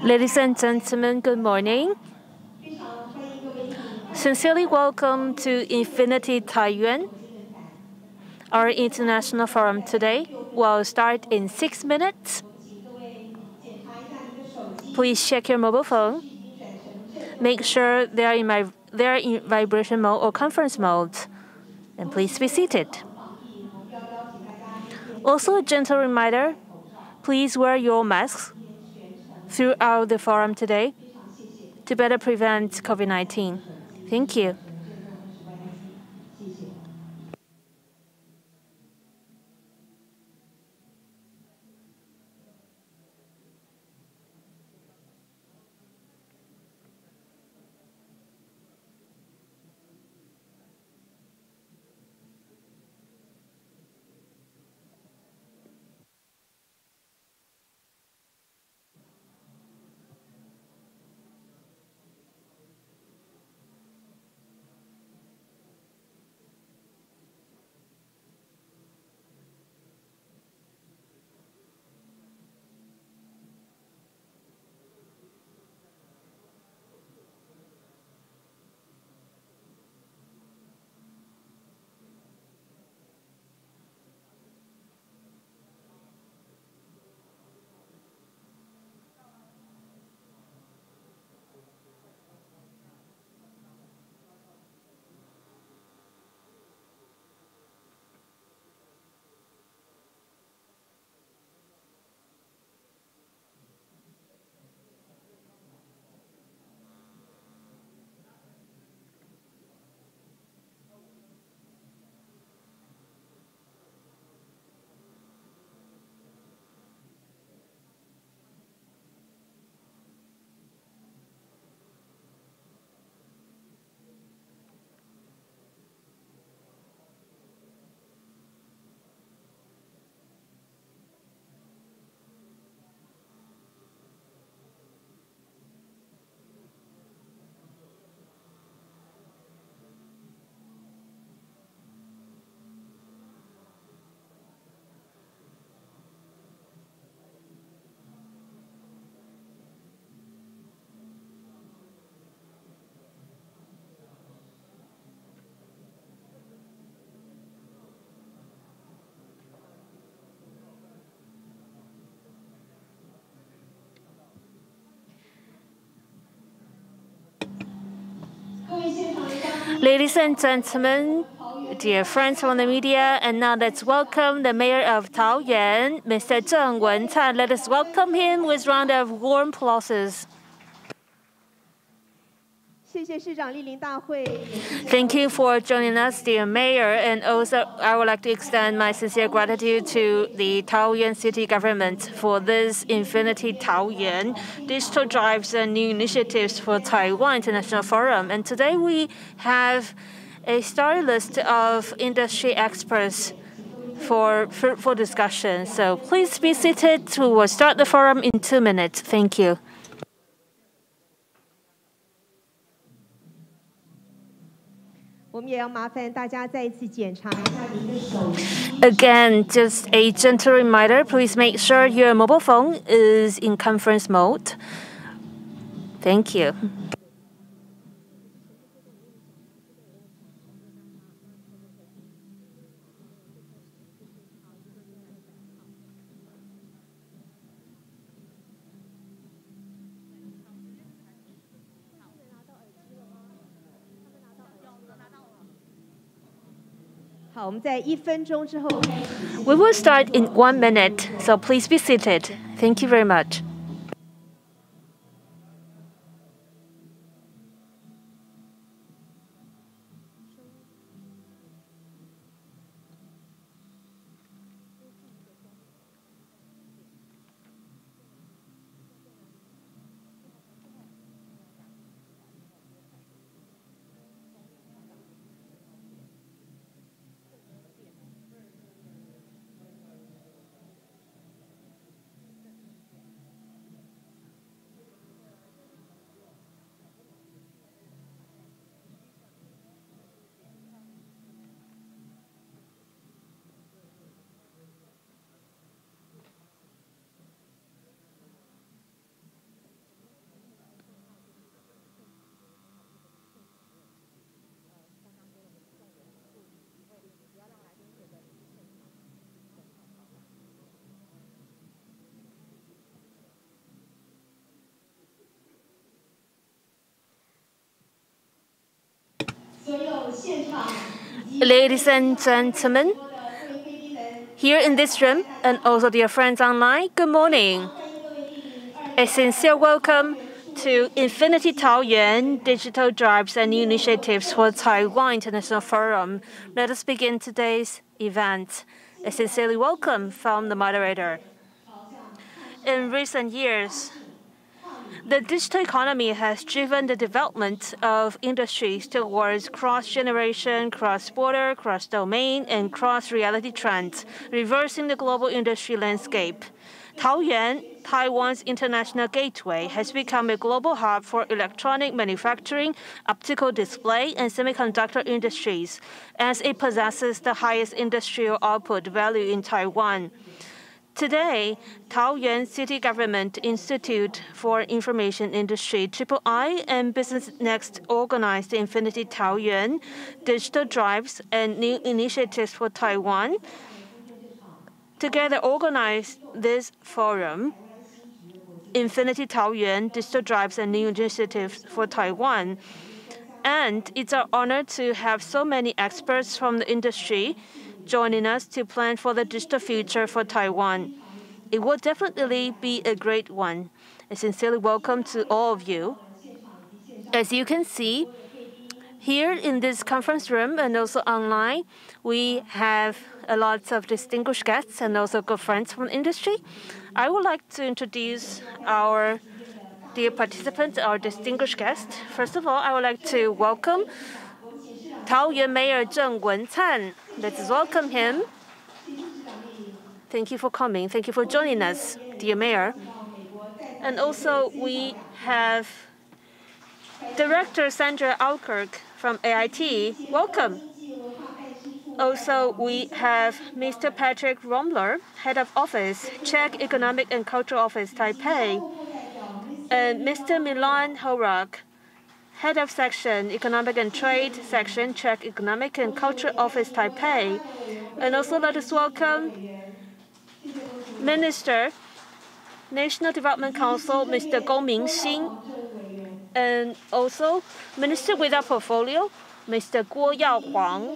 Ladies and gentlemen, good morning. Sincerely welcome to Infinity Taiwan. Our international forum today will start in 6 minutes. Please check your mobile phone. Make sure they're in vibration mode or conference mode. And please be seated. Also, a gentle reminder, please wear your masks throughout the forum today to better prevent COVID-19. Thank you. Ladies and gentlemen, dear friends from the media, and now let's welcome the Mayor of Taoyuan, Mr. Zheng Wencan. Let us welcome him with a round of warm applause. Thank you for joining us, dear Mayor, and also I would like to extend my sincere gratitude to the Taoyuan City government for this Infinity Taoyuan digital drives and new initiatives for Taiwan International Forum. And today we have a star list of industry experts for fruitful discussion. So please be seated. We will start the forum in 2 minutes. Thank you. Again, just a gentle reminder, please make sure your mobile phone is in conference mode. Thank you. We will start in 1 minute, so please be seated. Thank you very much. Ladies and gentlemen, here in this room and also dear friends online, good morning. A sincere welcome to Infinity Taoyuan Digital Drives and New Initiatives for Taiwan International Forum. Let us begin today's event. A sincerely welcome from the moderator. In recent years, the digital economy has driven the development of industries towards cross-generation, cross-border, cross-domain, and cross-reality trends, reversing the global industry landscape. Taoyuan, Taiwan's international gateway, has become a global hub for electronic manufacturing, optical display, and semiconductor industries, as it possesses the highest industrial output value in Taiwan. Today, Taoyuan City Government Institute for Information Industry (III) and Business Next organized the Infinity Taoyuan Digital Drives and New Initiatives for Taiwan. Together organized this forum, Infinity Taoyuan Digital Drives and New Initiatives for Taiwan. And it's an honor to have so many experts from the industry joining us to plan for the digital future for Taiwan. It will definitely be a great one. I sincerely welcome to all of you. As you can see, here in this conference room and also online, we have a lot of distinguished guests and also good friends from the industry. I would like to introduce our dear participants, our distinguished guests. First of all, I would like to welcome Taoyuan Mayor Zheng Wencan. Let's welcome him. Thank you for coming. Thank you for joining us, dear Mayor. And also, we have Director Sandra Alkirk from AIT. Welcome. Also, we have Mr. Patrick Romler, Head of Office, Czech Economic and Cultural Office, Taipei, and Mr. Milan Horak, Head of Section, Economic and Trade Section, Czech Economic and Cultural Office, Taipei. And also let us welcome Minister, National Development Council, Mr. Gong Mingxin, and also Minister without Portfolio, Mr. Guo Yaohuang,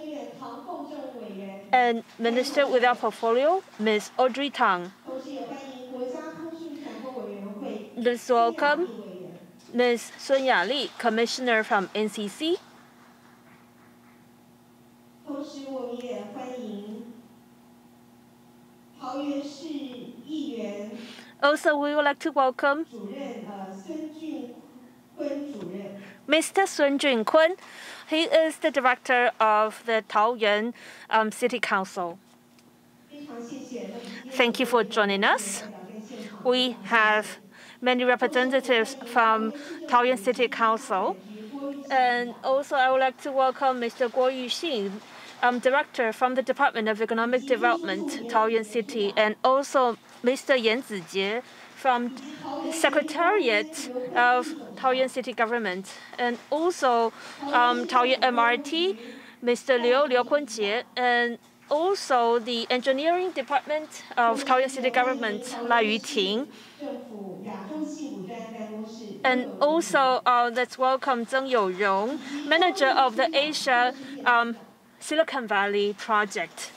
and Minister without Portfolio, Ms. Audrey Tang. Let's welcome Ms. Sun Yali, Commissioner from NCC. Also, we would like to welcome Mr. Sun Junkun. He is the director of the Taoyuan City Council. Thank you for joining us. We have many representatives from Taoyuan City Council. And also, I would like to welcome Mr. Guo Yuxin, Director from the Department of Economic Development, Taoyuan City, and also Mr. Yan Zijie from Secretariat of Taoyuan City Government, and also Taoyuan MRT, Mr. Liu Kunjie, and also the Engineering Department of Taoyuan City Government, La Yuting. And also, let's welcome Zheng Yourong, Manager of the Asia Silicon Valley Project.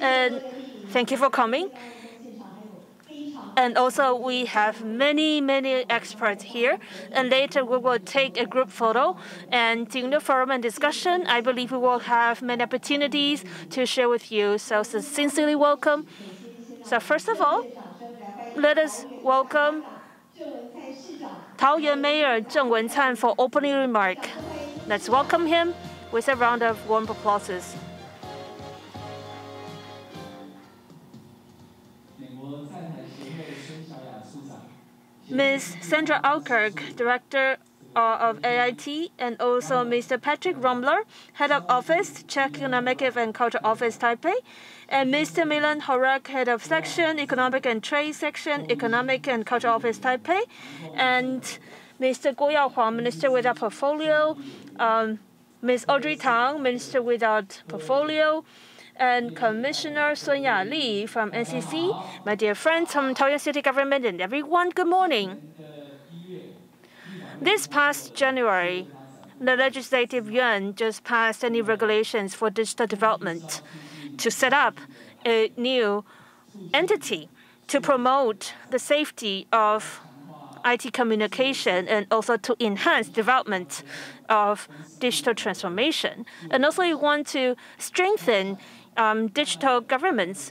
And thank you for coming. And also, we have many experts here. And later, we will take a group photo. And during the forum and discussion, I believe we will have many opportunities to share with you. So sincerely welcome. So first of all, let us welcome Taoyuan Mayor Zheng Wencan for opening remark. Let's welcome him with a round of warm applause. Ms. Sandra Alkirk, Director of AIT, and also Mr. Patrick Romler, Head of Office, Czech Economic and Cultural Office, Taipei, and Mr. Milan Horak, Head of Section, Economic and Trade Section, Economic and Cultural Office, Taipei, and Mr. Guo Yaohuang, Minister without Portfolio, Ms. Audrey Tang, Minister without Portfolio, and Commissioner Sun Yali from NCC, my dear friends from Taoyuan City Government, and everyone, good morning. This past January, the legislative yuan just passed any regulations for digital development to set up a new entity to promote the safety of IT communication and also to enhance development of digital transformation. And also we want to strengthen digital governments,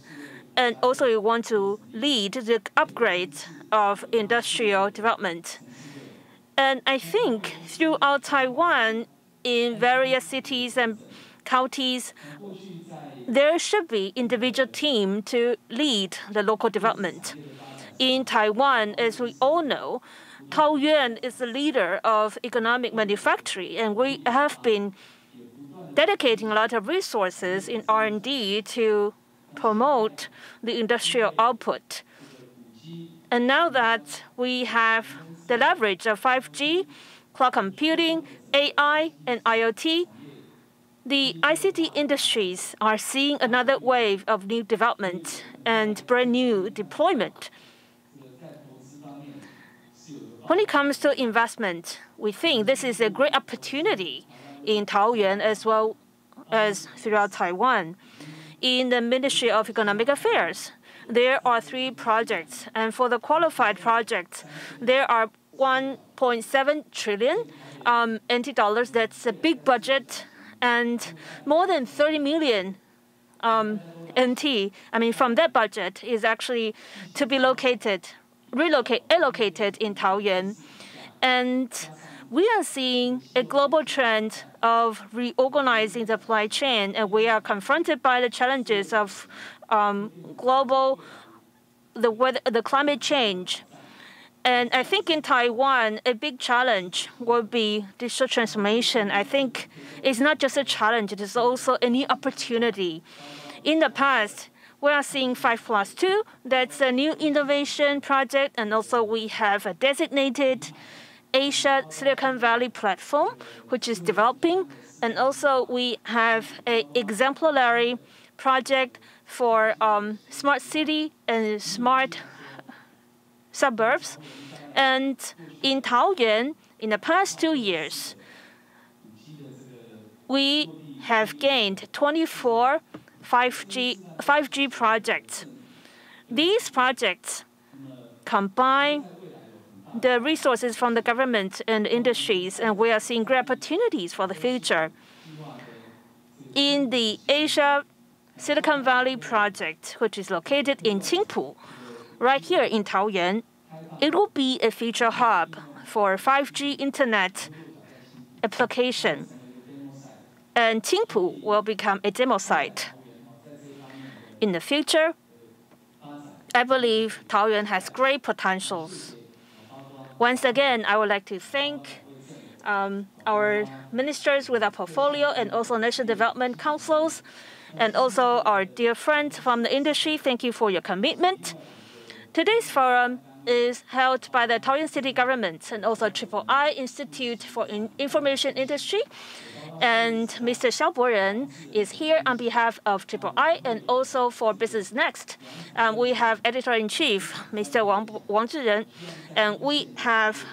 and also we want to lead the upgrade of industrial development. And I think throughout Taiwan, in various cities and counties, there should be individual team to lead the local development. In Taiwan, as we all know, Taoyuan is the leader of economic manufacturing, and we have been dedicating a lot of resources in R&D to promote the industrial output. And now that we have the leverage of 5G, cloud computing, AI, and IoT, the ICT industries are seeing another wave of new development and brand new deployment. When it comes to investment, we think this is a great opportunity in Taoyuan as well as throughout Taiwan. In the Ministry of Economic Affairs, there are 3 projects, and for the qualified projects, there are 1.7 trillion NT dollars. That's a big budget, and more than 30 million NT. I mean, from that budget is actually to be allocated in Taoyuan. And we are seeing a global trend of reorganizing the supply chain, and we are confronted by the challenges of the climate change. And I think in Taiwan, a big challenge will be digital transformation. I think it's not just a challenge, it is also a new opportunity. In the past, we are seeing 5+2. That's a new innovation project, and also we have a designated Asia Silicon Valley platform, which is developing. And also we have an exemplary project for smart city and smart suburbs. And in Taoyuan, in the past 2 years, we have gained 24 5G projects. These projects combine the resources from the government and industries, and we are seeing great opportunities for the future. In the Asia Silicon Valley project, which is located in Qingpu, right here in Taoyuan, it will be a future hub for 5G internet application. And Qingpu will become a demo site. In the future, I believe Taoyuan has great potentials. Once again, I would like to thank our ministers with our portfolio and also national development councils, and also our dear friends from the industry. Thank you for your commitment. Today's forum is held by the Taoyuan City government and also III Institute for Information Industry. And Mr. Xiao Boren is here on behalf of III and also for Business Next. We have Editor-in-Chief, Mr. Wang Zhiren, and we have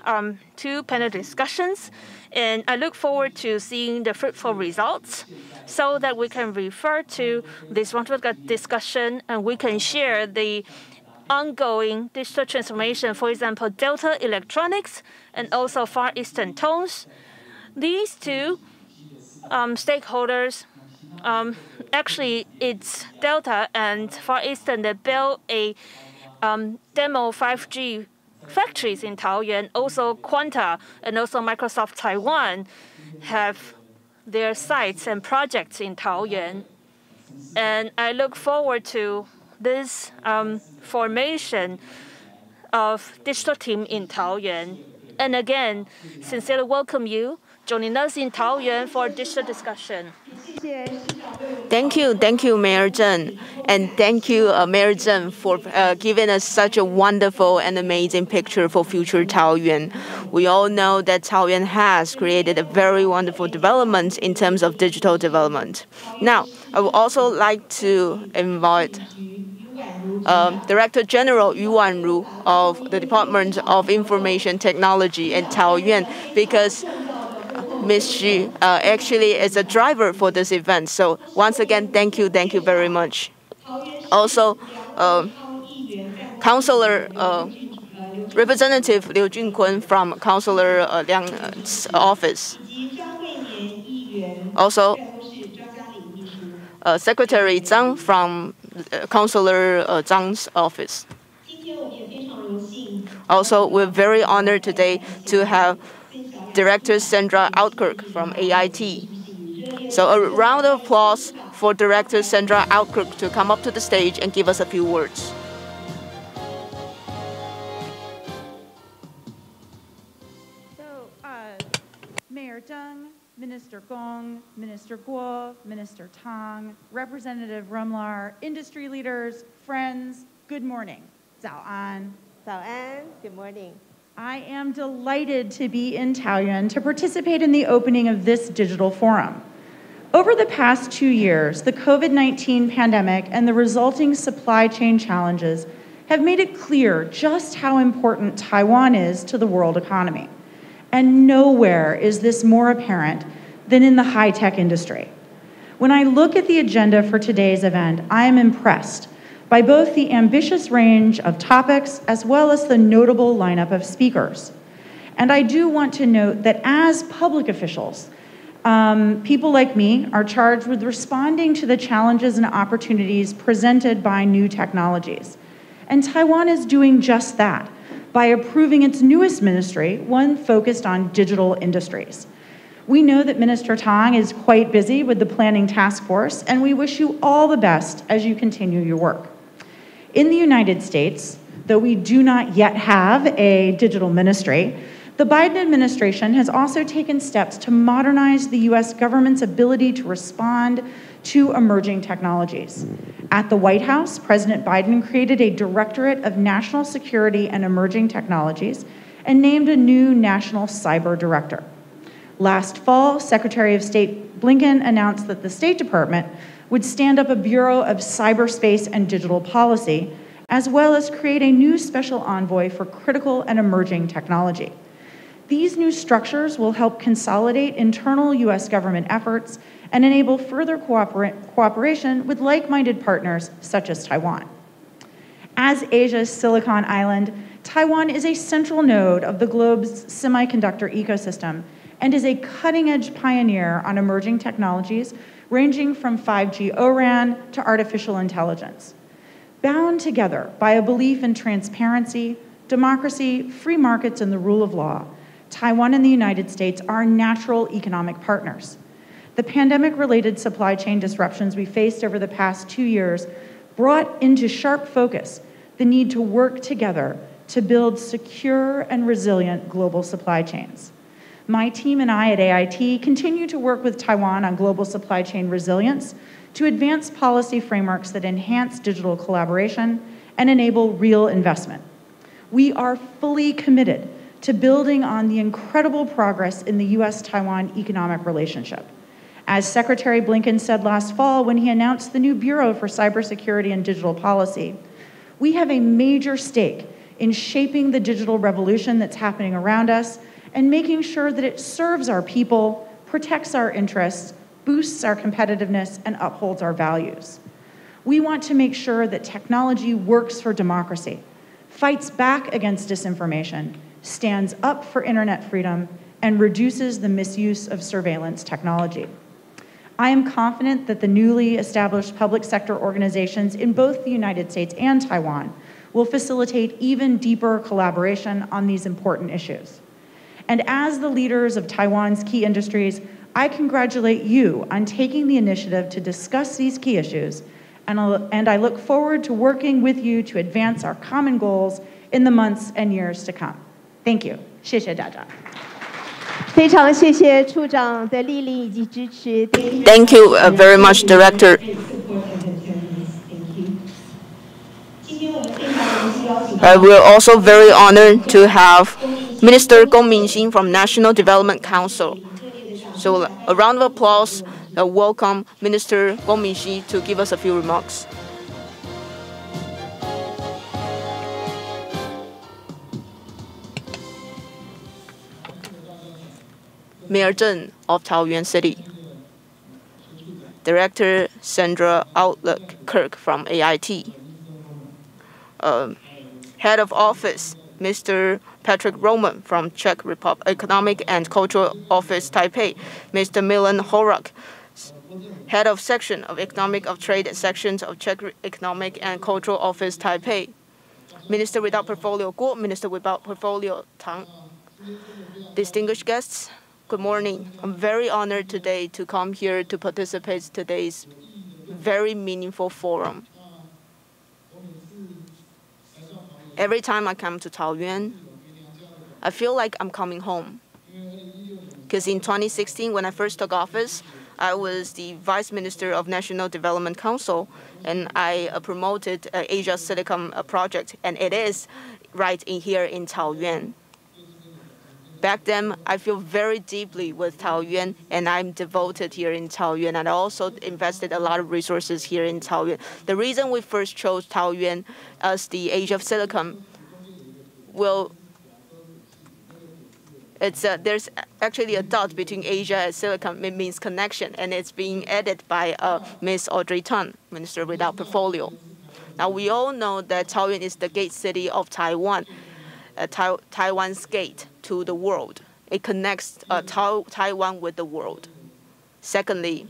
2 panel discussions. And I look forward to seeing the fruitful results so that we can refer to this wonderful discussion and we can share the ongoing digital transformation, for example, Delta Electronics and also Far Eastern Tones. These 2 stakeholders, actually it's Delta and Far Eastern that built a demo 5G factories in Taoyuan. Also Quanta and also Microsoft Taiwan have their sites and projects in Taoyuan. And I look forward to this formation of digital team in Taoyuan. And again, sincerely welcome you joining us in Taoyuan for digital discussion. Thank you, Mayor Zheng. And thank you, Mayor Zheng, for giving us such a wonderful and amazing picture for future Taoyuan. We all know that Taoyuan has created a very wonderful development in terms of digital development. Now, I would also like to invite Director General Yu Wanru of the Department of Information Technology at Taoyuan, because Ms. Xu actually is a driver for this event. So once again, thank you very much. Also, Councillor Representative Liu Junkun from Councillor Liang's office. Also, Secretary Zhang from Councillor Zhang's office. Also, we're very honored today to have Director Sandra Outkirk from AIT. So a round of applause for Director Sandra Outkirk to come up to the stage and give us a few words. So, Mayor Deng, Minister Gong, Minister Guo, Minister Tang, Representative Rumlar, industry leaders, friends, good morning. 早安. 早安, good morning. I am delighted to be in Taoyuan to participate in the opening of this digital forum. Over the past 2 years, the COVID-19 pandemic and the resulting supply chain challenges have made it clear just how important Taiwan is to the world economy. And nowhere is this more apparent than in the high-tech industry. When I look at the agenda for today's event, I am impressed by both the ambitious range of topics as well as the notable lineup of speakers. And I do want to note that as public officials, people like me are charged with responding to the challenges and opportunities presented by new technologies. And Taiwan is doing just that by approving its newest ministry, one focused on digital industries. We know that Minister Tang is quite busy with the planning task force, and we wish you all the best as you continue your work. In the United States, though we do not yet have a digital ministry, the Biden administration has also taken steps to modernize the U.S. government's ability to respond to emerging technologies. At the White House, President Biden created a Directorate of National Security and Emerging Technologies and named a new National Cyber Director. Last fall, Secretary of State Blinken announced that the State Department would stand up a Bureau of Cyberspace and Digital Policy, as well as create a new special envoy for critical and emerging technology. These new structures will help consolidate internal U.S. government efforts and enable further cooperation with like-minded partners such as Taiwan. As Asia's Silicon Island, Taiwan is a central node of the globe's semiconductor ecosystem and is a cutting-edge pioneer on emerging technologies ranging from 5G O-RAN to artificial intelligence. Bound together by a belief in transparency, democracy, free markets, and the rule of law, Taiwan and the United States are natural economic partners. The pandemic-related supply chain disruptions we faced over the past 2 years brought into sharp focus the need to work together to build secure and resilient global supply chains. My team and I at AIT continue to work with Taiwan on global supply chain resilience to advance policy frameworks that enhance digital collaboration and enable real investment. We are fully committed to building on the incredible progress in the U.S.-Taiwan economic relationship. As Secretary Blinken said last fall when he announced the new Bureau for Cybersecurity and Digital Policy, we have a major stake in shaping the digital revolution that's happening around us and making sure that it serves our people, protects our interests, boosts our competitiveness, and upholds our values. We want to make sure that technology works for democracy, fights back against disinformation, stands up for internet freedom, and reduces the misuse of surveillance technology. I am confident that the newly established public sector organizations in both the United States and Taiwan will facilitate even deeper collaboration on these important issues. And as the leaders of Taiwan's key industries, I congratulate you on taking the initiative to discuss these key issues, and I look forward to working with you to advance our common goals in the months and years to come. Thank you. 谢谢大家。非常谢谢处长的莅临以及支持。Thank you very much, Director. We're also very honored to have Minister Gong Mingxin from National Development Council. So a round of applause. Welcome Minister Gong Mingxin to give us a few remarks. Mayor Zheng of Taoyuan City, Director Sandra Outlook-Kirk from AIT, Head of Office Mr. Patrick Roman from Czech Republic Economic and Cultural Office Taipei, Mr. Milan Horak, Head of Section of Economic of Trade Sections of Czech Economic and Cultural Office Taipei, Minister without Portfolio Guo, Minister without Portfolio Tang. Distinguished guests, good morning. I'm very honored today to come here to participate in today's very meaningful forum. Every time I come to Taoyuan, I feel like I'm coming home. Because in 2016, when I first took office, I was the Vice Minister of National Development Council, and I promoted Asia Silicon project, and it is right in here in Taoyuan. Back then, I feel very deeply with Taoyuan, and I'm devoted here in Taoyuan, and I also invested a lot of resources here in Taoyuan. The reason we first chose Taoyuan as the age of silicon, there's actually a dot between Asia and silicon. It means connection, and it's being added by Ms. Audrey Tang, Minister without Portfolio. Now, we all know that Taoyuan is the gate city of Taiwan, Taiwan's gate to the world. It connects Taiwan with the world. Secondly,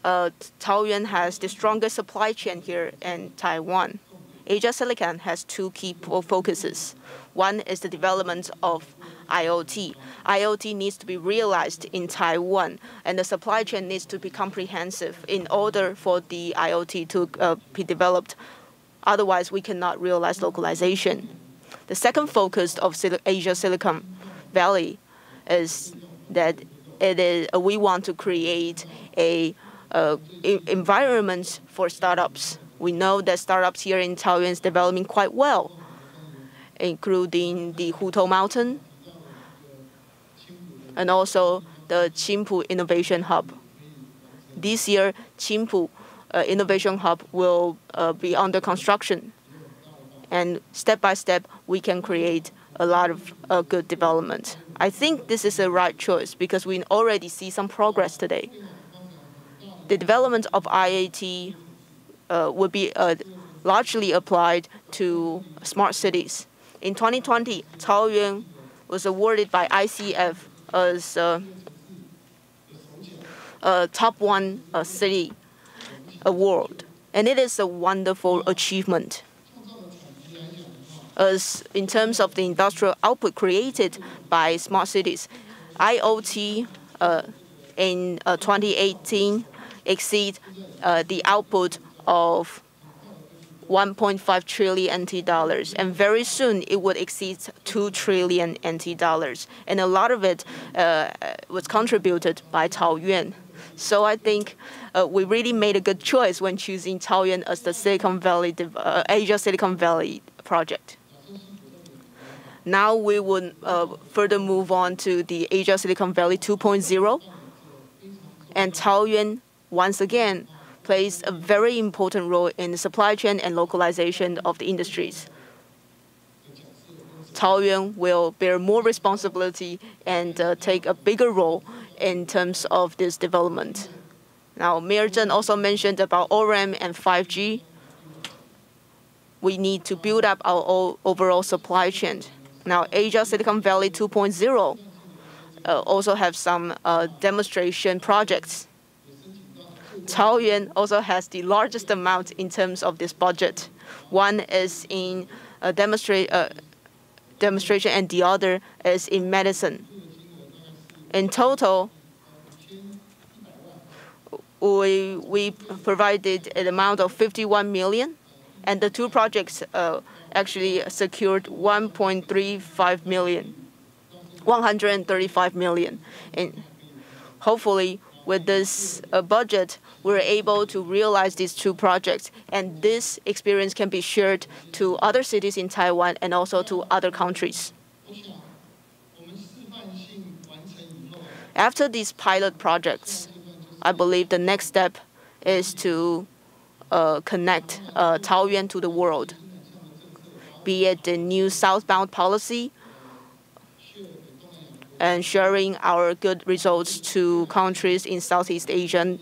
Taoyuan has the strongest supply chain here in Taiwan. Asia Silicon has two key focuses. One is the development of IoT. IoT needs to be realized in Taiwan, and the supply chain needs to be comprehensive in order for the IoT to be developed. Otherwise, we cannot realize localization. The second focus of Asia Silicon Valley is that we want to create an environment for startups. We know that startups here in Taoyuan is developing quite well, including the Hutou Mountain and also the Qingpu Innovation Hub. This year, Qingpu Innovation Hub will be under construction, and step by step, we can create a lot of good development. I think this is the right choice because we already see some progress today. The development of IoT would be largely applied to smart cities. In 2020, Taoyuan was awarded by ICF as a top one city award, and it is a wonderful achievement. As in terms of the industrial output created by smart cities, IoT in 2018 exceed the output of 1.5 trillion NT dollars, and very soon it would exceed 2 trillion NT dollars, and a lot of it was contributed by Taoyuan. So I think we really made a good choice when choosing Taoyuan as the Silicon Valley, Asia Silicon Valley project. Now we would further move on to the Asia Silicon Valley 2.0, and Taoyuan once again plays a very important role in the supply chain and localization of the industries. Taoyuan will bear more responsibility and take a bigger role in terms of this development. Now, Mayor Zheng also mentioned about ORAN and 5G. We need to build up our overall supply chain. Now, Asia Silicon Valley 2.0 also have some demonstration projects. Taoyuan also has the largest amount in terms of this budget. One is in demonstration, and the other is in medicine. In total, we provided an amount of 51 million, and the two projects actually secured 135 million. And hopefully, with this budget, we're able to realize these two projects, and this experience can be shared to other cities in Taiwan and also to other countries. After these pilot projects, I believe the next step is to connect Taoyuan to the world, be it the new southbound policy and sharing our good results to countries in Southeast Asia.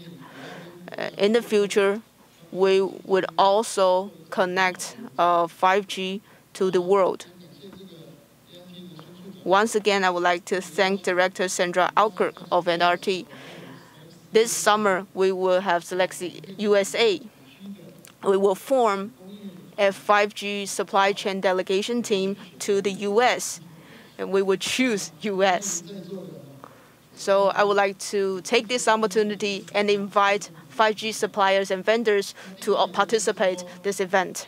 In the future, we would also connect 5G to the world. Once again, I would like to thank Director Sandra Alkirk of NRT. This summer, we will have selected USA. We will form a 5G supply chain delegation team to the US, and we will choose US. So I would like to take this opportunity and invite 5G suppliers and vendors to participate in this event.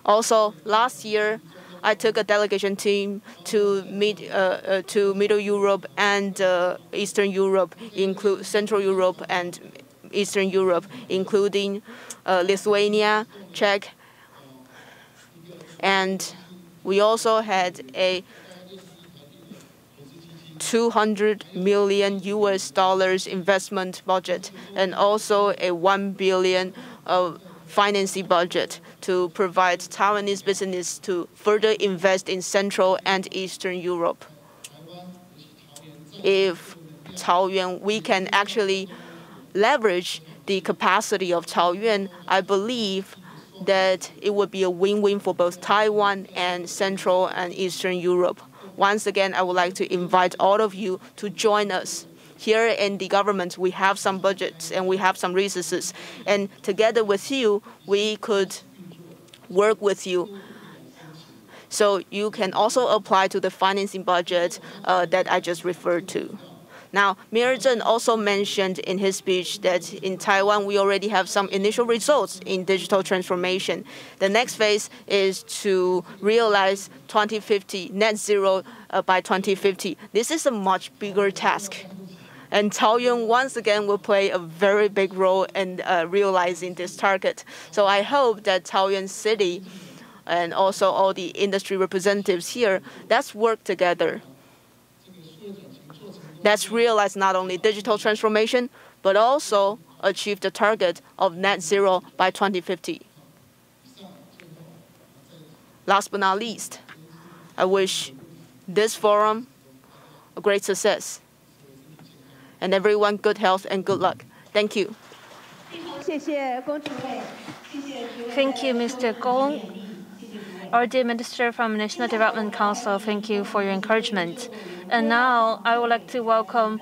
Also, last year, I took a delegation team to Middle Europe and Eastern Europe, include Central Europe and Eastern Europe, including Lithuania, Czech, and we also had a $200 million investment budget and also a $1 billion financing budget to provide Taiwanese business to further invest in Central and Eastern Europe. If Taoyuan, we can actually leverage the capacity of Taoyuan, I believe that it would be a win-win for both Taiwan and Central and Eastern Europe. Once again, I would like to invite all of you to join us. Here in the government, we have some budgets and we have some resources. And together with you, we could work with you. So you can also apply to the financing budget that I just referred to. Now, Mayor Zheng also mentioned in his speech that in Taiwan, we already have some initial results in digital transformation. The next phase is to realize 2050, net zero by 2050. This is a much bigger task. And Taoyuan, once again, will play a very big role in realizing this target. So I hope that Taoyuan City and also all the industry representatives here, let's work together. Let's realize not only digital transformation, but also achieve the target of net zero by 2050. Last but not least, I wish this forum a great success. And everyone good health and good luck. Thank you. Thank you, Mr. Gong. Our dear Minister from National Development Council, thank you for your encouragement. And now I would like to welcome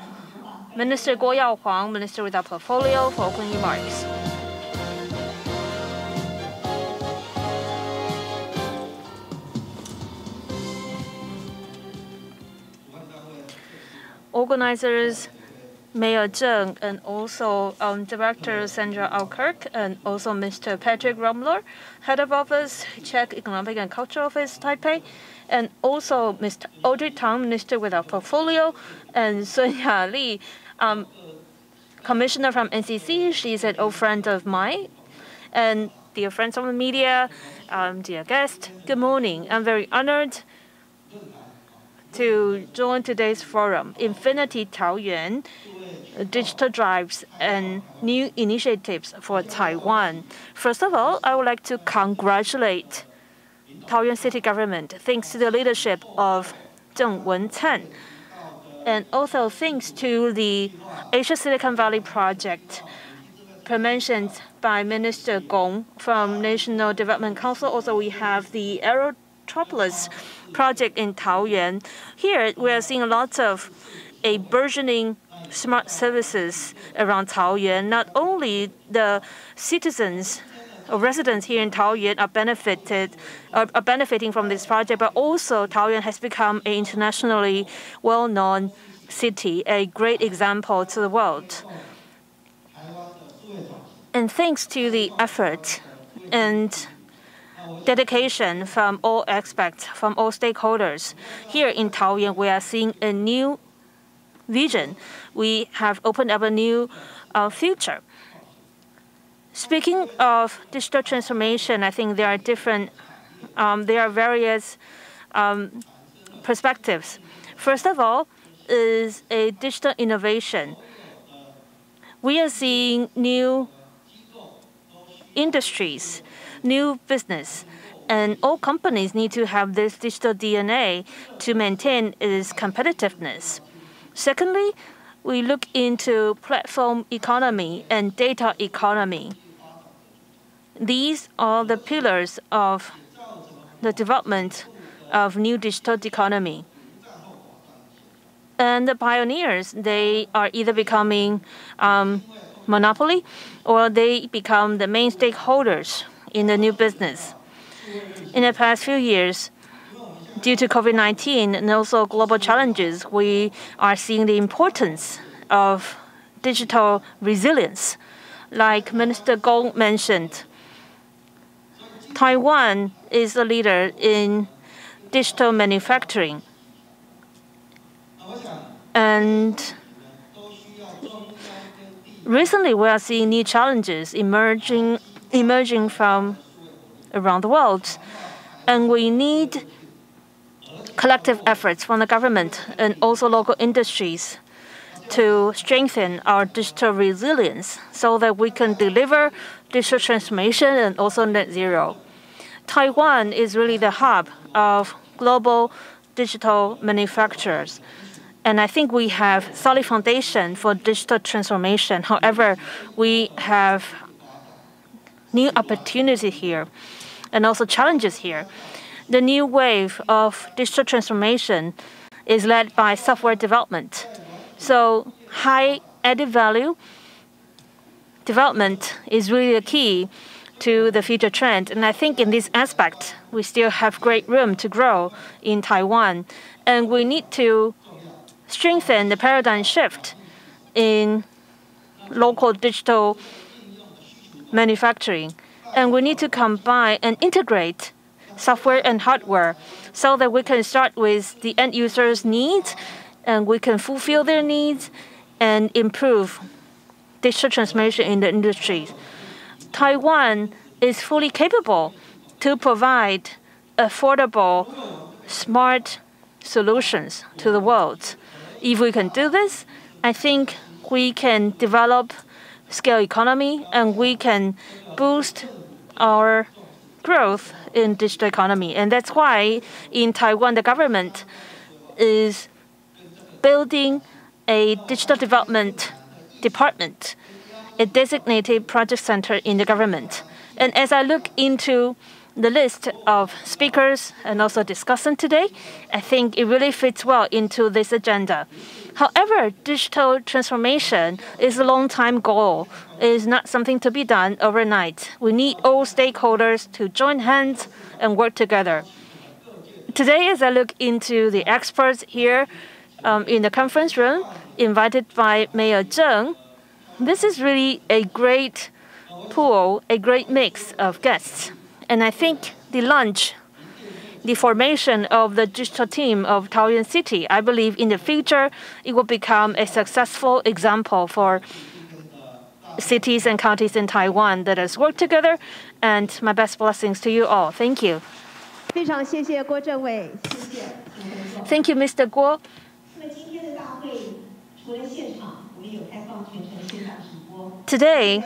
Minister Guo Yaohuang, Minister with our portfolio, for opening remarks. Organizers Mayor Zheng and also Director Sandra Alkirk and also Mr. Patrick Rumler, Head of Office, Czech Economic and Cultural Office, Taipei, and also Mr. Audrey Tang, Minister with our portfolio, and Sun-Ya Li, Commissioner from NCC. She's an old friend of mine. And dear friends from the media, dear guests, good morning. I'm very honored to join today's forum, Infinity Taoyuan, digital drives and new initiatives for Taiwan. First of all, I would like to congratulate Taoyuan City Government, thanks to the leadership of Zheng Wen-can, and also thanks to the Asia Silicon Valley project mentioned by Minister Gong from National Development Council. Also, we have the Aerotropolis project in Taoyuan. Here, we are seeing lots of a burgeoning smart services around Taoyuan. Not only the citizens or residents here in Taoyuan are benefiting from this project, but also Taoyuan has become an internationally well-known city, a great example to the world. And thanks to the effort and dedication from all aspects, from all stakeholders, here in Taoyuan, we are seeing a new vision. We have opened up a new future. Speaking of digital transformation, I think there are various perspectives. First of all, is a digital innovation. We are seeing new industries, new business, And all companies need to have this digital DNA to maintain its competitiveness. Secondly, we look into platform economy and data economy. These are the pillars of the development of new digital economy. And the pioneers, they are either becoming monopoly or they become the main stakeholders in the new business. In the past few years, due to COVID-19 and also global challenges, we are seeing the importance of digital resilience. Like Minister Gong mentioned, Taiwan is a leader in digital manufacturing. And recently, we are seeing new challenges emerging from around the world. And we need collective efforts from the government and also local industries to strengthen our digital resilience so that we can deliver digital transformation and also net zero. Taiwan is really the hub of global digital manufacturers. And I think we have solid foundation for digital transformation. However, we have new opportunity here and also challenges here. The new wave of digital transformation is led by software development. So high added value development is really the key to the future trend. And I think in this aspect, we still have great room to grow in Taiwan. And we need to strengthen the paradigm shift in local digital manufacturing. And we need to combine and integrate software and hardware so that we can start with the end user's needs and we can fulfill their needs and improve digital transformation in the industry. Taiwan is fully capable to provide affordable, smart solutions to the world. If we can do this, I think we can develop scale economy and we can boost our growth in digital economy. And that's why in Taiwan, the government is building a digital development department, a designated project center in the government. And as I look into the list of speakers and also discussant today, I think it really fits well into this agenda. However, digital transformation is a long-time goal. It is not something to be done overnight. We need all stakeholders to join hands and work together. Today, as I look into the experts here in the conference room, invited by Mayor Zheng, this is really a great pool, a great mix of guests. And I think the launch, the formation of the digital team of Taoyuan City, I believe in the future, it will become a successful example for cities and counties in Taiwan that has worked together. And my best blessings to you all. Thank you. 非常谢谢郭政委，谢谢。Thank you, Mr. Guo. 那么今天的大会除了现场，我们有开放全程线上直播。Today,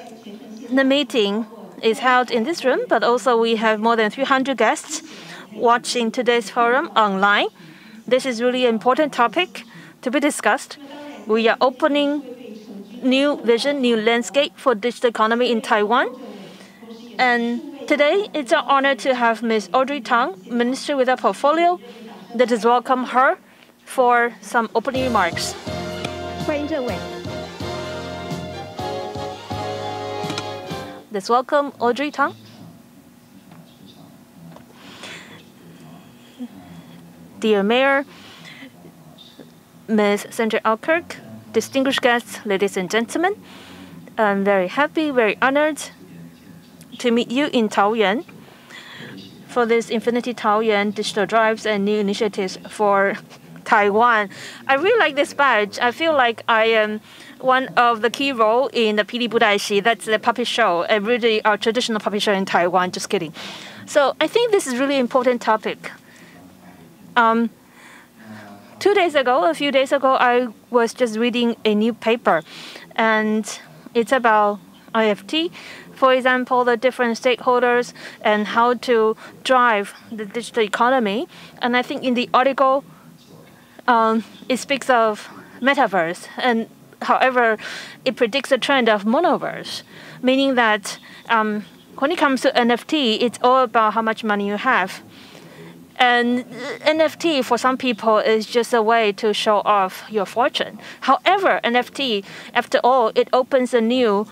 the meeting is held in this room, but also we have more than 300 guests watching today's forum online. This is really an important topic to be discussed. We are opening new vision, new landscape for digital economy in Taiwan. And today, it's an honor to have Ms. Audrey Tang, Minister with a portfolio. Let us welcome her for some opening remarks. 欢迎政委。 Let's welcome Audrey Tang. Dear Mayor, Ms. Sandra Alkirk, distinguished guests, ladies and gentlemen, I'm very happy, very honored to meet you in Taoyuan for this Infinity Taoyuan digital drives and new initiatives for Taiwan. I really like this badge. I feel like I am one of the key role in the PD Budaishi. That's the puppet show, a really our traditional puppet show in Taiwan. Just kidding. So I think this is really important topic. 2 days ago, a few days ago, I was just reading a new paper, and it's about IFT For example, the different stakeholders and how to drive the digital economy. And I think in the article, it speaks of metaverse, and however, it predicts a trend of monoverse, meaning that when it comes to NFT, it's all about how much money you have. And NFT, for some people, is just a way to show off your fortune. However, NFT, after all, it opens a new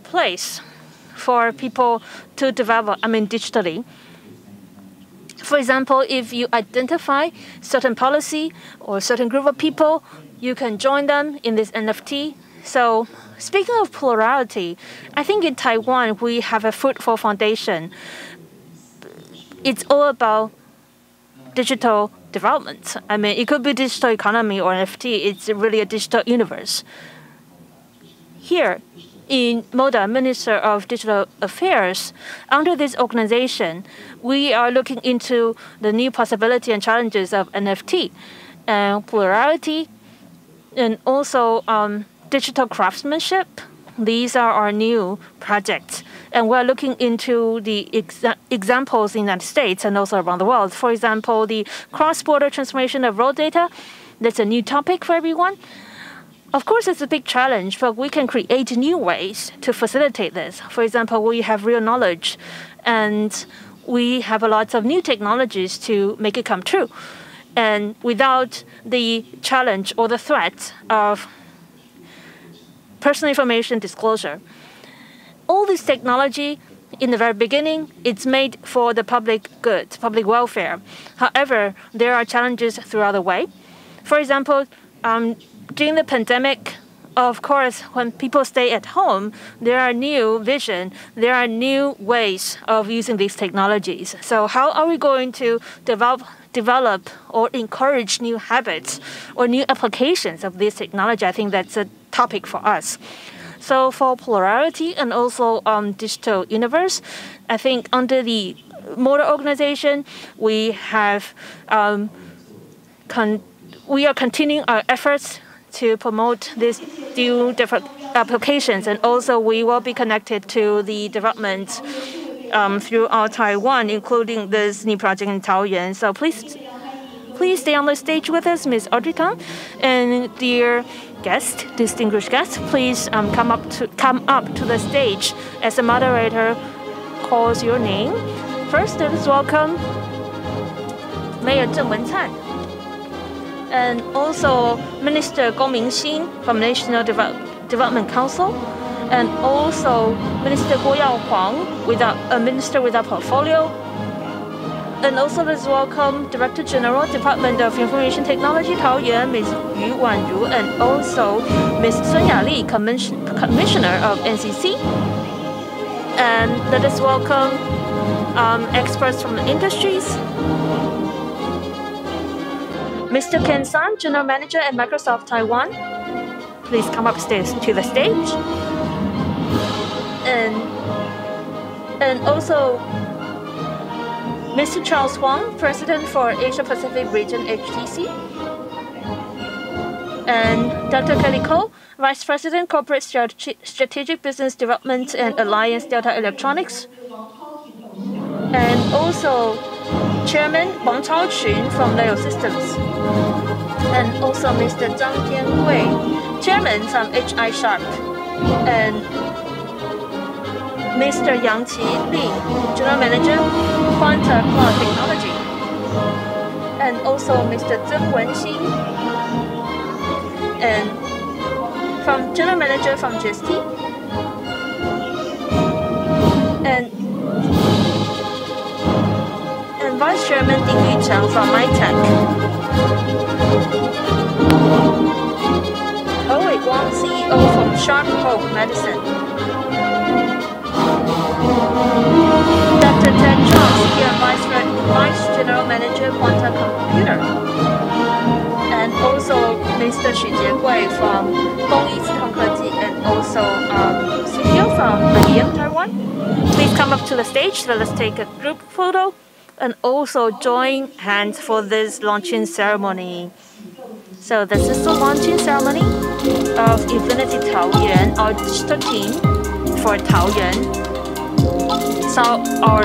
place for people to develop, digitally. For example, if you identify certain policy or certain group of people, you can join them in this NFT. So speaking of plurality, I think in Taiwan, we have a fruitful foundation. It's all about digital development. It could be digital economy or NFT. It's really a digital universe. Here, in MODA, Minister of Digital Affairs, under this organization, we are looking into the new possibility and challenges of NFT, plurality, and also digital craftsmanship. These are our new projects. And we're looking into the examples in the United States and also around the world. For example, the cross-border transformation of raw data. That's a new topic for everyone. Of course, it's a big challenge, but we can create new ways to facilitate this. For example, we have real knowledge, and we have a lot of new technologies to make it come true. And without the challenge or the threat of personal information disclosure, all this technology, in the very beginning, it's made for the public good, public welfare. However, there are challenges throughout the way. For example, during the pandemic, of course, when people stay at home, there are new vision, there are new ways of using these technologies. So how are we going to develop or encourage new habits or new applications of this technology? I think that's a topic for us. So for plurality and also digital universe, I think under the MODA organization, we have we are continuing our efforts to promote these new different applications, and also we will be connected to the development throughout Taiwan, including this new project in Taoyuan. So please stay on the stage with us, Ms. Audrey Tang, and dear guest, distinguished guests, please come up to the stage as the moderator calls your name. First, let us welcome Mayor Zheng Wen-Can, and also Minister Gong Mingxin from National Development Council, and also Minister Guo Yaohuang, a minister without portfolio. And also let's welcome Director General, Department of Information Technology, Taoyuan, Ms. Yu Wanru, and also Ms. Sun Yali, Commissioner of NCC. And let us welcome experts from the industries. Mr. Ken San, General Manager at Microsoft Taiwan, please come upstairs to the stage. And also Mr. Charles Huang, President for Asia Pacific Region HTC. And Dr. Kelly Ko, Vice President, Corporate Strategic Business Development and Alliance Delta Electronics. And also Chairman Wang Chaoqun from Leo Systems. And also Mr. Zhang Tianhui, Chairman from HI Sharp. And Mr. Yang Qi Li, General Manager, Quanta Cloud Technology. And also Mr. Zheng Wenxin, and from General Manager from GST. And Vice Chairman Ding Yucheng from MyTech. Howei Guang, CEO from Sharp Hope Medicine. Dr. Ted Chong, Senior Vice General Manager, Quanta Computer. And also Mr. Xu Jiegui from 2022 and also CTO from IBM Taiwan. Please come up to the stage. Let us take a group photo and also join hands for this launching ceremony. So this is the launching ceremony. of Infinity Taoyuan, our digital team for Taoyuan. So our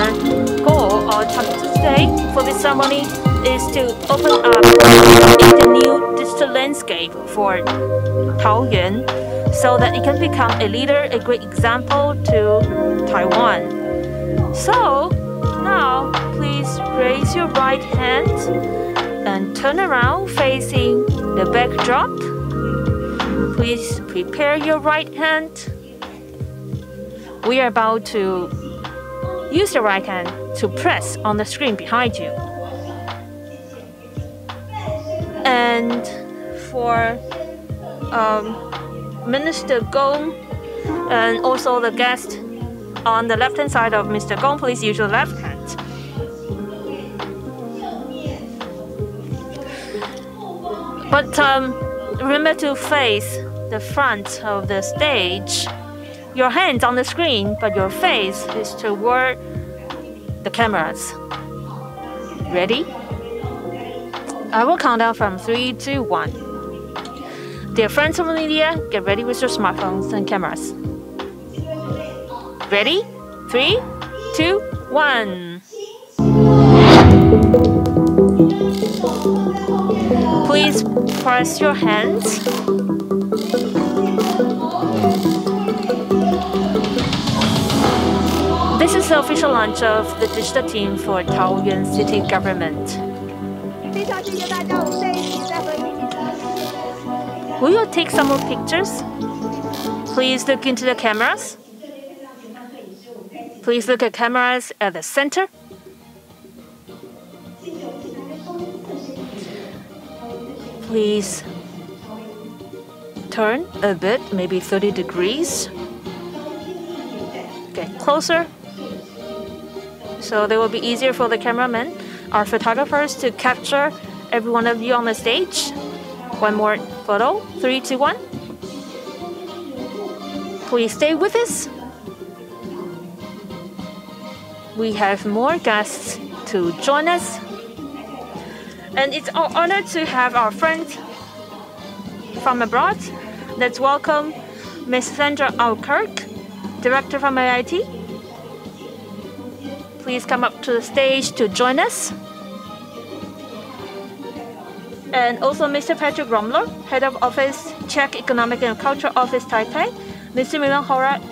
goal, our topic today for this ceremony is to open up the new digital landscape for Taoyuan so that it can become a leader, a great example to Taiwan. So now please raise your right hand and turn around facing the backdrop. Please prepare your right hand. We are about to use the right hand to press on the screen behind you. And for Minister Gong and also the guest on the left-hand side of Mr. Gong, please use your left hand. But remember to face the front of the stage. Your hands on the screen, but your face is toward the cameras. Ready? I will count down from 3 to 1. Dear friends of the media, get ready with your smartphones and cameras. Ready? 3, 2, 1. Please press your hands. This is the official launch of the digital team for Taoyuan City Government. Will you take some more pictures? Please look into the cameras. Please look at cameras at the center. Please turn a bit, maybe 30 degrees. Get closer. So it will be easier for the cameramen, our photographers, to capture every one of you on the stage. One more photo. 3, 2, 1. Please stay with us. We have more guests to join us. And it's our honor to have our friends from abroad. Let's welcome Ms. Sandra Alkirk, Director from IIT. Please come up to the stage to join us. And also Mr. Patrick Romler, Head of Office, Czech Economic and Culture Office, Taipei. Mr. Milan Horak,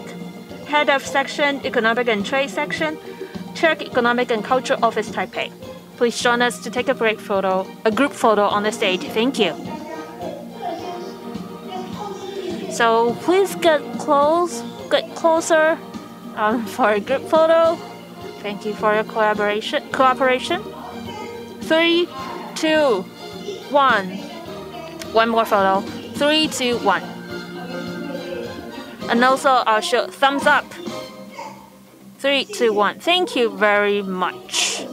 Head of Section, Economic and Trade Section, Czech Economic and Culture Office, Taipei. Please join us to take a group photo on the stage. Thank you. So please get closer for a group photo. Thank you for your cooperation. 3, 2, 1. One more photo. 3, 2, 1. And also I'll show thumbs up. 3, 2, 1. Thank you very much.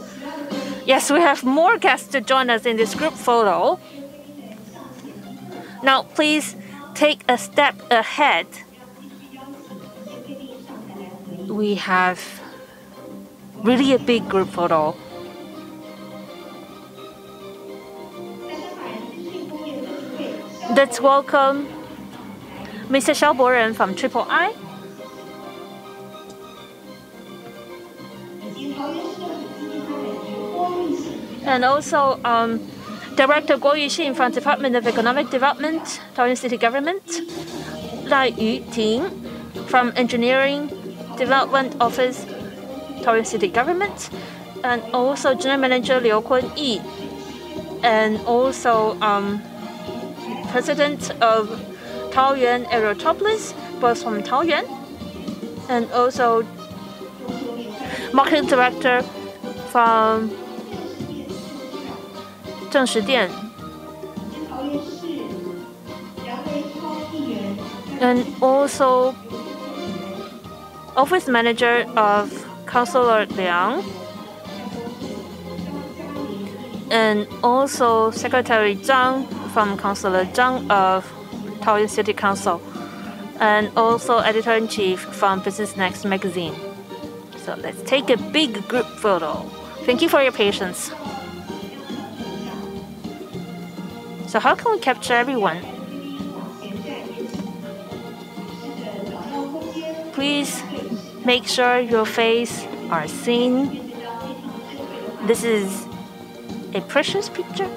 Yes, we have more guests to join us in this group photo. Now, please take a step ahead. We have really a big group photo. Let's welcome Mr. Xiao Boren from Triple I. And also Director Guo Yuxin from Department of Economic Development, Taoyuan City Government. Lai Yuting from Engineering Development Office, Taoyuan City Government. And also General Manager Liu Kun-yi. And also President of Taoyuan Aerotropolis, both from Taoyuan. And also Marketing Director from Zheng Shidian. And also Office Manager of Councilor Liang. And also Secretary Zhang from Councilor Zhang of Taoyuan City Council. And also Editor-in-Chief from Business Next magazine. So let's take a big group photo. Thank you for your patience. So how can we capture everyone? Please make sure your face are seen. This is a precious picture.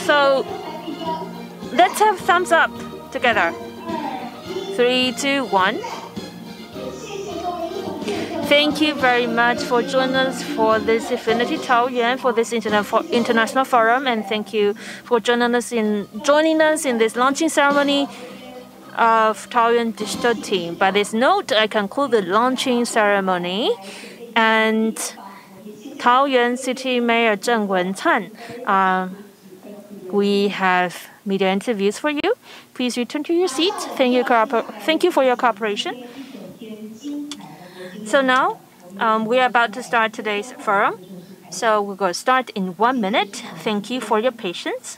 So let's have thumbs up together. 3, 2, 1. Thank you very much for joining us for this Infinity Taoyuan, for this international forum, and thank you for joining us in this launching ceremony of Taoyuan Digital Team. By this note, I conclude the launching ceremony, and Taoyuan City Mayor Zheng Wen-tan, we have media interviews for you. Please return to your seat. Thank you for your cooperation. So now, we are about to start today's forum. So we're going to start in 1 minute. Thank you for your patience.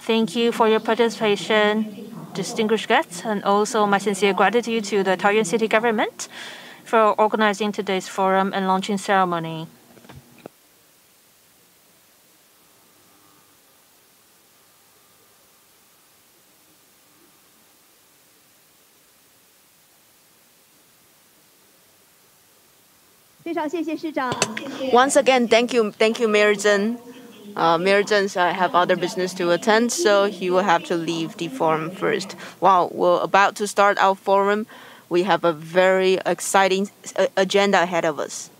Thank you for your participation, distinguished guests, and also my sincere gratitude to the Taoyuan City government for organizing today's forum and launching ceremony. Once again, thank you, Mayor Zheng. Mayor Zheng have other business to attend, so he will have to leave the forum first. While we're about to start our forum, we have a very exciting agenda ahead of us.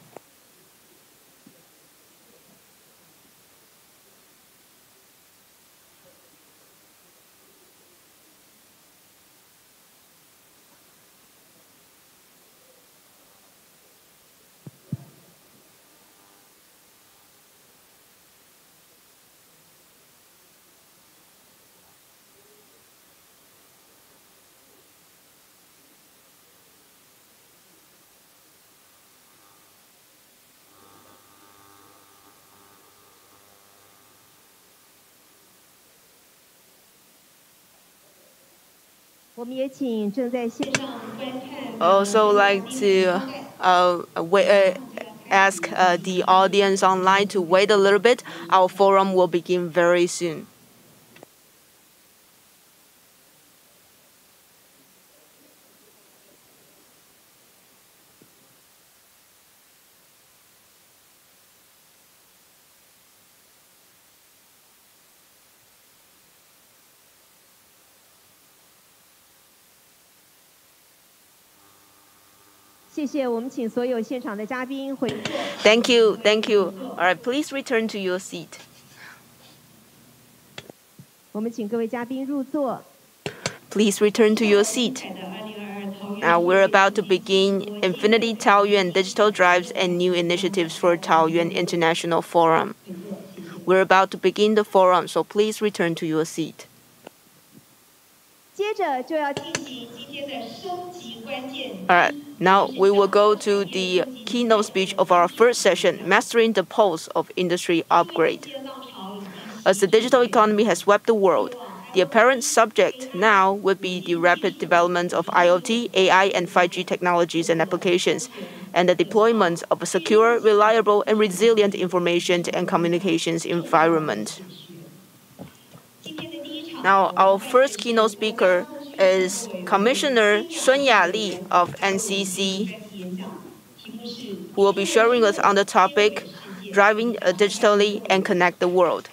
Also like to ask the audience online to wait a little bit. Our forum will begin very soon. Thank you. All right, please return to your seat. Please return to your seat. Now we're about to begin Infinity Taoyuan Digital Drives and New Initiatives for Taoyuan International Forum. We're about to begin the forum, so please return to your seat. All right, now we will go to the keynote speech of our first session, Mastering the Pulse of Industry Upgrade. As the digital economy has swept the world, the apparent subject now would be the rapid development of IoT, AI, and 5G technologies and applications, and the deployment of a secure, reliable, and resilient information and communications environment. Now, our first keynote speaker is Commissioner Sun Ya-Li of NCC, who will be sharing us on the topic, Driving Digitally and Connect the World.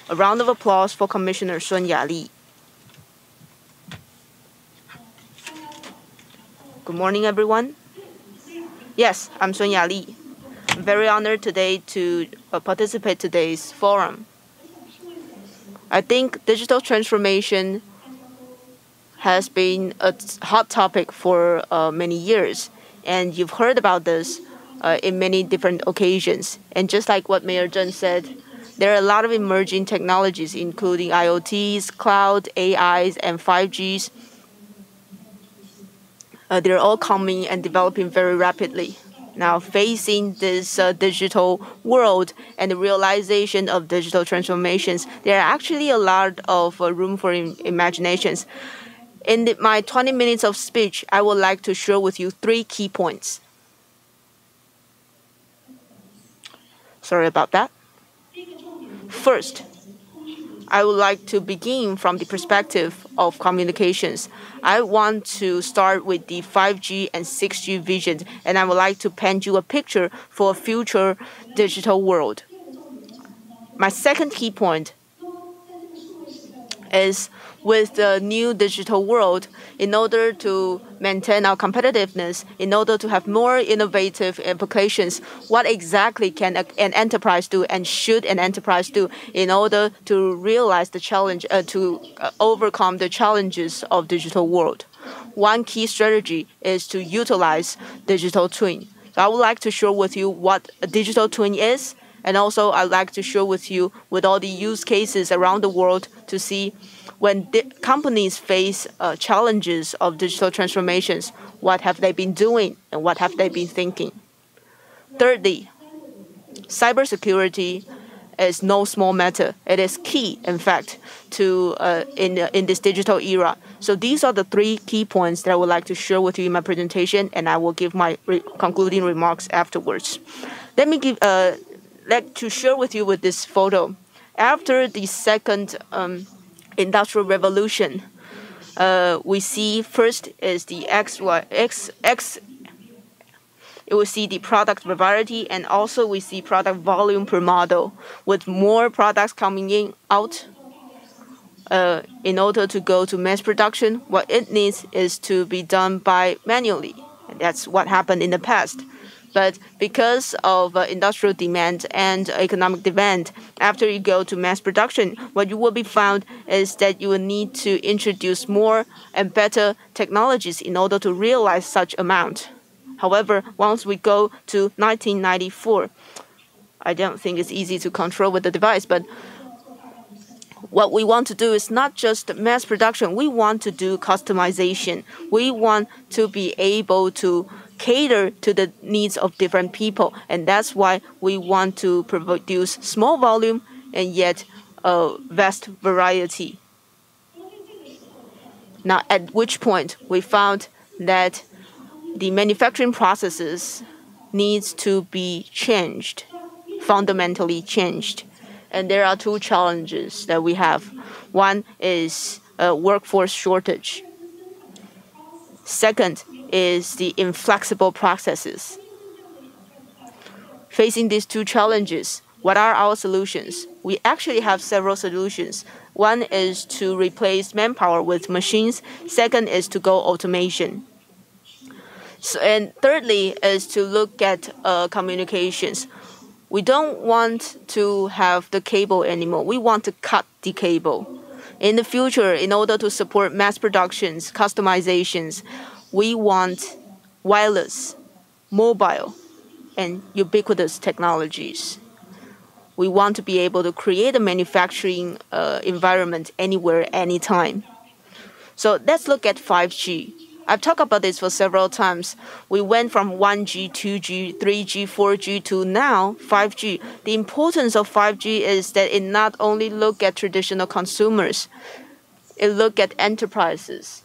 A round of applause for Commissioner Sun Ya-Li. Good morning, everyone. Yes, I'm Sun Ya-Li. I'm very honored today to participate in today's forum. I think digital transformation has been a hot topic for many years, and you've heard about this in many different occasions. And just like what Mayor Zheng said, there are a lot of emerging technologies, including IoTs, cloud, AIs, and 5Gs. They're all coming and developing very rapidly. Now, facing this digital world and the realization of digital transformations, there are actually a lot of room for imaginations. In my 20 minutes of speech, I would like to share with you 3 key points. Sorry about that. First, I would like to begin from the perspective of communications. I want to start with the 5G and 6G vision, and I would like to paint you a picture for a future digital world. My second key point is with the new digital world, in order to maintain our competitiveness, in order to have more innovative applications, what exactly can an enterprise do and should an enterprise do in order to realize the challenge, to overcome the challenges of digital world? One key strategy is to utilize digital twin. So I would like to share with you what a digital twin is, and also I'd like to share with you with all the use cases around the world to see when companies face challenges of digital transformations, what have they been doing and what have they been thinking? Thirdly, cybersecurity is no small matter. It is key, in fact, to in this digital era. So these are the three key points that I would like to share with you in my presentation, and I will give my concluding remarks afterwards. Let me share with you with this photo. After the second Industrial Revolution, we see first is the we see the product variety, and also we see product volume per model, with more products coming out. In order to go to mass production, what it needs is to be done by manually. And that's what happened in the past. But because of industrial demand and economic demand, after you go to mass production, what you will be found is that you will need to introduce more and better technologies in order to realize such amount. However, once we go to 1994, I don't think it's easy to control with the device, but what we want to do is not just mass production. We want to do customization. We want to be able to cater to the needs of different people, and that's why we want to produce small volume and yet a vast variety. Now, at which point we found that the manufacturing processes needs to be changed, fundamentally changed. And there are two challenges that we have. One is workforce shortage. Second is the inflexible processes. Facing these two challenges, what are our solutions? We actually have several solutions. One is to replace manpower with machines. Second is to go automation. And thirdly is to look at communications. We don't want to have the cable anymore. We want to cut the cable. In the future, in order to support mass productions, customizations, we want wireless, mobile, and ubiquitous technologies. We want to be able to create a manufacturing environment anywhere, anytime. So let's look at 5G. I've talked about this for several times. We went from 1G, 2G, 3G, 4G to now 5G. The importance of 5G is that it not only look at traditional consumers, it look at enterprises,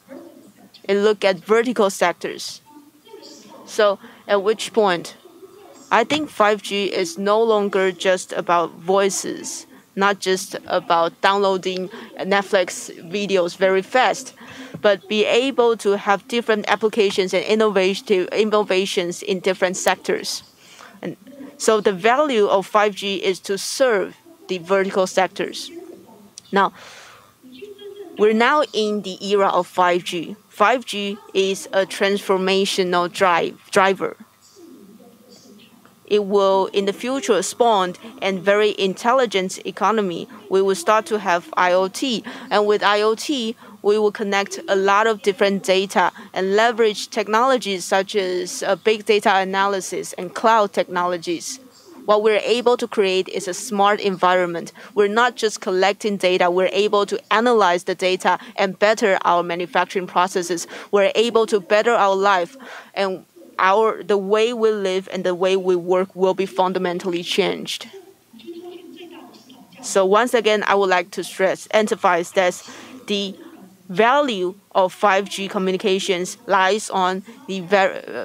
it look at vertical sectors. So at which point, I think 5G is no longer just about voices, not just about downloading Netflix videos very fast, but be able to have different applications and innovations in different sectors. And so the value of 5G is to serve the vertical sectors. Now, we're now in the era of 5G. 5G is a transformational driver. It will, in the future, spawn a very intelligent economy. We will start to have IoT, and with IoT, we will connect a lot of different data and leverage technologies such as big data analysis and cloud technologies. What we're able to create is a smart environment. We're not just collecting data, we're able to analyze the data and better our manufacturing processes. We're able to better our life, and the way we live and the way we work will be fundamentally changed. So once again, I would like to emphasize that the value of 5G communications lies on the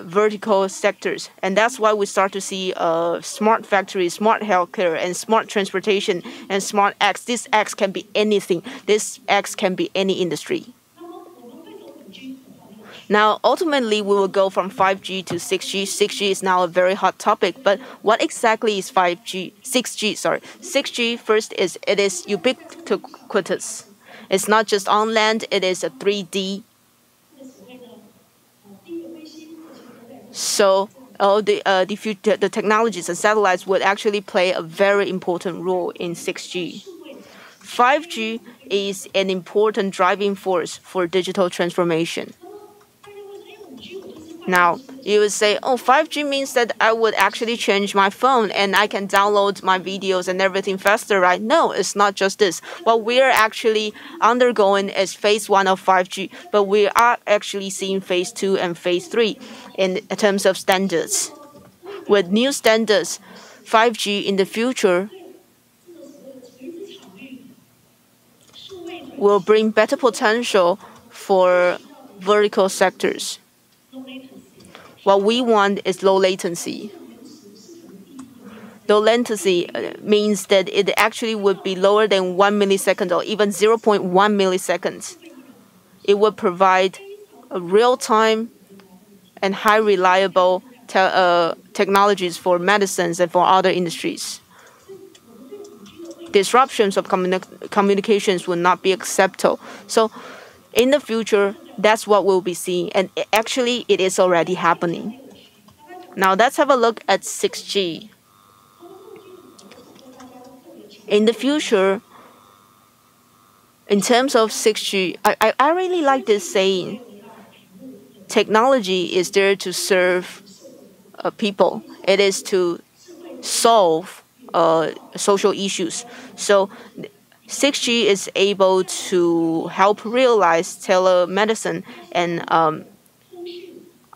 vertical sectors. And that's why we start to see smart factories, smart healthcare, and smart transportation, and smart X. This X can be anything. This X can be any industry. Now, ultimately, we will go from 5G to 6G. 6G is now a very hot topic, but what exactly is 5G? 6G, sorry. 6G, first, it is ubiquitous. It's not just on land, it is a 3D. So, the technologies and satellites would actually play a very important role in 6G. 5G is an important driving force for digital transformation. Now, you would say, oh, 5G means that I would actually change my phone and I can download my videos and everything faster, right? No, it's not just this. What we're actually undergoing is phase 1 of 5G, but we are actually seeing phase 2 and phase 3 in terms of standards. With new standards, 5G in the future will bring better potential for vertical sectors. What we want is low latency. Low latency means that it actually would be lower than 1 millisecond or even 0.1 milliseconds. It would provide a real-time and high reliable technologies for medicines and for other industries. Disruptions of communications will not be acceptable. So in the future, that's what we'll be seeing. And actually, it is already happening. Now, let's have a look at 6G. In the future, in terms of 6G, I really like this saying. Technology is there to serve people. It is to solve social issues. So 6G is able to help realize telemedicine and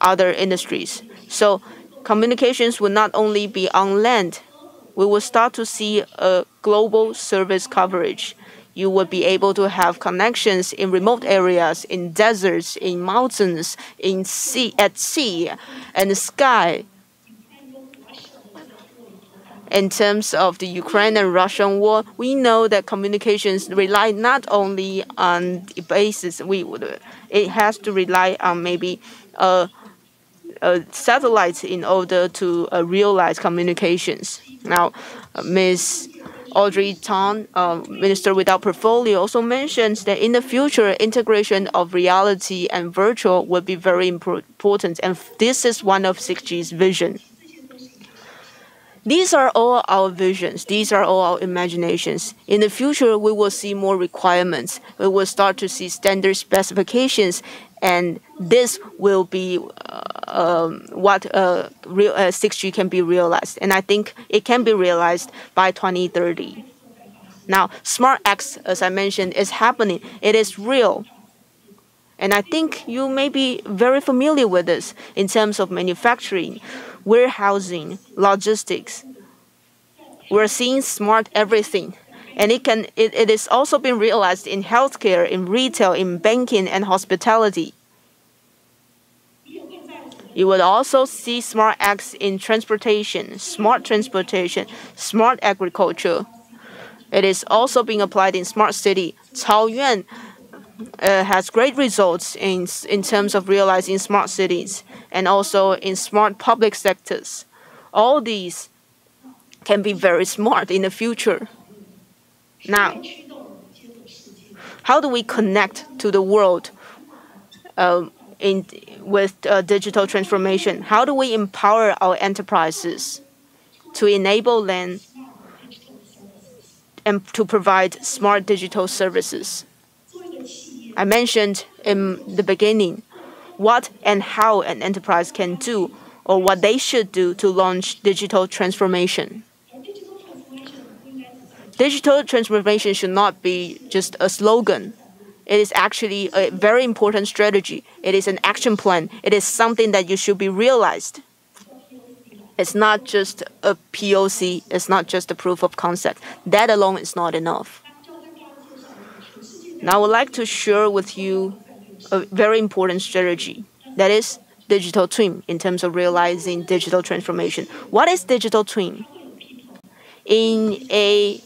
other industries. So communications will not only be on land. We will start to see a global service coverage. You will be able to have connections in remote areas, in deserts, in mountains, at sea, and the sky. In terms of the Ukraine and Russian war, we know that communications rely not only on the basis it has to rely on maybe satellites in order to realize communications. Now, Ms. Audrey Tang, Minister without portfolio, also mentions that in the future, integration of reality and virtual will be very important, and this is one of 6G's vision. These are all our visions. These are all our imaginations. In the future, we will see more requirements. We will start to see standard specifications, and this will be what 6G can be realized. And I think it can be realized by 2030. Now, Smart X, as I mentioned, is happening. It is real. And I think you may be very familiar with this in terms of manufacturing, warehousing, logistics. We're seeing smart everything. And it is also being realized in healthcare, in retail, in banking, and hospitality. You will also see Smart X in transportation, smart agriculture. It is also being applied in smart city. Taoyuan has great results in terms of realizing smart cities and also in smart public sectors. All these can be very smart in the future. Now, how do we connect to the world with digital transformation? How do we empower our enterprises to enable them and to provide smart digital services? I mentioned in the beginning what and how an enterprise can do or what they should do to launch digital transformation. Digital transformation should not be just a slogan. It is actually a very important strategy. It is an action plan. It is something that you should be realized. It's not just a POC. It's not just a proof of concept. That alone is not enough. Now, I would like to share with you a very important strategy, that is digital twin in terms of realizing digital transformation. What is digital twin? In a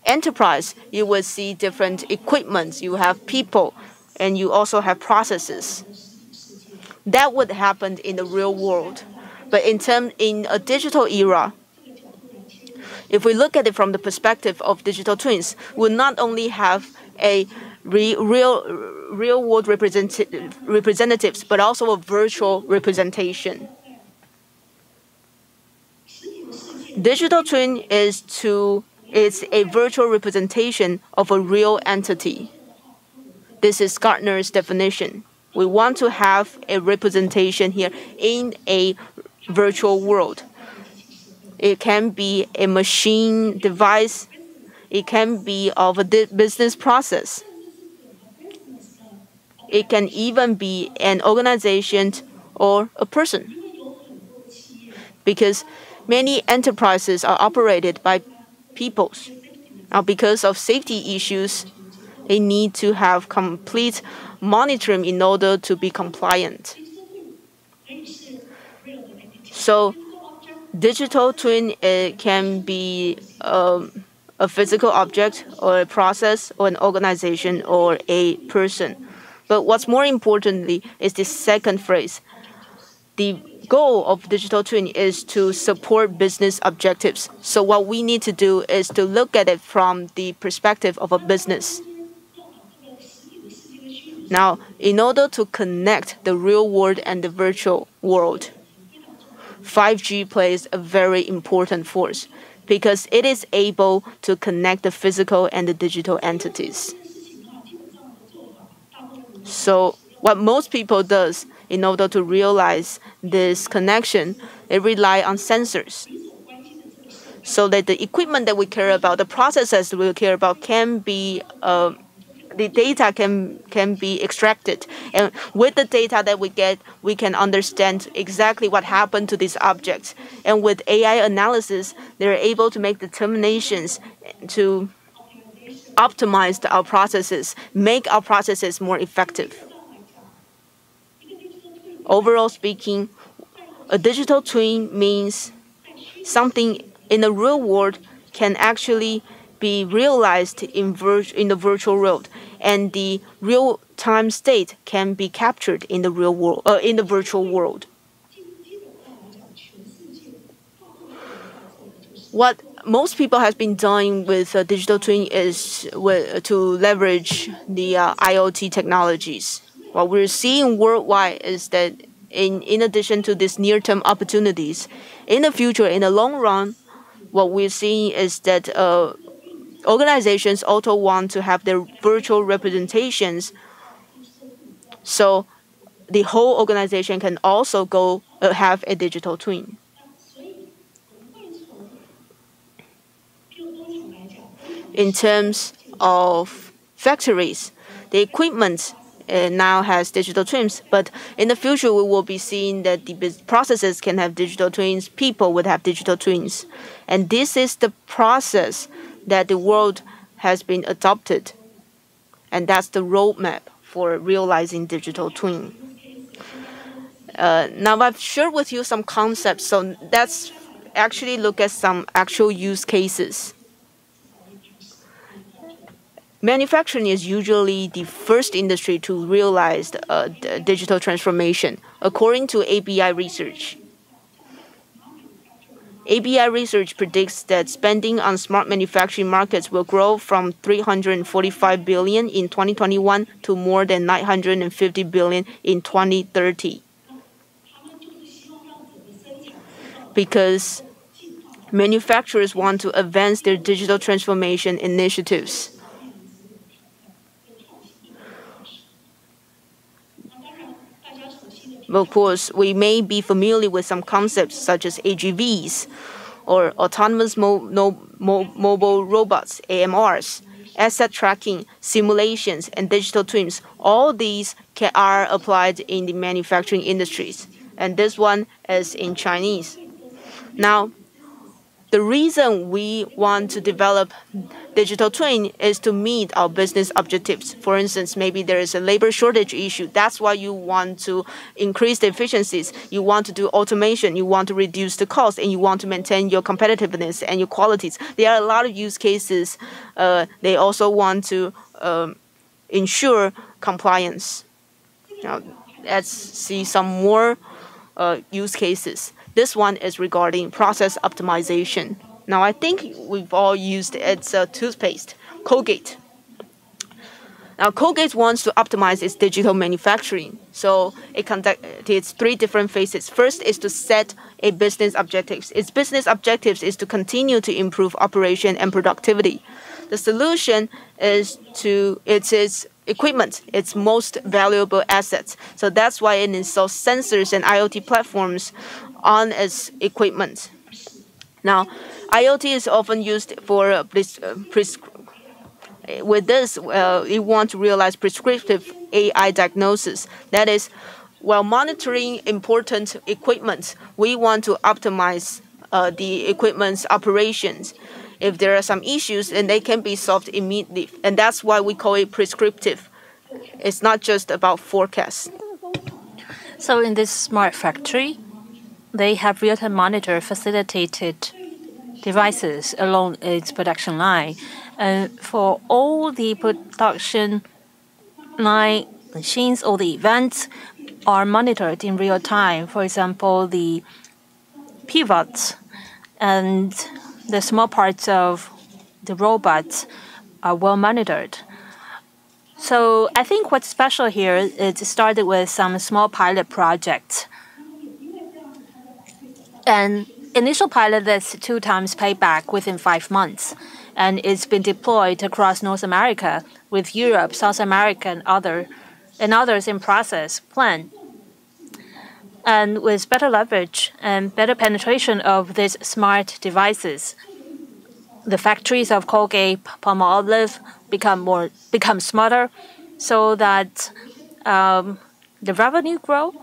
enterprise, you will see different equipment, you have people, and you also have processes. That would happen in the real world. But in a digital era, if we look at it from the perspective of digital twins, we'll not only have a real world representatives, but also a virtual representation. Digital twin is a virtual representation of a real entity. This is Gartner's definition. We want to have a representation here in a virtual world. It can be a machine device. It can be of a business process. It can even be an organization or a person. Because many enterprises are operated by peoples. Now, because of safety issues, they need to have complete monitoring in order to be compliant. So, digital twin can be a physical object or a process or an organization or a person. But what's more importantly is the second phrase. The goal of digital twin is to support business objectives. So what we need to do is to look at it from the perspective of a business. Now, in order to connect the real world and the virtual world, 5G plays a very important force because it is able to connect the physical and the digital entities. So what most people does in order to realize this connection, they rely on sensors. So that the equipment that we care about, the processes that we care about can be the data can be extracted. And with the data that we get, we can understand exactly what happened to these objects. And with AI analysis, they're able to make determinations to optimize our processes, make our processes more effective. Overall speaking, a digital twin means something in the real world can actually be realized in the virtual world, and the real-time state can be captured in the real world, in the virtual world. What most people have been doing with digital twin is to leverage the IoT technologies. What we're seeing worldwide is that in addition to these near-term opportunities, in the future, in the long run, what we're seeing is that organizations also want to have their virtual representations, so the whole organization can also have a digital twin. In terms of factories, the equipment now has digital twins, but in the future we will be seeing that the processes can have digital twins, people would have digital twins. And this is the process that the world has been adopted. And that's the roadmap for realizing digital twin. Now I've shared with you some concepts, so let's actually look at some actual use cases. Manufacturing is usually the first industry to realize digital transformation, according to ABI research. ABI research predicts that spending on smart manufacturing markets will grow from $345 billion in 2021 to more than $950 billion in 2030. Because manufacturers want to advance their digital transformation initiatives. Of course, we may be familiar with some concepts such as AGVs or autonomous mobile robots, AMRs, asset tracking, simulations, and digital twins. All these are applied in the manufacturing industries. And this one is in Chinese. Now, the reason we want to develop digital twin is to meet our business objectives. For instance, maybe there is a labor shortage issue. That's why you want to increase the efficiencies. You want to do automation. You want to reduce the cost, and you want to maintain your competitiveness and your qualities. There are a lot of use cases. They also want to ensure compliance. Now, let's see some more use cases. This one is regarding process optimization. Now, I think we've all used its toothpaste, Colgate. Now, Colgate wants to optimize its digital manufacturing. So it conducts 3 different phases. First is to set a business objectives. Its business objectives is to continue to improve operation and productivity. The solution is to its equipment, its most valuable assets. So that's why it installs sensors and IoT platforms on its equipment. Now, IoT is often used for with this, we want to realize prescriptive AI diagnosis. That is, while monitoring important equipment, we want to optimize the equipment's operations. If there are some issues, then they can be solved immediately. And that's why we call it prescriptive. It's not just about forecasts. So in this smart factory, they have real-time monitor facilitated devices along its production line. And for all the production line machines, all the events are monitored in real time. For example, the pivots and the small parts of the robots are well monitored. So I think what's special here is it started with some small pilot projects. And initial pilot that's 2 times payback within 5 months. And it's been deployed across North America with Europe, South America, and others in process plan. And with better leverage and better penetration of these smart devices, the factories of Colgate, Palmolive become smarter, so that the revenue grow.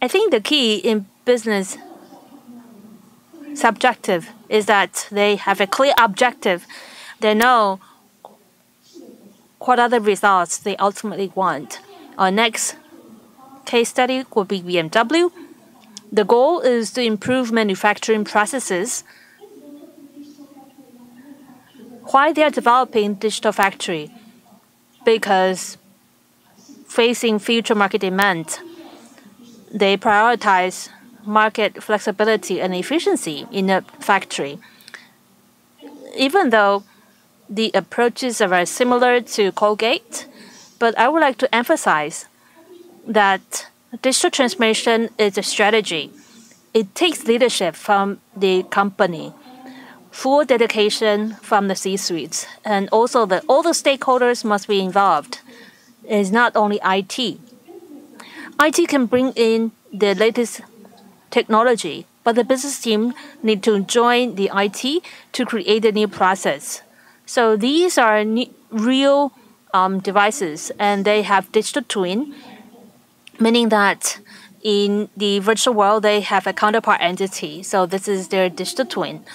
I think the key in business subjective is that they have a clear objective. They know what are the results they ultimately want. Our next case study will be BMW. The goal is to improve manufacturing processes. Why they are developing digital factory? Because facing future market demand, they prioritize market flexibility and efficiency in a factory. Even though the approaches are very similar to Colgate, but I would like to emphasize that digital transformation is a strategy. It takes leadership from the company, full dedication from the C-suites, and also all the stakeholders must be involved. It's not only IT. IT can bring in the latest technology, but the business team need to join the IT to create a new process. So these are real devices, and they have digital twin, meaning that in the virtual world they have a counterpart entity. So this is their digital twin.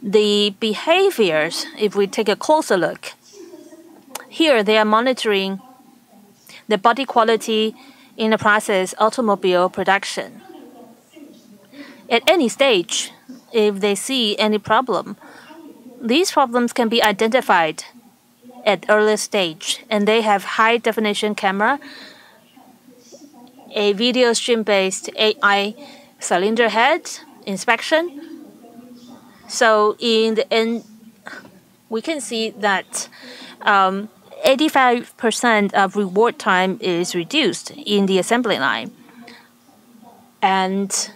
The behaviors, if we take a closer look, here they are monitoring the body quality in the process automobile production. At any stage, if they see any problem, these problems can be identified at early stage, and they have high definition camera, a video stream-based AI cylinder head inspection. So in the end, we can see that 85% of reward time is reduced in the assembly line. And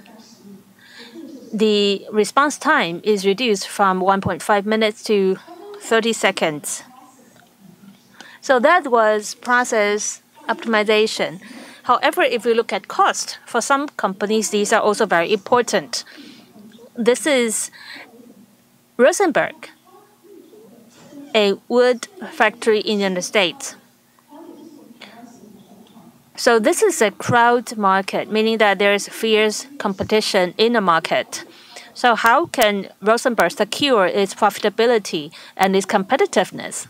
the response time is reduced from 1.5 minutes to 30 seconds. So that was process optimization. However, if we look at cost, for some companies, these are also very important. This is Rosenberg, a wood factory in the United States. So this is a crowd market, meaning that there is fierce competition in the market. So how can Rosenberg secure its profitability and its competitiveness?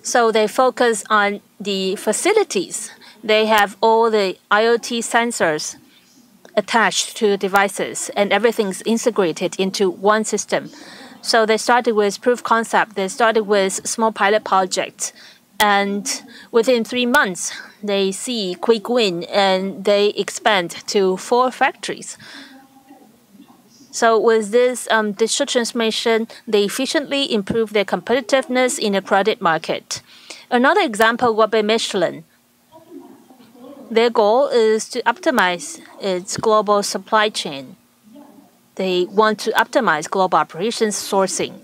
So they focus on the facilities. They have all the IoT sensors attached to devices, and everything's integrated into one system. So they started with proof concept. They started with small pilot projects. And within 3 months, they see quick win, and they expand to 4 factories. So with this digital transformation, they efficiently improve their competitiveness in a crowded market. Another example would be Michelin. Their goal is to optimize its global supply chain. They want to optimize global operations sourcing.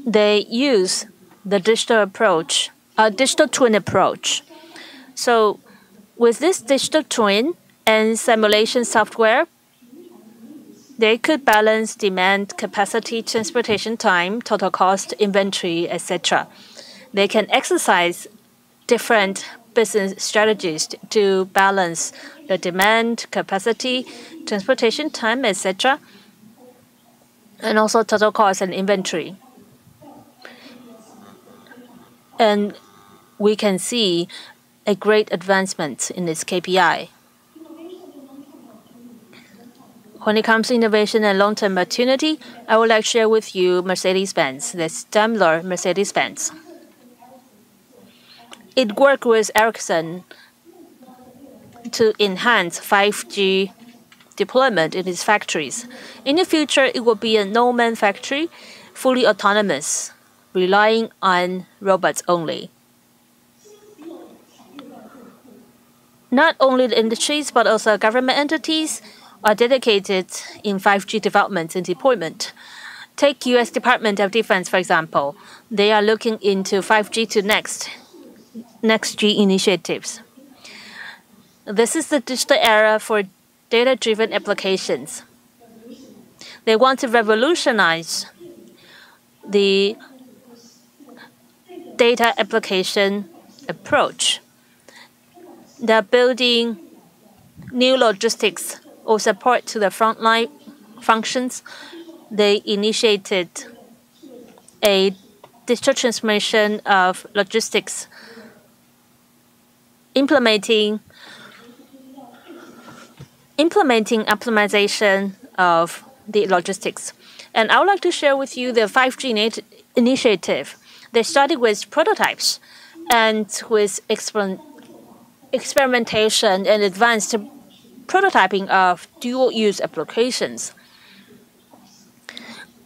They use the digital approach, digital twin approach. So with this digital twin and simulation software, they could balance demand, capacity, transportation time, total cost, inventory, etc. They can exercise different business strategies to balance the demand, capacity, transportation time, etc., and also total cost and inventory. And we can see a great advancement in its KPI. When it comes to innovation and long-term opportunity, I would like to share with you Mercedes-Benz, that's Daimler Mercedes-Benz. It worked with Ericsson to enhance 5G deployment in its factories. In the future, it will be a no-man factory, fully autonomous, relying on robots only. Not only the industries, but also government entities are dedicated in 5G development and deployment. Take U.S. Department of Defense, for example. They are looking into 5G to next G initiatives. This is the digital era for data-driven applications. They want to revolutionize the data application approach. They're building new logistics or support to the frontline functions. They initiated a digital transformation of logistics, implementing optimization of the logistics. And I would like to share with you the 5G initiative. They started with prototypes and with experimentation and advanced prototyping of dual-use applications.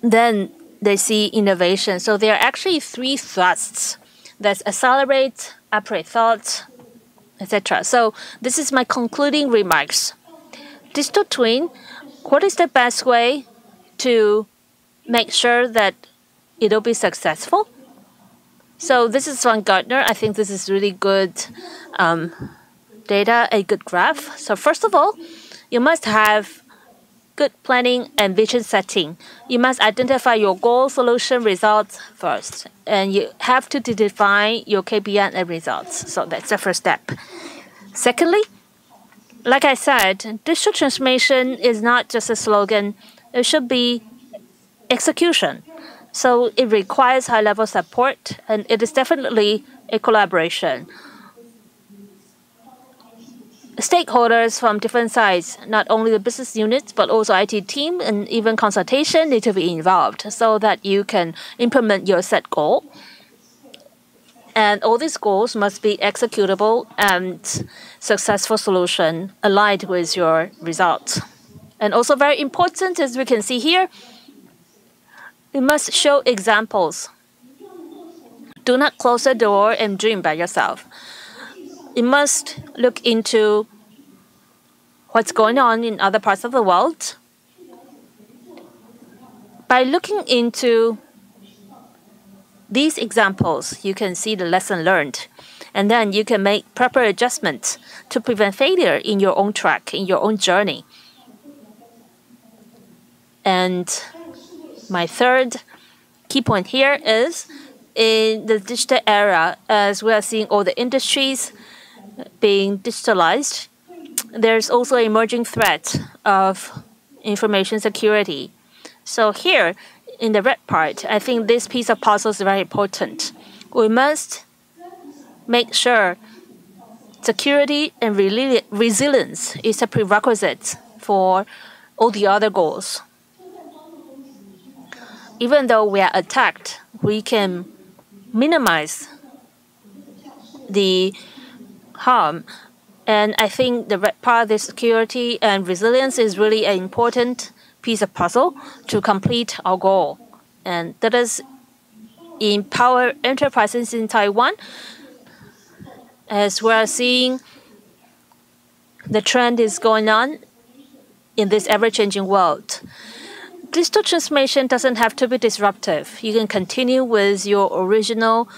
Then they see innovation. So there are actually 3 thrusts. That's accelerate, operate thoughts, etc. So this is my concluding remarks. Digital twin, what is the best way to make sure that it'll be successful? So this is from Gartner. I think this is really good data, a good graph. So first of all, you must have good planning and vision setting. You must identify your goal, solution, results first. And you have to define your KPI and results. So that's the first step. Secondly, like I said, digital transformation is not just a slogan. It should be execution. So it requires high-level support, and it is definitely a collaboration. Stakeholders from different sides, not only the business units, but also IT team and even consultation need to be involved so that you can implement your set goal. And all these goals must be executable and successful solution aligned with your results. And also very important, as we can see here, you must show examples. Do not close the door and dream by yourself. You must look into what's going on in other parts of the world. By looking into these examples, you can see the lesson learned. And then you can make proper adjustments to prevent failure in your own track, in your own journey. And my third key point here is in the digital era, as we are seeing all the industries being digitalized, there's also an emerging threat of information security. So here, in the red part, I think this piece of puzzle is very important. We must make sure security and resilience is a prerequisite for all the other goals. Even though we are attacked, we can minimize the harm. And I think the red part, the security and resilience, is really an important piece of puzzle to complete our goal. And that is empower enterprises in Taiwan, as we are seeing the trend is going on in this ever-changing world. Digital transformation doesn't have to be disruptive. You can continue with your original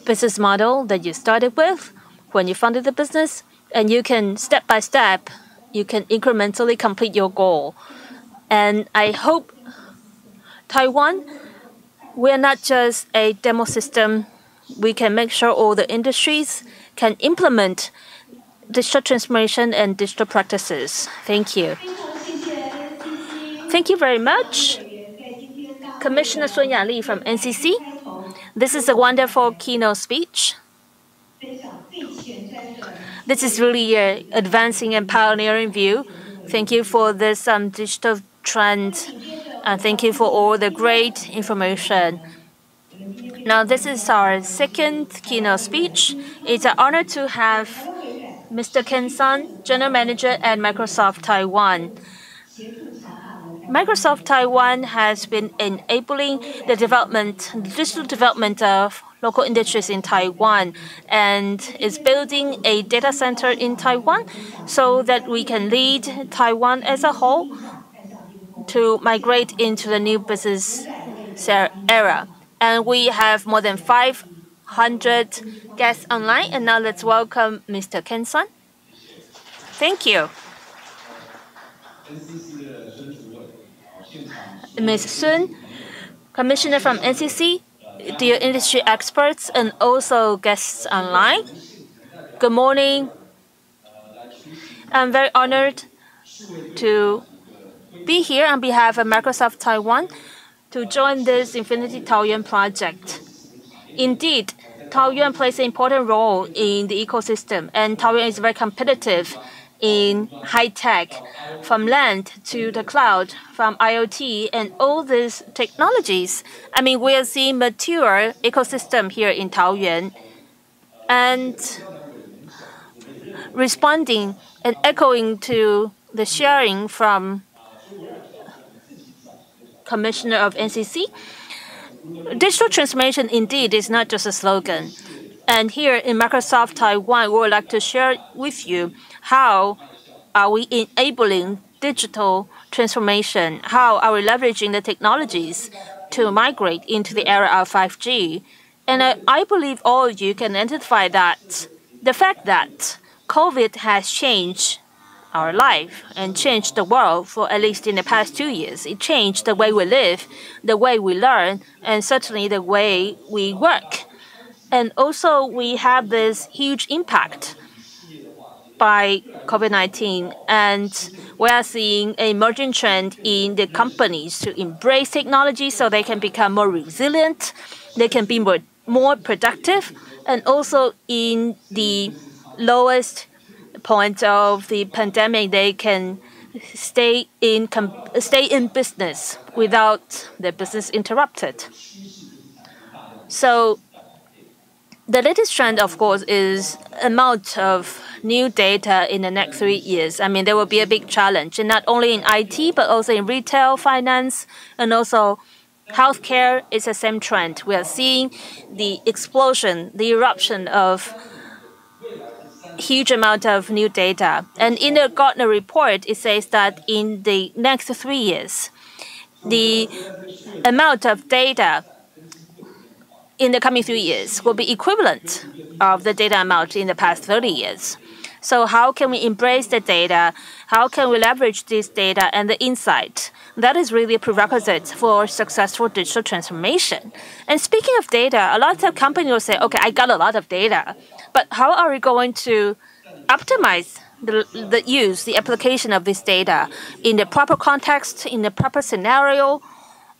business model that you started with when you founded the business, and you can step by step, you can incrementally complete your goal. And I hope Taiwan, we're not just a demo system. We can make sure all the industries can implement digital transformation and digital practices. Thank you. Thank you very much, Commissioner Sun Yali from NCC. This is a wonderful keynote speech. This is really an advancing and pioneering view. Thank you for this digital trend, and thank you for all the great information. Now, this is our second keynote speech. It's an honor to have Mr. Ken Sun, General Manager at Microsoft Taiwan. Microsoft Taiwan has been enabling the digital development of local industries in Taiwan, and is building a data center in Taiwan so that we can lead Taiwan as a whole to migrate into the new business era. And we have more than 500 guests online. And now let's welcome Mr. Ken Sun. Thank you. Ms. Sun, Commissioner from NCC, dear industry experts, and also guests online, good morning. I'm very honored to be here on behalf of Microsoft Taiwan to join this Infinity Taoyuan project. Indeed, Taoyuan plays an important role in the ecosystem, and Taoyuan is very competitive in high-tech, from land to the cloud, from IoT, and all these technologies. I mean, we are seeing mature ecosystem here in Taoyuan, and responding and echoing to the sharing from Commissioner of NCC, digital transformation indeed is not just a slogan. And here in Microsoft Taiwan, we would like to share with you how are we enabling digital transformation, how are we leveraging the technologies to migrate into the era of 5G. And I believe all of you can identify that the fact that COVID has changed our life and changed the world for at least in the past 2 years. It changed the way we live, the way we learn, and certainly the way we work. And also we have this huge impact by COVID-19, and we are seeing an emerging trend in the companies to embrace technology so they can become more resilient, they can be more productive, and also in the lowest point of the pandemic, they can stay in business without their business interrupted. So the latest trend, of course, is amount of new data in the next 3 years. I mean, there will be a big challenge, and not only in IT, but also in retail, finance, and also healthcare is the same trend. We are seeing the explosion, the eruption of huge amount of new data. And in the Gartner report, it says that in the next 3 years, the amount of data in the coming 3 years will be equivalent of the data amount in the past 30 years. So how can we embrace the data? How can we leverage this data and the insight? That is really a prerequisite for successful digital transformation. And speaking of data, a lot of companies will say, okay, I got a lot of data, but how are we going to optimize the use, the application of this data in the proper context, in the proper scenario,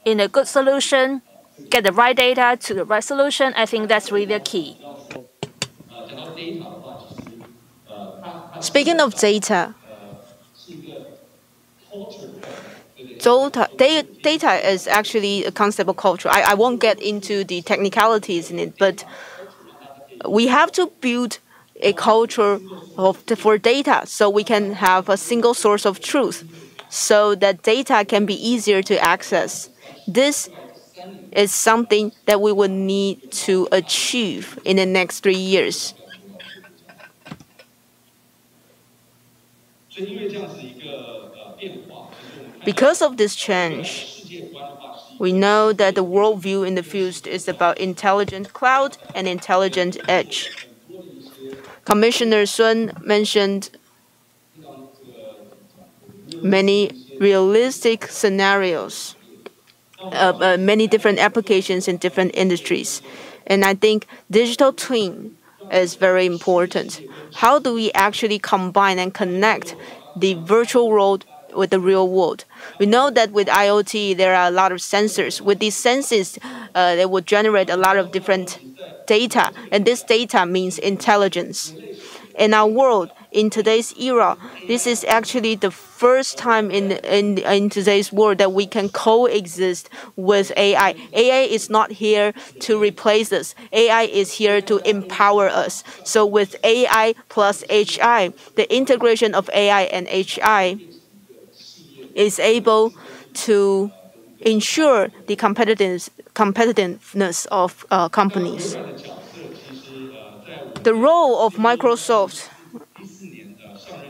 in a good solution, get the right data to the right solution. I think that's really the key. Speaking of data, data is actually a concept of culture. I won't get into the technicalities in it, but we have to build a culture for data so we can have a single source of truth so that data can be easier to access. This is something that we will need to achieve in the next 3 years. Because of this change, we know that the worldview in the future is about intelligent cloud and intelligent edge. Commissioner Sun mentioned many realistic scenarios, many different applications in different industries. And I think digital twin is very important. How do we actually combine and connect the virtual world with the real world? We know that with IoT, there are a lot of sensors. With these sensors, they will generate a lot of different data, and this data means intelligence. In our world, in today's era, this is actually the first time in today's world that we can coexist with AI. AI is not here to replace us. AI is here to empower us. So with AI plus HI, the integration of AI and HI is able to ensure the competitiveness of companies. The role of Microsoft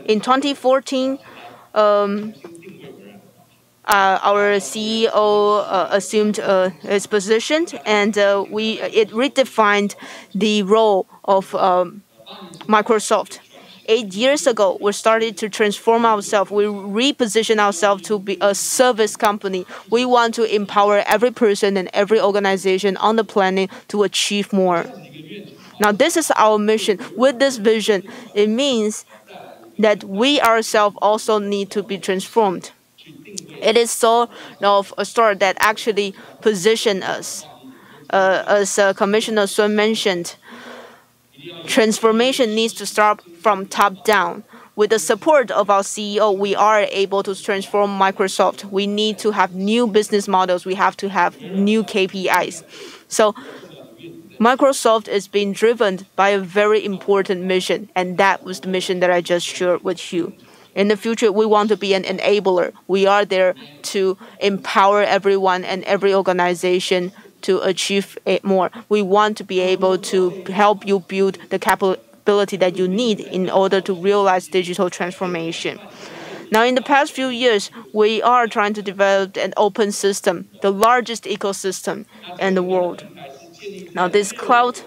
in 2014, our CEO assumed his position, and it redefined the role of Microsoft. 8 years ago, we started to transform ourselves. We reposition ourselves to be a service company. We want to empower every person and every organization on the planet to achieve more. Now, this is our mission. With this vision, it means that we ourselves also need to be transformed. It is sort of a story that actually positions us. As Commissioner Sun mentioned, transformation needs to start from top down. With the support of our CEO, we are able to transform Microsoft. We need to have new business models. We have to have new KPIs. So Microsoft is being driven by a very important mission, and that was the mission that I just shared with you. In the future, we want to be an enabler. We are there to empower everyone and every organization to achieve it more. We want to be able to help you build the capability that you need in order to realize digital transformation. Now, in the past few years, we are trying to develop an open system, the largest ecosystem in the world. Now, this cloud,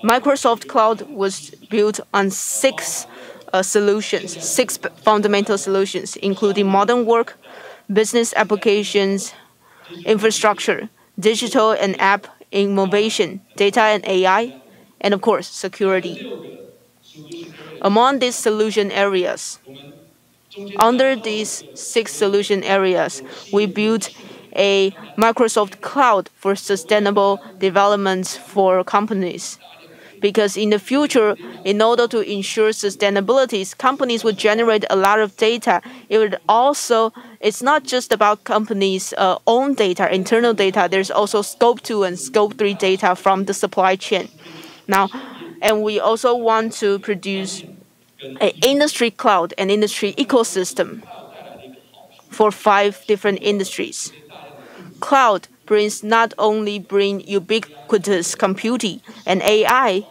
Microsoft Cloud, was built on six fundamental solutions, including modern work, business applications, infrastructure, digital and app innovation, data and AI, and of course, security. Among these solution areas, under these 6 solution areas, we built a Microsoft Cloud for sustainable development for companies. Because in the future, in order to ensure sustainability, companies would generate a lot of data. It's not just about companies' own data, internal data. There's also Scope 2 and Scope 3 data from the supply chain. Now, and we also want to produce an industry cloud, an industry ecosystem for 5 different industries. Cloud not only bring ubiquitous computing and AI,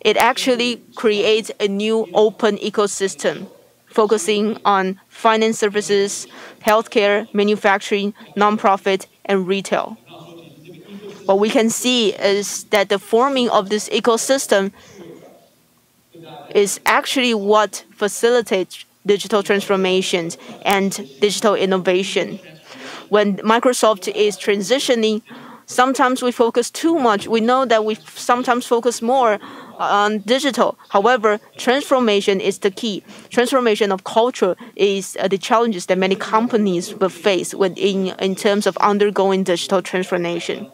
it actually creates a new open ecosystem focusing on finance services, healthcare, manufacturing, nonprofit, and retail. What we can see is that the forming of this ecosystem is actually what facilitates digital transformation and digital innovation. When Microsoft is transitioning, sometimes we focus too much. We know that we sometimes focus more on digital. However, transformation is the key. Transformation of culture is the challenges that many companies will face in terms of undergoing digital transformation.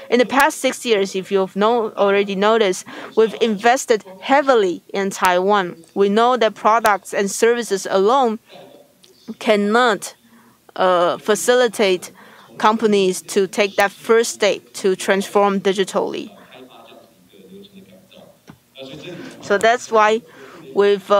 In the past 6 years, if you've already noticed, we've invested heavily in Taiwan. We know that products and services alone cannot facilitate companies to take that first step to transform digitally. So that's why we've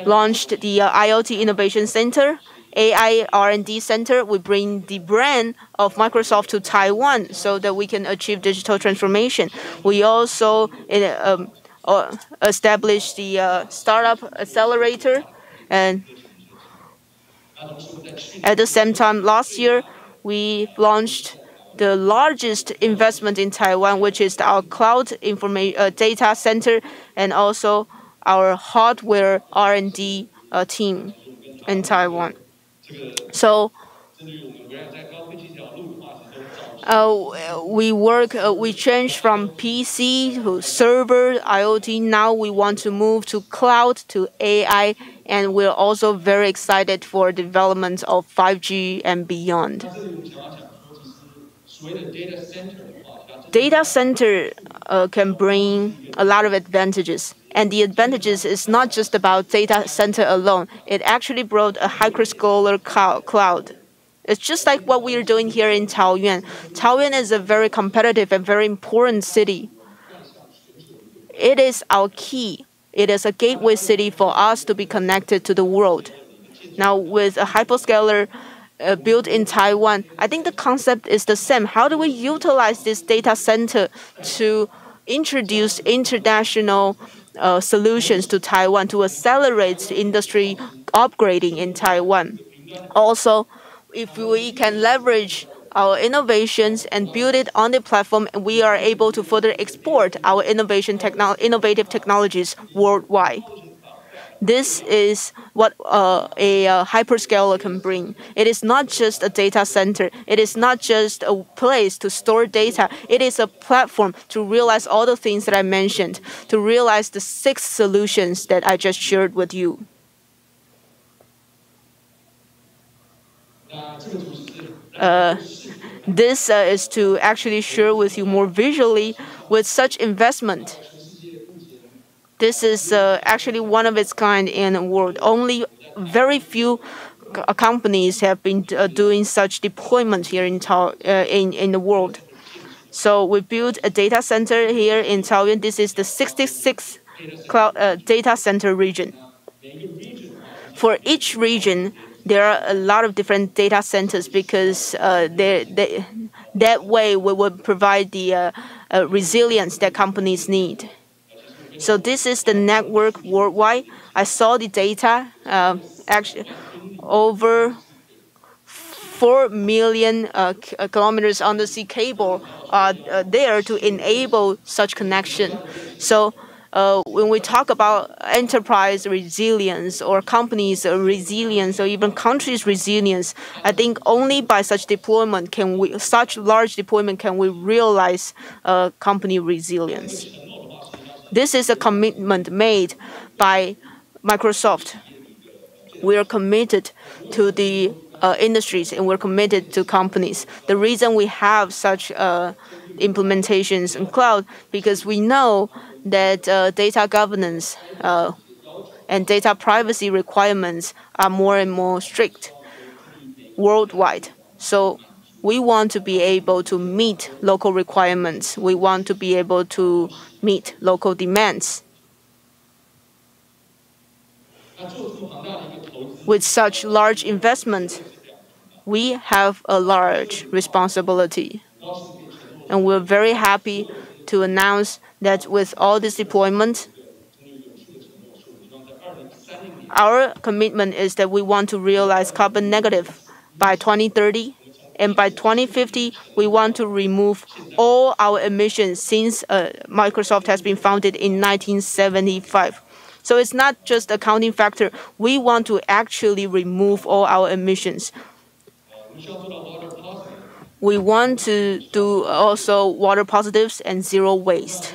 launched the IoT Innovation Center, AI R&D Center. We bring the brand of Microsoft to Taiwan so that we can achieve digital transformation. We also established the Startup Accelerator, and at the same time, last year, we launched the largest investment in Taiwan, which is our cloud data center, and also our hardware R&D team in Taiwan. So we changed from PC to server, IoT. Now we want to move to cloud, to AI, and we're also very excited for development of 5G and beyond. Data center can bring a lot of advantages. And the advantages is not just about data center alone. It actually brought a hyperscaler cloud. It's just like what we are doing here in Taoyuan. Taoyuan is a very competitive and very important city. It is our key. It is a gateway city for us to be connected to the world. Now, with a hyperscaler built in Taiwan, I think the concept is the same. How do we utilize this data center to introduce international solutions to Taiwan to accelerate industry upgrading in Taiwan? Also, if we can leverage our innovations and build it on the platform, we are able to further export our innovative technologies worldwide. This is what a hyperscaler can bring. It is not just a data center. It is not just a place to store data. It is a platform to realize all the things that I mentioned, to realize the 6 solutions that I just shared with you. This is to actually share with you more visually with such investment. This is actually one of its kind in the world. Only very few companies have been doing such deployment here in the world. So we built a data center here in Taoyuan. This is the 66th data center region. For each region, there are a lot of different data centers because that way we would provide the resilience that companies need. So this is the network worldwide. I saw the data. Actually, over 4 million kilometers undersea cable are there to enable such connection. So when we talk about enterprise resilience or companies' resilience or even countries' resilience, I think only by such large deployment can we realize company resilience. This is a commitment made by Microsoft. We are committed to the industries and we're committed to companies. The reason we have such implementations in cloud because we know that data governance and data privacy requirements are more and more strict worldwide. So we want to be able to meet local requirements. We want to be able to meet local demands. With such large investment, we have a large responsibility. And we're very happy to announce that with all this deployment, our commitment is that we want to realize carbon negative by 2030. And by 2050, we want to remove all our emissions since Microsoft has been founded in 1975. So it's not just a counting factor. We want to actually remove all our emissions. We want to do also water positives and zero waste.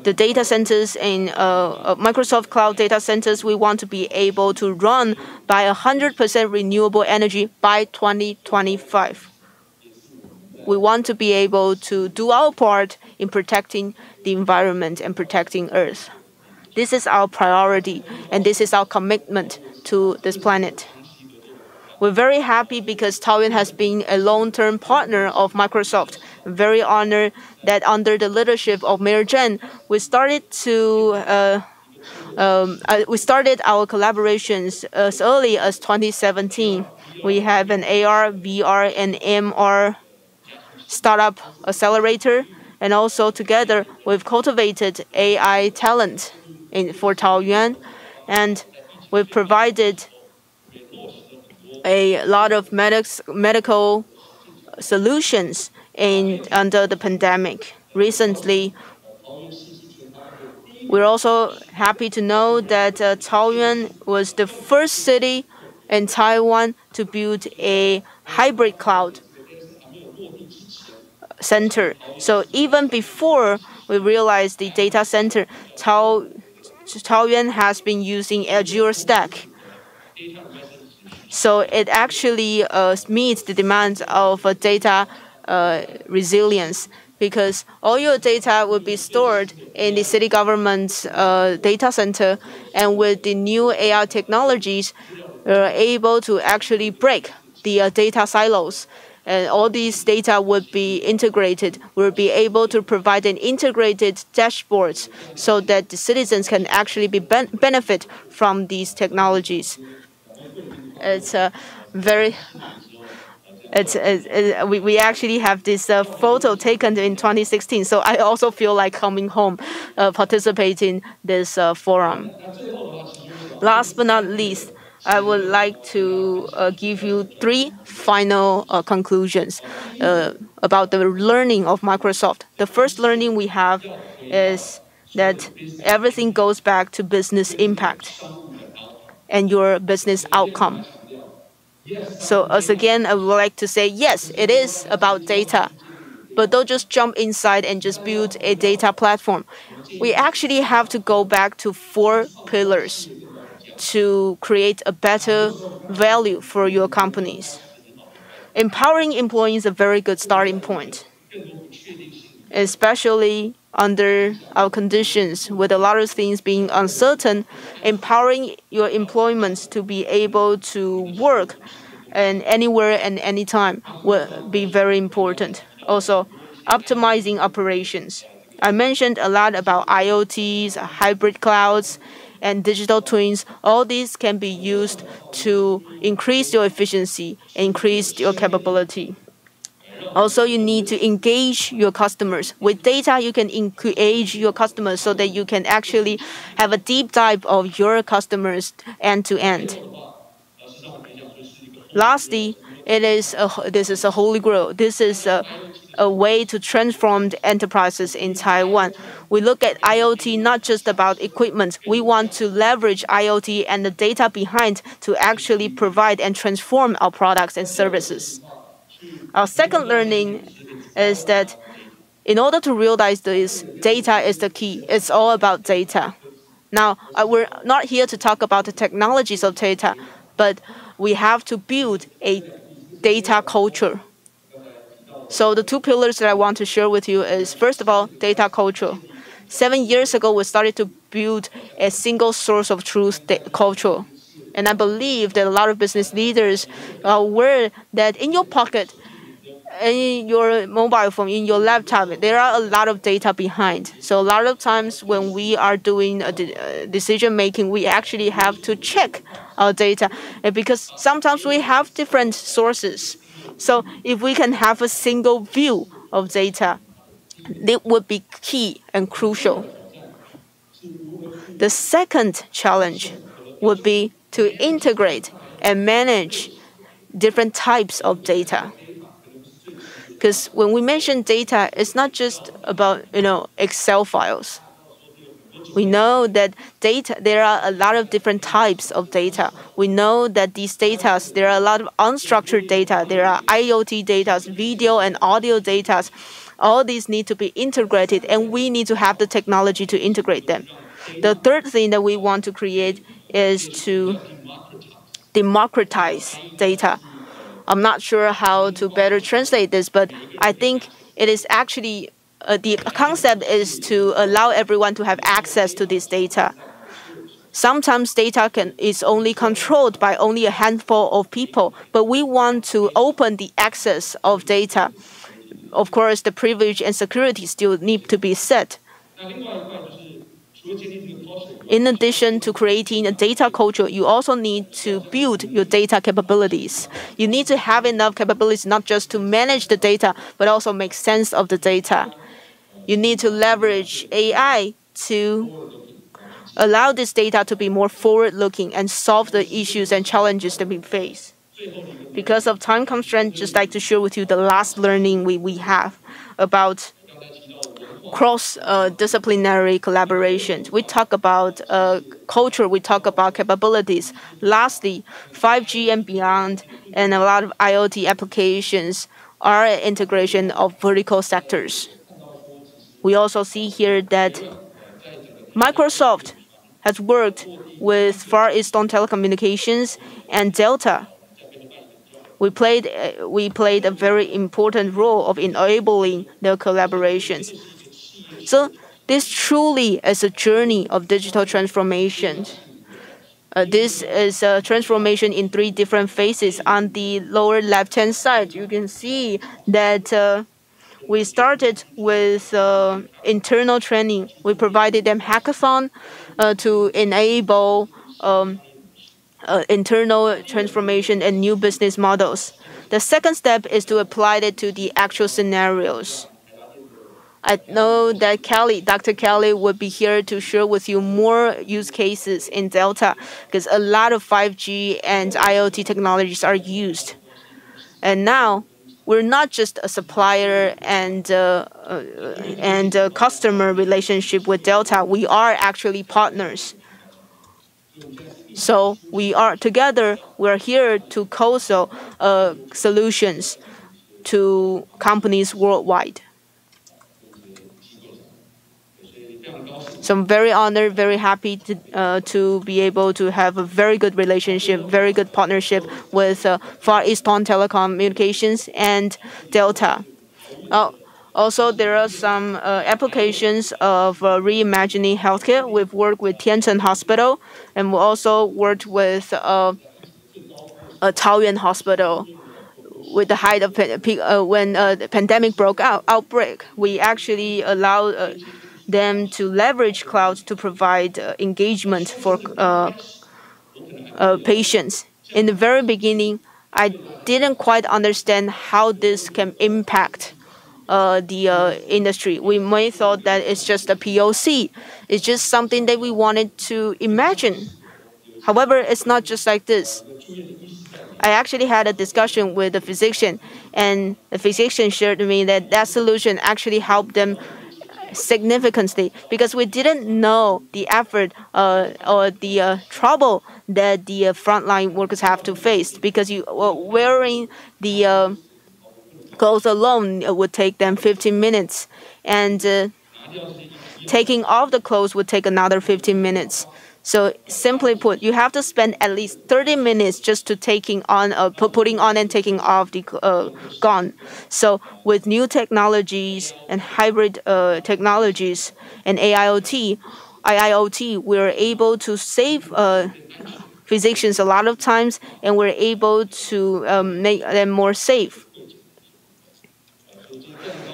the data centers in Microsoft Cloud data centers, we want to be able to run by 100% renewable energy by 2025. We want to be able to do our part in protecting the environment and protecting Earth. This is our priority, and this is our commitment to this planet. We're very happy because Taoyuan has been a long-term partner of Microsoft. I'm very honored that under the leadership of Mayor Chen, we started our collaborations as early as 2017. We have an AR, VR, and MR startup accelerator, and also together we've cultivated AI talent for Taoyuan, and we've provided a lot of medical solutions under the pandemic. Recently, we're also happy to know that Taoyuan was the first city in Taiwan to build a hybrid cloud center. So even before we realized the data center, Taoyuan has been using Azure Stack. So it actually meets the demands of data resilience, because all your data will be stored in the city government's data center, and with the new AI technologies, we're able to actually break the data silos. And all these data would be integrated. We'll be able to provide an integrated dashboards so that the citizens can actually benefit from these technologies. We actually have this photo taken in 2016, so I also feel like coming home, participating this forum. Last but not least, I would like to give you 3 final conclusions about the learning of Microsoft. The first learning we have is that everything goes back to business impact and your business outcome. So as again, I would like to say, yes, it is about data, but don't just jump inside and just build a data platform. We actually have to go back to 4 pillars to create a better value for your companies. Empowering employees is a very good starting point, especially under our conditions with a lot of things being uncertain. Empowering your employees to be able to work and anywhere and anytime will be very important. Also, optimizing operations. I mentioned a lot about IoTs, hybrid clouds, and digital twins. All these can be used to increase your efficiency, increase your capability. Also, you need to engage your customers. With data, you can engage your customers so that you can actually have a deep dive of your customers end to end. Lastly, this is a holy grail. This is a way to transform the enterprises in Taiwan. We look at IoT not just about equipment. We want to leverage IoT and the data behind to actually provide and transform our products and services. Our second learning is that in order to realize this, data is the key. It's all about data. Now, we're not here to talk about the technologies of data, but we have to build a data culture. So the 2 pillars that I want to share with you is, first of all, data culture. 7 years ago, we started to build a single source of truth culture. And I believe that a lot of business leaders are aware that in your pocket, in your mobile phone, in your laptop, there are a lot of data behind. So a lot of times when we are doing decision making, we actually have to check our data, because sometimes we have different sources. So if we can have a single view of data, it would be key and crucial. The second challenge would be to integrate and manage different types of data. Because when we mention data, it's not just about Excel files. We know that there are a lot of different types of data. We know that these data, there are a lot of unstructured data. There are IoT data, video and audio data. All these need to be integrated, and we need to have the technology to integrate them. The third thing that we want to create is to democratize data. I'm not sure how to better translate this, but I think it is actually the concept is to allow everyone to have access to this data. Sometimes data is only controlled by only a handful of people, but we want to open the access of data. Of course, the privilege and security still need to be set. In addition to creating a data culture, you also need to build your data capabilities. You need to have enough capabilities not just to manage the data, but also make sense of the data. You need to leverage AI to allow this data to be more forward-looking and solve the issues and challenges that we face. Because of time constraint, just like to share with you the last learning we have about cross-disciplinary collaborations. We talk about culture, we talk about capabilities. Lastly, 5G and beyond, and a lot of IoT applications are an integration of vertical sectors. We also see here that Microsoft has worked with Far Eastern Telecommunications and Delta. We played a very important role of enabling their collaborations. So this truly is a journey of digital transformation. This is a transformation in 3 different phases. On the lower left-hand side, you can see that we started with internal training. We provided them hackathon to enable internal transformation and new business models. The second step is to apply it to the actual scenarios. I know that Dr. Kelly would be here to share with you more use cases in Delta because a lot of 5G and IoT technologies are used. And now we're not just a supplier and a customer relationship with Delta. We are actually partners. So we are together. We're here to co-sell solutions to companies worldwide. So I'm very honored, very happy to be able to have a very good relationship, very good partnership with Far Eastern Telecommunications and Delta. Also, there are some applications of reimagining healthcare. We've worked with Tiancheng Hospital, and we also worked with桃園Hospital. With the height of when the pandemic outbreak, we actually allowed them to leverage cloud to provide engagement for patients. In the very beginning, I didn't quite understand how this can impact the industry. We may thought that it's just a POC. It's just something that we wanted to imagine. However, it's not just like this. I actually had a discussion with a physician, and the physician shared with me that that solution actually helped them significantly because we didn't know the effort or the trouble that the frontline workers have to face because wearing the clothes alone would take them 15 minutes, and taking off the clothes would take another 15 minutes. So simply put, you have to spend at least 30 minutes just to putting on and taking off the gown. So with new technologies and hybrid technologies and IIoT, we're able to save physicians a lot of times, and we're able to make them more safe.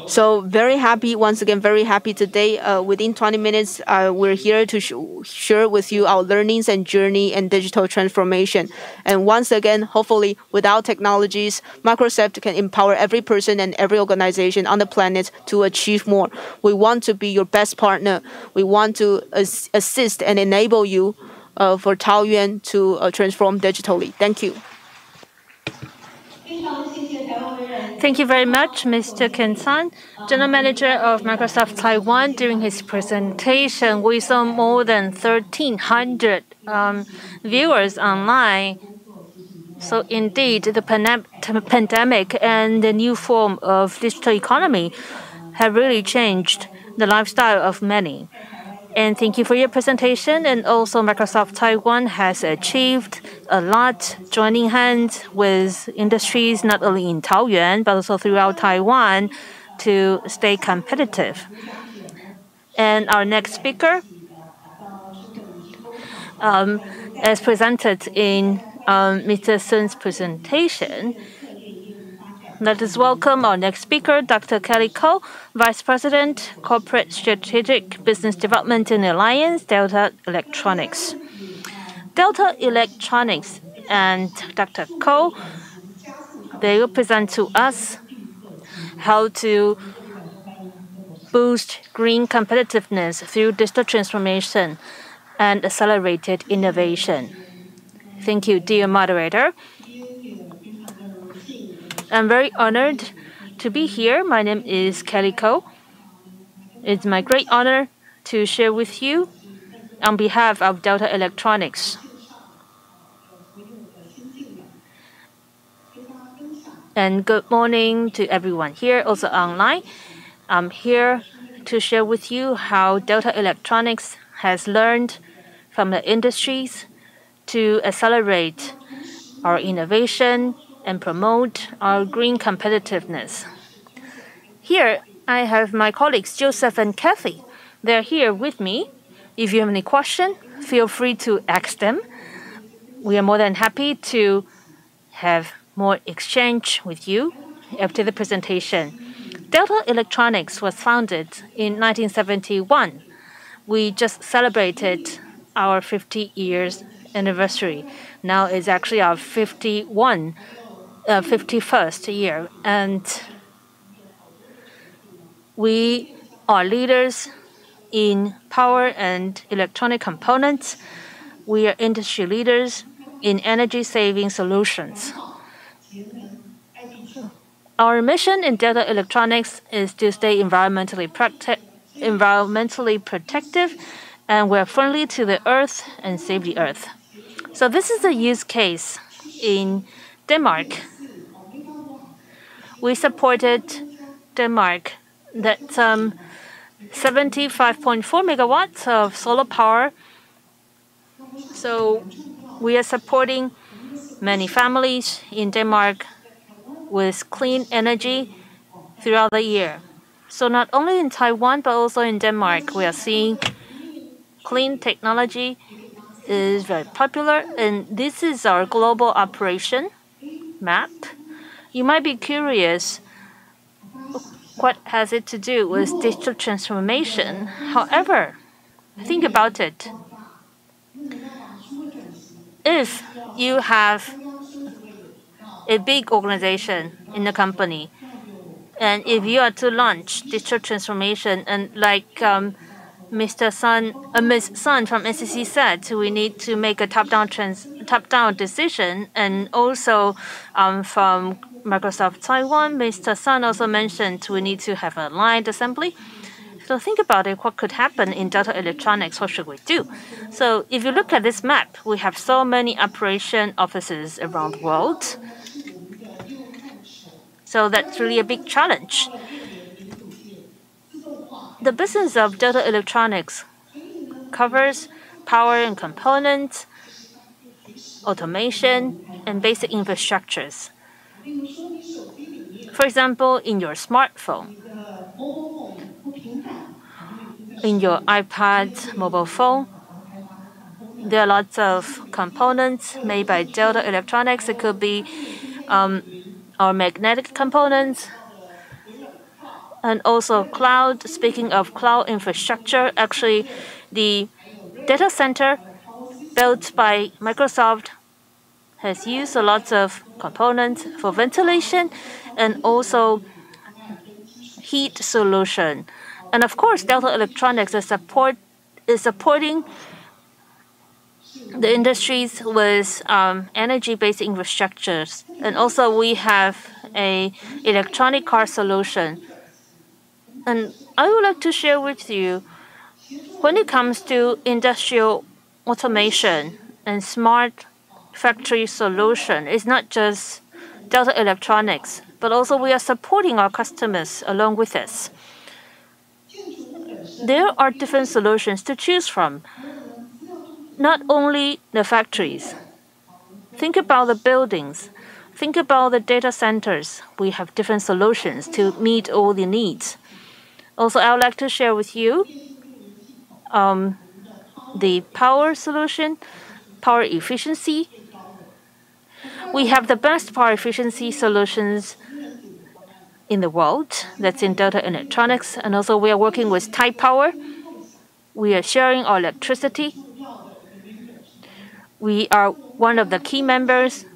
So very happy, once again, very happy today. Within 20 minutes, we're here to share with you our learnings and journey and digital transformation. And once again, hopefully, without technologies, Microsoft can empower every person and every organization on the planet to achieve more. We want to be your best partner. We want to assist and enable you for Taoyuan to transform digitally. Thank you. Thank you very much, Mr. Ken-san, General Manager of Microsoft Taiwan. During his presentation, we saw more than 1,300 viewers online. So indeed, the pandemic and the new form of digital economy have really changed the lifestyle of many. And thank you for your presentation. And also Microsoft Taiwan has achieved a lot, joining hands with industries not only in Taoyuan, but also throughout Taiwan to stay competitive. And our next speaker, as presented in Mr. Sun's presentation, let us welcome our next speaker, Dr. Kelly Ko, Vice President, Corporate Strategic Business Development and Alliance, Delta Electronics. Delta Electronics and Dr. Ko, they will present to us how to boost green competitiveness through digital transformation and accelerated innovation. Thank you, dear moderator. I'm very honored to be here. My name is Kelly Ko. It's my great honor to share with you on behalf of Delta Electronics. And good morning to everyone here, also online. I'm here to share with you how Delta Electronics has learned from the industries to accelerate our innovation and promote our green competitiveness. Here, I have my colleagues, Joseph and Kathy. They're here with me. If you have any question, feel free to ask them. We are more than happy to have more exchange with you after the presentation. Delta Electronics was founded in 1971. We just celebrated our 50 years anniversary. Now it's actually our 51st year, and we are leaders in power and electronic components. We are industry leaders in energy-saving solutions. Our mission in Delta Electronics is to stay environmentally protective, and we're friendly to the earth and save the earth. So this is a use case in Denmark. We supported Denmark that 75.4 megawatts of solar power. So we are supporting many families in Denmark with clean energy throughout the year. So not only in Taiwan, but also in Denmark, we are seeing clean technology is very popular, and this is our global operation map. You might be curious, what has it to do with digital transformation? However, think about it. If you have a big organization in the company, and if you are to launch digital transformation, and like Ms. Sun from NCC said, we need to make a top-down decision, and also from Microsoft Taiwan, Mr. Sun also mentioned we need to have a line assembly. So think about it, what could happen in Delta Electronics, what should we do? So if you look at this map, we have so many operation offices around the world. So that's really a big challenge. The business of Delta Electronics covers power and components, automation, and basic infrastructures. For example, in your smartphone, in your iPad, mobile phone, there are lots of components made by Delta Electronics. It could be our magnetic components, and also cloud. Speaking of cloud infrastructure, actually the data center built by Microsoft has used a lot of components for ventilation and also heat solution. And of course, Delta Electronics is supporting the industries with energy-based infrastructures. And also we have a electronic car solution. And I would like to share with you, when it comes to industrial automation and smart factory solution, it's not just Delta Electronics, but also we are supporting our customers along with us. there are different solutions to choose from. Not only the factories. Think about the buildings. Think about the data centers. We have different solutions to meet all the needs. Also, I would like to share with you the power solution, power efficiency. We have the best power efficiency solutions in the world. That's in Delta Electronics. And also we are working with Tide Power. We are sharing our electricity. We are one of the key members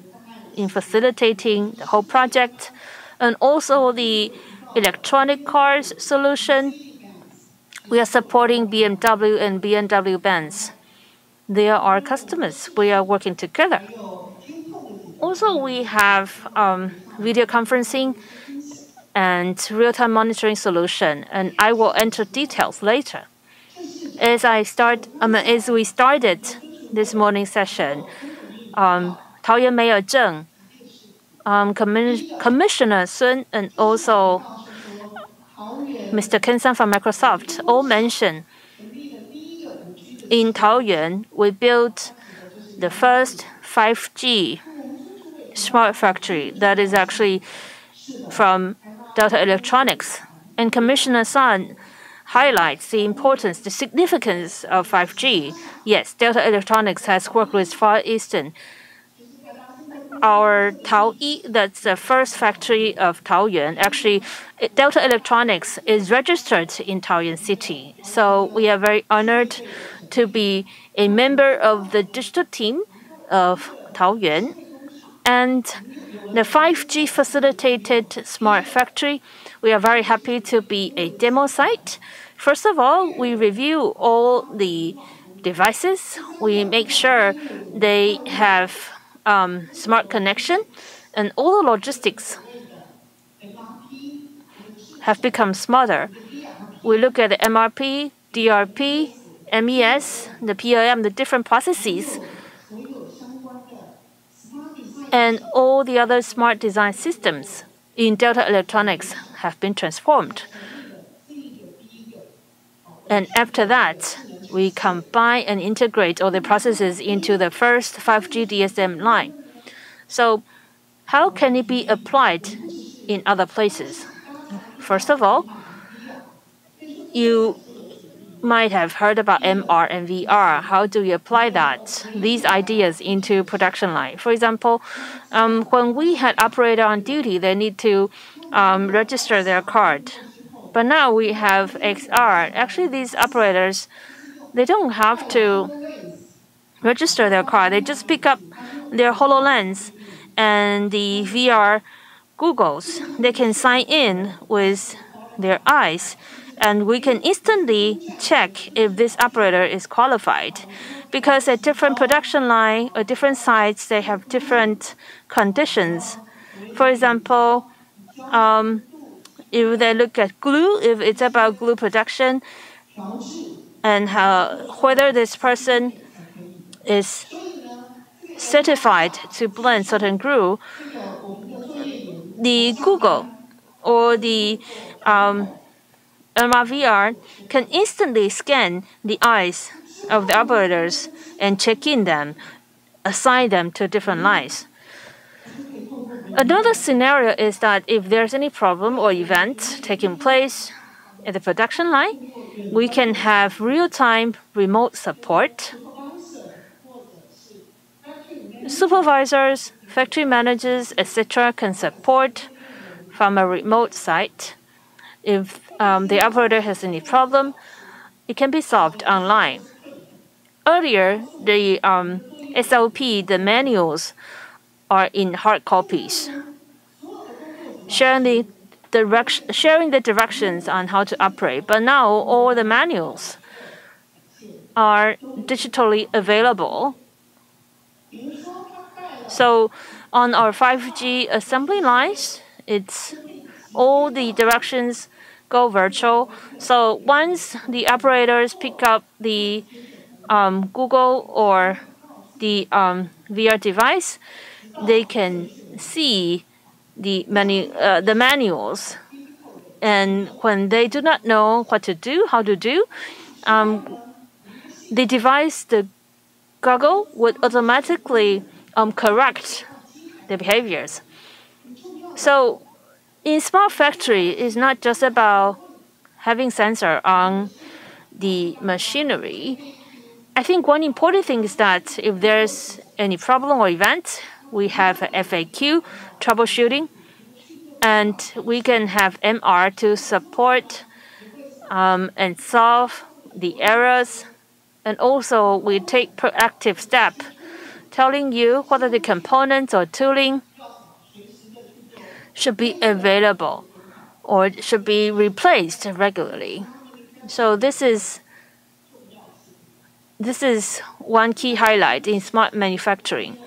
in facilitating the whole project. And also the electronic cars solution. We are supporting BMW and BMW Benz. They are our customers. We are working together. Also, we have video conferencing and real-time monitoring solution, and I will enter details later. As we started this morning session,桃园Mayor Zheng, Commissioner Sun, and also Mr. Ken-san from Microsoft all mentioned in Taoyuan we built the first 5G smart factory that is actually from Delta Electronics. And Commissioner Sun highlights the importance, the significance of 5G. Yes, Delta Electronics has worked with Far Eastern. Our Taoyi, that's the first factory of Taoyuan. Actually, Delta Electronics is registered in Taoyuan City. So we are very honored to be a member of the digital team of Taoyuan. And the 5G facilitated smart factory, we are very happy to be a demo site. First of all, we review all the devices. We make sure they have smart connection, and all the logistics have become smarter. We look at the MRP, DRP, MES, the PLM, the different processes, and all the other smart design systems in Delta Electronics have been transformed. And after that, we combine and integrate all the processes into the first 5G DSM line. So how can it be applied in other places? First of all, you might have heard about MR and VR. How do we apply these ideas into production line? For example, when we had operator on duty, they need to register their card. But now we have XR. Actually, these operators, they don't have to register their card. They just pick up their HoloLens and the VR goggles. They can sign in with their eyes, and we can instantly check if this operator is qualified. Because at different production line or different sites, they have different conditions. For example, if they look at glue, if it's about glue production, and whether this person is certified to blend certain glue, the Google or the MRVR can instantly scan the eyes of the operators and check in them, assign them to different lines. Another scenario is that if there's any problem or event taking place at the production line, we can have real-time remote support. Supervisors, factory managers, etc. can support from a remote site. If the operator has any problem, it can be solved online. Earlier, the SOP, the manuals, are in hard copies, sharing the directions on how to operate. But now all the manuals are digitally available. So on our 5G assembly lines, it's all the directions go virtual. So once the operators pick up the Google or the VR device, they can see the manuals And when they do not know what to do, how to do, the device, the goggle, would automatically correct the behaviors. So in smart factory, it's not just about having sensor on the machinery. I think one important thing is that if there's any problem or event, we have FAQ, troubleshooting, and we can have MR to support and solve the errors. And also, we take proactive step, telling you what are the components or tooling should be available or should be replaced regularly. So this is one key highlight in smart manufacturing.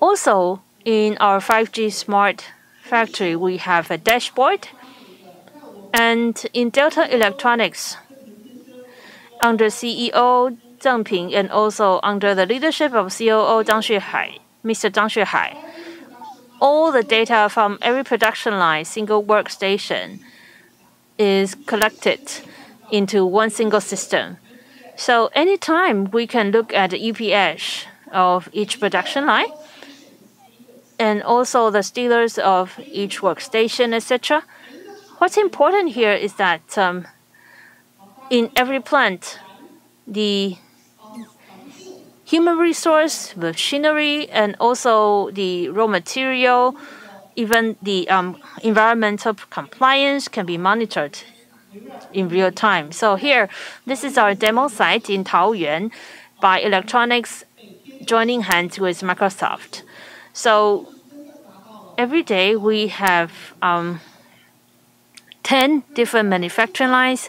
Also, in our 5G smart factory, we have a dashboard. And in Delta Electronics, under CEO Zheng Ping and also under the leadership of COO Mr. Zhang Xuehai, all the data from every production line, single workstation, is collected into one single system. So anytime we can look at the EPS of each production line, and also the stealers of each workstation, etc. What's important here is that in every plant, the human resource, machinery, and also the raw material, even the environmental compliance can be monitored in real time. So here, this is our demo site in Taoyuan by Electronics joining hands with Microsoft. So every day we have 10 different manufacturing lines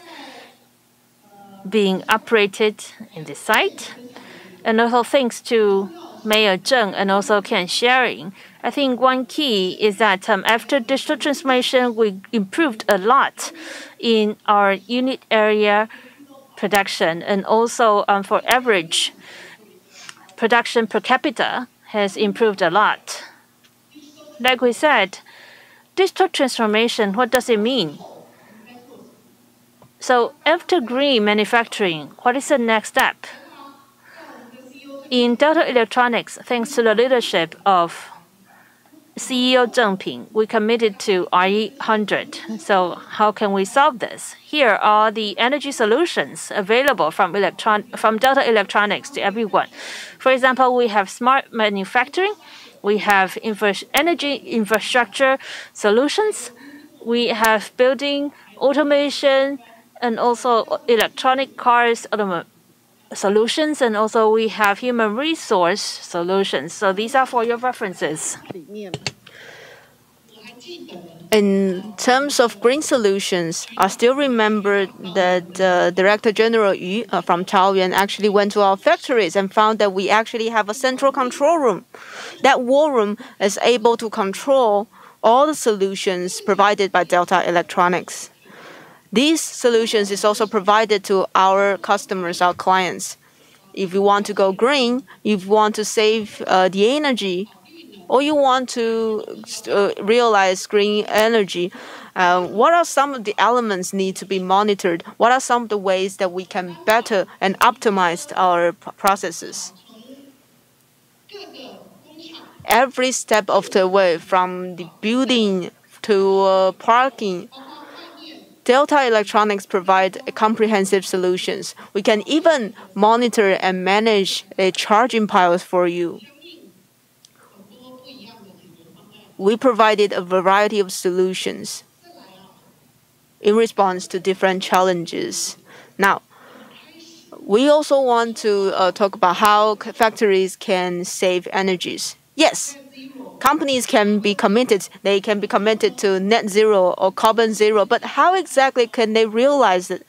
being operated in the site. And also thanks to Mayor Zheng and also Ken sharing, I think one key is that after digital transformation, we improved a lot in our unit area production, and also for average production per capita has improved a lot. Like we said, digital transformation, what does it mean? So after green manufacturing, what is the next step? In Delta Electronics, thanks to the leadership of CEO Zheng Ping, we committed to RE100. So how can we solve this? Here are the energy solutions available from Delta Electronics to everyone. For example, we have smart manufacturing. We have energy infrastructure solutions. We have building automation and also electronic cars solutions, and also we have human resource solutions. So these are for your references. In terms of green solutions, I still remember that Director General Yu from Taoyuan actually went to our factories and found that we actually have a central control room. That war room is able to control all the solutions provided by Delta Electronics. These solutions is also provided to our customers, our clients. If you want to go green, if you want to save the energy, or you want to realize green energy, what are some of the elements need to be monitored? What are some of the ways that we can better and optimize our processes? Every step of the way, from the building to parking, Delta Electronics provide comprehensive solutions. We can even monitor and manage charging piles for you. We provided a variety of solutions in response to different challenges. Now, we also want to talk about how factories can save energies. Yes, companies can be committed. They can be committed to net zero or carbon zero, but how exactly can they realize it?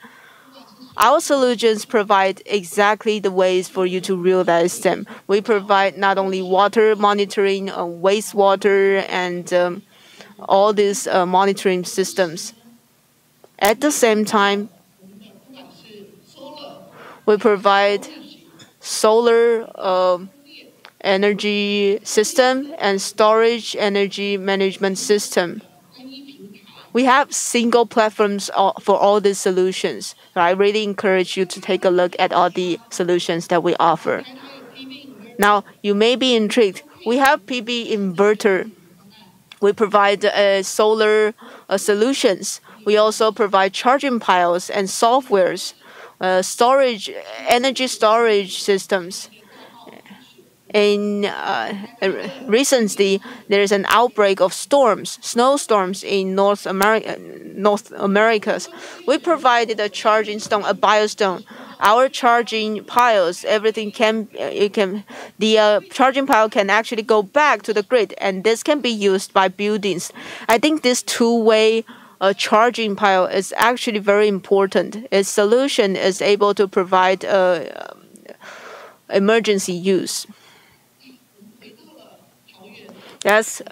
Our solutions provide exactly the ways for you to realize them. We provide not only water monitoring, wastewater, and all these monitoring systems. At the same time, we provide solar energy system and storage energy management system. We have single platforms for all these solutions. So I really encourage you to take a look at all the solutions that we offer. Now, you may be intrigued. We have PV inverter. We provide solar solutions. We also provide charging piles and softwares, energy storage systems. Recently, there is an outbreak of snowstorms in North America. We provided a charging stone, a biostone. Our charging piles, the charging pile can actually go back to the grid, and this can be used by buildings. I think this two-way charging pile is actually very important. Its solution is able to provide emergency use. Let's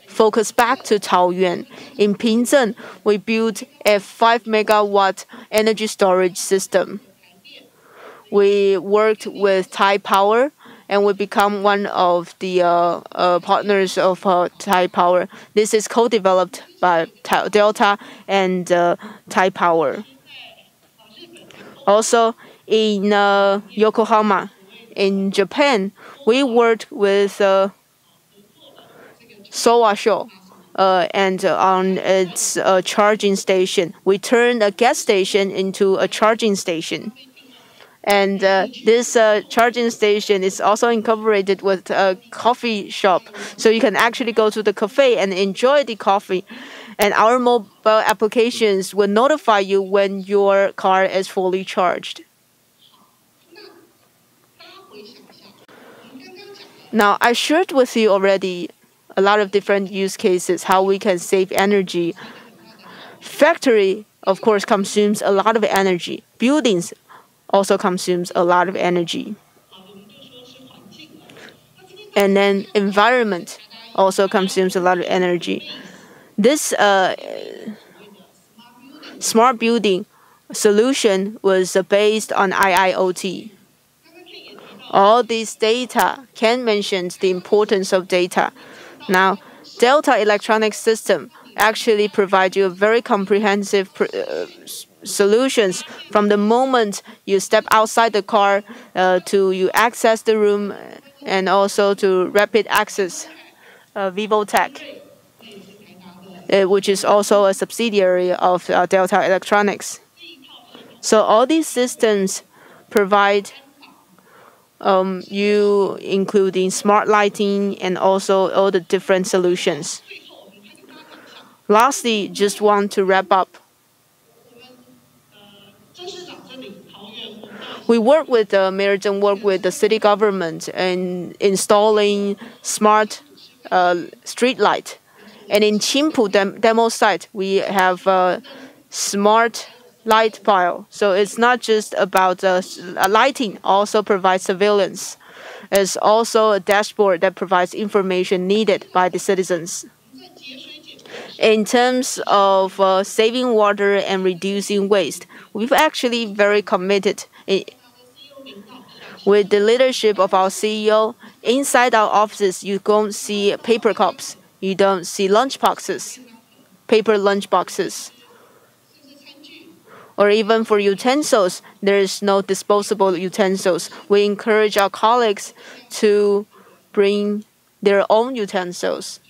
focus back to Taoyuan. In Pingzhen, we built a 5 megawatt energy storage system. We worked with Thai Power, and we become one of the partners of Thai Power. This is co-developed by Delta and Thai Power. Also, in Yokohama, in Japan, we worked with Sowasho, and on its charging station, we turned a gas station into a charging station. And this charging station is also incorporated with a coffee shop, so you can actually go to the cafe and enjoy the coffee. And our mobile applications will notify you when your car is fully charged. Now, I shared with you already a lot of different use cases, how we can save energy. Factory, of course, consumes a lot of energy. Buildings also consumes a lot of energy. And then environment also consumes a lot of energy. This smart building solution was based on IIoT. All these data can mention the importance of data. Now, Delta Electronics System actually provides you very comprehensive solutions from the moment you step outside the car to you access the room, and also to rapid access Vivotech, which is also a subsidiary of Delta Electronics. So all these systems provide you including smart lighting and also all the different solutions. Lastly, just want to wrap up. We work with Mayor Zheng, work with the city government in installing smart street light. And in Qingpu demo site, we have a smart light pile. So it's not just about lighting, also provides surveillance. It's also a dashboard that provides information needed by the citizens. In terms of saving water and reducing waste, we've actually very committed. With the leadership of our CEO, inside our offices, you don't see paper cups. You don't see lunch boxes, paper lunch boxes. Or even for utensils, there is no disposable utensils. We encourage our colleagues to bring their own utensils,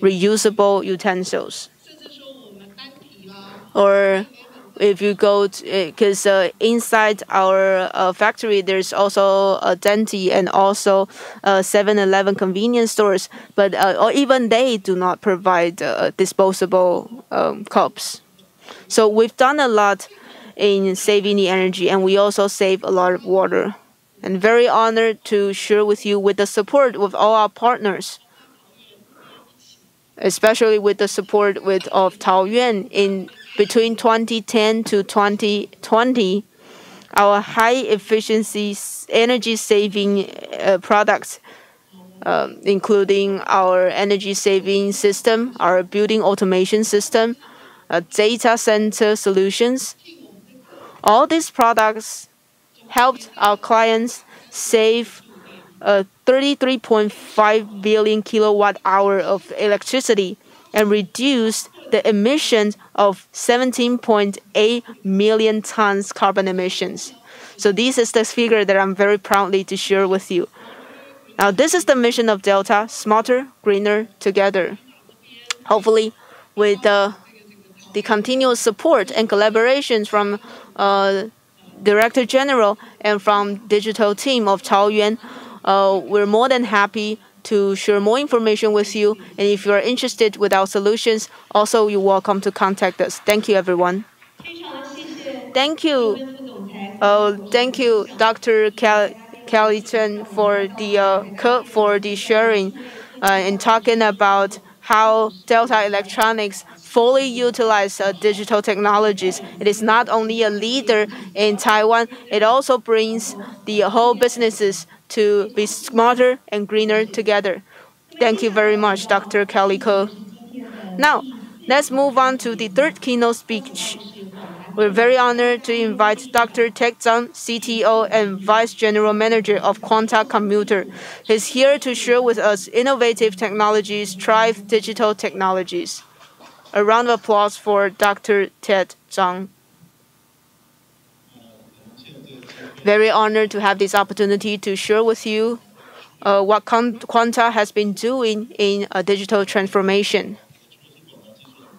reusable utensils. Or if you go to, because inside our factory, there's also a Denti and also 7-Eleven convenience stores, but or even they do not provide disposable cups. So we've done a lot in saving the energy, and we also save a lot of water. And very honored to share with you with the support of all our partners, especially with the support of Taoyuan in between 2010 to 2020, our high-efficiency energy-saving products, including our energy-saving system, our building automation system, data center solutions. All these products helped our clients save 33.5 billion kilowatt hour of electricity and reduced the emissions of 17.8 million tons carbon emissions. So this is the figure that I'm very proudly to share with you. Now, this is the mission of Delta: smarter, greener, together. Hopefully, with the continuous support and collaborations from Director General and from digital team of Taoyuan, we're more than happy to share more information with you. And if you are interested with our solutions, also you're welcome to contact us. Thank you, everyone. Thank you. Thank you, Dr. Kelly Chen, for the sharing and talking about how Delta Electronics fully utilize digital technologies. It is not only a leader in Taiwan, it also brings the whole businesses to be smarter and greener together. Thank you very much, Dr. Kelly Ko. Now, let's move on to the third keynote speech. We're very honored to invite Dr. Tek Zhang, CTO and Vice General Manager of Quanta Computer. He's here to share with us innovative technologies, drive digital technologies. A round of applause for Dr. Tek Zhang. Very honored to have this opportunity to share with you what Quanta has been doing in digital transformation.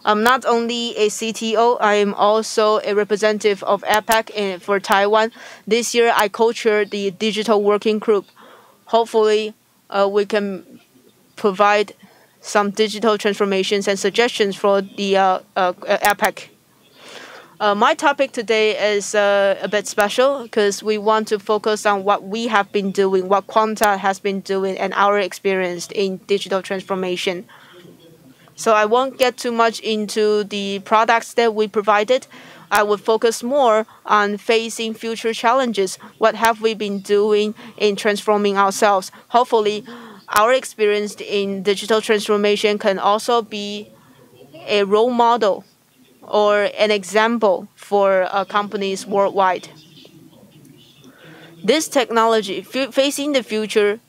I'm not only a CTO, I am also a representative of APAC for Taiwan. This year, I co-chair the digital working group. Hopefully, we can provide some digital transformations and suggestions for the APAC. My topic today is a bit special because we want to focus on what we have been doing, what Quanta has been doing, and our experience in digital transformation. So I won't get too much into the products that we provided. I will focus more on facing future challenges. What have we been doing in transforming ourselves? Hopefully, our experience in digital transformation can also be a role model or an example for companies worldwide. This technology, facing the future,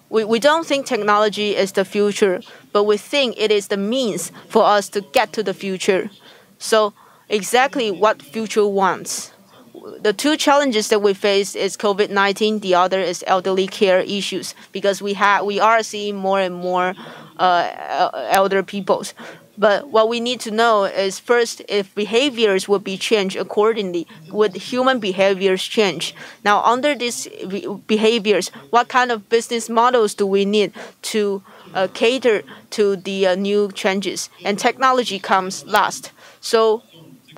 we don't think technology is the future, but we think it is the means for us to get to the future. So exactly what future wants. The two challenges that we face is COVID-19. The other is elderly care issues because we are seeing more and more elder peoples. But what we need to know is first, if behaviors will be changed accordingly, would human behaviors change? Now, under these behaviors, what kind of business models do we need to cater to the new changes? And technology comes last. So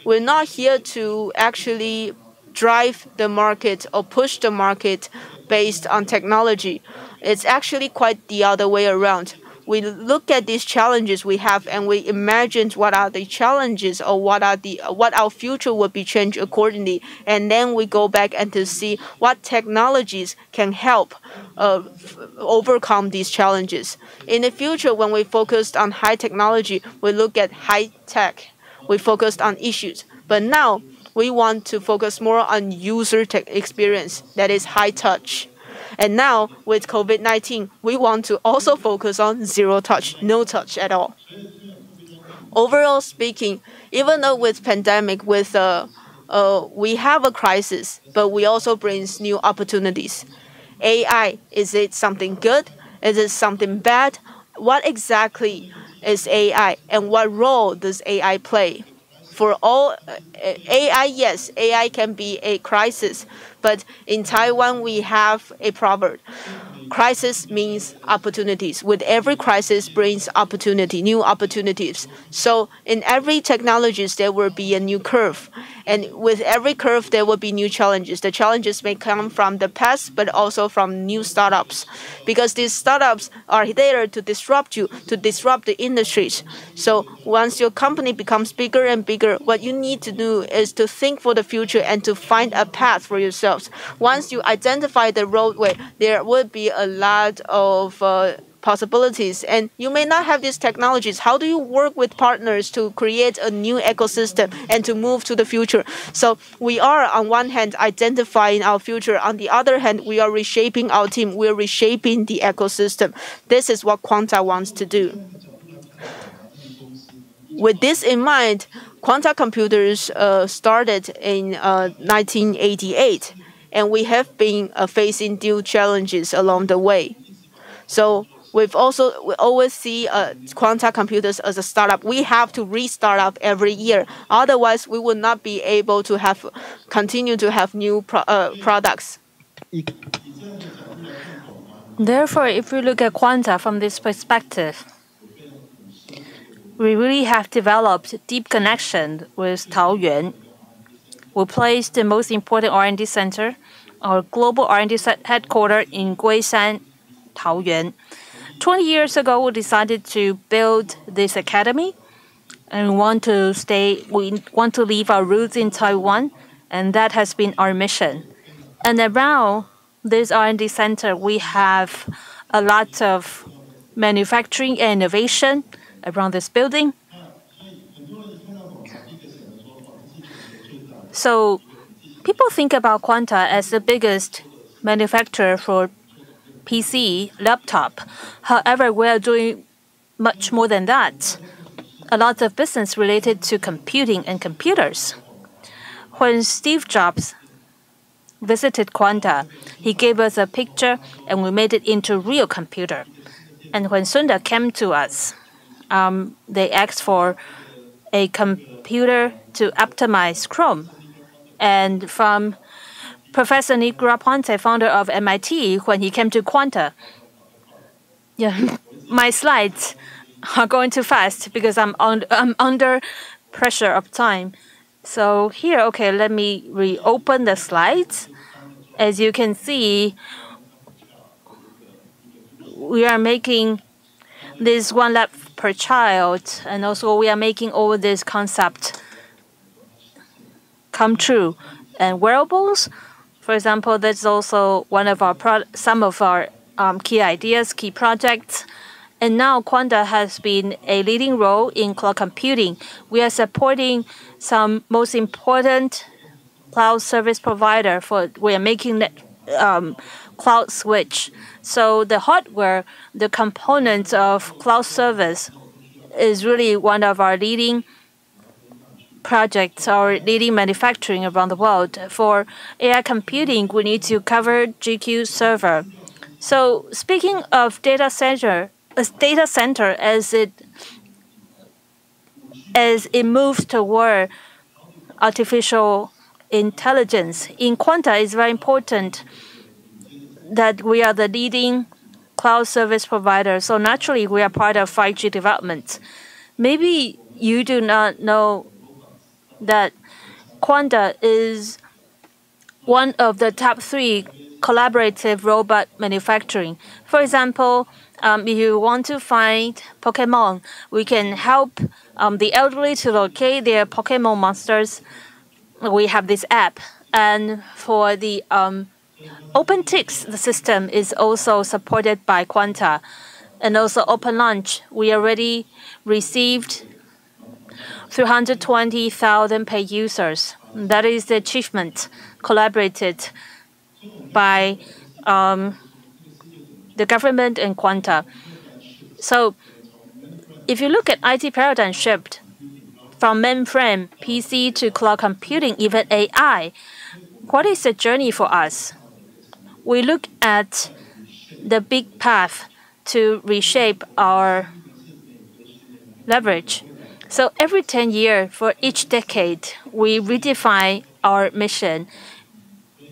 we're not here to actually drive the market or push the market based on technology. It's actually quite the other way around. We look at these challenges we have and we imagine what are the challenges or what our future will be changed accordingly, and then we go back and to see what technologies can help overcome these challenges. In the future, when we focused on high technology, we look at high tech. We focused on issues, but now we want to focus more on user experience, that is high touch. And now, with COVID-19, we want to also focus on zero touch, no touch at all. Overall speaking, even though with pandemic, we have a crisis, but we also brings new opportunities. AI, is it something good? Is it something bad? What exactly is AI, and what role does AI play? For all AI, yes, AI can be a crisis. But in Taiwan, we have a proverb. Crisis means opportunities. With every crisis brings opportunity, new opportunities. So in every technologies, there will be a new curve. And with every curve, there will be new challenges. The challenges may come from the past, but also from new startups. Because these startups are there to disrupt you, to disrupt the industries. So once your company becomes bigger and bigger, what you need to do is to think for the future and to find a path for yourselves. Once you identify the roadway, there will be a lot of possibilities. And you may not have these technologies. How do you work with partners to create a new ecosystem and to move to the future? So we are, on one hand, identifying our future. On the other hand, we are reshaping our team. We are reshaping the ecosystem. This is what Quanta wants to do. With this in mind, Quanta Computers started in 1988, and we have been facing new challenges along the way. So we always see Quanta Computers as a startup. We have to restart up every year. Otherwise, we would not be able to continue to have new products. Therefore, if we look at Quanta from this perspective, we really have developed deep connection with Taoyuan. We placed the most important R&D center, our global R&D headquarters in Guishan, Taoyuan. 20 years ago, we decided to build this academy, and we want to leave our roots in Taiwan, and that has been our mission. And around this R&D center, we have a lot of manufacturing and innovation around this building. So people think about Quanta as the biggest manufacturer for PC, laptop. However, we are doing much more than that. A lot of business related to computing and computers. When Steve Jobs visited Quanta, he gave us a picture and we made it into a real computer. And when Sundar came to us, they asked for a computer to optimize Chrome. And from Professor Nick Graponte, founder of MIT, when he came to Quanta, my slides are going too fast because I'm under pressure of time. So here, okay, let me reopen the slides. As you can see, we are making this one lab per child, and also we are making all this concept come true. And wearables, for example, that's also one of some of our key ideas, key projects. And now Quanta has been a leading role in cloud computing. We are supporting some most important cloud service provider we are making cloud switch. So the hardware, the components of cloud service is really one of our leading projects or leading manufacturing around the world. For AI computing, we need to cover GPU server. So speaking of data center as it moves toward artificial intelligence, in Quanta it's very important that we are the leading cloud service provider. So naturally, we are part of 5G development. Maybe you do not know that Quanta is one of the top 3 collaborative robot manufacturing. For example, if you want to find Pokemon, we can help the elderly to locate their Pokemon monsters. We have this app. And for the OpenTix, the system is also supported by Quanta. And also Open Launch, we already received 320,000 paid users. That is the achievement collaborated by the government and Quanta. So if you look at IT paradigm shift from mainframe, PC to cloud computing, even AI, what is the journey for us? We look at the big path to reshape our leverage. So every 10 years, for each decade, we redefine our mission.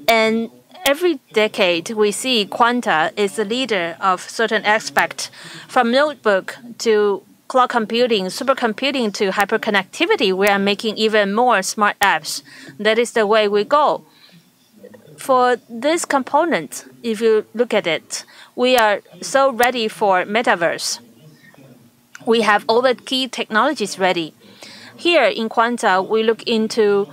And every decade, we see Quanta is the leader of certain aspect, from notebook to cloud computing, supercomputing to hyperconnectivity. We are making even more smart apps. That is the way we go. For this component, if you look at it, we are so ready for metaverse. We have all the key technologies ready. Here in Quanta, we look into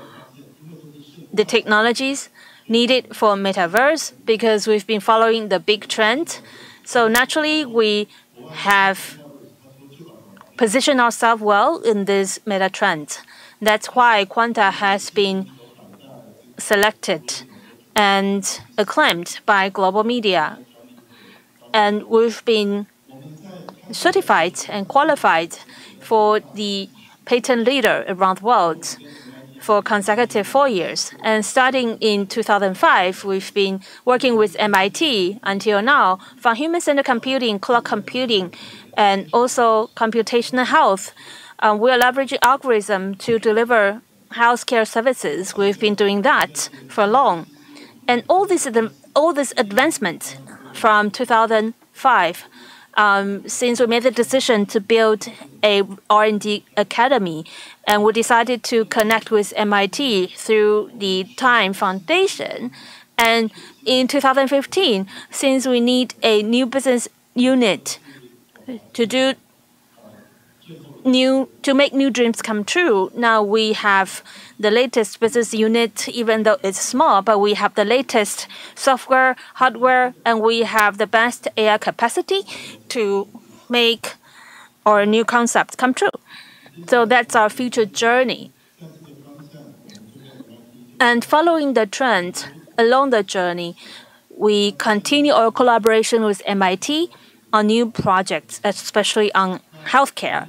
the technologies needed for metaverse because we've been following the big trend. So naturally, we have positioned ourselves well in this meta trend. That's why Quanta has been selected and acclaimed by global media. And we've been certified and qualified for the patent leader around the world for consecutive 4 years. And starting in 2005, we've been working with MIT until now for human-centered computing, cloud computing, and also computational health. We are leveraging algorithm to deliver healthcare services. We've been doing that for long. And all this advancement from 2005, since we made the decision to build a R&D academy, and we decided to connect with MIT through the Time Foundation. And in 2015, since we need a new business unit to make new dreams come true, now we have the latest business unit, even though it's small, but we have the latest software, hardware, and we have the best AI capacity to make our new concepts come true. So that's our future journey. And following the trend, along the journey, we continue our collaboration with MIT on new projects, especially on healthcare.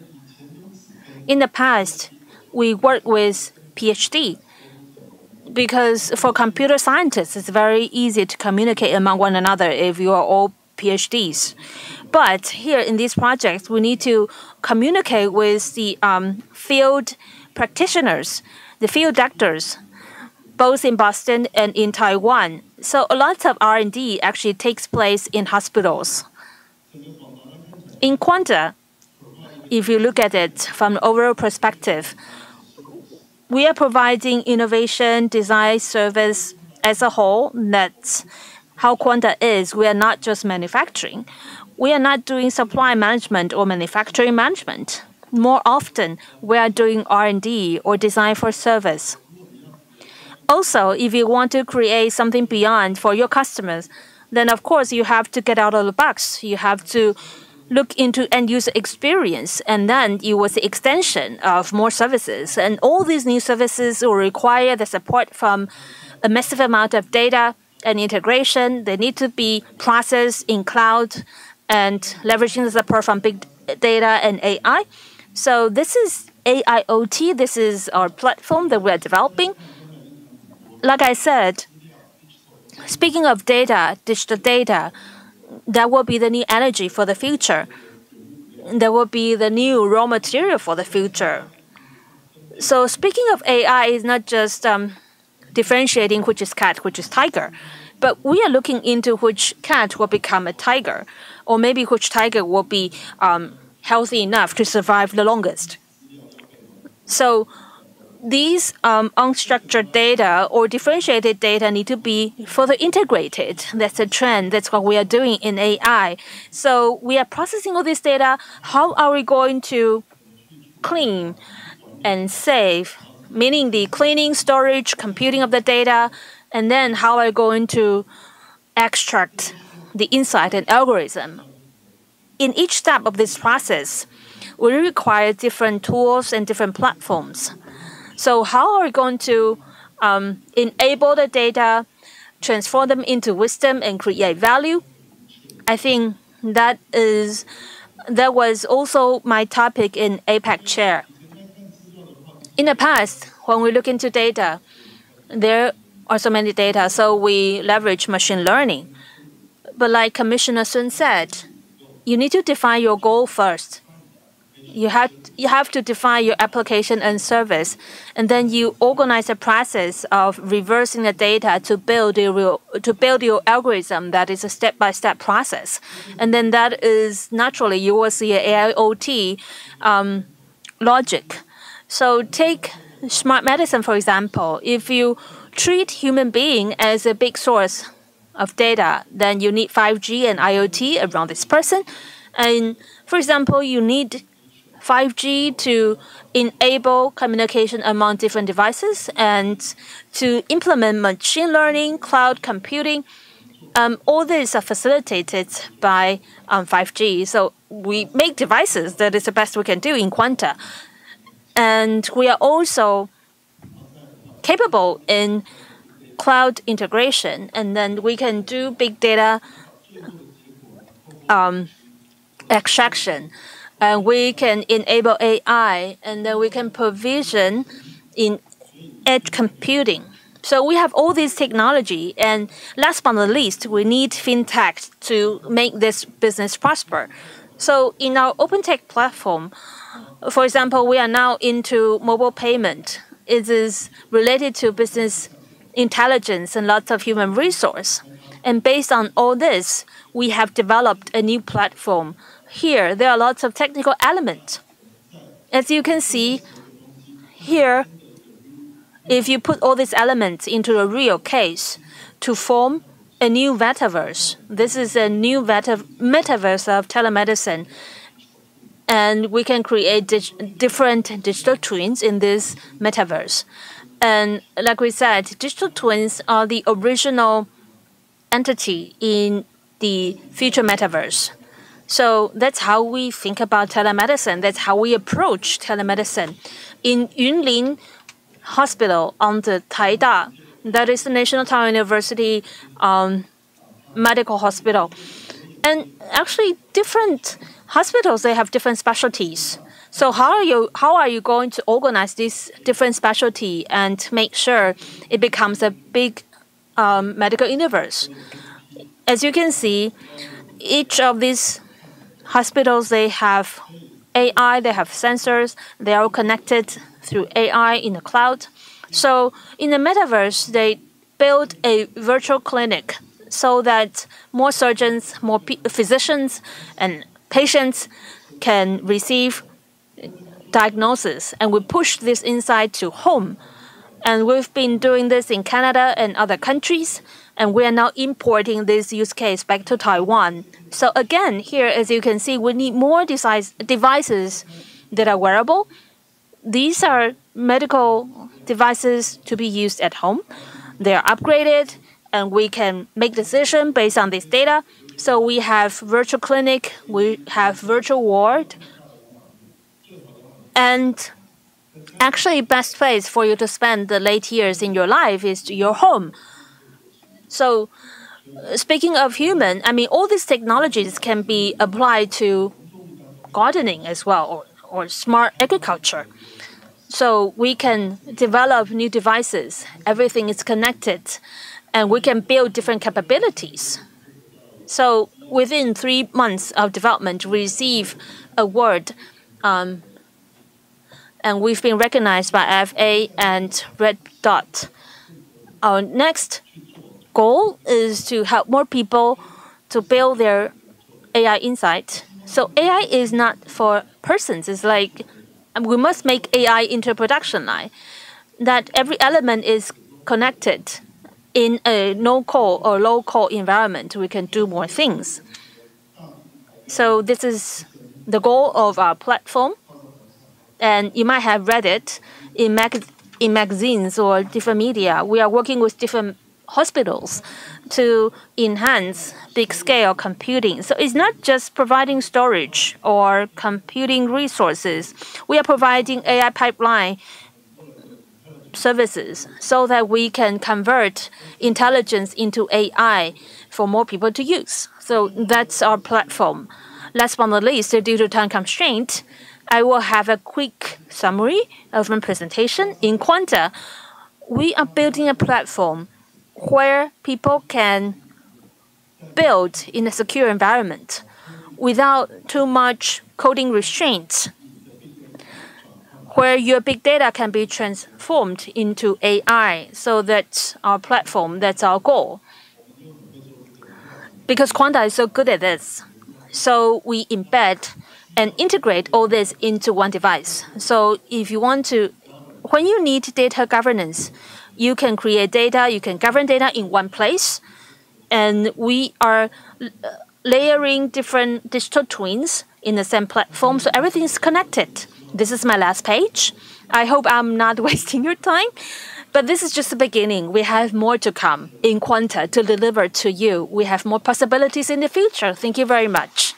In the past, we worked with PhD because for computer scientists, it's very easy to communicate among one another if you are all PhDs. But here in these projects, we need to communicate with the field practitioners, the field doctors, both in Boston and in Taiwan. So a lot of R&D actually takes place in hospitals. In Quanta, if you look at it from an overall perspective, we are providing innovation, design, service as a whole. That's how Quanta is. We are not just manufacturing. We are not doing supply management or manufacturing management. More often, we are doing R&D or design for service. Also, if you want to create something beyond for your customers, then of course you have to get out of the box. You have to look into end-user experience, and then you will see extension of more services. And all these new services will require the support from a massive amount of data and integration. They need to be processed in cloud and leveraging the support from big data and AI. So this is AIoT. This is our platform that we are developing. Like I said, speaking of data, digital data, that will be the new energy for the future. That will be the new raw material for the future. So speaking of AI, is not just differentiating which is cat, which is tiger, but we are looking into which cat will become a tiger, or maybe which tiger will be healthy enough to survive the longest. So these unstructured data or differentiated data need to be further integrated. That's a trend. That's what we are doing in AI. So we are processing all this data. How are we going to clean and save, meaning the cleaning, storage, computing of the data, and then how are we going to extract the insight and algorithm? In each step of this process, we require different tools and different platforms. So how are we going to enable the data, transform them into wisdom, and create value? I think that was also my topic in APEC chair. In the past, when we look into data, there are so many data, so we leverage machine learning. But like Commissioner Sun said, you need to define your goal first. You have to define your application and service, and then you organize a process of reversing the data to build your algorithm that is a step-by-step process. And then that is naturally you will see an AIoT logic. So take smart medicine, for example. If you treat human being as a big source of data, then you need 5G and IoT around this person. And for example, you need 5G to enable communication among different devices and to implement machine learning, cloud computing. all these are facilitated by 5G. So we make devices that is the best we can do in Quanta. And we are also capable in cloud integration. And then we can do big data extraction. And we can enable AI. And then we can provision in edge computing. So we have all this technology, and last but not least, we need fintech to make this business prosper. So in our OpenTech platform, for example, we are now into mobile payment. It is related to business intelligence and lots of human resource. And based on all this, we have developed a new platform. Here, there are lots of technical elements. As you can see here, if you put all these elements into a real case to form a new metaverse, this is a new metaverse of telemedicine. And we can create different digital twins in this metaverse. And like we said, digital twins are the original entity in the future metaverse. So that's how we think about telemedicine. That's how we approach telemedicine. In Yunlin Hospital on the Taida, that is the National Taiwan University Medical Hospital. And actually, different hospitals, they have different specialties. So how are you going to organize this different specialty and make sure it becomes a big medical universe? As you can see, each of these hospitals, they have AI, they have sensors, they are all connected through AI in the cloud. So in the metaverse, they build a virtual clinic so that more surgeons, more physicians, and patients can receive diagnosis. And we push this insight to home. And we've been doing this in Canada and other countries. And we are now importing this use case back to Taiwan. So again, here, as you can see, we need more devices that are wearable. These are medical devices to be used at home. They are upgraded, and we can make decisions based on this data. So we have virtual clinic, we have virtual ward, and actually, best place for you to spend the late years in your life is your home. So speaking of human, I mean, all these technologies can be applied to gardening as well, or smart agriculture. So we can develop new devices. Everything is connected, and we can build different capabilities. So within 3 months of development, we receive award, and we've been recognized by FA and Red Dot. Our next goal is to help more people to build their AI insight. So AI is not for persons. It's like we must make AI into a production line, that every element is connected. In a no-code or low-code environment, we can do more things. So this is the goal of our platform. And you might have read it in magazines or different media. We are working with different hospitals to enhance big-scale computing. So it's not just providing storage or computing resources. We are providing AI pipeline services so that we can convert intelligence into AI for more people to use. So that's our platform. Last but not least, due to time constraint, I will have a quick summary of my presentation. In Quanta, we are building a platform where people can build in a secure environment without too much coding restraints, where your big data can be transformed into AI. So that's our platform, that's our goal. Because Quanta is so good at this, so we embed and integrate all this into one device. So if you want to, when you need data governance, you can create data, you can govern data in one place. And we are layering different digital twins in the same platform, so everything is connected. This is my last page. I hope I'm not wasting your time. But this is just the beginning. We have more to come in Quanta to deliver to you. We have more possibilities in the future. Thank you very much.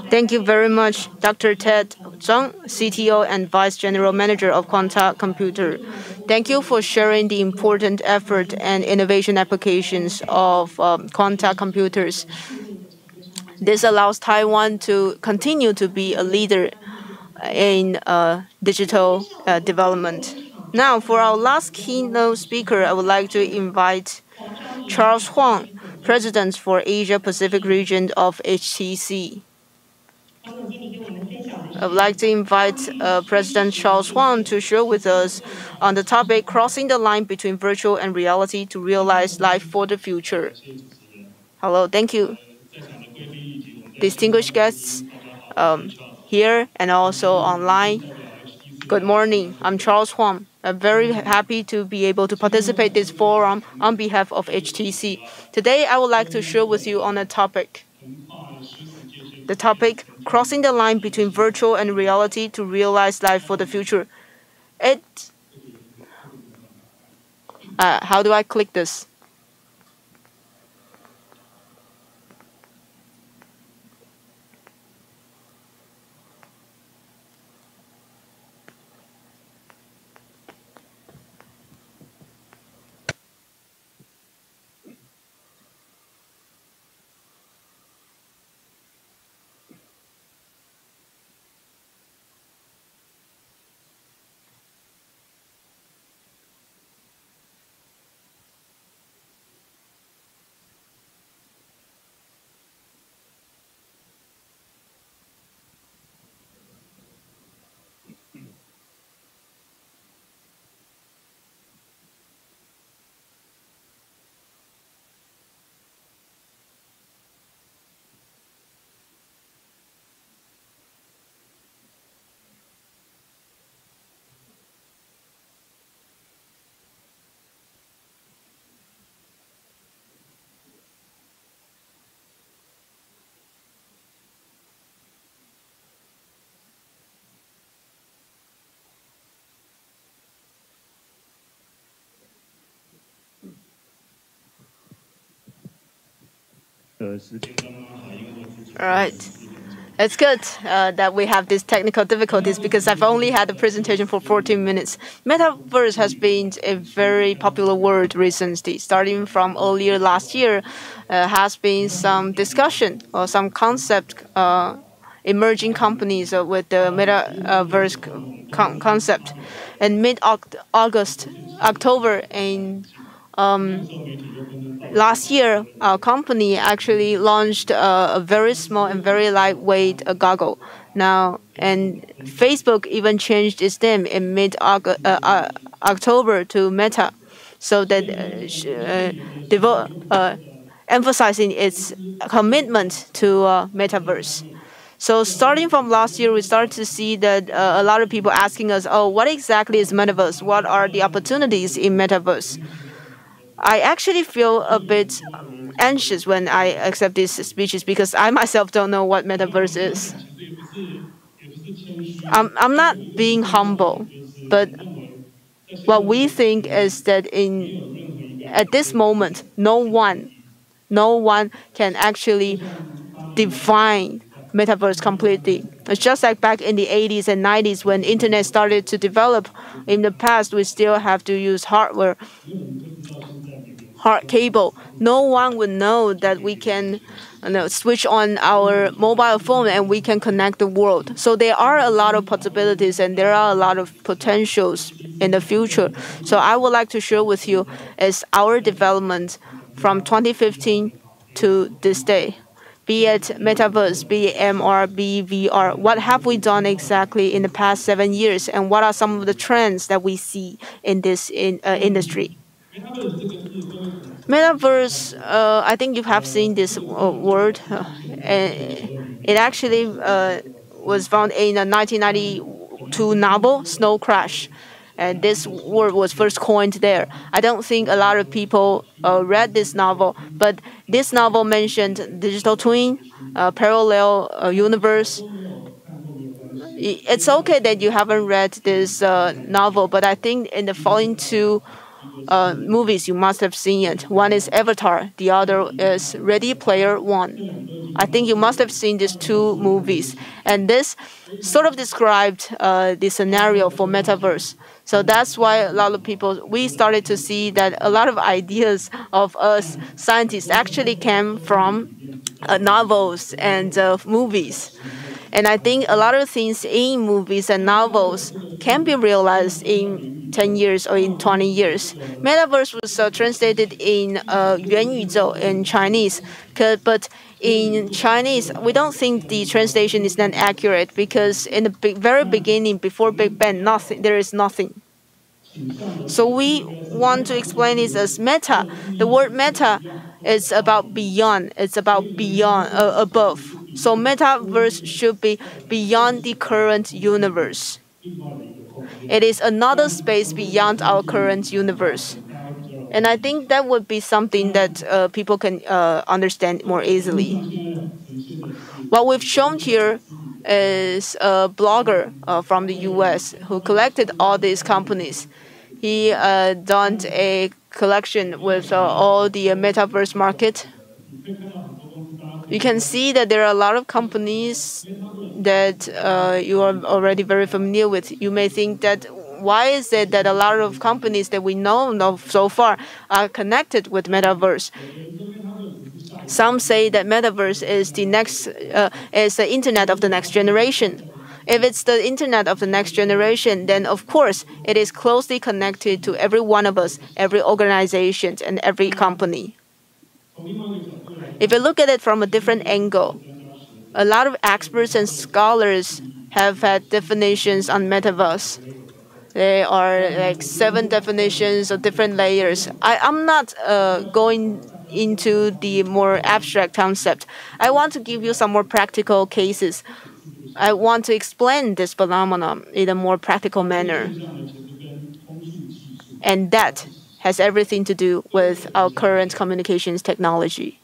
Thank you very much, Dr. Ted Zhang, CTO and Vice General Manager of Quanta Computer. Thank you for sharing the important effort and innovation applications of Quanta Computers. This allows Taiwan to continue to be a leader in digital development. Now, for our last keynote speaker, I would like to invite Charles Huang, President for Asia Pacific region of HTC. I would like to invite President Charles Huang to share with us on the topic crossing the line between virtual and reality to realize life for the future. Hello, thank you. Distinguished guests here and also online. Good morning. I'm Charles Huang. I'm very happy to be able to participate in this forum on behalf of HTC. Today, I would like to share with you on a topic. The topic, crossing the line between virtual and reality to realize life for the future. How do I click this? All right. It's good that we have these technical difficulties because I've only had the presentation for 14 minutes. Metaverse has been a very popular word recently. Starting from earlier last year, has been some discussion or some concept emerging companies with the metaverse concept. In October in last year, our company actually launched a very small and very lightweight goggle. Now, and Facebook even changed its name in October to Meta, so that emphasizing its commitment to metaverse. So starting from last year, we started to see that a lot of people asking us, "Oh, what exactly is metaverse? What are the opportunities in metaverse?" I actually feel a bit anxious when I accept these speeches because I myself don't know what metaverse is. I'm not being humble, but what we think is that at this moment, no one can actually define metaverse completely. It's just like back in the 80s and 90s when internet started to develop. In the past, we still have to use hard cable. No one would know that we can switch on our mobile phone and we can connect the world. So there are a lot of possibilities and there are a lot of potentials in the future. So I would like to share with you is our development from 2015 to this day. Be it metaverse, be it MR, be it VR, what have we done exactly in the past 7 years, and what are some of the trends that we see in this industry? Metaverse, I think you have seen this word. It actually was found in a 1992 novel, Snow Crash. And this word was first coined there. I don't think a lot of people read this novel, but this novel mentioned digital twin, parallel universe. it's okay that you haven't read this novel, but I think in the following two movies you must have seen it. One is Avatar, the other is Ready Player One. I think you must have seen these two movies, and this sort of described the scenario for metaverse. So that's why a lot of people, we started to see that a lot of ideas of us scientists actually came from novels and movies. And I think a lot of things in movies and novels can be realized in 10 years or in 20 years. Metaverse was translated in 元宇宙 in Chinese, but in Chinese, we don't think the translation is that accurate because in the very beginning, before Big Bang, there is nothing. So we want to explain this as meta. The word meta is about beyond. It's about beyond, above. So metaverse should be beyond the current universe. It is another space beyond our current universe. And I think that would be something that people can understand more easily. What we've shown here is a blogger from the US who collected all these companies. He done a collection with all the metaverse market. You can see that there are a lot of companies that you are already very familiar with. You may think that why is it that a lot of companies that we know of so far are connected with metaverse? Some say that metaverse is the internet of the next generation. If it's the internet of the next generation, then of course it is closely connected to every one of us, every organization, and every company. If you look at it from a different angle, a lot of experts and scholars have had definitions on metaverse. There are like 7 definitions of different layers. I'm not going into the more abstract concept. I want to give you some more practical cases. I want to explain this phenomenon in a more practical manner. And that has everything to do with our current communications technology.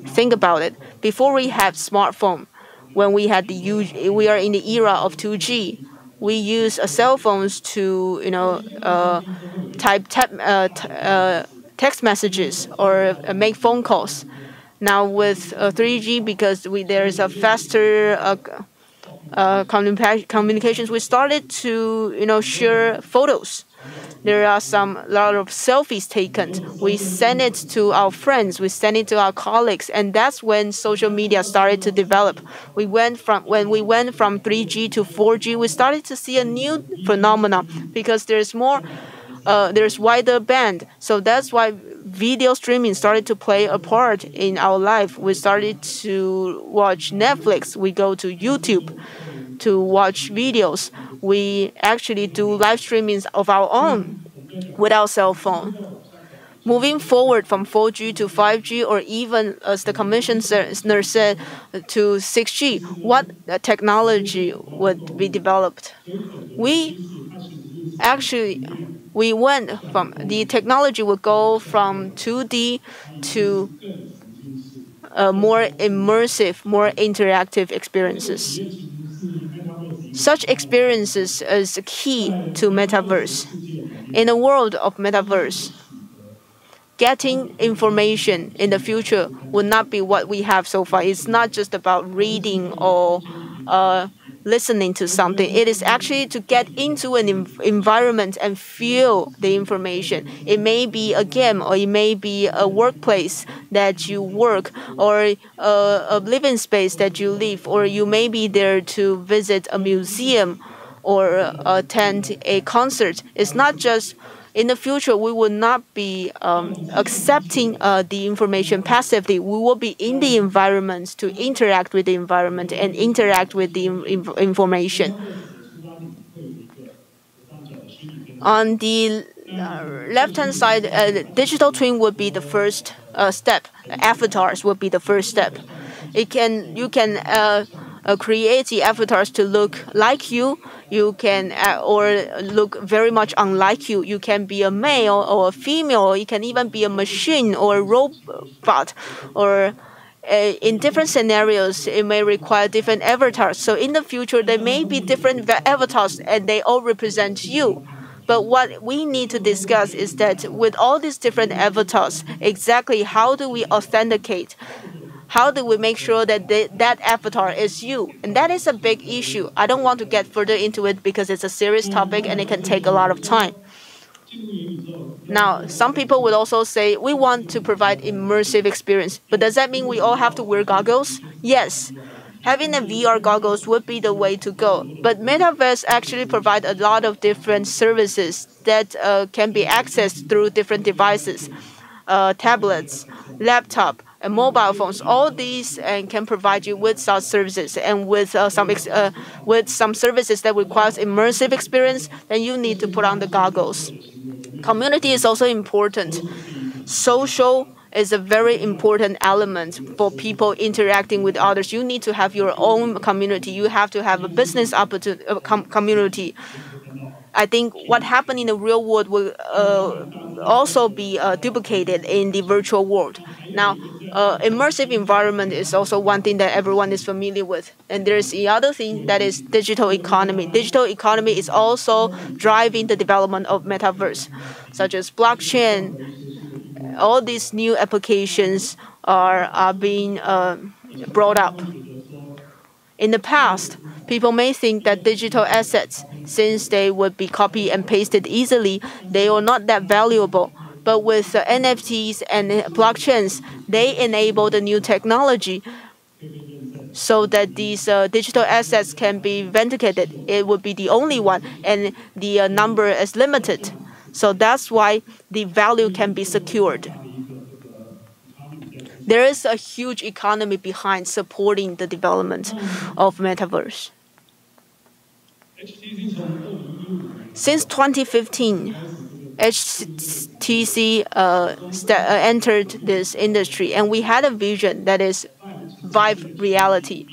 Think about it. Before we had smartphone, when we are in the era of 2G, we use cell phones to type text messages or make phone calls. Now with 3G, because there is a faster communications, we started to share photos. There are a lot of selfies taken. We send it to our friends. We send it to our colleagues, and that's when social media started to develop. When we went from 3G to 4G, we started to see a new phenomenon because there's wider band. So that's why video streaming started to play a part in our life. We started to watch Netflix. We go to YouTube to watch videos. We actually do live streamings of our own with our cell phone. Moving forward from 4G to 5G, or even, as the commissioner said, to 6G, what technology would be developed? The technology would go from 2D to more immersive, more interactive experiences. Such experiences is key to metaverse. In a world of metaverse, getting information in the future will not be what we have so far. It's not just about reading or listening to something. It is actually to get into an environment and feel the information. It may be a game, or it may be a workplace that you work, or a living space that you live, or you may be there to visit a museum or attend a concert. It's not just in the future, we will not be accepting the information passively. We will be in the environment to interact with the environment and interact with the information. On the left-hand side, digital twin would be the first step. Avatars would be the first step. You can create the avatars to look like you. You can or look very much unlike you. You can be a male or a female, or you can even be a machine or a robot, or in different scenarios, it may require different avatars. So in the future, there may be different avatars, and they all represent you. But what we need to discuss is that with all these different avatars, exactly how do we authenticate? How do we make sure that that avatar is you? And that is a big issue. I don't want to get further into it because it's a serious topic and it can take a lot of time. Now, some people would also say we want to provide immersive experience. But does that mean we all have to wear goggles? Yes. Having a VR goggles would be the way to go. But Metaverse actually provide a lot of different services that can be accessed through different devices, tablets, laptop, and mobile phones. All these can provide you with such services, and with some services that requires immersive experience, then you need to put on the goggles. Community is also important. Social is a very important element for people interacting with others. You need to have your own community. You have to have a business community. I think what happened in the real world will also be duplicated in the virtual world. Now, immersive environment is also one thing that everyone is familiar with. And there's the other thing that is digital economy. Digital economy is also driving the development of metaverse, such as blockchain. All these new applications are being brought up. In the past, people may think that digital assets, since they would be copied and pasted easily, they are not that valuable. But with NFTs and blockchains, they enable the new technology so that these digital assets can be vindicated. It would be the only one, and the number is limited. So that's why the value can be secured. There is a huge economy behind supporting the development of metaverse. Since 2015, HTC entered this industry, and we had a vision that is Vive Reality.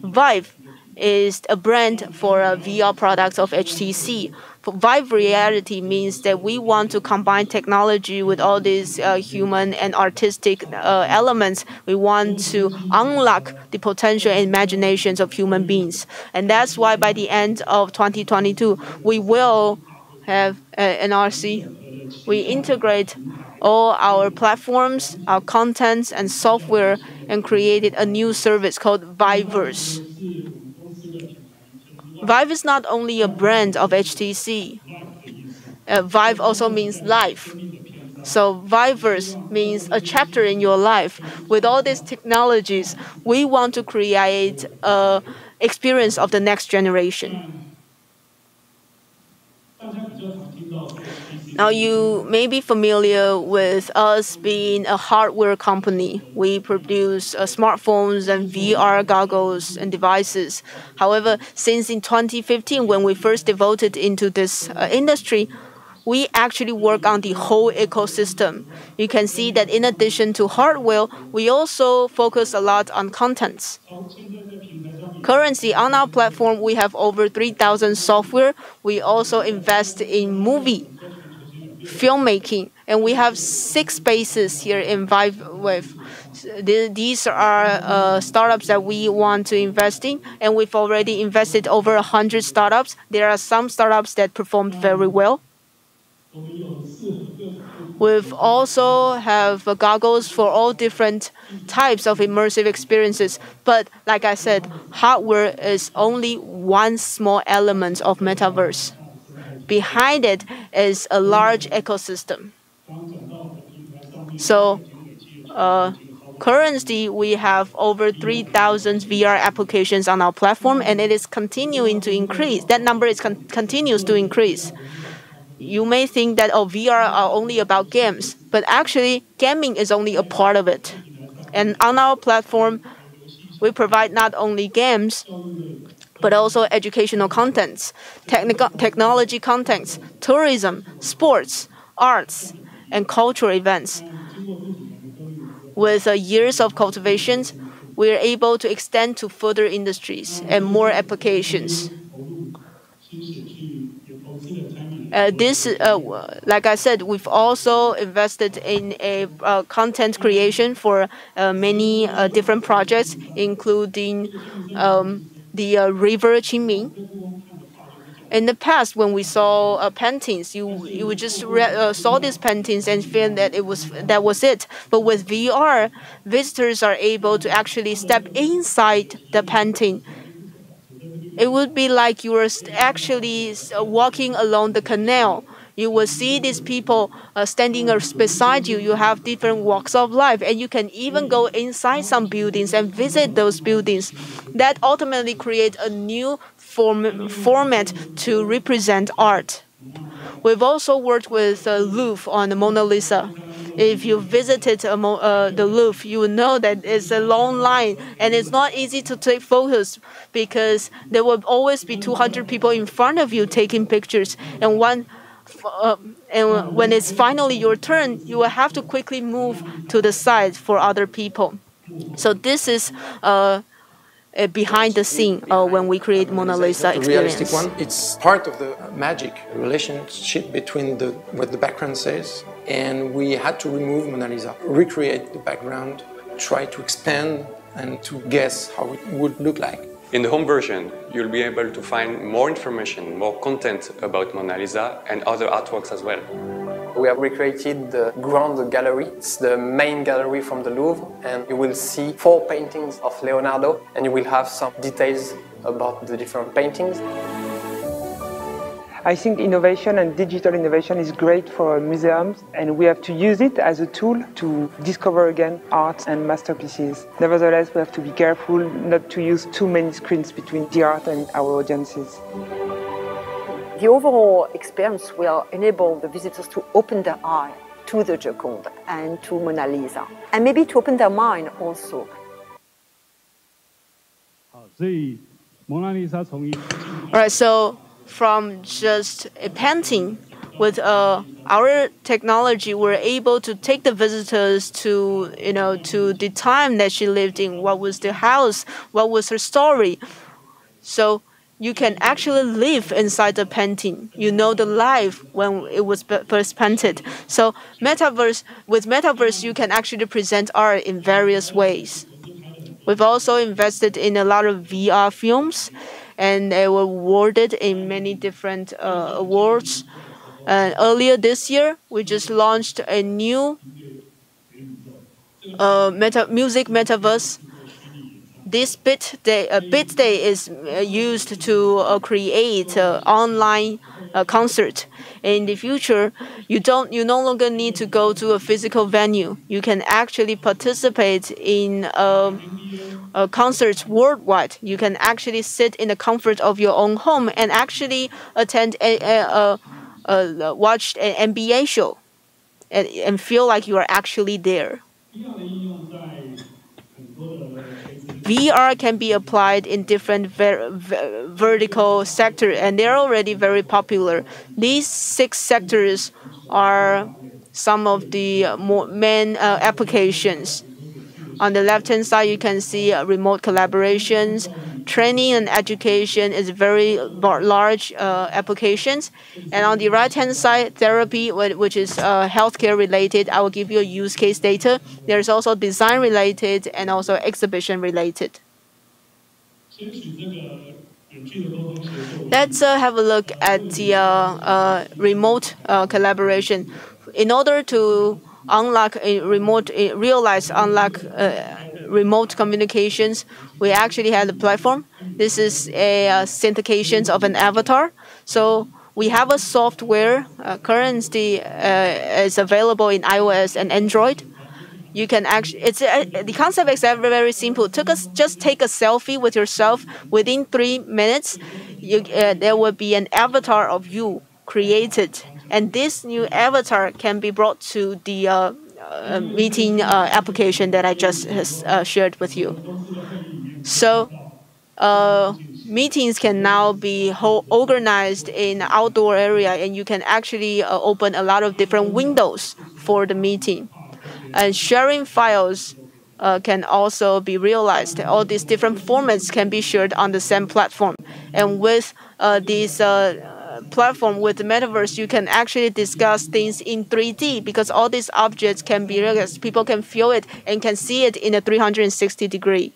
Vive is a brand for VR products of HTC. Vive Reality means that we want to combine technology with all these human and artistic elements. We want to unlock the potential and imaginations of human beings. And that's why by the end of 2022, we will have NRC. We integrate all our platforms, our contents, and software, and created a new service called Viveverse. Vive is not only a brand of HTC. Vive also means life. So Viveverse means a chapter in your life. With all these technologies, we want to create an experience of the next generation. Now, you may be familiar with us being a hardware company. We produce smartphones and VR goggles and devices. However, since in 2015, when we first devoted into this industry, we actually work on the whole ecosystem. You can see that in addition to hardware, we also focus a lot on contents. Currently, on our platform, we have over 3,000 software. We also invest in movie, filmmaking, and we have 6 spaces here in Vive. These are startups that we want to invest in, and we've already invested over 100 startups. There are some startups that performed very well. We've also have goggles for all different types of immersive experiences. But like I said, hardware is only one small element of metaverse. Behind it is a large ecosystem. So currently, we have over 3,000 VR applications on our platform, and it is continuing to increase. That number continues to increase. You may think that VR are only about games, but actually, gaming is only a part of it. And on our platform, we provide not only games, but also educational contents, technology contents, tourism, sports, arts, and cultural events. With years of cultivations, we are able to extend to further industries and more applications. Like I said, we've also invested in a content creation for many different projects, including the River Qingming. In the past, when we saw paintings, you would just saw these paintings and feel that that was it. But with VR, visitors are able to actually step inside the painting. It would be like you were actually walking along the canal. You will see these people standing beside you. You have different walks of life, and you can even go inside some buildings and visit those buildings. That ultimately create a new format to represent art. We've also worked with Louvre on the Mona Lisa. If you visited the Louvre, you will know that it's a long line and it's not easy to take photos because there will always be 200 people in front of you taking pictures. And when it's finally your turn, you will have to quickly move to the side for other people. So this is behind the scene when we create Mona Lisa experience. The realistic one, it's part of the magic relationship between what the background says, and we had to remove Mona Lisa, recreate the background, try to expand and to guess how it would look like. In the home version, you'll be able to find more information, more content about Mona Lisa and other artworks as well. We have recreated the Grand Gallery. It's the main gallery from the Louvre, and you will see 4 paintings of Leonardo, and you will have some details about the different paintings. I think innovation and digital innovation is great for museums, and we have to use it as a tool to discover again art and masterpieces. Nevertheless, we have to be careful not to use too many screens between the art and our audiences. The overall experience will enable the visitors to open their eye to the Joconde and to Mona Lisa, and maybe to open their mind also. Alright, so from just a painting, with our technology, we're able to take the visitors to the time that she lived in. What was the house? What was her story? So you can actually live inside the painting. You know the life when it was first painted. So with metaverse, you can actually present art in various ways. We've also invested in a lot of VR films, and they were awarded in many different awards. And earlier this year, we just launched a new music metaverse. This BitDay is used to create online concert. In the future, you no longer need to go to a physical venue. You can actually participate in concerts worldwide. You can actually sit in the comfort of your own home and actually attend watch an NBA show and feel like you are actually there. VR can be applied in different vertical sectors, and they're already very popular. These 6 sectors are some of the main applications. On the left-hand side, you can see remote collaborations. Training and education is very large applications. And on the right-hand side, therapy, which is healthcare-related. I will give you a use case data. There's also design-related and also exhibition-related. Let's have a look at the remote collaboration. In order to realize remote communications, we actually had a platform. This is a syndication of an avatar. So we have a software currently is available in iOS and Android. You can actually the concept is very simple. Just take a selfie with yourself. Within 3 minutes, there will be an avatar of you created. And this new avatar can be brought to the meeting application that I just shared with you. So meetings can now be organized in an outdoor area, and you can actually open a lot of different windows for the meeting. And sharing files can also be realized. All these different formats can be shared on the same platform. And with these platform with the metaverse, you can actually discuss things in 3D because all these objects can be realized. People can feel it and can see it in a 360 degree.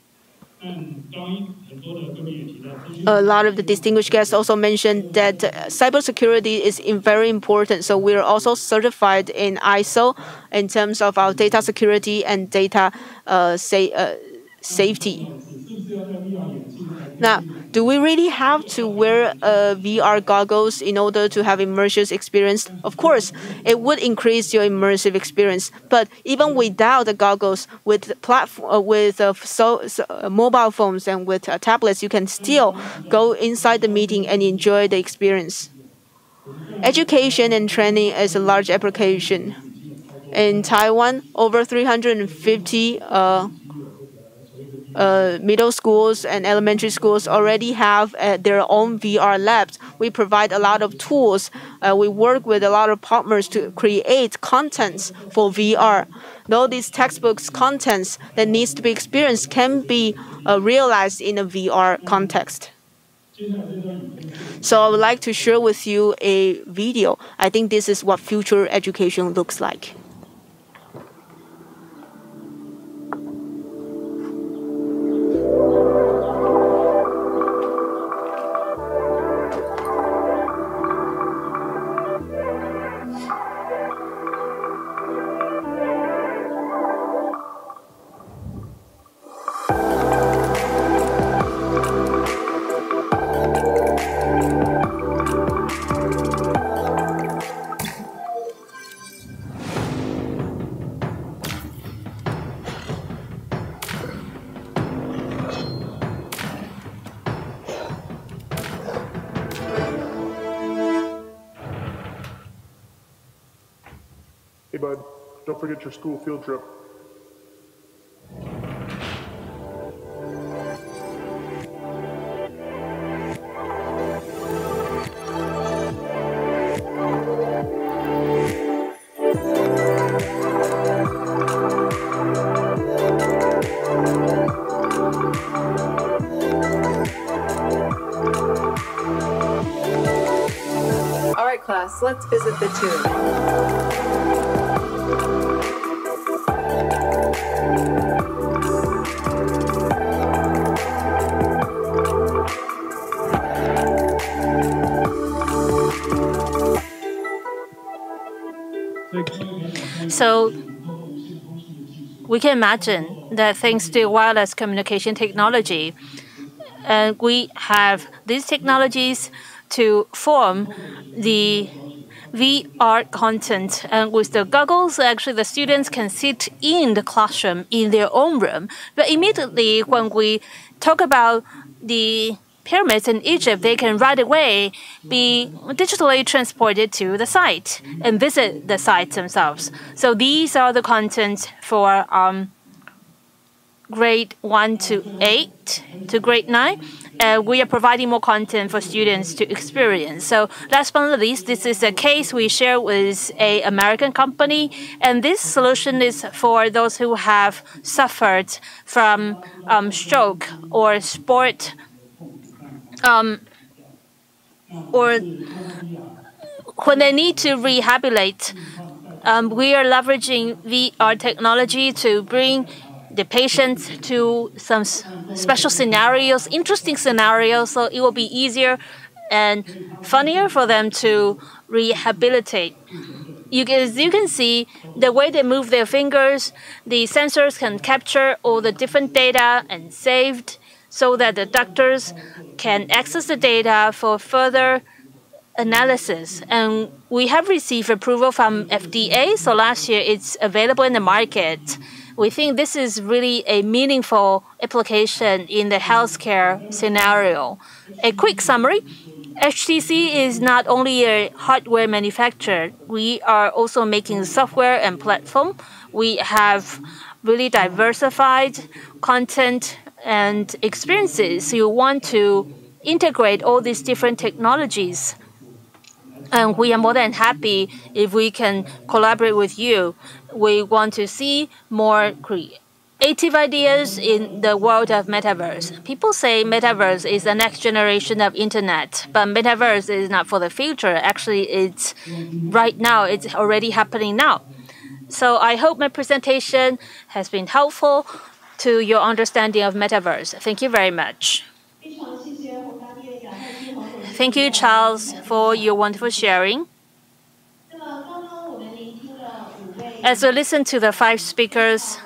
A lot of the distinguished guests also mentioned that cybersecurity is very important. So we're also certified in ISO in terms of our data security and data safety. Now, do we really have to wear VR goggles in order to have immersive experience? Of course, it would increase your immersive experience. But even without the goggles, with mobile phones and with tablets, you can still go inside the meeting and enjoy the experience. Education and training is a large application. In Taiwan, over 350 middle schools and elementary schools already have their own VR labs. We provide a lot of tools. We work with a lot of partners to create contents for VR. Though these textbooks contents that needs to be experienced can be realized in a VR context. So I would like to share with you a video. I think this is what future education looks like. Hey bud, don't forget your school field trip. All right, class, let's visit the tomb. So we can imagine that thanks to wireless communication technology, and we have these technologies to form the VR content. And with the goggles, actually the students can sit in the classroom in their own room. But immediately when we talk about the pyramids in Egypt, they can right away be digitally transported to the site and visit the sites themselves. So these are the contents for grade 1 to 8 to grade 9. We are providing more content for students to experience. So last but not least, this is a case we share with an American company. And this solution is for those who have suffered from stroke or sport or when they need to rehabilitate. We are leveraging VR technology to bring the patients to some special scenarios, interesting scenarios, so it will be easier and funnier for them to rehabilitate. As you can see, the way they move their fingers, the sensors can capture all the different data and saved so that the doctors can access the data for further analysis. And we have received approval from FDA, so last year it's available in the market. We think this is really a meaningful application in the healthcare scenario. A quick summary. HTC is not only a hardware manufacturer, we are also making software and platform. We have really diversified content and experiences. You want to integrate all these different technologies. And we are more than happy if we can collaborate with you. We want to see more creative ideas in the world of metaverse. People say metaverse is the next generation of internet, but metaverse is not for the future. Actually, it's right now. It's already happening now. So I hope my presentation has been helpful to your understanding of metaverse. Thank you very much. Thank you, Charles, for your wonderful sharing. As we listen to the 5 speakers,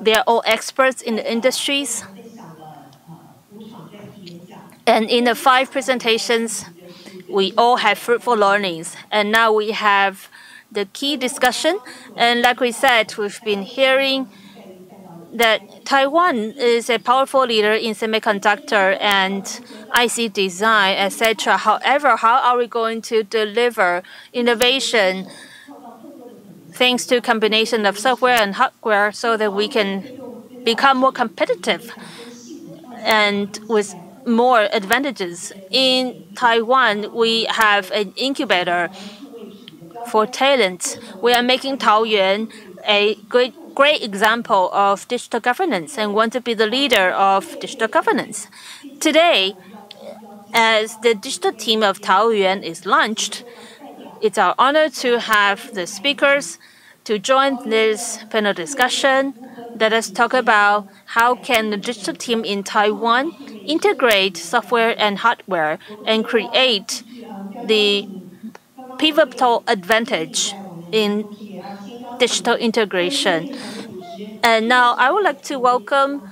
they are all experts in the industries. And in the 5 presentations, we all have fruitful learnings. And now we have the key discussion. And like we said, we've been hearing that Taiwan is a powerful leader in semiconductor and IC design, etc. However, how are we going to deliver innovation thanks to combination of software and hardware so that we can become more competitive and with more advantages? In Taiwan, we have an incubator for talent. We are making Taoyuan a great example of digital governance and want to be the leader of digital governance. Today, as the digital team of Taoyuan is launched, it's our honor to have the speakers to join this panel discussion. Let us talk about how can the digital team in Taiwan integrate software and hardware and create the pivotal advantage in digital integration. And now I would like to welcome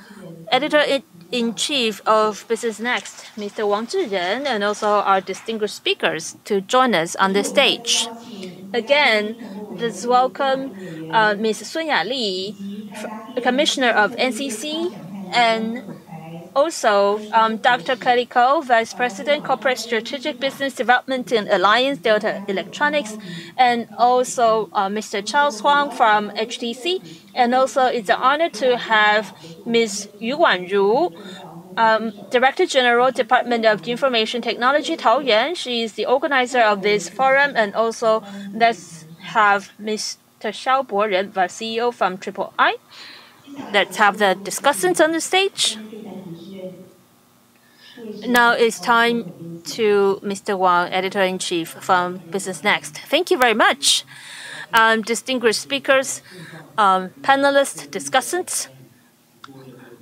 Editor-in-Chief of Business Next, Mr. Wang Zhiren, and also our distinguished speakers to join us on the stage. Again, let's welcome Ms. Sun Ya-Li, Commissioner of NCC, and also Dr. Kelly Ko, Vice President, Corporate Strategic Business Development in Alliance Delta Electronics, and also Mr. Charles Huang from HTC. And also it's an honor to have Ms. Yu Wanru, Director General, Department of Information Technology, Taoyuan. She is the organizer of this forum. And also let's have Mr. Xiao Boren, the CEO from Triple I. Let's have the discussants on the stage. Now it's time to Mr. Wang, Editor-in-Chief from Business Next. Thank you very much. Distinguished speakers, panelists, discussants,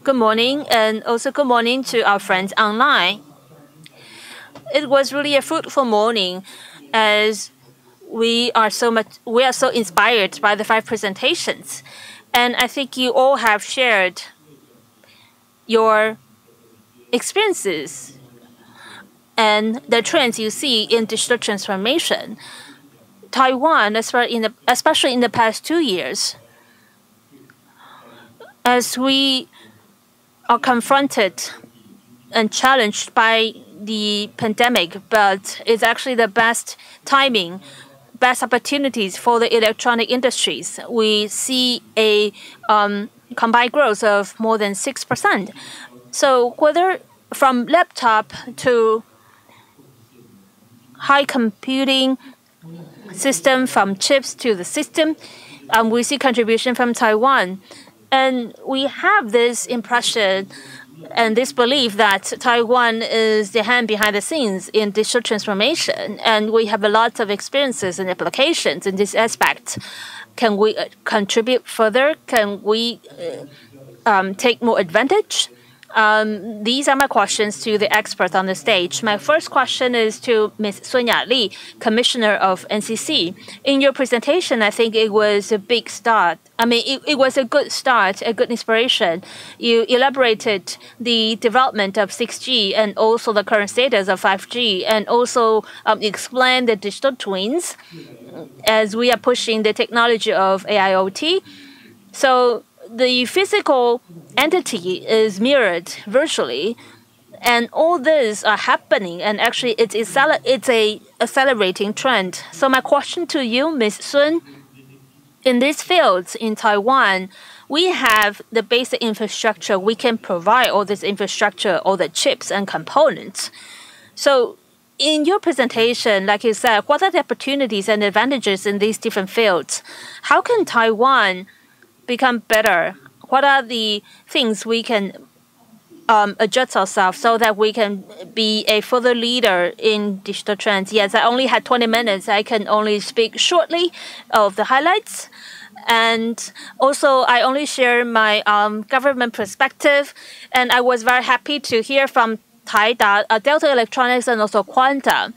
good morning, and also good morning to our friends online. It was really a fruitful morning as we are so inspired by the 5 presentations. And I think you all have shared your experiences and the trends you see in digital transformation. Taiwan, especially in the past 2 years, as we are confronted and challenged by the pandemic, but it's actually the best timing, best opportunities for the electronic industries. We see a combined growth of more than 6%. So whether from laptop to high computing system, from chips to the system, we see contribution from Taiwan. And we have this impression and this belief that Taiwan is the hand behind the scenes in digital transformation. And we have a lot of experiences and applications in this aspect. Can we contribute further? Can we take more advantage? These are my questions to the experts on the stage. My first question is to Ms. Sun Ya-Li, Commissioner of NCC. In your presentation, I think it was a big start. I mean, it was a good start, a good inspiration. You elaborated the development of 6G and also the current status of 5G, and also explained the digital twins as we are pushing the technology of AIoT. So the physical entity is mirrored virtually, and all this are happening, and actually it's a accelerating trend. So my question to you, Ms. Sun, in these fields in Taiwan, we have the basic infrastructure. We can provide all this infrastructure, all the chips and components. So in your presentation, like you said, what are the opportunities and advantages in these different fields? How can Taiwan become better what are the things we can adjust ourselves so that we can be a further leader in digital trends. Yes, I only had 20 minutes. I can only speak shortly of the highlights. And also, I only share my government perspective. And I was very happy to hear from Delta Electronics, and also Quanta.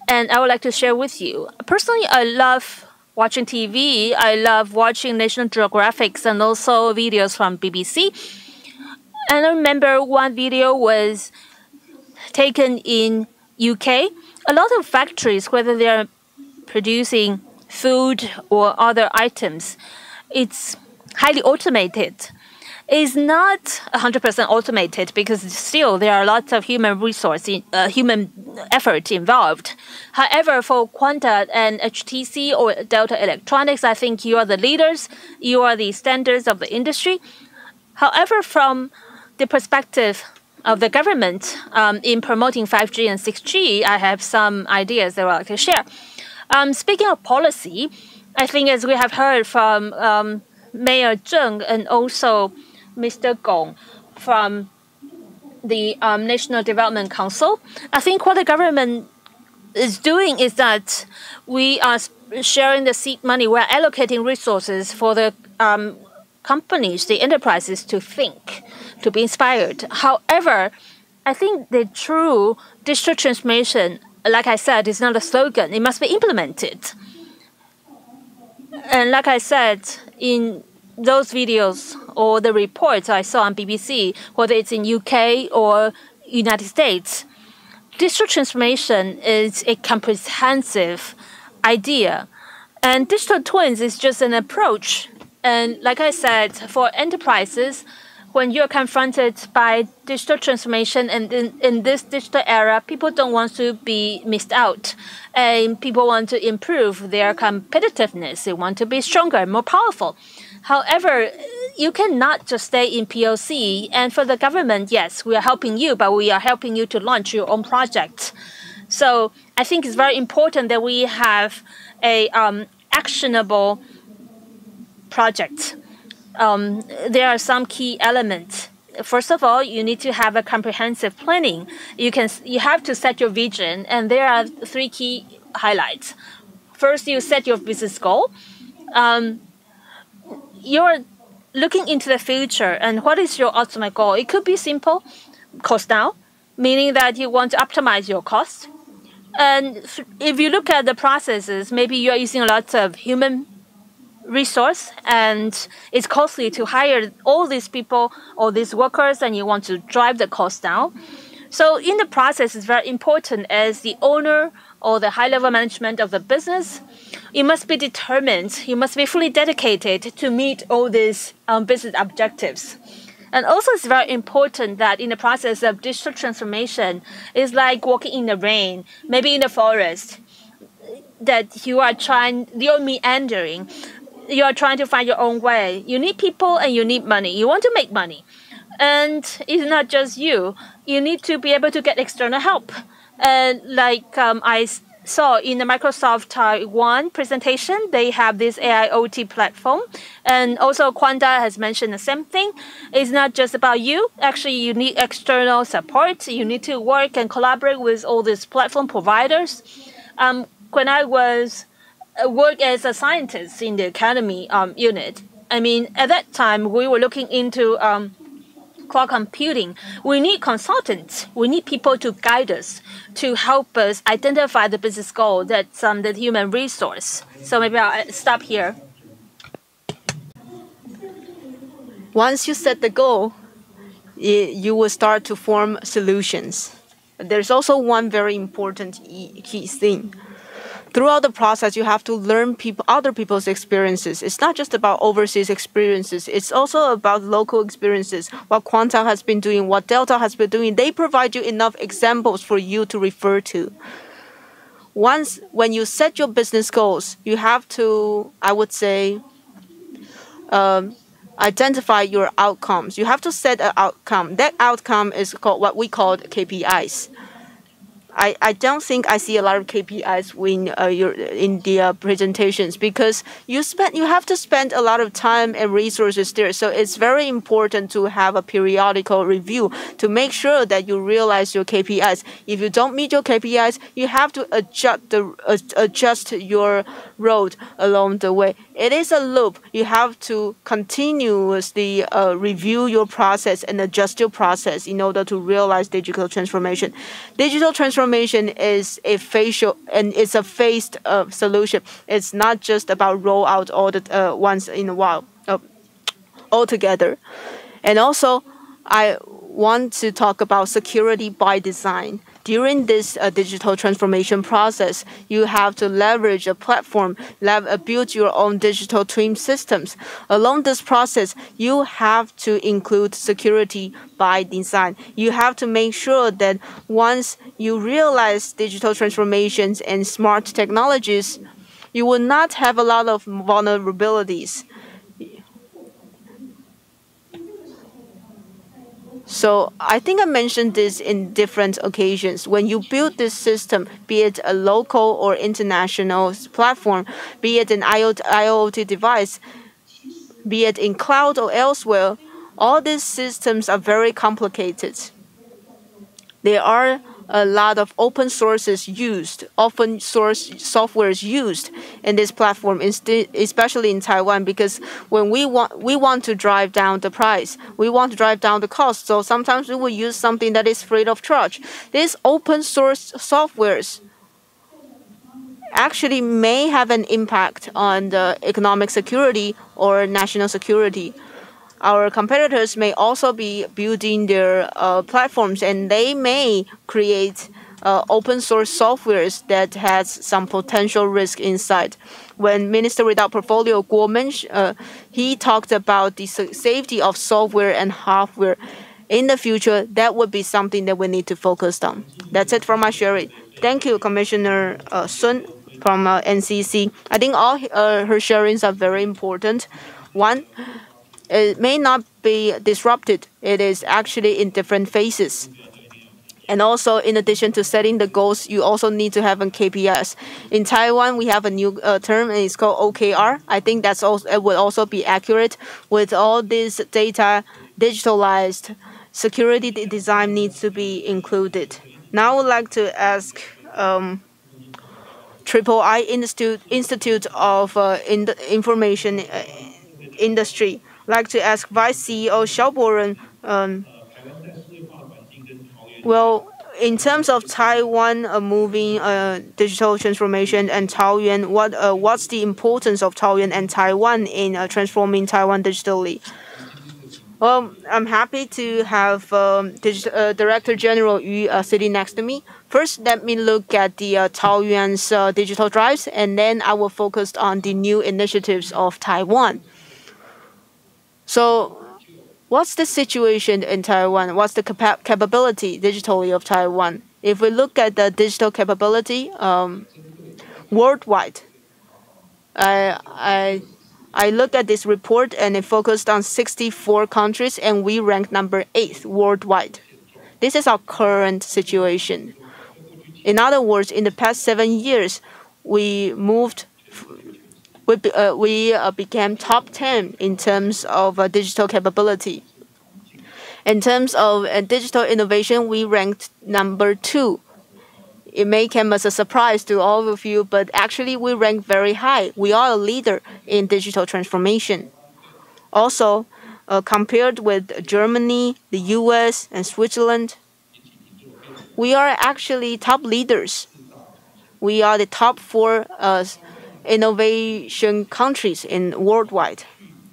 And I would like to share with you. Personally, I love watching TV. I love watching National Geographic and also videos from BBC. And I remember one video was taken in UK. A lot of factories, whether they're producing food or other items, it's highly automated. It's not 100% automated because still there are lots of human effort involved. However, for Quanta and HTC or Delta Electronics, I think you are the leaders. You are the standards of the industry. However, from the perspective of the government in promoting 5G and 6G, I have some ideas that I would like to share. Speaking of policy, I think as we have heard from Mayor Zheng and also Mr. Gong from the National Development Council, I think what the government is doing is that we are sharing the seed money. We're allocating resources for the companies, the enterprises to think, to be inspired. However, I think the true digital transformation, like I said, is not a slogan. It must be implemented. And like I said, in those videos or the reports I saw on BBC, whether it's in UK or United States, digital transformation is a comprehensive idea. And digital twins is just an approach. And like I said, for enterprises, when you're confronted by digital transformation and in this digital era, people don't want to be missed out. And people want to improve their competitiveness. They want to be stronger and more powerful. However, you cannot just stay in POC. And for the government, yes, we are helping you, but we are helping you to launch your own project. So I think it's very important that we have a actionable project. There are some key elements. First of all, you need to have a comprehensive planning. You have to set your vision, and there are three key highlights. First, you set your business goal. You're looking into the future, and what is your ultimate goal? It could be simple, cost down, meaning that you want to optimize your cost. And if you look at the processes, maybe you are using a lot of human resource, and it's costly to hire all these people, all these workers, and you want to drive the cost down. So in the process, it's very important as the owner or the high-level management of the business, you must be determined, you must be fully dedicated to meet all these business objectives. And also it's very important that in the process of digital transformation, it's like walking in the rain, maybe in the forest, that you're meandering. You are trying to find your own way. You need people and you need money. You want to make money. And it's not just you. You need to be able to get external help. And I saw in the Microsoft Taiwan presentation, they have this AIoT platform. And also Quanta has mentioned the same thing. It's not just about you. Actually, you need external support. You need to work and collaborate with all these platform providers. When I work as a scientist in the academy unit, I mean, at that time, we were looking into cloud computing. We need consultants. We need people to guide us, to help us identify the business goal, that's the human resource. So maybe I'll stop here. Once you set the goal, you will start to form solutions. There's also one very important key thing. Throughout the process, you have to learn other people's experiences. It's not just about overseas experiences. It's also about local experiences. What Quanta has been doing, what Delta has been doing, they provide you enough examples for you to refer to. When you set your business goals, you have to, I would say, identify your outcomes. You have to set an outcome. That outcome is called what we call KPIs. I don't think I see a lot of KPIs when you're in the presentations, because you have to spend a lot of time and resources there. So it's very important to have a periodical review to make sure that you realize your KPIs. If you don't meet your KPIs, you have to adjust your road along the way. It is a loop. You have to continuously review your process and adjust your process in order to realize digital transformation. Digital transformation is a phased solution. It's not just about roll out all the once in a while altogether. And also, I want to talk about security by design. During this digital transformation process, you have to leverage a platform, build your own digital twin systems. Along this process, you have to include security by design. You have to make sure that once you realize digital transformations and smart technologies, you will not have a lot of vulnerabilities. So I think I mentioned this in different occasions. When you build this system, be it a local or international platform, be it an IoT device, be it in cloud or elsewhere, all these systems are very complicated. There are a lot of open sources used, open source softwares used in this platform, especially in Taiwan, because when we want to drive down the price, we want to drive down the cost. So sometimes we will use something that is free of charge. These open source softwares actually may have an impact on the economic security or national security. Our competitors may also be building their platforms, and they may create open source softwares that has some potential risk inside. When Minister without Portfolio Guo he talked about the safety of software and hardware. In the future, that would be something that we need to focus on. That's it for my sharing. Thank you, Commissioner Sun from NCC. I think all her sharings are very important. One, it may not be disrupted. It is actually in different phases. And also, in addition to setting the goals, you also need to have a KPIs. In Taiwan, we have a new term, and it's called OKR. I think it would also be accurate. With all this data digitalized, security design needs to be included. Now, I would like to ask Institute of Information Industry. Like to ask Vice CEO Xiao Boren. Well, in terms of Taiwan moving digital transformation and Taoyuan, what's the importance of Taoyuan and Taiwan in transforming Taiwan digitally? Well, I'm happy to have Director General Yu sitting next to me. First, let me look at the Taoyuan's digital drives, and then I will focus on the new initiatives of Taiwan. So, what's the situation in Taiwan? What's the capability digitally of Taiwan? If we look at the digital capability worldwide, I look at this report, and it focused on 64 countries, and we ranked number 8 worldwide. This is our current situation. In other words, in the past 7 years, we became top 10 in terms of digital capability. In terms of digital innovation, we ranked number 2. It may come as a surprise to all of you, but actually we rank very high. We are a leader in digital transformation. Also, compared with Germany, the US, and Switzerland, we are actually top leaders. We are the top 4 innovation countries in worldwide.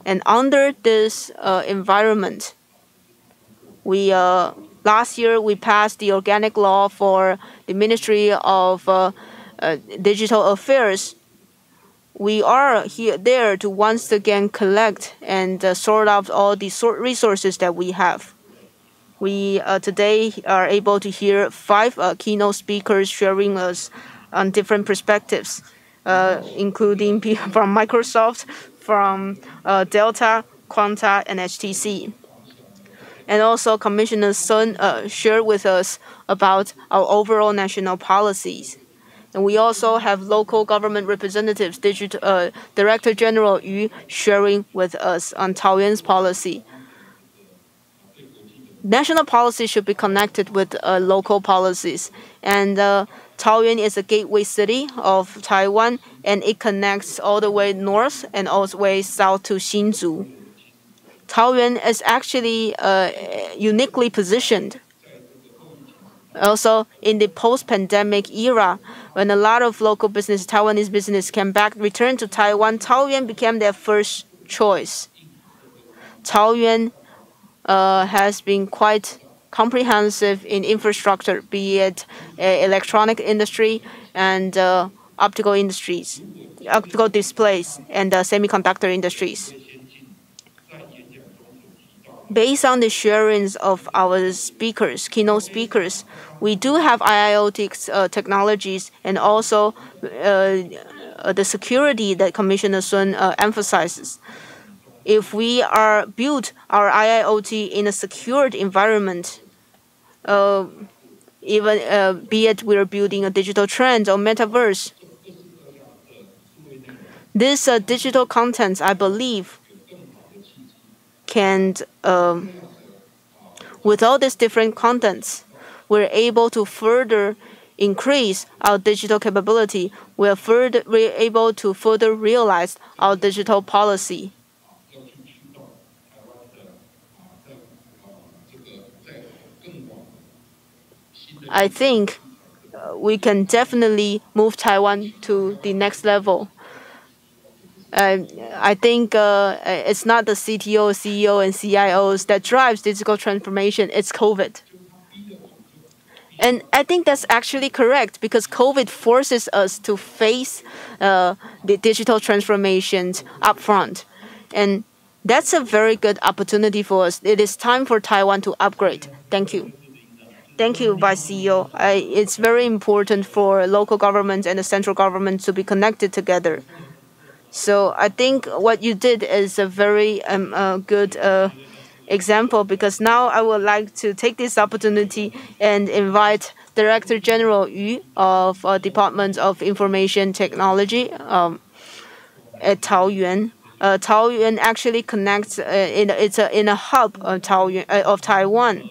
And under this environment, last year we passed the organic law for the Ministry of Digital Affairs. We are there to once again collect and sort out all the resources that we have. We today are able to hear 5 keynote speakers sharing us on different perspectives, including people from Microsoft, from Delta, Quanta, and HTC. And also, Commissioner Sun shared with us about our overall national policies. And we also have local government representatives, Director General Yu, sharing with us on Taoyuan's policy. National policy should be connected with local policies. And Taoyuan is a gateway city of Taiwan, and it connects all the way north and all the way south to Hsinchu. Taoyuan is actually uniquely positioned. Also, in the post-pandemic era, when a lot of local business, Taiwanese business, return to Taiwan, Taoyuan became their first choice. Taoyuan has been quite comprehensive in infrastructure, be it electronic industry and optical industries, optical displays, and semiconductor industries. Based on the sharings of our speakers, keynote speakers, we do have IIoT technologies and also the security that Commissioner Sun emphasizes. If we are build our IIoT in a secured environment, even be it we're building a digital trend or metaverse, this digital content, I believe, can, with all these different contents, we're able to further increase our digital capability. We're able to further realize our digital policy. I think we can definitely move Taiwan to the next level. I think it's not the CTO, CEO, and CIOs that drives digital transformation. It's COVID. And I think that's actually correct because COVID forces us to face the digital transformations upfront. And that's a very good opportunity for us. It is time for Taiwan to upgrade. Thank you. Thank you, Vice CEO. It's very important for local governments and the central government to be connected together. So I think what you did is a very good example, because now I would like to take this opportunity and invite Director General Yu of Department of Information Technology at Taoyuan. Taoyuan actually connects. It's in a hub of Taiwan.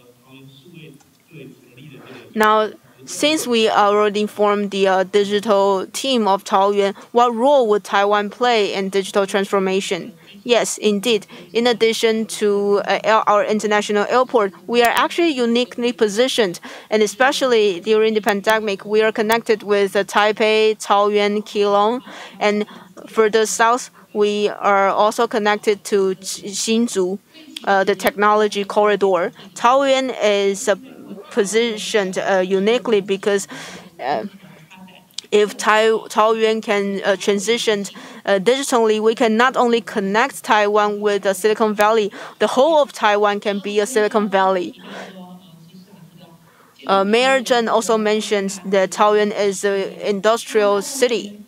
Now, since we already formed the digital team of Taoyuan, what role would Taiwan play in digital transformation? Yes, indeed. In addition to our international airport, we are actually uniquely positioned, and especially during the pandemic, we are connected with Taipei, Taoyuan, Keelung, and further south, we are also connected to Hsinchu, the technology corridor. Taoyuan is positioned uniquely because if Taoyuan can transition digitally, we can not only connect Taiwan with Silicon Valley, the whole of Taiwan can be a Silicon Valley. Mayor Zheng also mentioned that Taoyuan is an industrial city.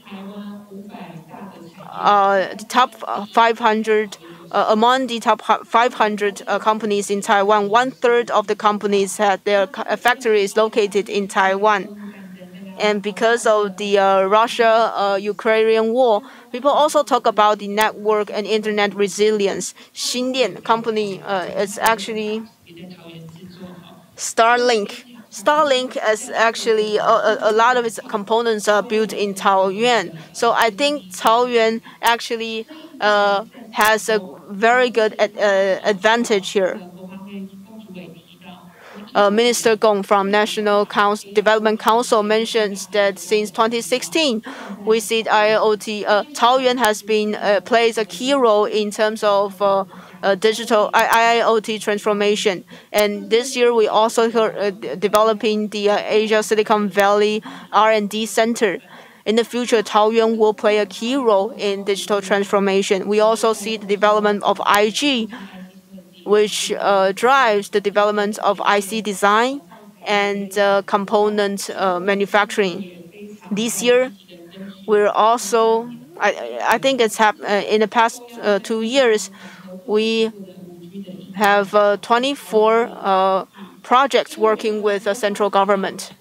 The top 500 among the top 500 companies in Taiwan, 1/3 of the companies had their factories located in Taiwan. And because of the Russia-Ukrainian war, people also talk about the network and internet resilience. Xindian company is actually Starlink. Starlink is actually a lot of its components are built in Taoyuan. So I think Taoyuan actually has a very good advantage here. Minister Gong from National Development Council mentions that since 2016, we see IoT. Taoyuan has been plays a key role in terms of digital IoT transformation. And this year, we also developing the Asia Silicon Valley R&D Center. In the future, Taoyuan will play a key role in digital transformation. We also see the development of IG, which drives the development of IC design and component manufacturing. This year, we're also, I think it's happened in the past 2 years, we have 24 projects working with the central government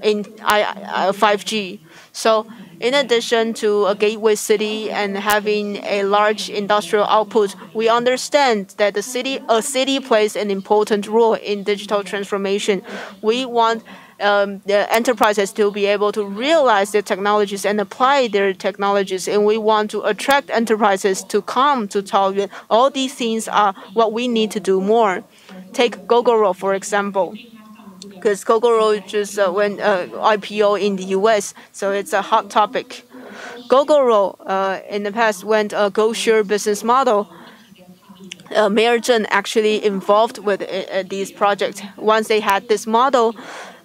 in 5G. So in addition to a gateway city and having a large industrial output, we understand that a city plays an important role in digital transformation. We want the enterprises to be able to realize their technologies and apply their technologies, and we want to attract enterprises to come to Taoyuan. All these things are what we need to do more. Take Gogoro, for example, because Gogoro just went IPO in the US, so it's a hot topic. Gogoro in the past went a go-share business model. Mayor Zheng actually involved with these projects. Once they had this model,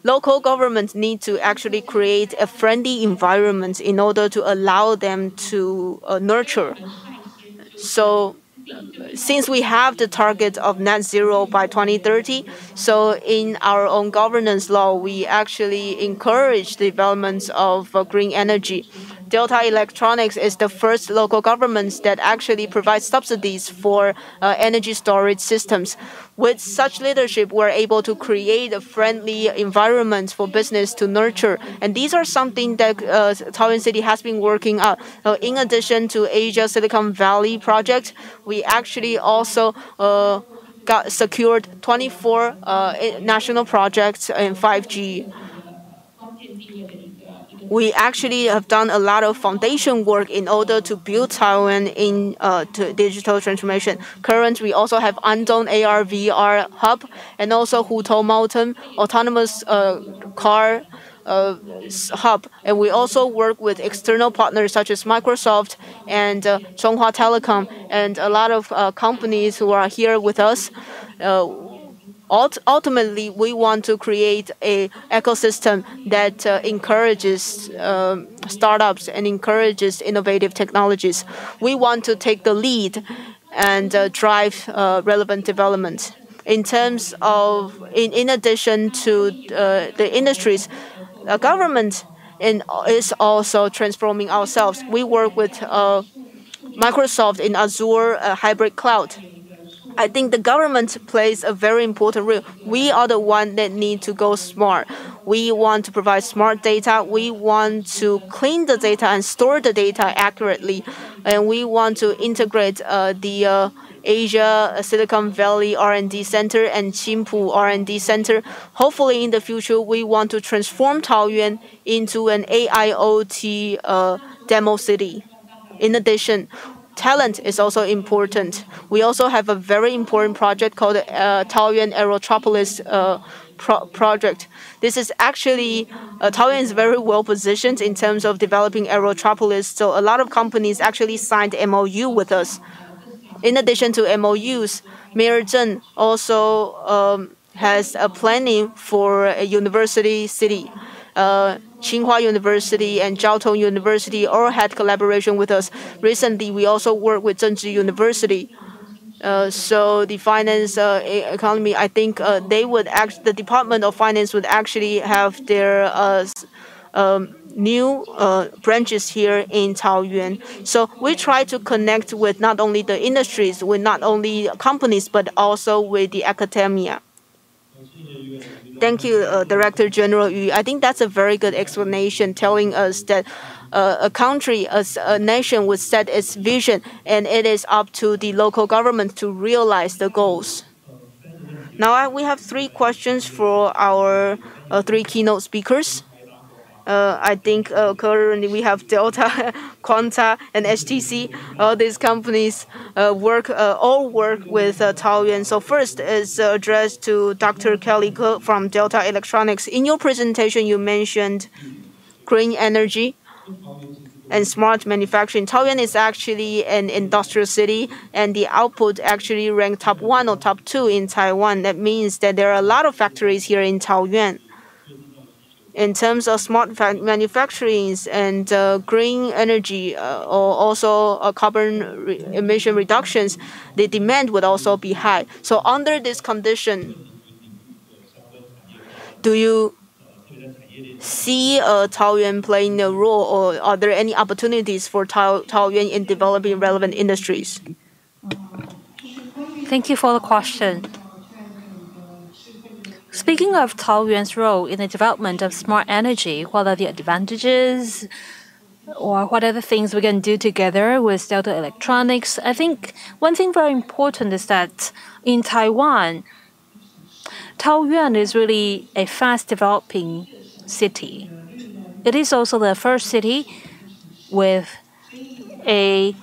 local governments need to actually create a friendly environment in order to allow them to nurture. So since we have the target of net zero by 2030, so in our own governance law, we actually encourage the development of green energy. Delta Electronics is the first local government that actually provides subsidies for energy storage systems. With such leadership, we're able to create a friendly environment for business to nurture. And these are something that Taoyuan City has been working on. In addition to Asia Silicon Valley project, we actually also got secured 24 national projects in 5G. We actually have done a lot of foundation work in order to build Taiwan to digital transformation. Currently, we also have Andong AR/VR hub and also Hutou Mountain autonomous car hub. And we also work with external partners such as Microsoft and Chonghua Telecom and a lot of companies who are here with us. Ultimately, we want to create an ecosystem that encourages startups and encourages innovative technologies. We want to take the lead and drive relevant development. In terms of, in addition to the industries, the government is also transforming ourselves. We work with Microsoft in Azure hybrid cloud. I think the government plays a very important role. We are the one that need to go smart. We want to provide smart data. We want to clean the data and store the data accurately. And we want to integrate the Asia Silicon Valley R&D Center and Qingpu R&D Center. Hopefully in the future, we want to transform Taoyuan into an AIoT demo city. In addition, talent is also important. We also have a very important project called Taoyuan Aerotropolis project. This is actually, Taoyuan is very well positioned in terms of developing Aerotropolis, so a lot of companies actually signed MOU with us. In addition to MOUs, Mayor Zheng also has a planning for a university city. Tsinghua University and Jiao Tong University all had collaboration with us. Recently, we also worked with Zhengzhi University. So the finance economy, I think the Department of Finance would actually have their new branches here in Taoyuan. So we try to connect with not only the industries, with not only companies, but also with the academia. Thank you, Director General Yu. I think that's a very good explanation, telling us that a country, a nation would set its vision, and it is up to the local government to realize the goals. Now we have 3 questions for our 3 keynote speakers. I think currently we have Delta, Quanta, and HTC. All these companies all work with Taoyuan. So first is addressed to Dr. Kelly Ke from Delta Electronics. In your presentation, you mentioned green energy and smart manufacturing. Taoyuan is actually an industrial city, and the output actually ranked top 1 or top 2 in Taiwan. That means that there are a lot of factories here in Taoyuan. In terms of smart manufacturing and green energy, or also carbon emission reductions, the demand would also be high. So under this condition, do you see Taoyuan playing a role, or are there any opportunities for Taoyuan in developing relevant industries? Thank you for the question. Speaking of Taoyuan's role in the development of smart energy, what are the advantages or what are the things we can do together with Delta Electronics? I think one thing very important is that in Taiwan, Taoyuan is really a fast-developing city. It is also the first city with an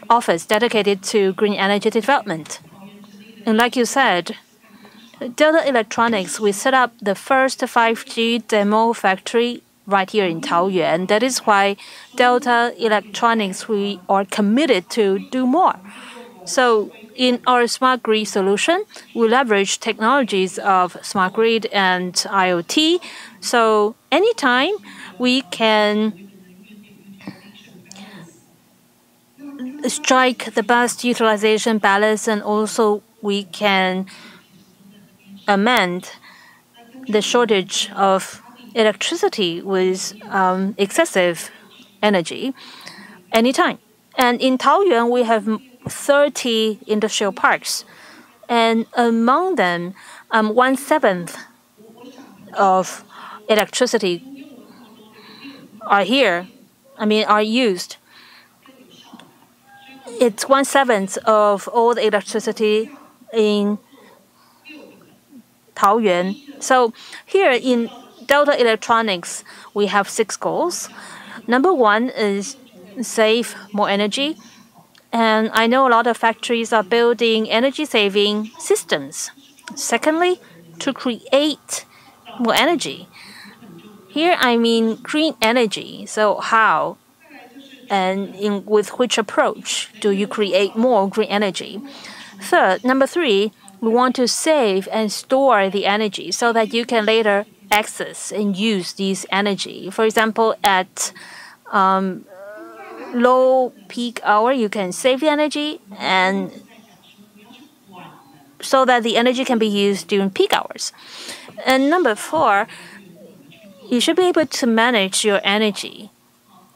office dedicated to green energy development. And like you said, Delta Electronics, we set up the first 5G demo factory right here in Taoyuan. That is why Delta Electronics, we are committed to do more. So in our smart grid solution, we leverage technologies of smart grid and IoT. So anytime we can strike the best utilization balance, and also we can amend the shortage of electricity with excessive energy anytime. And in Taoyuan, we have 30 industrial parks, and among them, 1/7 of electricity are used. It's 1/7 of all the electricity in Taoyuan. So here in Delta Electronics, we have 6 goals. Number 1 is save more energy. And I know a lot of factories are building energy-saving systems. Secondly, to create more energy. Here I mean green energy. So how and with which approach do you create more green energy? Third, number 3, we want to save and store the energy so that you can later access and use this energy. For example, at low peak hour, you can save the energy, and so that the energy can be used during peak hours. And number 4, you should be able to manage your energy.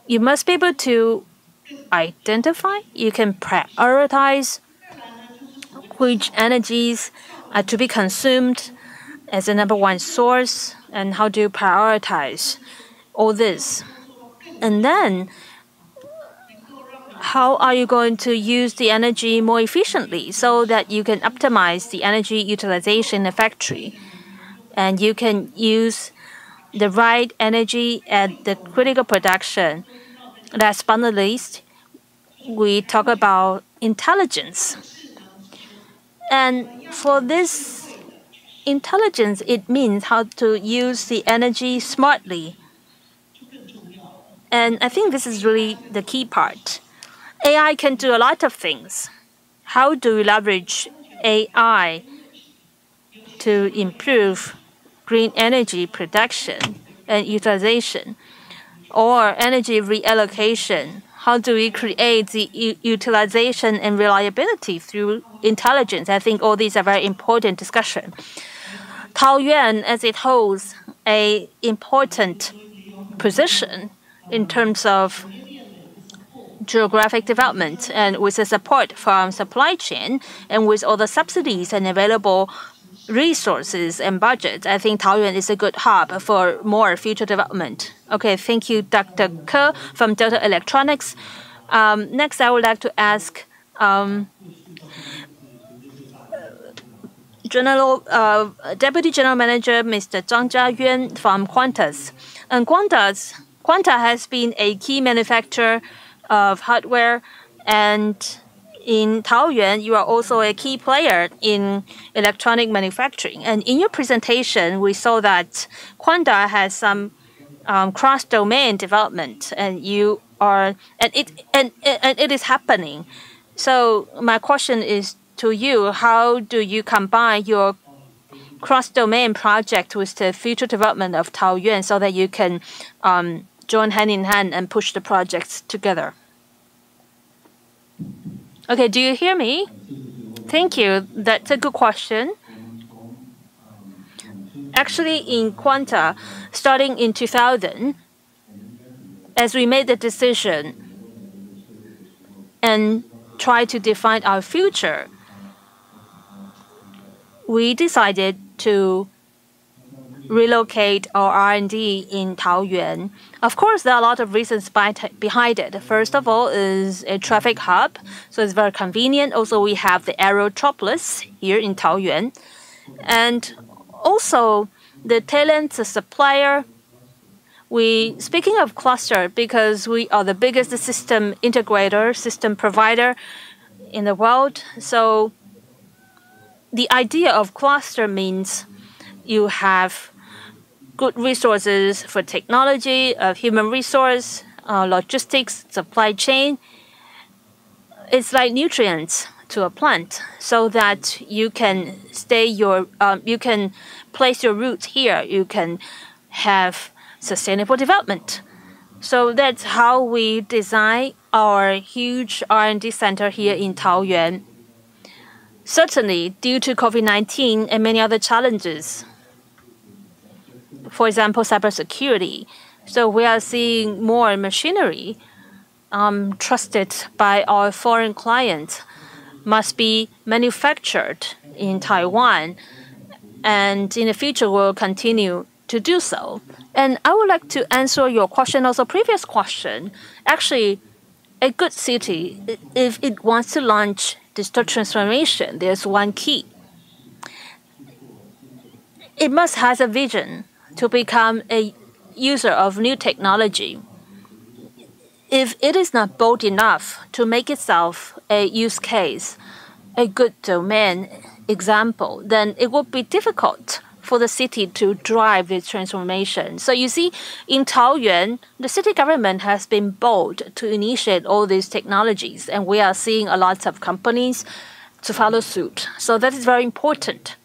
You must be able to identify, you can prioritize which energies are to be consumed as the number 1 source, and how do you prioritize all this. And then, how are you going to use the energy more efficiently so that you can optimize the energy utilization in the factory, and you can use the right energy at the critical production. Last but not least, we talk about intelligence. And for this intelligence, it means how to use the energy smartly. And I think this is really the key part. AI can do a lot of things. How do we leverage AI to improve green energy production and utilization, or energy reallocation? How do we create the utilization and reliability through intelligence? I think all these are very important discussion. Taoyuan, as it holds an important position in terms of geographic development, and with the support from supply chain, and with all the subsidies and available resources and budgets, I think Taoyuan is a good hub for more future development. Okay, thank you, Dr. Ke from Delta Electronics. Next, I would like to ask Deputy General Manager Mr. Zhang Jiayuan from Quantas. And Quanta has been a key manufacturer of hardware, and in Taoyuan, you are also a key player in electronic manufacturing. And in your presentation, we saw that Quanta has some cross-domain development, and it is happening. So my question is to you: how do you combine your cross-domain project with the future development of Taoyuan so that you can join hand in hand and push the projects together? Okay, do you hear me? Thank you. That's a good question. Actually, in Quanta, starting in 2000, as we made the decision and try to define our future, we decided to relocate our R&D in Taoyuan. Of course, there are a lot of reasons behind it. First of all is a traffic hub, so it's very convenient. Also, we have the Aerotropolis here in Taoyuan. And also, the talent supplier. Speaking of cluster, because we are the biggest system integrator, system provider in the world. So the idea of cluster means you have good resources for technology, human resource, logistics, supply chain. It's like nutrients to a plant, so that you can you can place your roots here. You can have sustainable development. So that's how we design our huge R&D center here in Taoyuan. Certainly, due to COVID-19 and many other challenges, for example, cybersecurity. So we are seeing more machinery trusted by our foreign clients must be manufactured in Taiwan, and in the future will continue to do so. And I would like to answer your question, also previous question. Actually, a good city, if it wants to launch digital transformation, there's one key. It must have a vision to become a user of new technology. If it is not bold enough to make itself a use case, a good domain example, then it will be difficult for the city to drive its transformation. So you see, in Taoyuan, the city government has been bold to initiate all these technologies, and we are seeing a lot of companies to follow suit. So that is very important.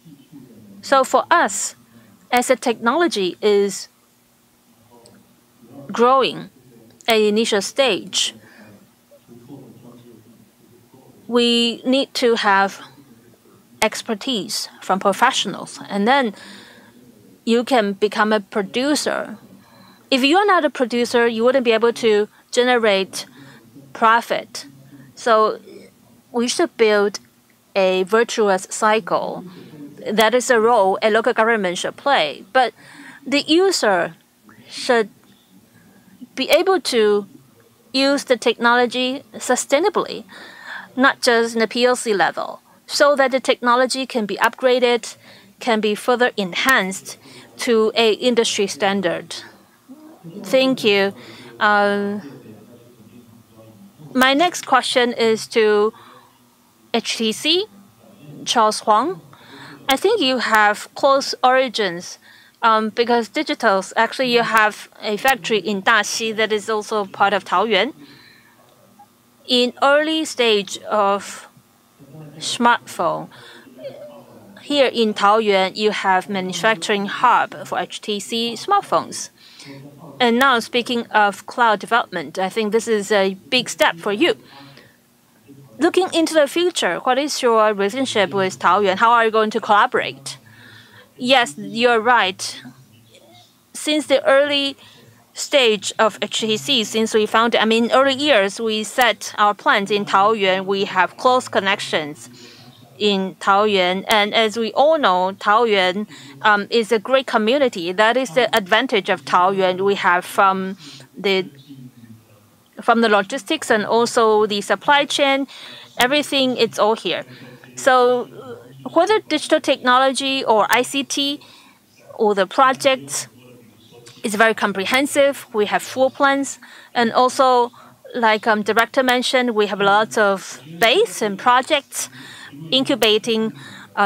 So for us, as the technology is growing at the initial stage, we need to have expertise from professionals, and then you can become a producer. If you are not a producer, you wouldn't be able to generate profit. So we should build a virtuous cycle. That is a role a local government should play. But the user should be able to use the technology sustainably, not just in the PLC level, so that the technology can be upgraded, can be further enhanced to an industry standard. Thank you. My next question is to HTC, Charles Huang. I think you have close origins because digitals, actually you have a factory in Daxi that is also part of Taoyuan. In early stage of smartphone, here in Taoyuan, you have manufacturing hub for HTC smartphones. And now speaking of cloud development, I think this is a big step for you. Looking into the future, what is your relationship with Taoyuan? How are you going to collaborate? Yes, you're right. Since the early stage of HTC, since we founded, early years, we set our plans in Taoyuan. We have close connections in Taoyuan. And as we all know, Taoyuan is a great community. That is the advantage of Taoyuan. We have from the logistics and also the supply chain, everything, it's all here. So whether digital technology or ICT or the projects, it's very comprehensive. We have full plans. And also, like Director mentioned, we have lots of base and projects incubating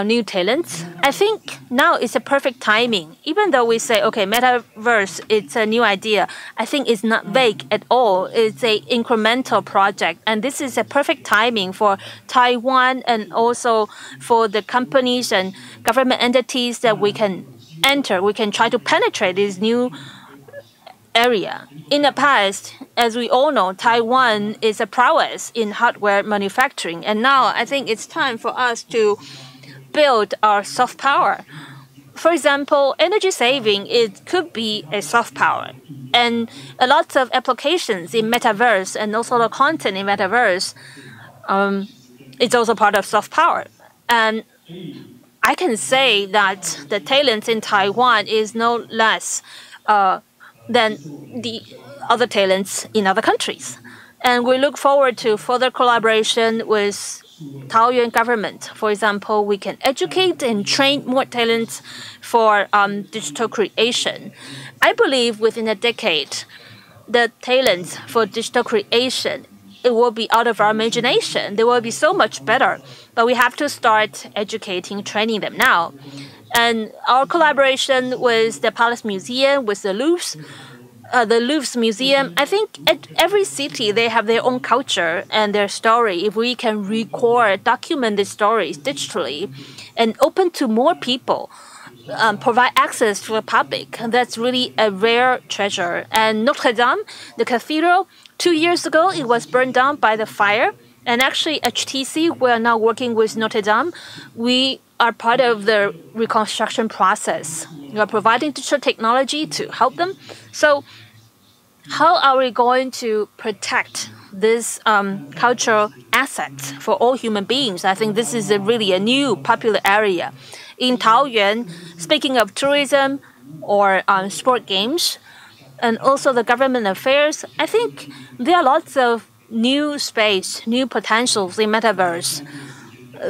new talents. I think now is a perfect timing. Even though we say, okay, metaverse, it's a new idea, I think it's not vague at all. It's an incremental project. And this is a perfect timing for Taiwan and also for the companies and government entities that we can enter. We can try to penetrate this new area. In the past, as we all know, Taiwan is a prowess in hardware manufacturing. And now I think it's time for us to build our soft power. For example, energy saving, it could be a soft power. And a lot of applications in metaverse and also the content in metaverse, it's also part of soft power. And I can say that the talent in Taiwan is no less than the other talents in other countries. And we look forward to further collaboration with Taoyuan government. For example, we can educate and train more talents for digital creation. I believe within a decade, the talents for digital creation, it will be out of our imagination. They will be so much better. But we have to start educating, training them now. And our collaboration with the Palace Museum, with the Louvre's museum, I think at every city they have their own culture and their story. If we can record, document the stories digitally and open to more people, provide access to the public, that's really a rare treasure. And Notre Dame, the cathedral, 2 years ago, it was burned down by the fire. And actually, HTC, we are now working with Notre Dame. We are part of the reconstruction process. We are providing digital technology to help them. So how are we going to protect this cultural asset for all human beings? I think this is really a new popular area. In Taoyuan, speaking of tourism or sport games, and also the government affairs, I think there are lots of new space, new potentials in metaverse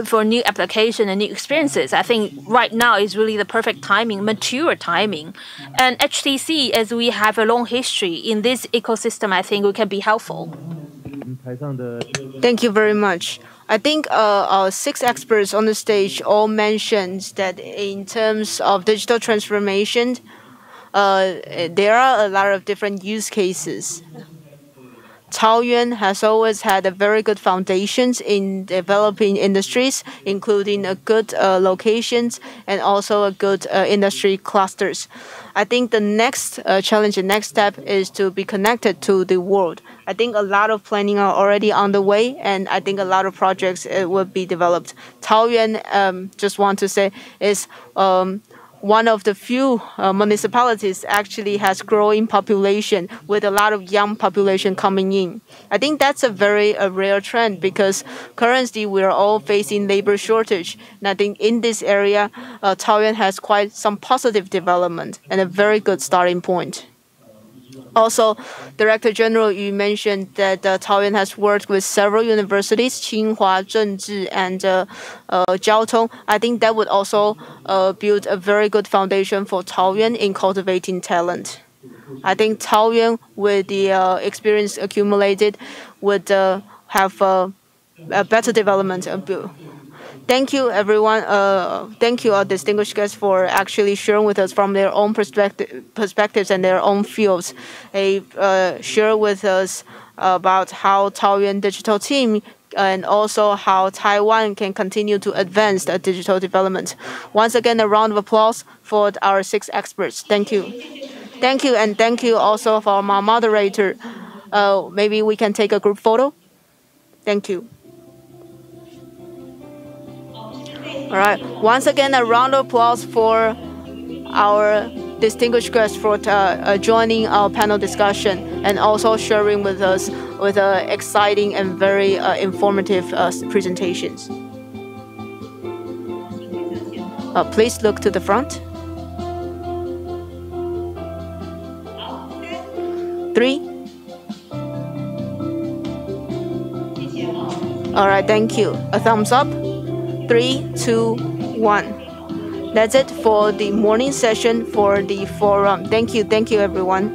for new application and new experiences. I think right now is really the perfect timing, mature timing. And HTC, as we have a long history in this ecosystem, I think we can be helpful. Thank you very much. I think our 6 experts on the stage all mentioned that in terms of digital transformation, there are a lot of different use cases. Taoyuan has always had a very good foundations in developing industries, including a good locations and also a good industry clusters. I think the next challenge, the next step is to be connected to the world. I think a lot of planning are already on the way, and I think a lot of projects will be developed. Taoyuan, just want to say, is one of the few municipalities actually has growing population with a lot of young population coming in. I think that's a very rare trend because currently we are all facing labor shortage. And I think in this area, Taoyuan has quite some positive development and a very good starting point. Also, Director General Yu mentioned that Taoyuan has worked with several universities, Tsinghua, Zhengzhi, and Jiaotong. I think that would also build a very good foundation for Taoyuan in cultivating talent. I think Taoyuan, with the experience accumulated, would have a better development. Thank you, everyone. Thank you, our distinguished guests, for actually sharing with us from their own perspectives and their own fields. They share with us about how Taoyuan digital team and also how Taiwan can continue to advance the digital development. Once again, a round of applause for our 6 experts. Thank you. Thank you, and thank you also for our moderator. Maybe we can take a group photo. Thank you. All right. Once again, a round of applause for our distinguished guests for joining our panel discussion and also sharing with us with exciting and very informative presentations. Please look to the front. 3. All right. Thank you. A thumbs up. 3, 2, 1. That's it for the morning session for the forum. Thank you, everyone.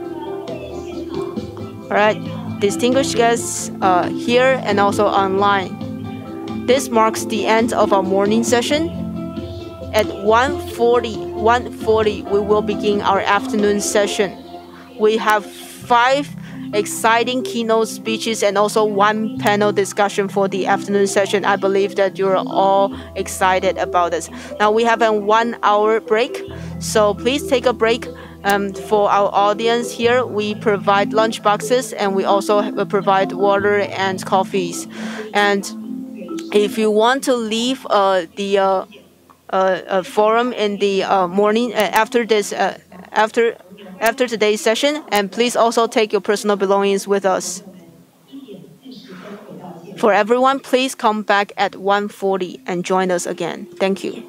All right, distinguished guests here and also online. This marks the end of our morning session. At 1:40, we will begin our afternoon session. We have 5 exciting keynote speeches and also 1 panel discussion for the afternoon session. I believe that you're all excited about this. Now we have a 1-hour break, so please take a break. For our audience here, we provide lunch boxes and we also provide water and coffees. And if you want to leave the forum in the morning after today's session, and please also take your personal belongings with us. For everyone, please come back at 1:40 and join us again. Thank you.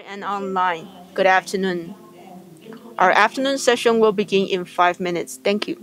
And online. Good afternoon. Our afternoon session will begin in 5 minutes. Thank you.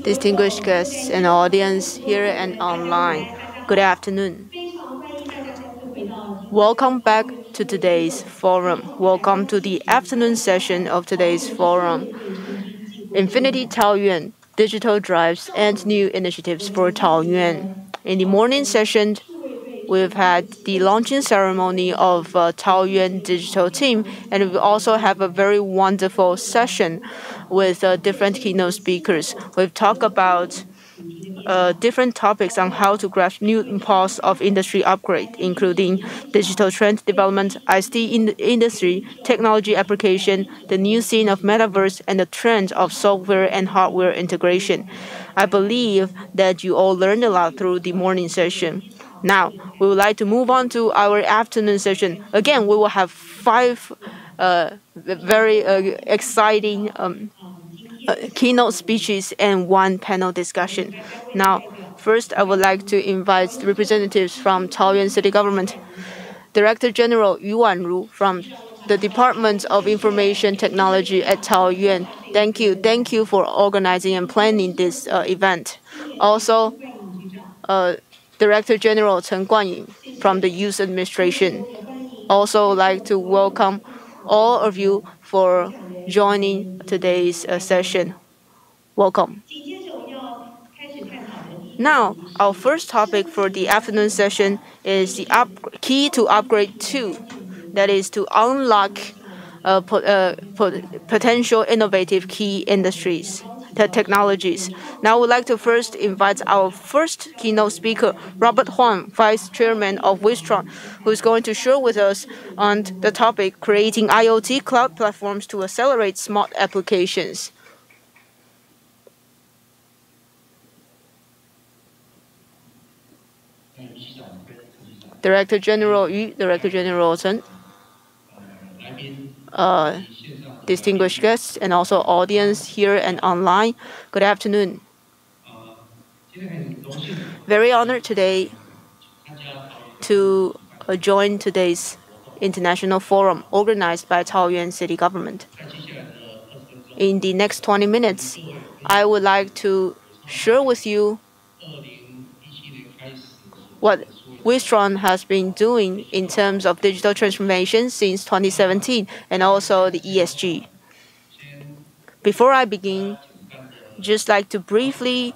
Distinguished guests and audience here and online, good afternoon. Welcome back to today's forum. Welcome to the afternoon session of today's forum. Infinity Taoyuan, Digital Drives and New Initiatives for Taoyuan. In the morning session, we've had the launching ceremony of Taoyuan digital team, and we also have a very wonderful session with different keynote speakers. We've talked about different topics on how to grasp new impulse of industry upgrade, including digital trend development, ICT industry, technology application, the new scene of metaverse, and the trend of software and hardware integration. I believe that you all learned a lot through the morning session. Now, we would like to move on to our afternoon session. Again, we will have 5 very exciting keynote speeches and 1 panel discussion. Now, first, I would like to invite representatives from Taoyuan City Government. Director General Yu Wanru from the Department of Information Technology at Taoyuan. Thank you for organizing and planning this event. Also, Director General Chen Guanying from the Youth Administration. Also like to welcome all of you for joining today's session. Welcome. Now, our first topic for the afternoon session is the key to upgrade 2, that is to unlock potential innovative key industries, technologies. Now, I would like to first invite our first keynote speaker, Robert Huang, Vice Chairman of Wistron, who is going to share with us on the topic creating IoT cloud platforms to accelerate smart applications. Director General Yu, Director General Chen, distinguished guests, and also audience here and online, good afternoon. Very honored today to join today's international forum organized by Taoyuan City Government. In the next 20 minutes, I would like to share with you what Wistron has been doing in terms of digital transformation since 2017 and also the ESG. Before I begin, just like to briefly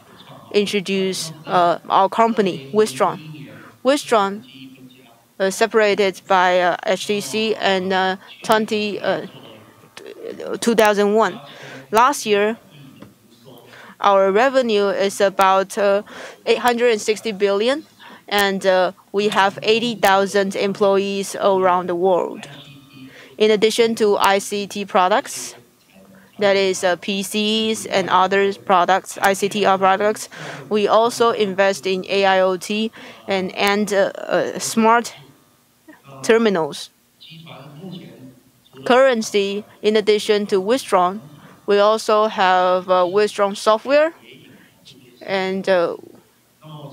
introduce our company, Wistron. Wistron separated by HTC in 2001. Last year, our revenue is about 860 billion, and we have 80,000 employees around the world. In addition to ICT products, that is PCs and other products, ICT products, we also invest in AIoT and smart terminals. Currently, in addition to Wistron, we also have Wistron Software and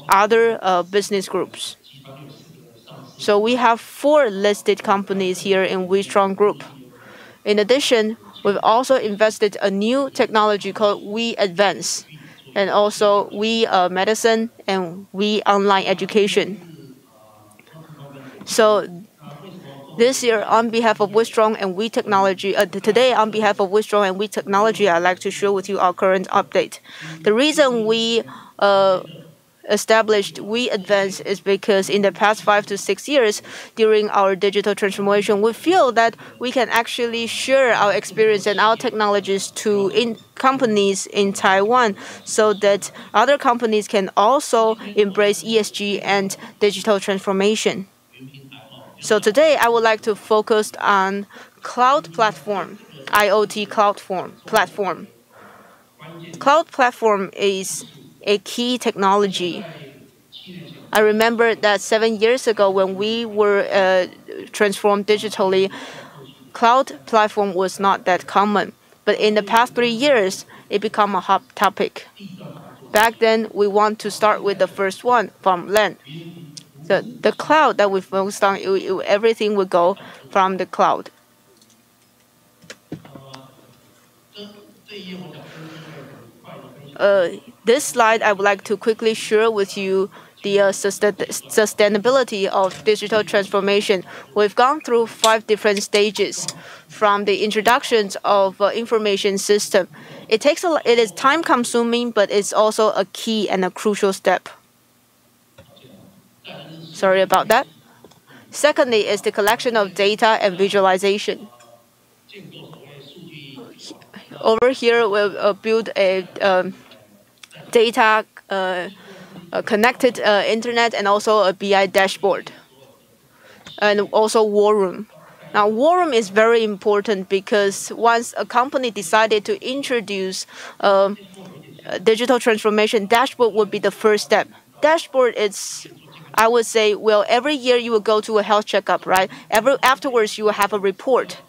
other business groups. So we have 4 listed companies here in Wistron Group. In addition, we've also invested a new technology called We Advance, and also We Medicine and We Online Education. So this year, on behalf of Wistron and We Technology, today on behalf of Wistron and We Technology, I'd like to share with you our current update. The reason we established We Advance is because in the past 5 to 6 years, during our digital transformation, we feel that we can actually share our experience and our technologies to companies in Taiwan so that other companies can also embrace ESG and digital transformation. So today, I would like to focus on cloud platform, IoT cloud platform. Cloud platform is a key technology. I remember that 7 years ago when we were transformed digitally, cloud platform was not that common. But in the past 3 years, it became a hot topic. Back then, we want to start with the first one from land. The cloud that we focused on, everything would go from the cloud. This slide, I would like to quickly share with you the sustainability of digital transformation. We've gone through 5 different stages, from the introductions of information system. It is time-consuming, but it's also a key and a crucial step. Sorry about that. Secondly is the collection of data and visualization. Over here, we'll build a data connected internet and also a BI dashboard, and also war room. Now, war room is very important because once a company decided to introduce digital transformation, dashboard would be the first step. Dashboard is, I would say, well, every year you will go to a health checkup, right? Afterwards, you will have a report.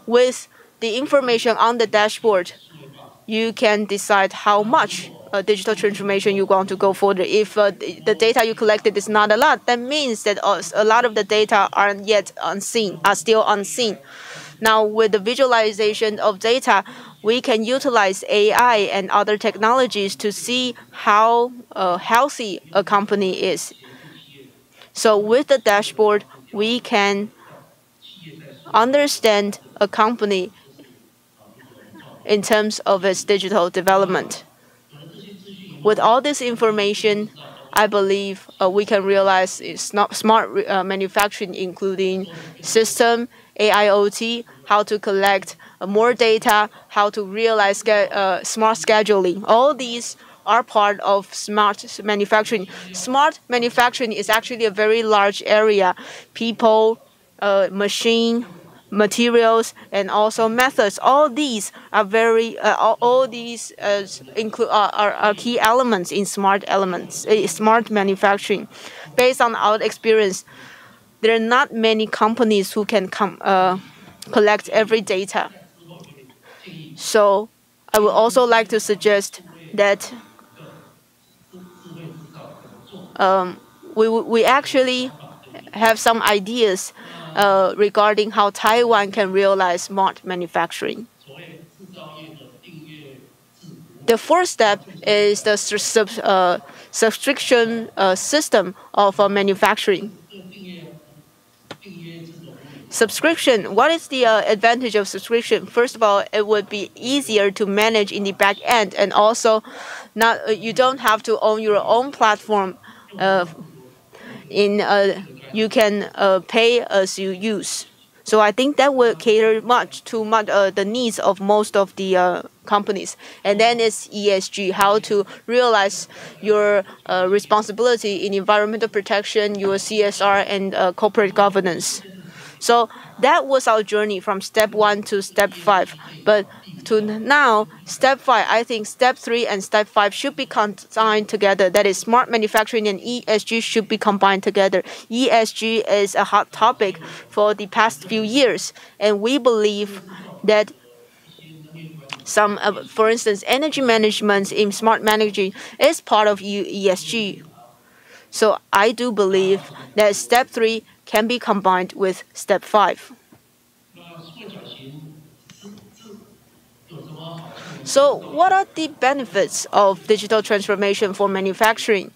With the information on the dashboard, you can decide how much digital transformation you want to go further. If the data you collected is not a lot, that means that a lot of the data are still unseen. Now, with the visualization of data, we can utilize AI and other technologies to see how healthy a company is. So with the dashboard, we can understand a company in terms of its digital development. With all this information, I believe we can realize smart manufacturing, including system, AIoT, how to collect more data, how to realize smart scheduling. All these are part of smart manufacturing. Smart manufacturing is actually a very large area. People, machine, materials, and also methods. All these are are key elements in smart manufacturing. Based on our experience, there are not many companies who can collect every data. So I would also like to suggest that we actually have some ideas regarding how Taiwan can realize smart manufacturing. The first step is the subscription system of manufacturing. Subscription, what is the advantage of subscription? First of all, it would be easier to manage in the back end, and also you don't have to own your own platform. You can pay as you use. So I think that will cater to the needs of most of the companies. And then it's ESG, how to realize your responsibility in environmental protection, your CSR, and corporate governance. So that was our journey from step 1 to step 5. But to now, step 5, I think step 3 and step 5 should be combined together. That is, smart manufacturing and ESG should be combined together. ESG is a hot topic for the past few years, and we believe that for instance, energy management in smart managing is part of ESG. So I do believe that step 3 can be combined with step 5. So what are the benefits of digital transformation for manufacturing?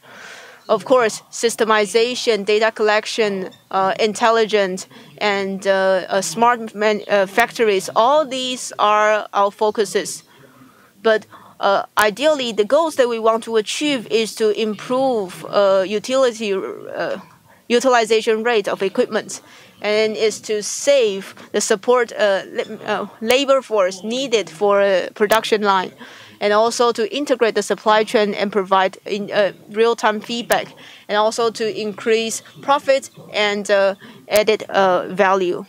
Of course, systemization, data collection, intelligent, and smart factories, all these are our focuses. But ideally, the goals that we want to achieve is to improve utilization rate of equipment, and is to save the support labor force needed for a production line, and also to integrate the supply chain and provide real-time feedback, and also to increase profit and added value.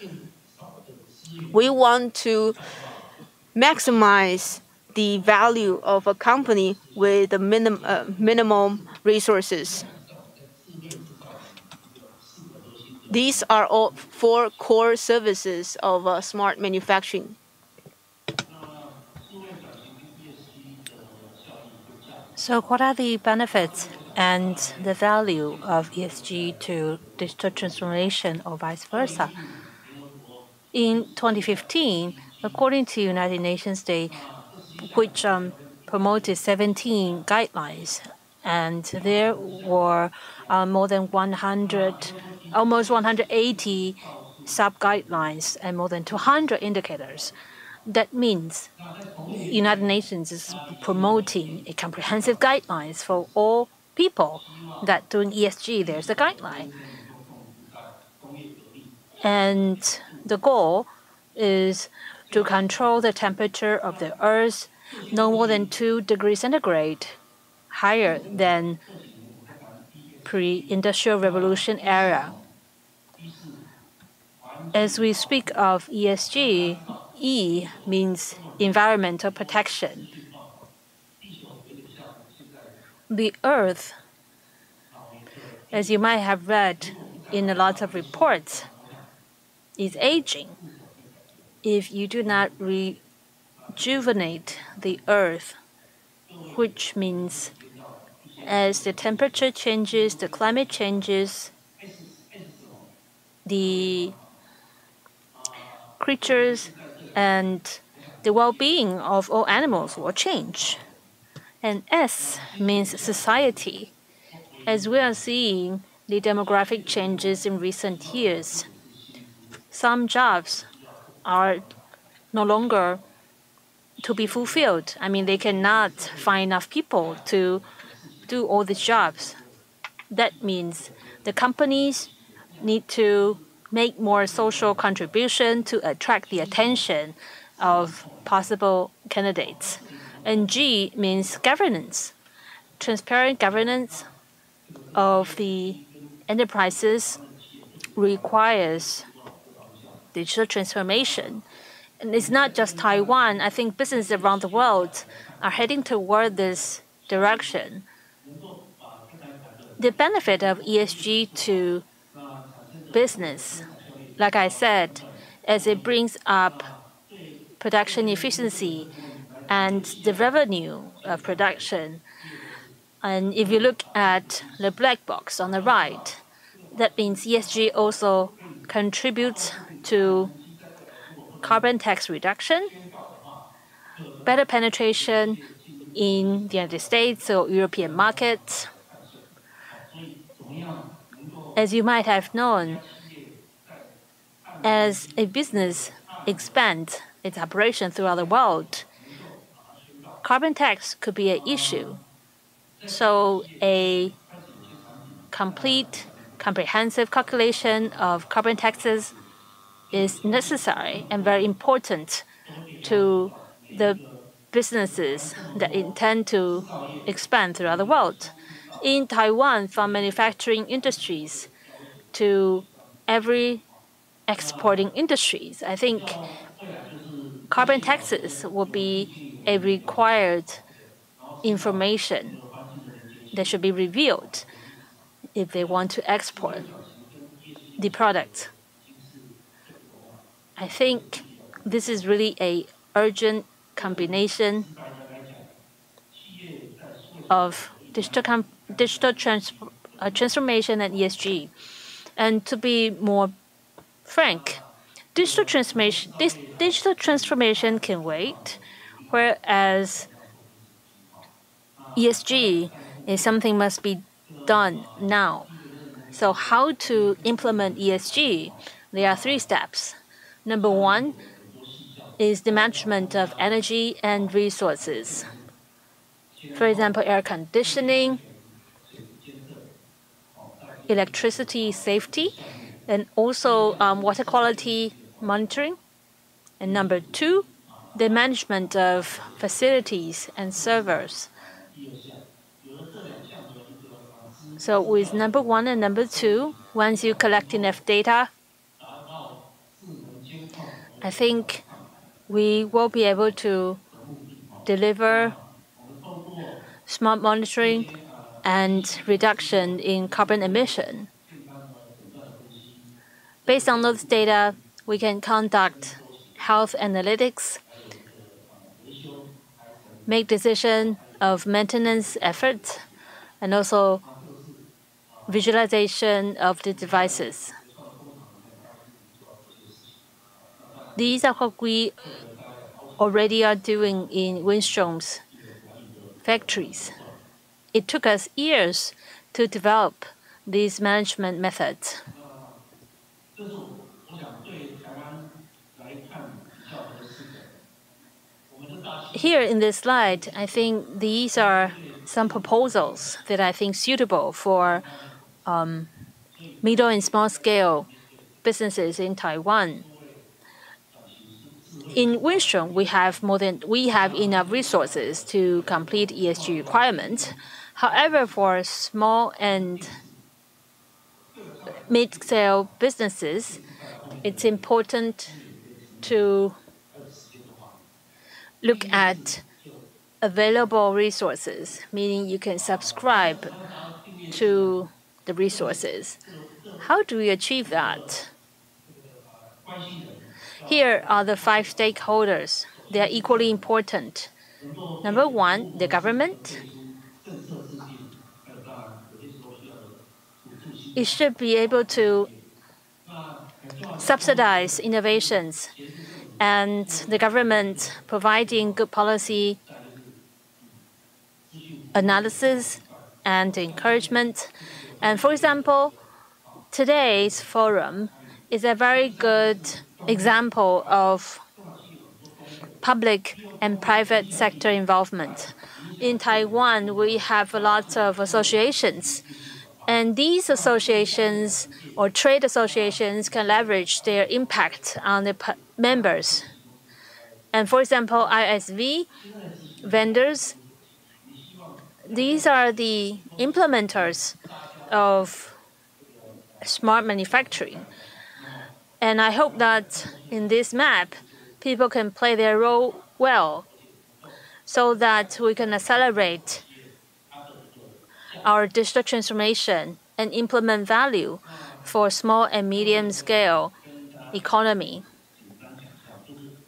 We want to maximize the value of a company with the minimum resources. These are all 4 core services of smart manufacturing. So what are the benefits and the value of ESG to digital transformation or vice versa? In 2015, according to United Nations Day, which promoted 17 guidelines, and there were more than almost 180 sub-guidelines and more than 200 indicators. That means United Nations is promoting a comprehensive guidelines for all people that doing ESG. There's a guideline. And the goal is to control the temperature of the Earth no more than 2 degrees centigrade, higher than pre-industrial revolution era. As we speak of ESG, E means environmental protection. The Earth, as you might have read in a lot of reports, is aging. If you do not rejuvenate the Earth, which means as the temperature changes, the climate changes, the creatures and the well-being of all animals will change. And S means society. As we are seeing the demographic changes in recent years, some jobs are no longer to be fulfilled. I mean, they cannot find enough people to do all the jobs. That means the companies need to make more social contribution to attract the attention of possible candidates. And G means governance. Transparent governance of the enterprises requires digital transformation. And it's not just Taiwan. I think businesses around the world are heading toward this direction. The benefit of ESG to business, like I said, as it brings up production efficiency and the revenue of production. And if you look at the black box on the right, that means ESG also contributes to carbon tax reduction, better penetration in the United States or European markets. As you might have known, as a business expands its operation throughout the world, carbon tax could be an issue. So a complete, comprehensive calculation of carbon taxes is necessary and very important to the businesses that intend to expand throughout the world. In Taiwan, from manufacturing industries to every exporting industries, I think carbon taxes will be a required information that should be revealed if they want to export the product. I think this is really an urgent combination of digital transformation and ESG. And to be more frank, digital transformation can wait, whereas ESG is something must be done now. So how to implement ESG? There are 3 steps. Number 1 is the management of energy and resources. For example, air conditioning, electricity safety, and also water quality monitoring. And number 2, the management of facilities and servers. So with number 1 and number 2, once you collect enough data, I think we will be able to deliver smart monitoring and reduction in carbon emission. Based on those data, we can conduct health analytics, make decision of maintenance efforts, and also visualization of the devices. These are what we already are doing in Windstrom's factories. It took us years to develop these management methods. Here in this slide, I think these are some proposals that I think suitable for middle and small scale businesses in Taiwan. In Winstrom, we have enough resources to complete ESG requirements. However, for small and mid-scale businesses, it's important to look at available resources, meaning you can subscribe to the resources. How do we achieve that? Here are the 5 stakeholders. They are equally important. Number 1, the government. It should be able to subsidize innovations, and the government providing good policy analysis and encouragement. And for example, today's forum is a very good example of public and private sector involvement. In Taiwan, we have a lot of associations, and these associations or trade associations can leverage their impact on the members. And for example, ISV, vendors, these are the implementers of smart manufacturing. And I hope that in this map, people can play their role well so that we can accelerate our digital transformation and implement value for small and medium scale economy.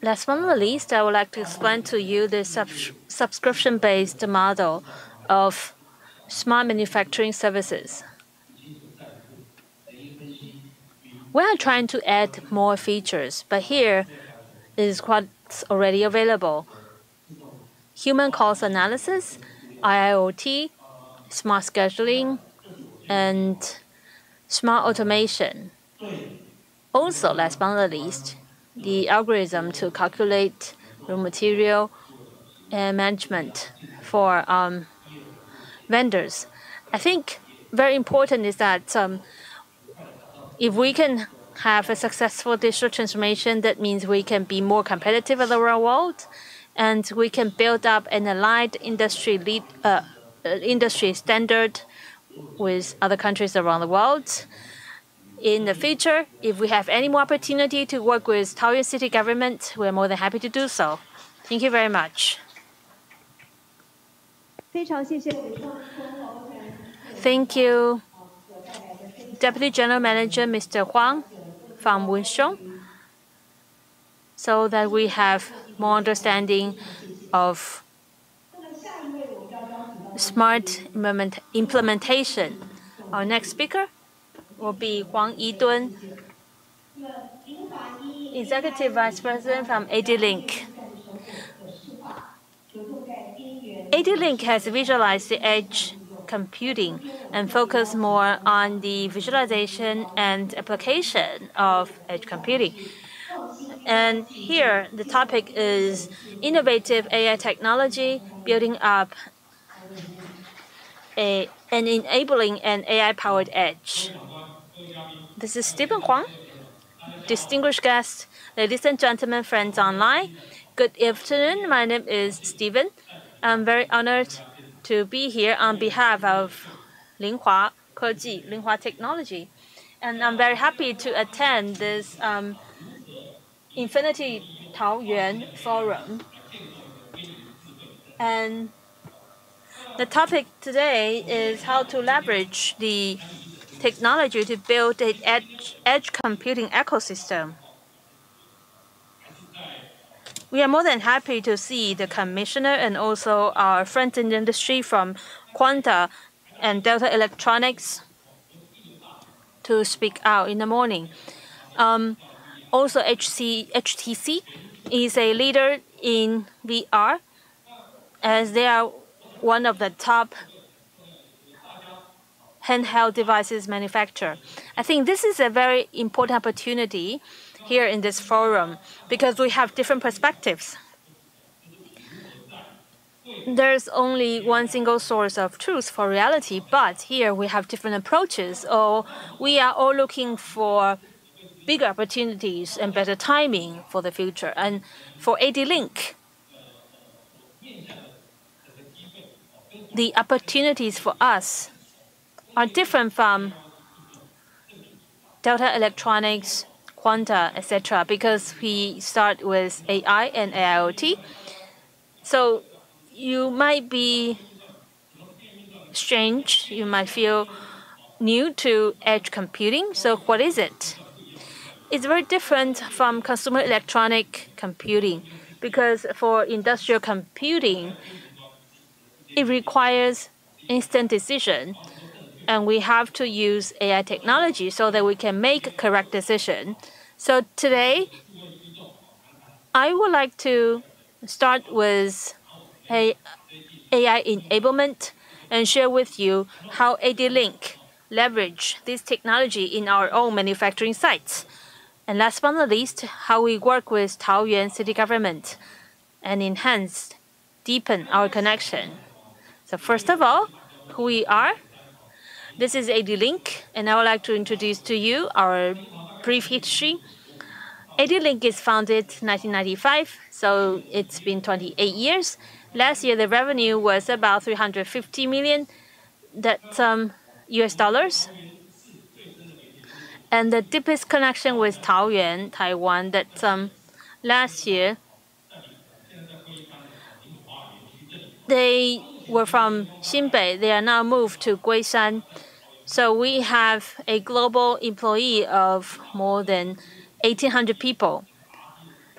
Last but not least, I would like to explain to you the subscription-based model of smart manufacturing services. We are trying to add more features, but here is what's already available. Human cost analysis, IIoT, smart scheduling, and smart automation. Also, last but not least, the algorithm to calculate raw material and management for vendors. I think very important is that if we can have a successful digital transformation, that means we can be more competitive in the real world, and we can build up an aligned industry standard with other countries around the world. In the future, if we have any more opportunity to work with Taoyuan City government, we're more than happy to do so. Thank you very much. Thank you, Deputy General Manager Mr. Huang from Winstrom, so that we have more understanding of smart implementation. Our next speaker will be Huang Yidun, Executive Vice President from AD-Link. AD-Link has visualized the edge computing and focused more on the visualization and application of edge computing. And here, the topic is innovative AI technology, building up and enabling an AI-powered edge. This is Stephen Huang, distinguished guests, ladies and gentlemen, friends online. Good afternoon. My name is Stephen. I'm very honored to be here on behalf of Linhua Technology. And I'm very happy to attend this Infinity Taoyuan Forum. And the topic today is how to leverage the technology to build an edge computing ecosystem. We are more than happy to see the commissioner and also our friends in the industry from Quanta and Delta Electronics to speak out in the morning. Also, HTC is a leader in VR, as they are one of the top handheld devices manufacturer. I think this is a very important opportunity here in this forum because we have different perspectives. There's only one single source of truth for reality, but here we have different approaches, or we are all looking for bigger opportunities and better timing for the future. And for AD-Link, the opportunities for us are different from Delta Electronics, Quanta, etc., because we start with AI and AIoT. So you might be strange, you might feel new to edge computing. So what is it? It's very different from consumer electronic computing, because for industrial computing, it requires instant decision, and we have to use AI technology so that we can make correct decision. So today, I would like to start with AI enablement and share with you how AD-Link leverage this technology in our own manufacturing sites. And last but not least, how we work with Taoyuan city government and enhance, deepen our connection. So first of all, who we are. This is AD-Link, and I would like to introduce to you our brief history. AD-Link is founded in 1995, so it's been 28 years. Last year, the revenue was about 350 million US dollars. And the deepest connection with Taoyuan, Taiwan, last year, they were from Xinbei. They are now moved to Guishan. So we have a global employee of more than 1,800 people.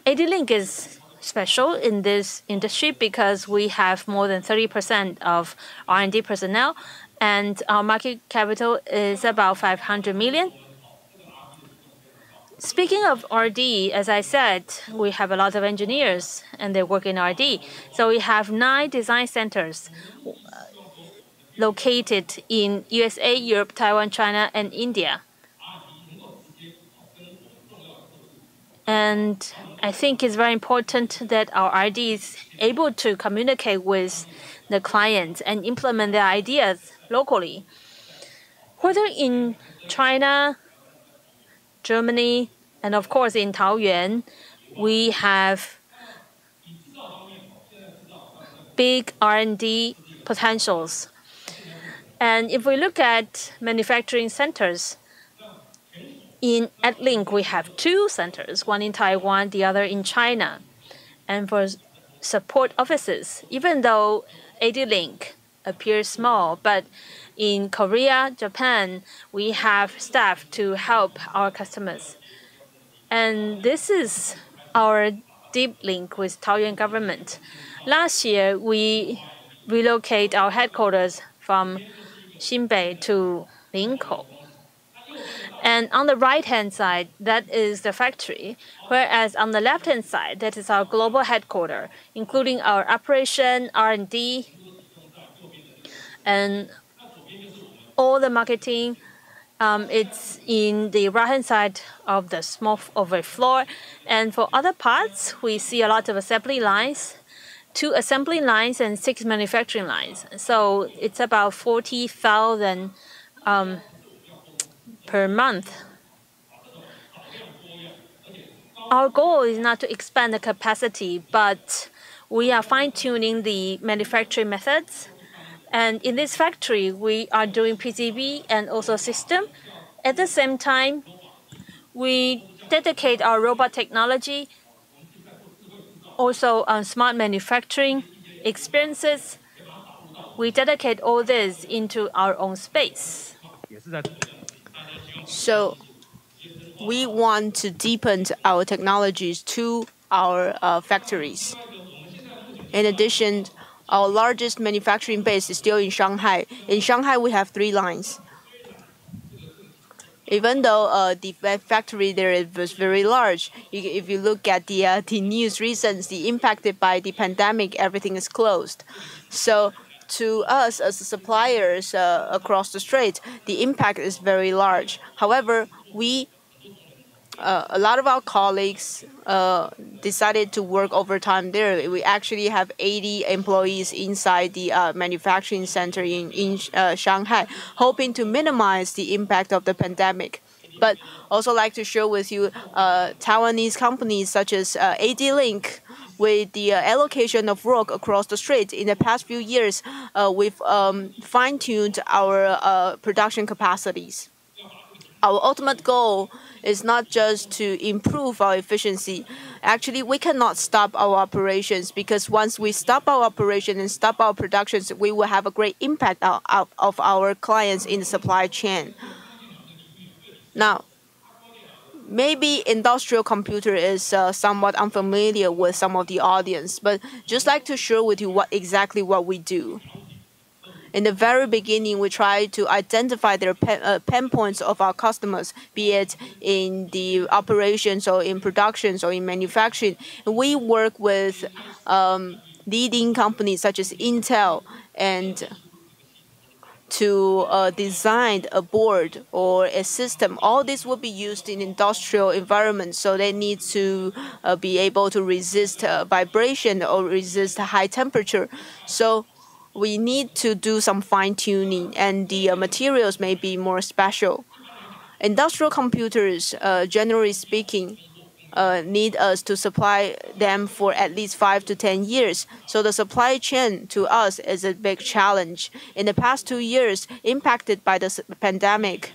AD-Link is special in this industry because we have more than 30% of R&D personnel, and our market capital is about 500 million. Speaking of R&D, as I said, we have a lot of engineers and they work in R&D. So we have 9 design centers located in USA, Europe, Taiwan, China, and India. And I think it's very important that our R&D is able to communicate with the clients and implement their ideas locally. Whether in China, Germany, and of course in Taoyuan, we have big R&D potentials. And if we look at manufacturing centers, in AD-Link we have 2 centers, one in Taiwan, the other in China. And for support offices, even though AD-Link appears small, but in Korea, Japan, we have staff to help our customers. And this is our deep link with Taoyuan government. Last year, we relocated our headquarters from Xinbei to Linkou. And on the right-hand side, that is the factory, whereas on the left-hand side, that is our global headquarters, including our operation, R&D, and all the marketing. It's in the right-hand side of the small floor. And for other parts, we see a lot of assembly lines, 2 assembly lines and 6 manufacturing lines. So it's about 40,000 per month. Our goal is not to expand the capacity, but we are fine-tuning the manufacturing methods. And in this factory, we are doing PCB and also system. At the same time, we dedicate our robot technology, also on smart manufacturing experiences. We dedicate all this into our own space. So we want to deepen our technologies to our factories. In addition, our largest manufacturing base is still in Shanghai. In Shanghai, we have 3 lines. Even though the factory there was very large, if you look at the news recently, impacted by the pandemic, everything is closed. So to us as suppliers across the strait, the impact is very large. However, a lot of our colleagues decided to work overtime there. We actually have 80 employees inside the manufacturing center in Shanghai, hoping to minimize the impact of the pandemic. but also like to share with you Taiwanese companies such as AD-Link. With the allocation of work across the street in the past few years, we've fine-tuned our production capacities. Our ultimate goal is not just to improve our efficiency. Actually, we cannot stop our operations, because once we stop our operation and stop our productions, we will have a great impact of our clients in the supply chain. Now, maybe industrial computer is somewhat unfamiliar with some of the audience, but just like to share with you exactly what we do. In the very beginning, we try to identify their pain points of our customers, be it in the operations or in productions or in manufacturing. We work with leading companies such as Intel and to design a board or a system. All this will be used in industrial environments, so they need to be able to resist vibration or resist high temperature. So we need to do some fine-tuning, and the materials may be more special. Industrial computers, generally speaking, need us to supply them for at least 5 to 10 years. So the supply chain to us is a big challenge. In the past 2 years, impacted by the pandemic,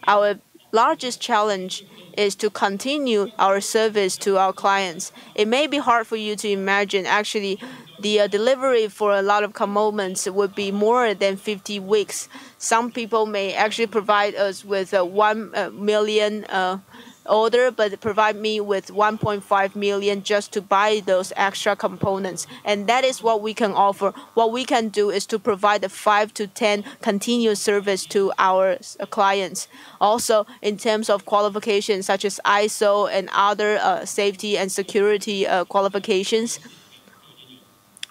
our largest challenge is to continue our service to our clients. It may be hard for you to imagine. Actually, the delivery for a lot of components would be more than 50 weeks. Some people may actually provide us with 1 million order, but provide me with 1.5 million just to buy those extra components. And that is what we can offer. What we can do is to provide a 5 to 10 continuous service to our clients. Also, in terms of qualifications such as ISO and other safety and security qualifications,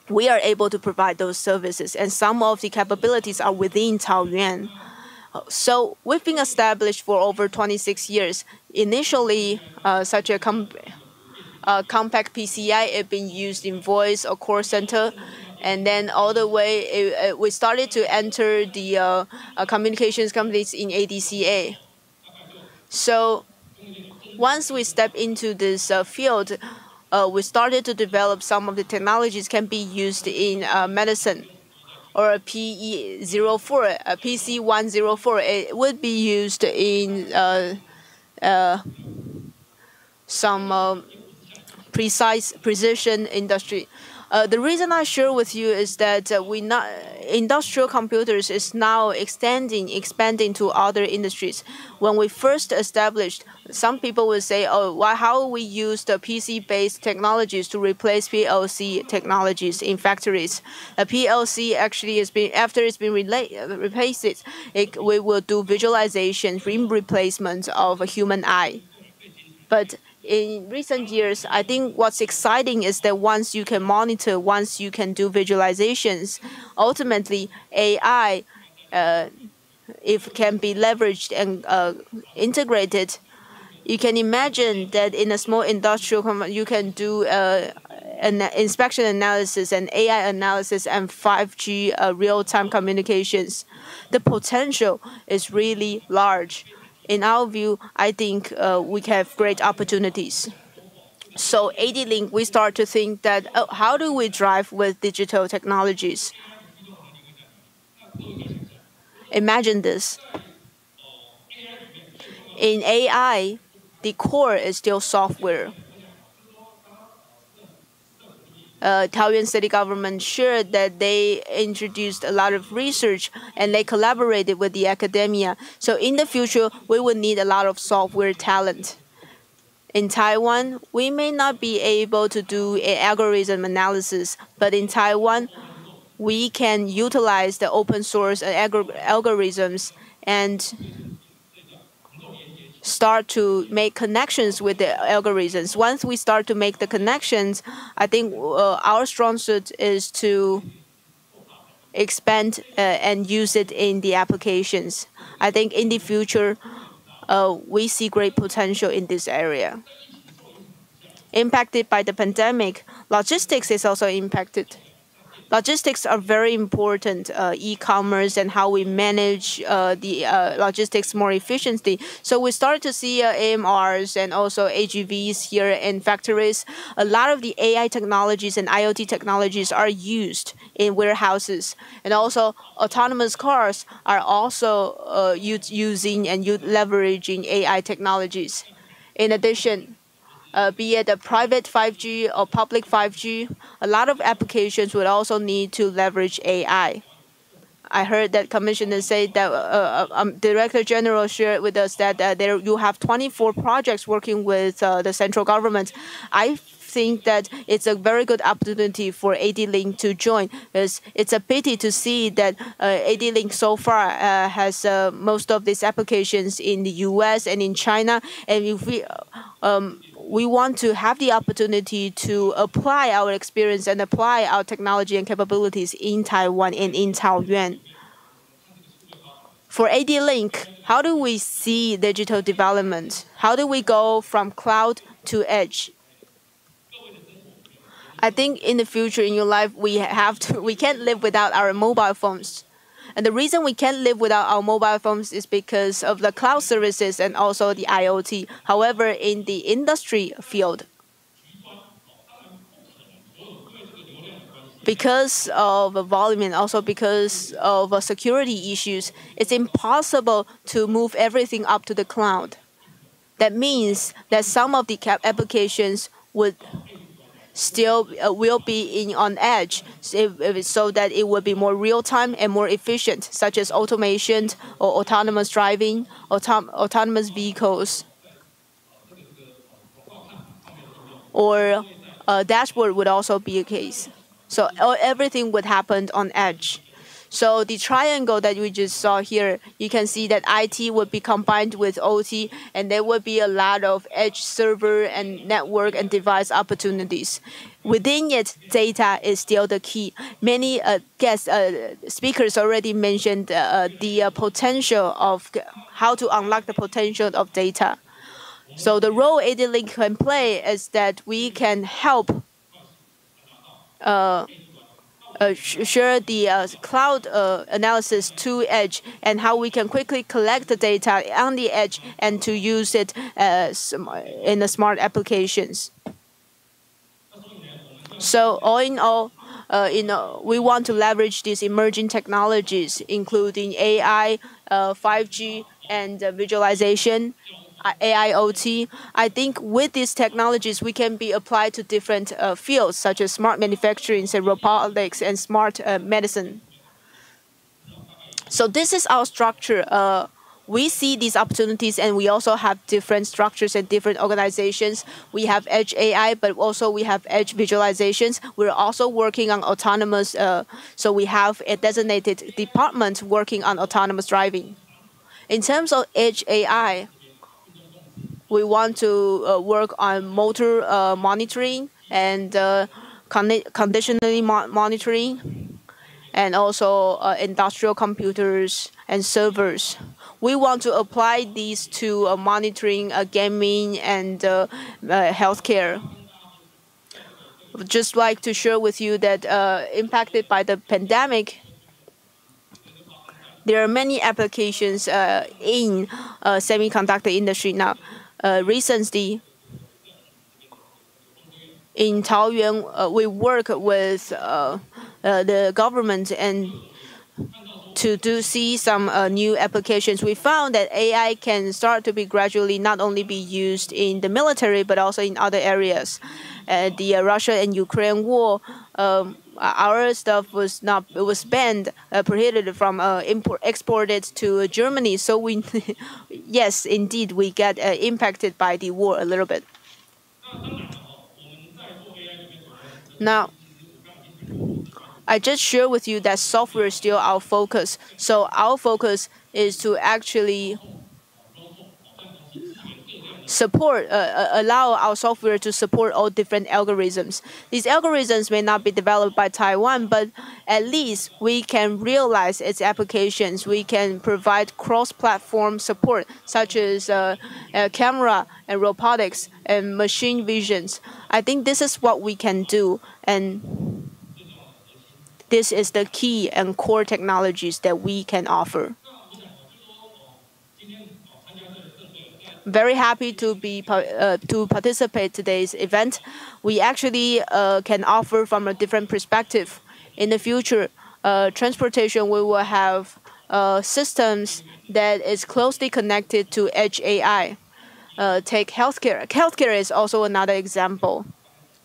we are able to provide those services, and some of the capabilities are within Taoyuan. So we've been established for over 26 years. Initially, such a compact PCI had been used in voice or call center, and then all the way we started to enter the communications companies in ADCA. So once we step into this field, we started to develop some of the technologies can be used in medicine. Or a PE04, a PC104, it would be used in some precision industry. The reason I share with you is that industrial computers is now expanding to other industries. When we first established, some people would say, "Oh, how we use the PC-based technologies to replace PLC technologies in factories?" PLC actually has been, after it's been replaced, we will do visualization in replacement of a human eye. But in recent years, I think what's exciting is that once you can monitor, once you can do visualizations, ultimately AI, if can be leveraged and integrated, you can imagine that in a small industrial company, you can do an inspection analysis and AI analysis and 5G real-time communications. The potential is really large. In our view, I think we have great opportunities. So AD-Link, we start to think that, how do we drive with digital technologies? Imagine this. In AI, the core is still software. Taoyuan city government shared that they introduced a lot of research and they collaborated with the academia. So in the future, we will need a lot of software talent. In Taiwan, we may not be able to do an algorithm analysis, but in Taiwan, we can utilize the open source algorithms and start to make connections with the algorithms. Once we start to make the connections, I think our strong suit is to expand and use it in the applications. I think in the future, we see great potential in this area. Impacted by the pandemic, logistics is also impacted. Logistics are very important, e-commerce and how we manage the logistics more efficiently. So we start to see AMRs and also AGVs here in factories. A lot of the AI technologies and IoT technologies are used in warehouses. And also autonomous cars are also using and leveraging AI technologies. In addition, be it a private 5G or public 5G, a lot of applications would also need to leverage AI. I heard that Commissioner say that Director General shared with us that there you have 24 projects working with the central government. I think that it's a very good opportunity for AD-Link to join. It's a pity to see that AD-Link so far has most of these applications in the US and in China, and if we want to have the opportunity to apply our experience and apply our technology and capabilities in Taiwan and in Taoyuan. For AD-Link, how do we see digital development? How do we go from cloud to edge? I think in the future in your life we can't live without our mobile phones. And the reason we can't live without our mobile phones is because of the cloud services and also the IoT. However, in the industry field, because of volume and also because of security issues, it's impossible to move everything up to the cloud. That means that some of the applications would still will be on edge, so that it will be more real-time and more efficient, such as automation or autonomous driving, autonomous vehicles, or a dashboard would also be a case. So everything would happen on edge. So the triangle that we just saw here, you can see that IT would be combined with OT, and there would be a lot of edge server and network and device opportunities. Within it, data is still the key. Many guest speakers already mentioned the potential of how to unlock the potential of data. So the role AD-Link can play is that we can help share the cloud analysis to edge, and how we can quickly collect the data on the edge and to use it in the smart applications. So all in all, we want to leverage these emerging technologies, including AI, 5G, and visualization, AIoT. I think with these technologies, we can be applied to different fields, such as smart manufacturing, and robotics, and smart medicine. So this is our structure. We see these opportunities, and we also have different structures and different organizations. We have edge AI, but also we have edge visualizations. We're also working on autonomous, so we have a designated department working on autonomous driving. In terms of edge AI, we want to work on motor monitoring and conditionally monitoring, and also industrial computers and servers. We want to apply these to monitoring gaming and healthcare. I'd just like to share with you that impacted by the pandemic, there are many applications in semiconductor industry now. Recently, in Taoyuan, we work with the government and to see some new applications. We found that AI can start to be gradually not only be used in the military but also in other areas. The Russia and Ukraine war, our stuff was banned, prohibited from exported to Germany. So we, yes, indeed, we get impacted by the war a little bit. Now, I just share with you that software is still our focus. So our focus is to actually support, allow our software to support all different algorithms. These algorithms may not be developed by Taiwan, but at least we can realize its applications. We can provide cross-platform support, such as camera and robotics and machine visions. I think this is what we can do. And this is the key and core technologies that we can offer. Very happy to participate today's event. We actually can offer from a different perspective. In the future, transportation, we will have systems that is closely connected to edge AI. Take healthcare. Healthcare is also another example.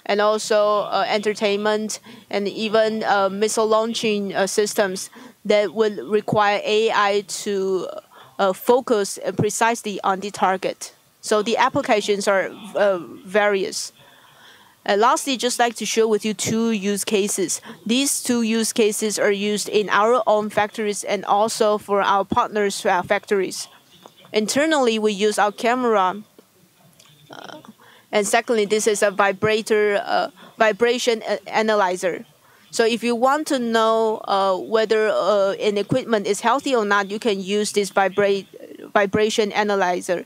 And also entertainment and even missile launching systems that would require AI to focus precisely on the target. So the applications are various. Lastly, just like to share with you two use cases. These two use cases are used in our own factories and also for our partners' factories. Internally, we use our camera. And secondly, this is a vibration analyzer. So if you want to know whether an equipment is healthy or not, you can use this vibration analyzer.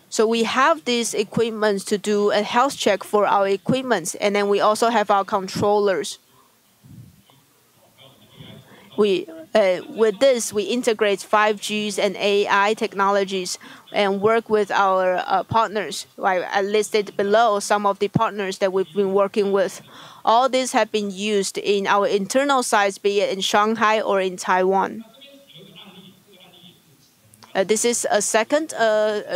So we have these equipments to do a health check for our equipments, and then we also have our controllers. With this, we integrate 5Gs and AI technologies and work with our partners. I listed below some of the partners that we've been working with. All these have been used in our internal sites, be it in Shanghai or in Taiwan. This is a second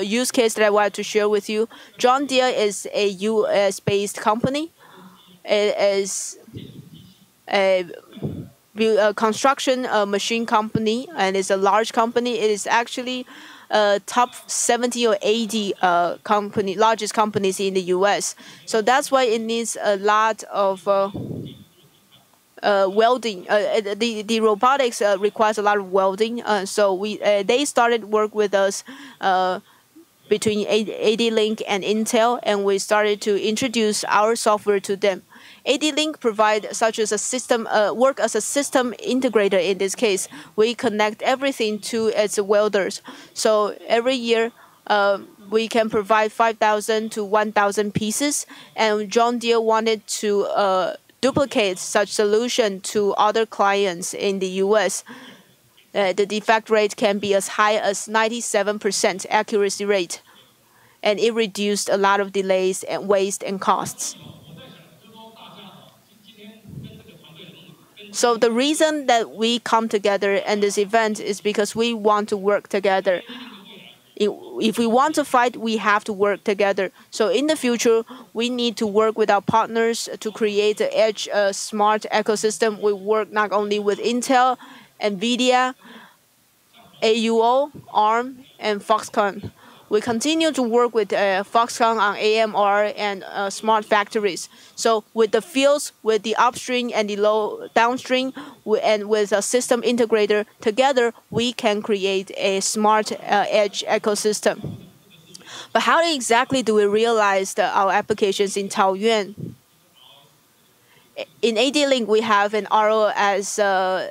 use case that I want to share with you. John Deere is a US-based company. It is a construction machine company, and it's a large company. It is actually top 70 or 80 largest companies in the U.S. So that's why it needs a lot of welding. The robotics requires a lot of welding. So they started work with us between AD-Link and Intel, and we started to introduce our software to them. AD-Link provides such as a system, work as a system integrator in this case. We connect everything to its welders. So every year, we can provide 5,000 to 1,000 pieces, and John Deere wanted to duplicate such solution to other clients in the U.S. The defect rate can be as high as 97% accuracy rate, and it reduced a lot of delays and waste and costs. So the reason that we come together in this event is because we want to work together. If we want to fight, we have to work together. So in the future, we need to work with our partners to create an edge smart ecosystem. We work not only with Intel, NVIDIA, AUO, ARM, and Foxconn. We continue to work with Foxconn on AMR and smart factories. So with the fields, with the upstream and the downstream, and with a system integrator, together we can create a smart edge ecosystem. But how exactly do we realize our applications in Taoyuan? In AD-Link, we have an ROS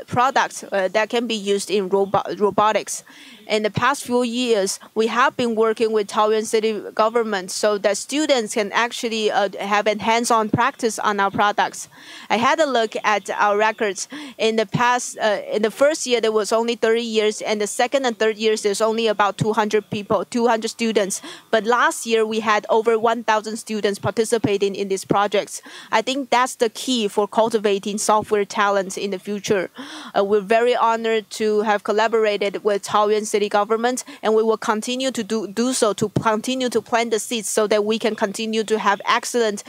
product that can be used in robotics. In the past few years, we have been working with Taoyuan City government so that students can actually have a hands-on practice on our products. I had a look at our records. In the past, in the first year, there was only 30 years, and the second and third years, there's only about 200 people, 200 students. But last year, we had over 1,000 students participating in these projects. I think that's the key for cultivating software talent in the future. We're very honored to have collaborated with Taoyuan City government, and we will continue to do so to continue to plant the seeds so that we can continue to have excellent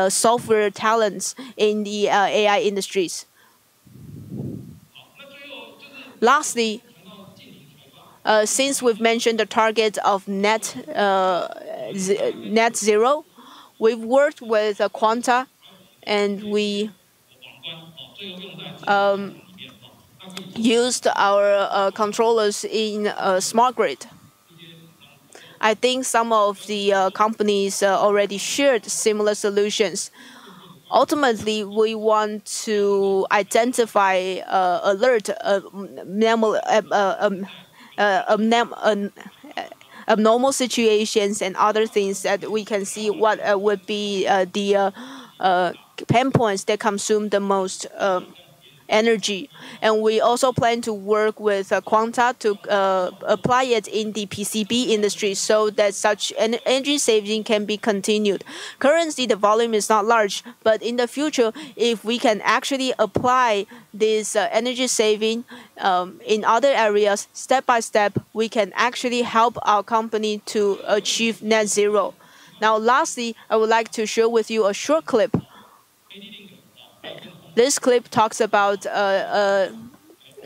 software talents in the AI industries. Lastly, since we've mentioned the target of net zero, we've worked with Quanta, and we used our controllers in smart grid. I think some of the companies already shared similar solutions. Ultimately, we want to identify, alert abnormal situations and other things that we can see what would be the pain points that consume the most energy. And we also plan to work with Quanta to apply it in the PCB industry so that such energy saving can be continued. Currently, the volume is not large, but in the future, if we can actually apply this energy saving in other areas, step by step, we can actually help our company to achieve net zero. Now, lastly, I would like to share with you a short clip. This clip talks about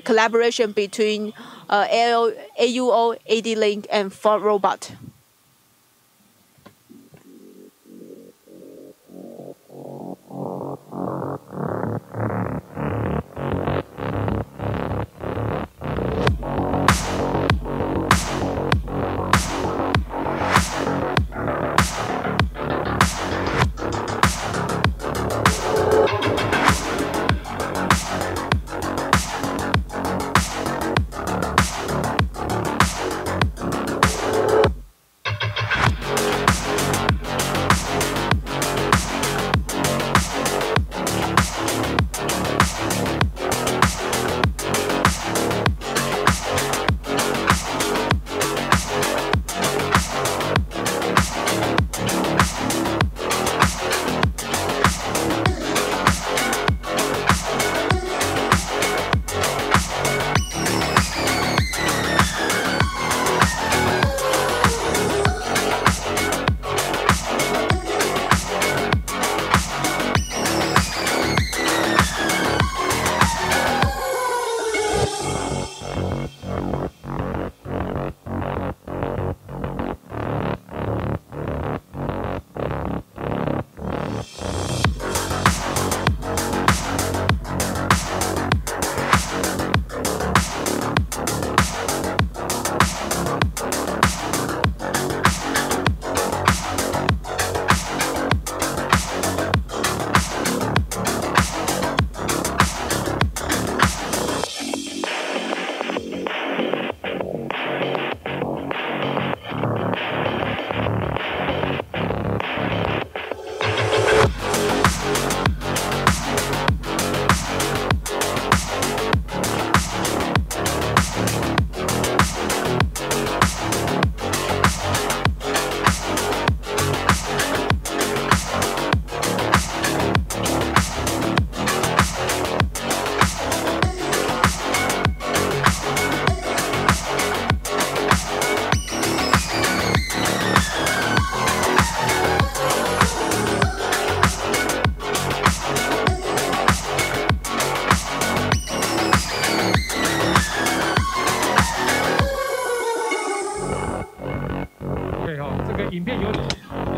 collaboration between AUO, AD-Link, and Ford Robot.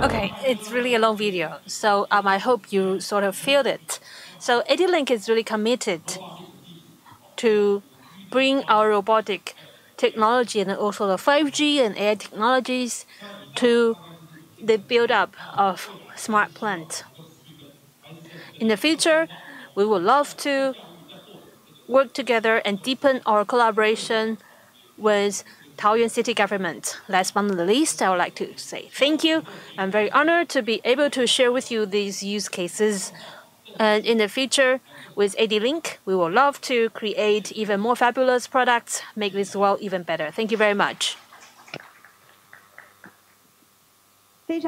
Okay, it's really a long video, so I hope you sort of feel it. So AD-Link is really committed to bring our robotic technology and also the 5G and AI technologies to the build-up of smart plant. In the future, we would love to work together and deepen our collaboration with Taoyuan City government. Last but not the least, I would like to say thank you. I'm very honored to be able to share with you these use cases. And in the future, with AD-Link, we will love to create even more fabulous products, make this world even better. Thank you very much. Thank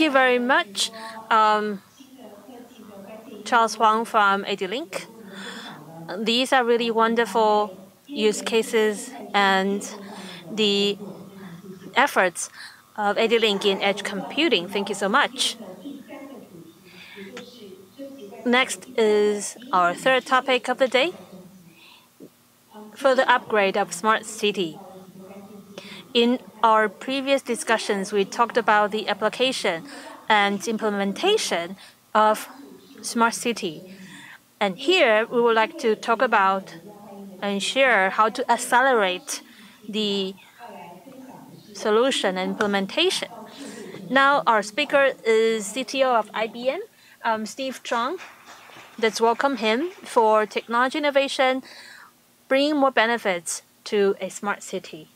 you very much, Charles Huang from AD-Link. These are really wonderful use cases and the efforts of AD-Link in edge computing. Thank you so much. Next is our third topic of the day, further upgrade of smart city. In our previous discussions, we talked about the application and implementation of smart city. And here, we would like to talk about and share how to accelerate the solution and implementation. Now, our speaker is CTO of IBM, Steve Chung. Let's welcome him for technology innovation, bringing more benefits to a smart city.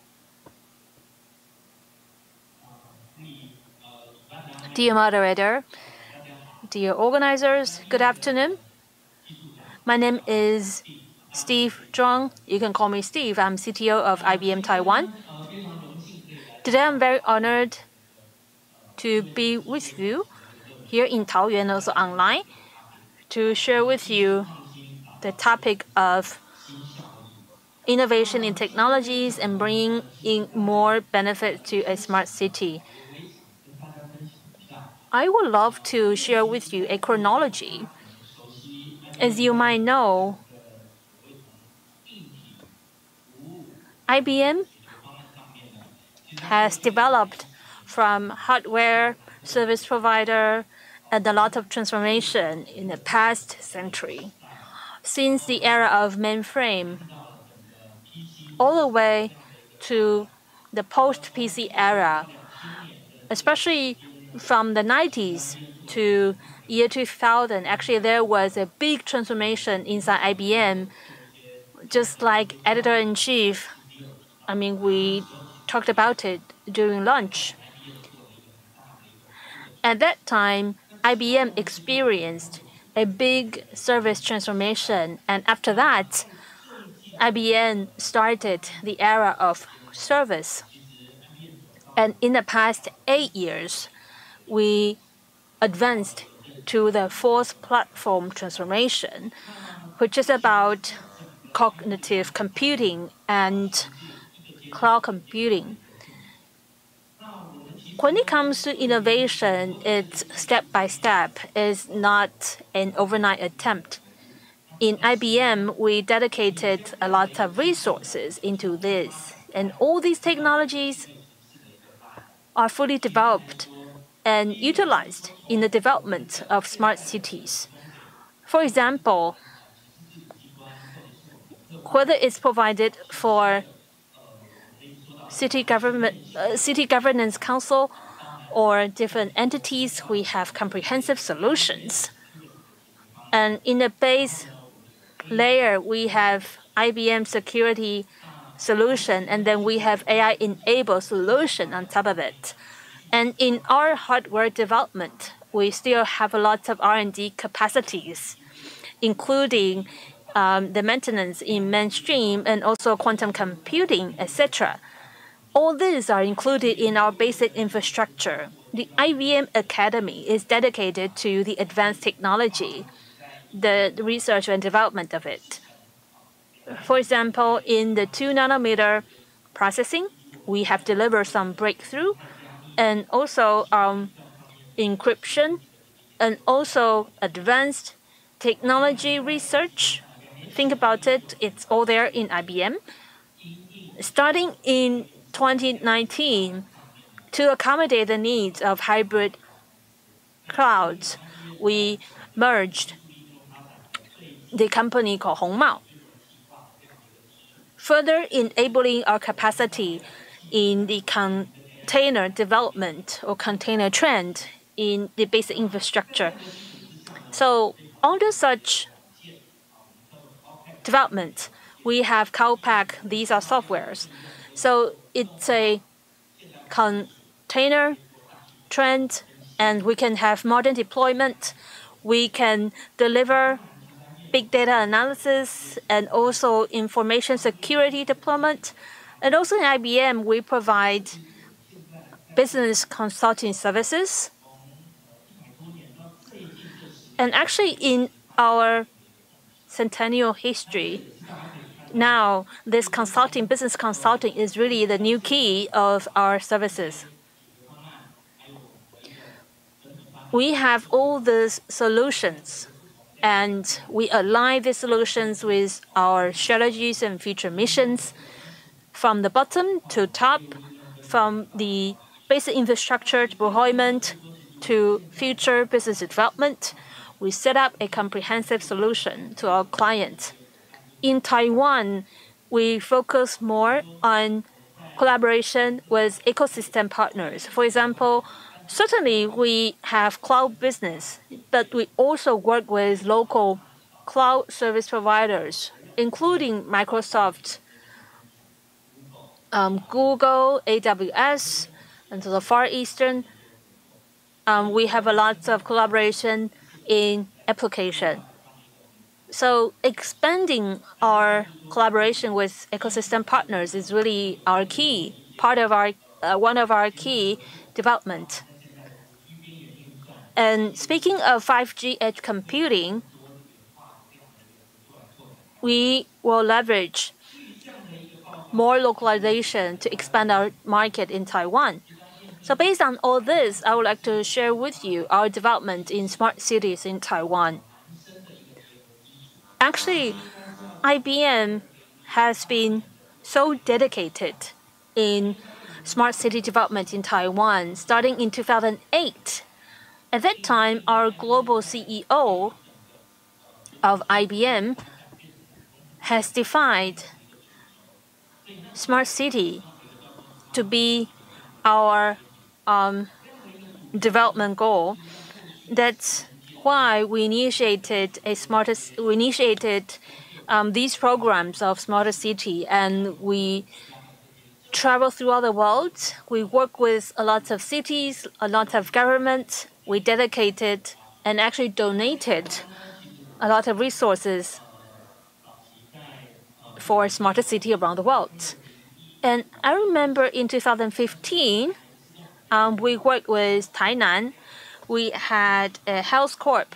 Dear moderator, dear organizers, good afternoon. My name is Steve Zhuang. You can call me Steve. I'm CTO of IBM Taiwan. Today I'm very honored to be with you here in Taoyuan, also online, to share with you the topic of innovation in technologies and bringing in more benefit to a smart city. I would love to share with you a chronology. As you might know, IBM has developed from hardware service provider and a lot of transformation in the past century. Since the era of mainframe, all the way to the post-PC era, especially from the 90s to year 2000, actually there was a big transformation inside IBM. Just like editor-in-chief, we talked about it during lunch. At that time, IBM experienced a big service transformation, and after that, IBM started the era of service. And in the past 8 years, we advanced to the fourth platform transformation, which is about cognitive computing and cloud computing. When it comes to innovation, it's step by step. It's not an overnight attempt. In IBM, we dedicated a lot of resources into this, and all these technologies are fully developed and utilized in the development of smart cities. For example, whether it's provided for city governance council or different entities, we have comprehensive solutions. And in the base layer, we have IBM security solution, and then we have AI-enabled solution on top of it. And in our hardware development, we still have a lot of R&D capacities, including the maintenance in mainstream and also quantum computing, etc. All these are included in our basic infrastructure. The IBM Academy is dedicated to the advanced technology, the research and development of it. For example, in the 2-nanometer processing, we have delivered some breakthrough, and also encryption, and also advanced technology research. Think about it, it's all there in IBM. Starting in 2019, to accommodate the needs of hybrid clouds, we merged the company called Hongmao, further enabling our capacity in the container development or container trend in the basic infrastructure. So under such development, we have Cowpack. These are softwares. So it's a container trend, and we can have modern deployment. We can deliver big data analysis and also information security deployment. And also in IBM, we provide business consulting services. And actually in our centennial history, now this consulting, business consulting, is really the new key of our services. We have all these solutions, and we align these solutions with our strategies and future missions from the bottom to top, from the basic infrastructure deployment to future business development. We set up a comprehensive solution to our clients. In Taiwan, we focus more on collaboration with ecosystem partners. For example, certainly we have cloud business, but we also work with local cloud service providers, including Microsoft, Google, AWS, and to the Far Eastern. We have a lot of collaboration in application. So expanding our collaboration with ecosystem partners is really our key, part of our one of our key development. And speaking of 5G edge computing, we will leverage more localization to expand our market in Taiwan. So based on all this, I would like to share with you our development in smart cities in Taiwan. Actually, IBM has been so dedicated in smart city development in Taiwan starting in 2008. At that time, our global CEO of IBM has defined smart city to be our development goal. That's why we initiated these programs of smarter city, and we travel throughout the world. We work with a lot of cities, a lot of governments. We dedicated and actually donated a lot of resources for a smarter city around the world. And I remember in 2015, we worked with Tainan. We had a health corp.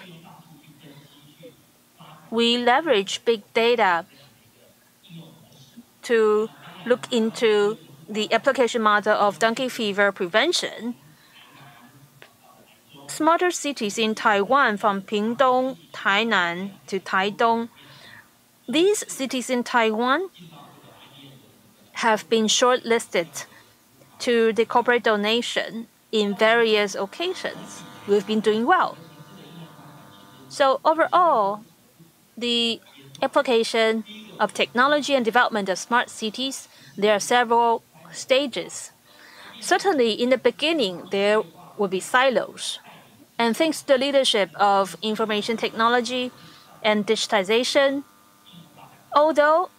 We leveraged big data to look into the application model of dengue fever prevention. Smarter cities in Taiwan, from Pingdong, Tainan to Taidong. These cities in Taiwan have been shortlisted to the corporate donation in various occasions. We've been doing well. So overall, the application of technology and development of smart cities, there are several stages. Certainly, in the beginning, there will be silos. And thanks to the leadership of information technology and digitization, although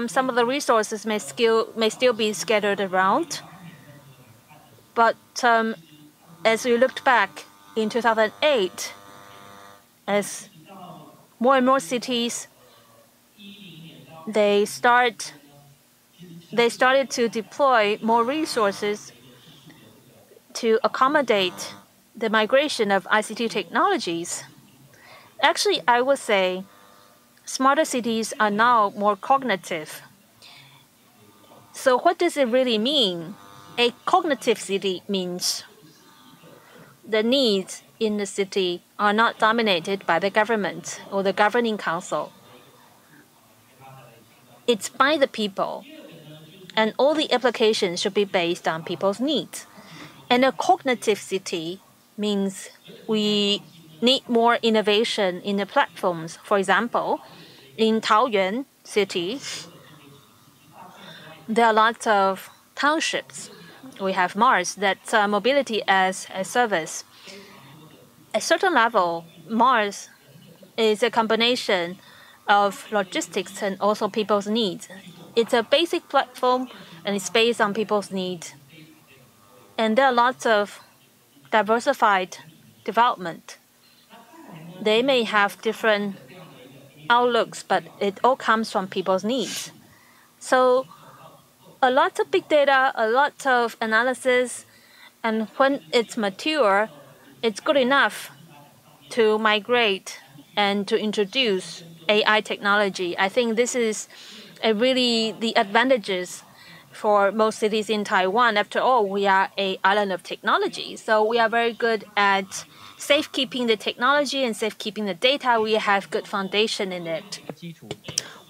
some of the resources may still be scattered around, but as we looked back in 2008, as more and more cities they started to deploy more resources to accommodate the migration of ICT technologies. Actually, I would say smarter cities are now more cognitive. So what does it really mean? A cognitive city means the needs in the city are not dominated by the government or the governing council. It's by the people, and all the applications should be based on people's needs. And a cognitive city means we need more innovation in the platforms. For example, in Taoyuan City, there are lots of townships. We have Mars, that's mobility as a service. At a certain level, Mars is a combination of logistics and also people's needs. It's a basic platform and it's based on people's needs. And there are lots of diversified development. They may have different outlooks, but it all comes from people's needs. So a lot of big data, a lot of analysis, and when it's mature, it's good enough to migrate and to introduce AI technology. I think this is really the advantages for most cities in Taiwan. After all, we are an island of technology, so we are very good at safekeeping the technology and safekeeping the data. We have good foundation in it.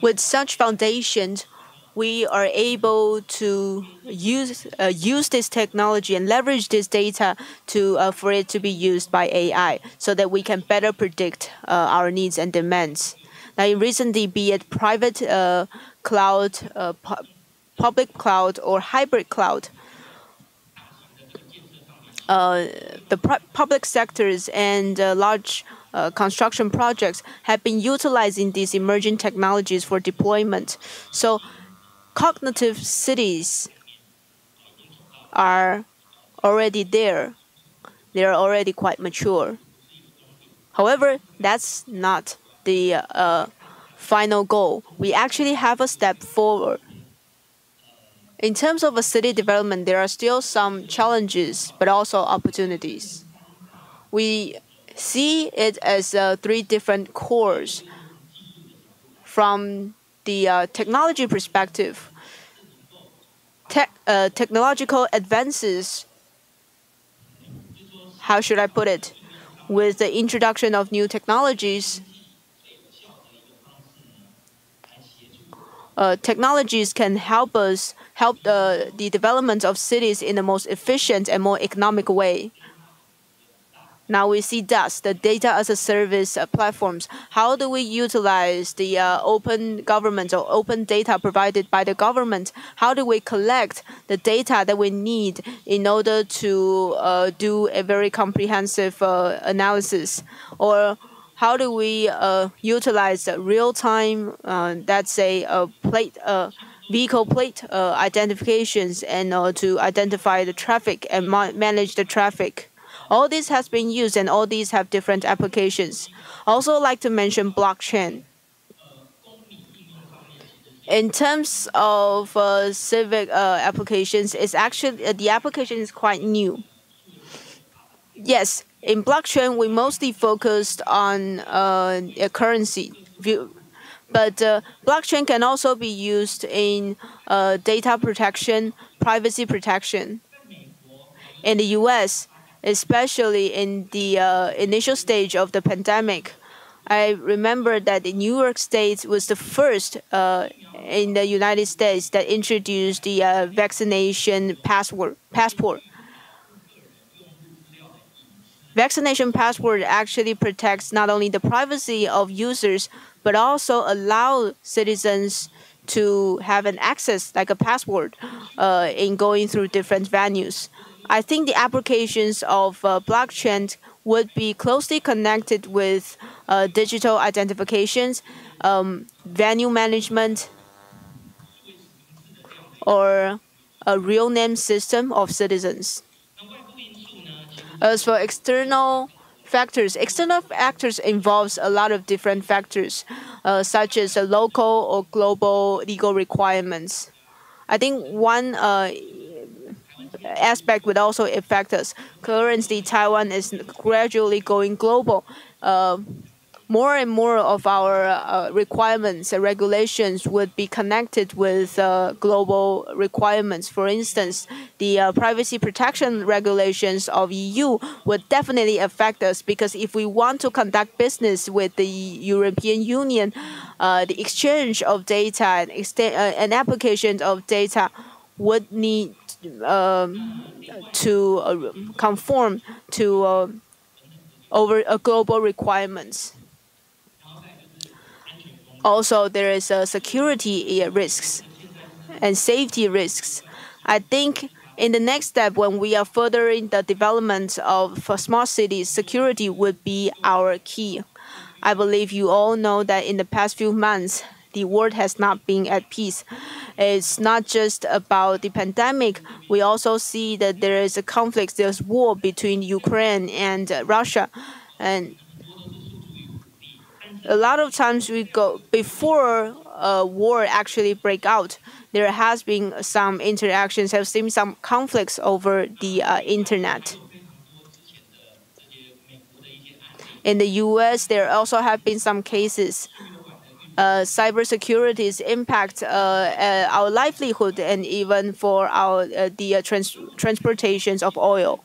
With such foundations, we are able to use this technology and leverage this data for it to be used by AI, so that we can better predict our needs and demands. Now, recently, be it private cloud, public cloud, or hybrid cloud, the public sectors and large construction projects have been utilizing these emerging technologies for deployment. So cognitive cities are already there. They are already quite mature. However, that's not the final goal. We actually have a step forward. In terms of a city development, there are still some challenges, but also opportunities. We see it as 3 different cores. From the technology perspective, technological advances, how should I put it, with the introduction of new technologies, technologies can help the development of cities in the most efficient and more economic way. Now we see DaaS, the data as a service platforms. How do we utilize the open government or open data provided by the government? How do we collect the data that we need in order to do a very comprehensive analysis? Or how do we utilize real-time, let's say, vehicle plate identifications and to identify the traffic and manage the traffic? All this has been used, and all these have different applications. Also, like to mention blockchain. In terms of civic applications, it's actually the application is quite new. Yes, in blockchain, we mostly focused on a currency view. But blockchain can also be used in data protection, privacy protection. In the US, especially in the initial stage of the pandemic, I remember that New York State was the first in the United States that introduced the vaccination passport. Vaccination passport actually protects not only the privacy of users, but also allow citizens to have an access like a passport in going through different venues. I think the applications of blockchain would be closely connected with digital identifications, venue management, or a real name system of citizens. As for external factors involves a lot of different factors, such as local or global legal requirements. I think one aspect would also affect us. Currently, Taiwan is gradually going global. More and more of our requirements and regulations would be connected with global requirements. For instance, the privacy protection regulations of EU would definitely affect us, because if we want to conduct business with the European Union, the exchange of data and application of data would need to conform to over global requirements. Also, there is security risks and safety risks. I think in the next step, when we are furthering the development of smart cities, security would be our key. I believe you all know that in the past few months, the world has not been at peace. It's not just about the pandemic. We also see that there is a conflict, there's war between Ukraine and Russia. And a lot of times we go before a war actually break out, there has been some interactions, have seen some conflicts over the internet. In the US, there also have been some cases. Cybersecurity's impact our livelihood and even for our transportations of oil.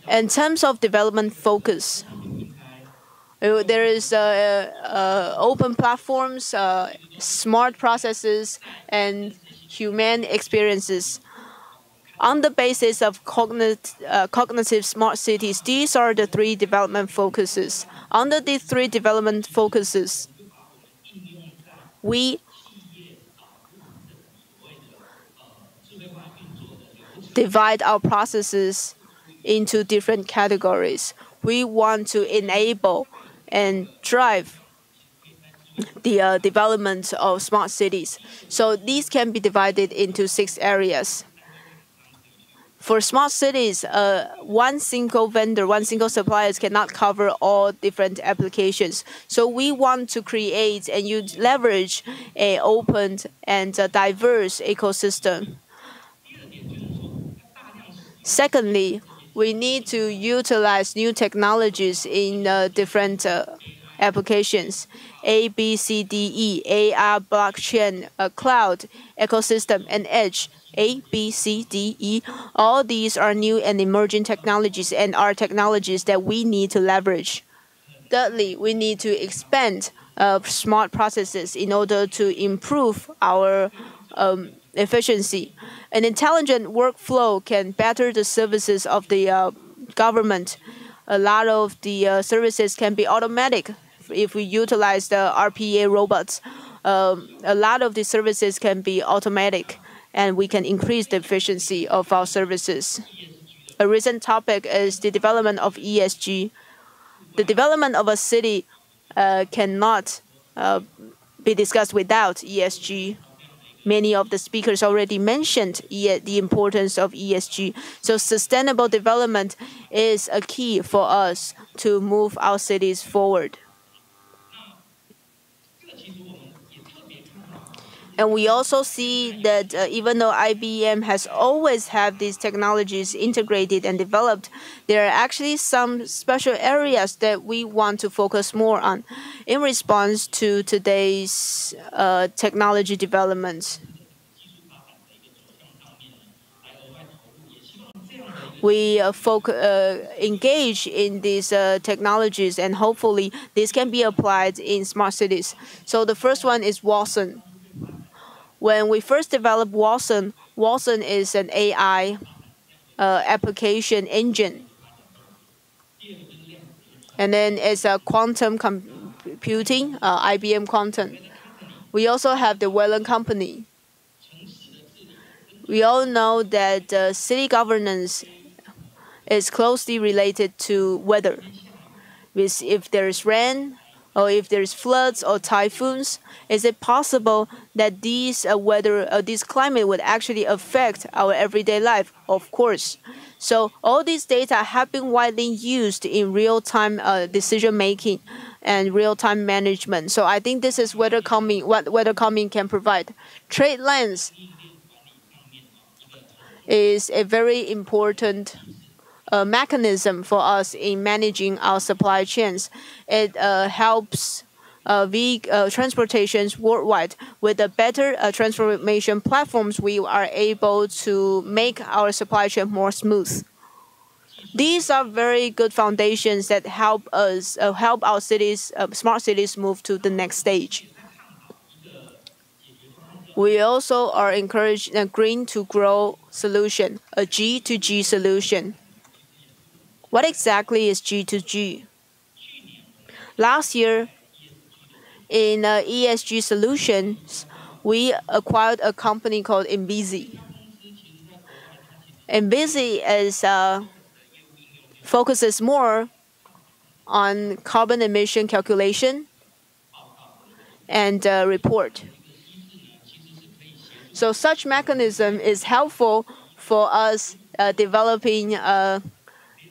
In terms of development focus, there is open platforms, smart processes, and human experiences. On the basis of cognitive smart cities, these are the 3 development focuses. Under these 3 development focuses, we divide our processes into different categories. We want to enable and drive the development of smart cities. So these can be divided into 6 areas. For smart cities, one single vendor, one single supplier cannot cover all different applications. So we want to create and leverage an open and diverse ecosystem. Secondly, we need to utilize new technologies in different applications. A, B, C, D, E, AR, blockchain, cloud, ecosystem, and edge. A, B, C, D, E. All these are new and emerging technologies and are technologies that we need to leverage. Thirdly, we need to expand smart processes in order to improve our efficiency. An intelligent workflow can better the services of the government. A lot of the services can be automatic if we utilize the RPA robots. A lot of the services can be automatic, and we can increase the efficiency of our services. A recent topic is the development of ESG. The development of a city cannot be discussed without ESG. Many of the speakers already mentioned the importance of ESG. So sustainable development is a key for us to move our cities forward. And we also see that even though IBM has always had these technologies integrated and developed, there are actually some special areas that we want to focus more on in response to today's technology developments. We engage in these technologies, and hopefully this can be applied in smart cities. So the first one is Watson. When we first developed Watson, Watson is an AI application engine. And then it's a quantum computing, IBM Quantum. We also have the Wayland Company. We all know that city governance is closely related to weather. If there is rain, or if there is floods or typhoons, is it possible that this climate would actually affect our everyday life? Of course. So all these data have been widely used in real-time decision making and real-time management. So I think this is what weather coming can provide. Trade lanes is a very important mechanism for us in managing our supply chains. It helps transportations worldwide. With the better transformation platforms, we are able to make our supply chain more smooth. These are very good foundations that help us help our cities, smart cities, move to the next stage. We also are encouraged a green to grow solution, a G to G solution. What exactly is G to G? Last year, in ESG solutions, we acquired a company called Envizi. Envizi focuses more on carbon emission calculation and report. So such mechanism is helpful for us developing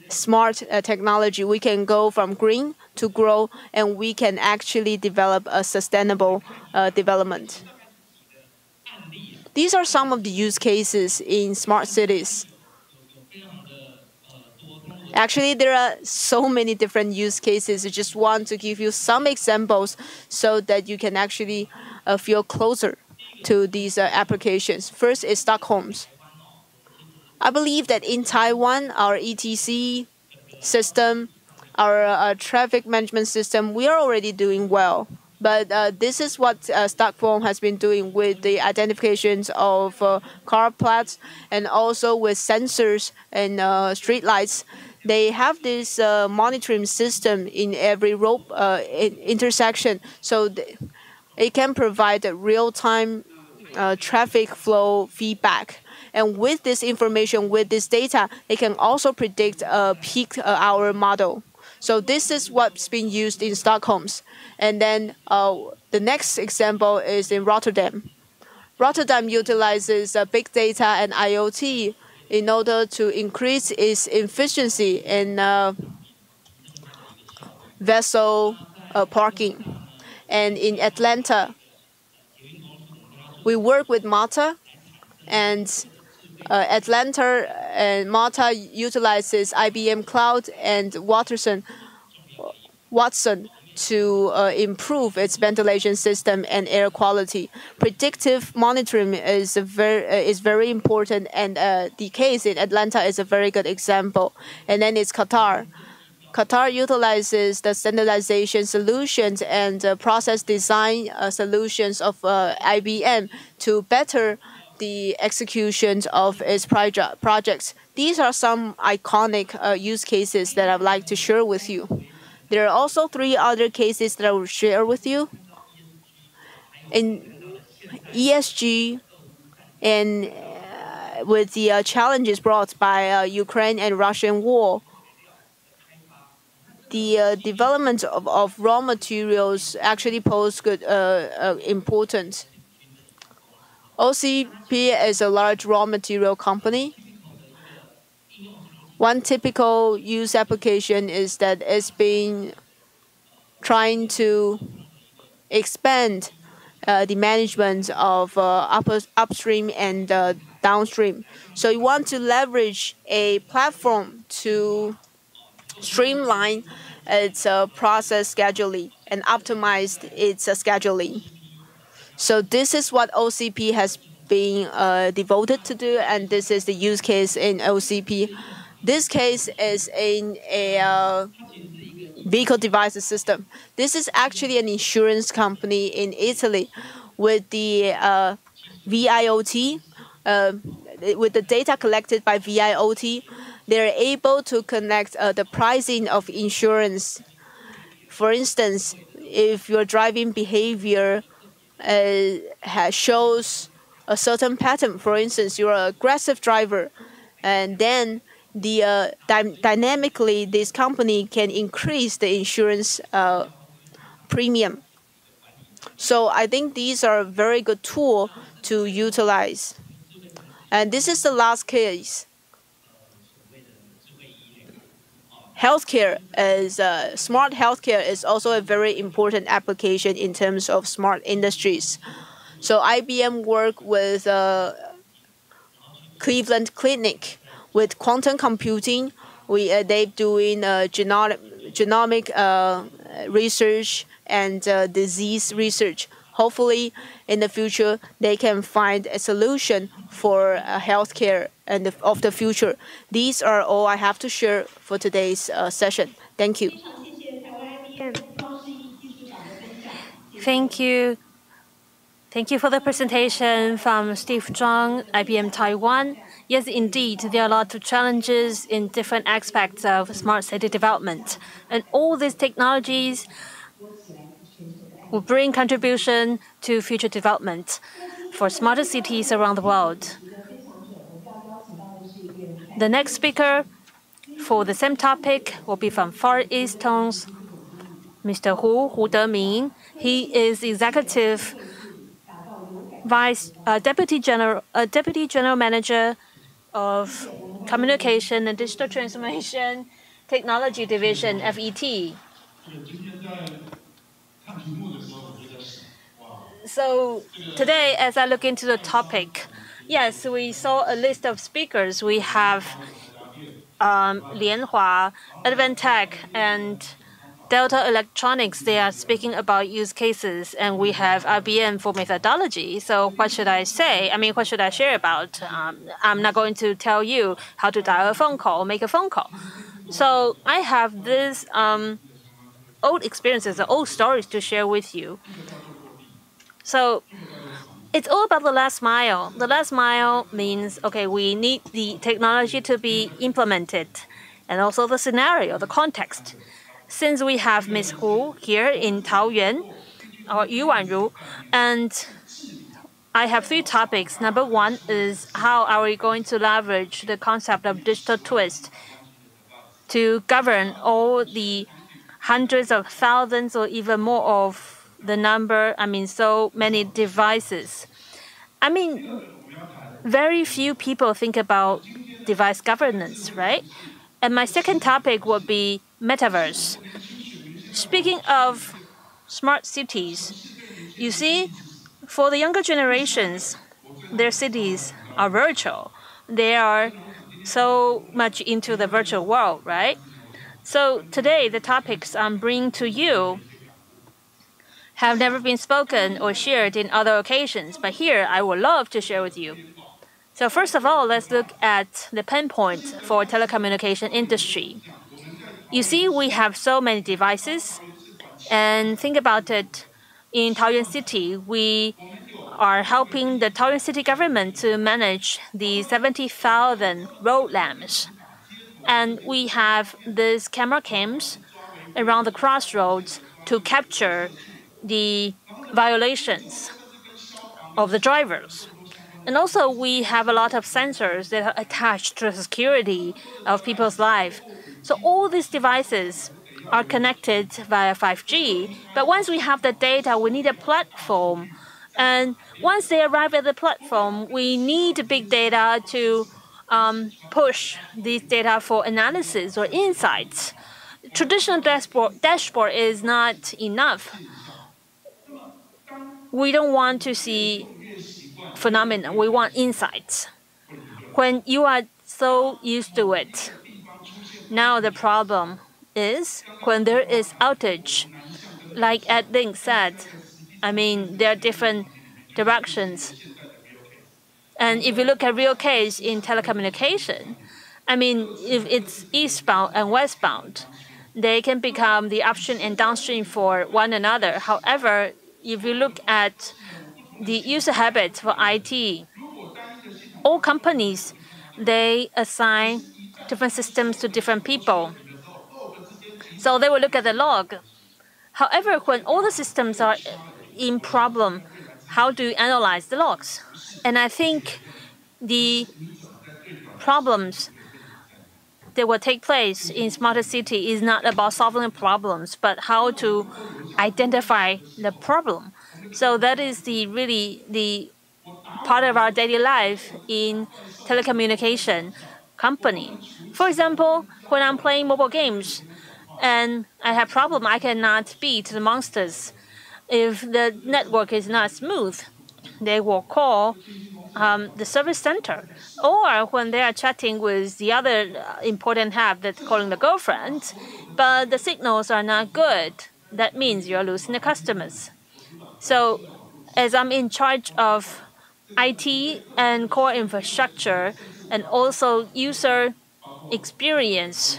smart technology. We can go from green to grow, and we can actually develop a sustainable development. These are some of the use cases in smart cities. Actually, there are so many different use cases. I just want to give you some examples so that you can actually feel closer to these applications. First is Stockholm's. I believe that in Taiwan, our ETC system, our traffic management system, we are already doing well. But this is what Stockholm has been doing with the identifications of car plates and also with sensors and street lights. They have this monitoring system in every road intersection, so it can provide a real-time traffic flow feedback. And with this information, with this data, it can also predict a peak hour model. So this is what's being used in Stockholm's. And then the next example is in Rotterdam. Rotterdam utilizes big data and IoT in order to increase its efficiency in vessel parking. And in Atlanta, we work with Malta, and Atlanta and Malta utilizes IBM Cloud and Watson to improve its ventilation system and air quality. Predictive monitoring is very important, and the case in Atlanta is a very good example. And then it's Qatar. Qatar utilizes the standardization solutions and process design solutions of IBM to better the execution of its projects. These are some iconic use cases that I'd like to share with you. There are also 3 other cases that I will share with you. In ESG and with the challenges brought by Ukraine and Russian war, the development of raw materials actually pose good importance. OCP is a large raw material company. One typical use application is that it's been trying to expand the management of upstream and downstream. So you want to leverage a platform to streamline its process scheduling and optimize its scheduling. So this is what OCP has been devoted to do, and this is the use case in OCP. This case is in a vehicle devices system. This is actually an insurance company in Italy with the VIOT, with the data collected by VIOT. They're able to connect the pricing of insurance. For instance, if your driving behavior shows a certain pattern, for instance, you're an aggressive driver, and then dynamically this company can increase the insurance premium. So I think these are a very good tool to utilize. And this is the last case. Healthcare is smart healthcare is also a very important application in terms of smart industries. So IBM work with Cleveland Clinic with quantum computing. They're doing genomic research and disease research. Hopefully, in the future, they can find a solution for healthcare and of the future. These are all I have to share for today's session. Thank you. Thank you. Thank you for the presentation from Steve Zhang, IBM Taiwan. Yes, indeed, there are a lot of challenges in different aspects of smart city development. And all these technologies will bring contribution to future development for smarter cities around the world. The next speaker for the same topic will be from Far East Tones, Mr. Hu Deming. He is Executive Deputy General Manager of Communication and Digital Transformation Technology Division, FET. So today, as I look into the topic, yes, we saw a list of speakers. We have Lianhua, Advantech, and Delta Electronics. They are speaking about use cases, and we have IBM for methodology. So what should I say? I mean, what should I share about? I'm not going to tell you how to dial a phone call or make a phone call. So I have this old experiences, old stories to share with you. So it's all about the last mile. The last mile means, okay, we need the technology to be implemented, and also the scenario, the context. Since we have Ms. Hu here in Taoyuan, or Yu Wanru, and I have 3 topics. Number 1 is how are we going to leverage the concept of digital twist to govern all the hundreds of thousands or even more of the number, so many devices. Very few people think about device governance, right? And my second topic would be metaverse. Speaking of smart cities, you see, for the younger generations, their cities are virtual. They are so much into the virtual world, right? So today, the topics I'm bringing to you have never been spoken or shared in other occasions, but here I would love to share with you. So first of all, let's look at the pain point for telecommunication industry. You see, we have so many devices, and think about it. In Taoyuan City, we are helping the Taoyuan City government to manage the 70,000 road lamps. And we have these camera cams around the crossroads to capture the violations of the drivers. And also, we have a lot of sensors that are attached to the security of people's life. So all these devices are connected via 5G. But once we have the data, we need a platform. And once they arrive at the platform, we need big data to push these data for analysis or insights. Traditional dashboard is not enough. We don't want to see phenomena. We want insights. When you are so used to it, now the problem is when there is outage. Like Ed Link said, there are different directions. And if you look at real case in telecommunication, if it's eastbound and westbound, they can become the upstream and downstream for one another. However, if you look at the user habits for IT, all companies, they assign different systems to different people. So they will look at the log. However, when all the systems are in problem, how do you analyze the logs? And I think the problems that will take place in smarter city is not about solving problems, but how to identify the problem. So that is the part of our daily life in telecommunication company. For example, when I'm playing mobile games and I have problem, I cannot beat the monsters. If the network is not smooth, they will call the service center. Or when they are chatting with the other important app that's calling the girlfriend, but the signals are not good, that means you're losing the customers. So as I'm in charge of IT and core infrastructure and also user experience,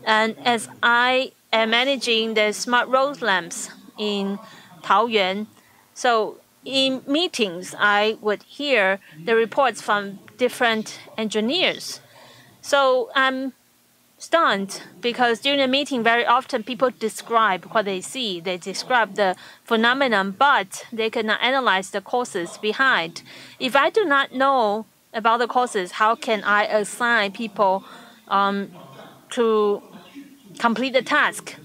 and as I am managing the smart road lamps in Taoyuan, so in meetings, I would hear the reports from different engineers. So I'm stunned because during the meeting, very often people describe what they see. They describe the phenomenon, but they cannot analyze the causes behind. If I do not know about the causes, how can I assign people to complete the task?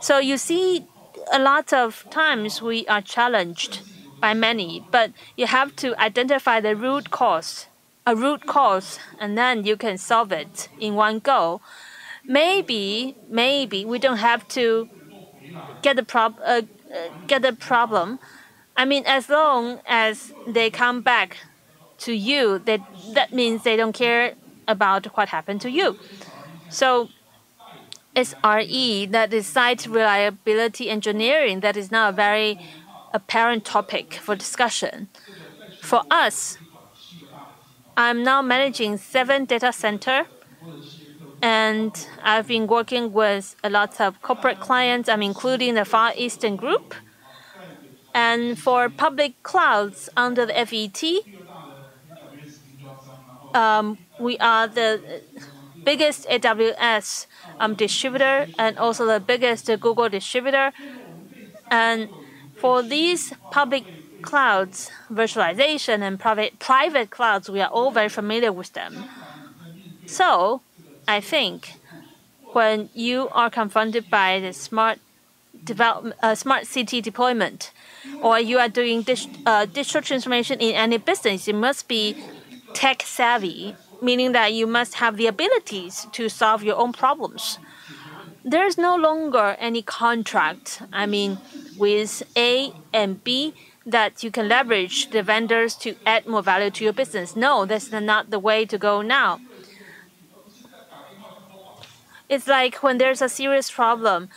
So you see, a lot of times we are challenged by many, but you have to identify the root cause, and then you can solve it in one go. Maybe we don't have to get the problem. As long as they come back to you, that means they don't care about what happened to you. So SRE, that is site reliability engineering, that is now a very apparent topic for discussion. For us, I'm now managing 7 data centers, and I've been working with a lot of corporate clients. I'm including the Far Eastern Group. And for public clouds under the FET, we are the biggest AWS distributor and also the biggest Google distributor. And for these public clouds, virtualization and private clouds, we are all very familiar with them. So I think when you are confronted by the smart city deployment, or you are doing digital transformation in any business, you must be tech savvy, meaning that you must have the abilities to solve your own problems. There's no longer any contract, with A and B that you can leverage the vendors to add more value to your business. No, that's not the way to go now. It's like when there's a serious problem,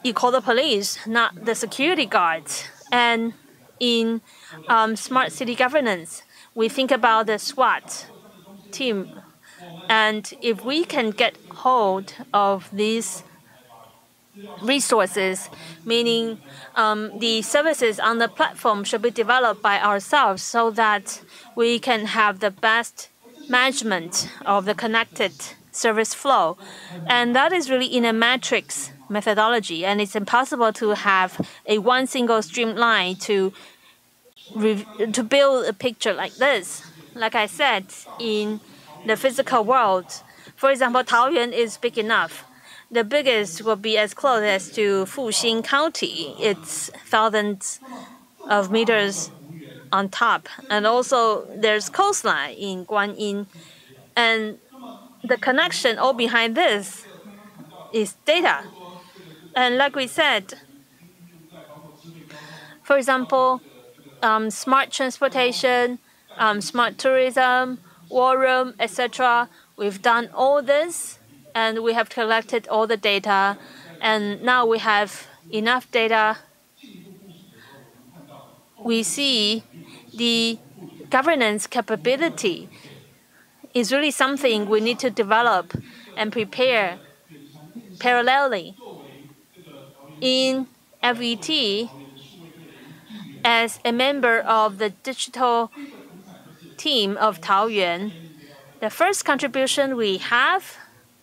you call the police, not the security guards. And in smart city governance, we think about the SWAT team. And if we can get hold of these resources, meaning the services on the platform should be developed by ourselves so that we can have the best management of the connected service flow. And that is really in a matrix methodology, and it's impossible to have a one single streamline to build a picture like this. Like I said, in the physical world, for example, Taoyuan is big enough. The biggest will be as close as to Fuxing County. It's thousands of meters on top. And also there's coastline in Guanyin. And the connection all behind this is data. And like we said, for example, smart transportation, smart tourism, war room, etc. We've done all this, and we have collected all the data, and now we have enough data. We see the governance capability is really something we need to develop and prepare parallelly. In FET, as a member of the digital team of Taoyuan, the first contribution we have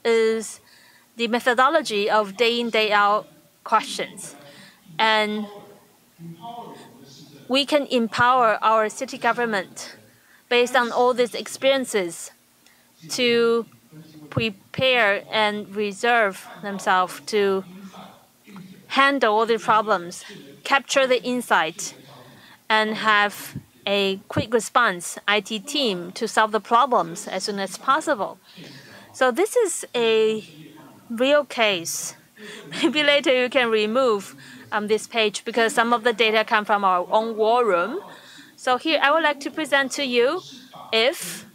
is the methodology of day in, day out questions. And we can empower our city government based on all these experiences to prepare and reserve themselves to handle all the problems, capture the insight, and have a quick response IT team to solve the problems as soon as possible. So this is a real case. Maybe later you can remove this page because some of the data come from our own war room. So here I would like to present to you if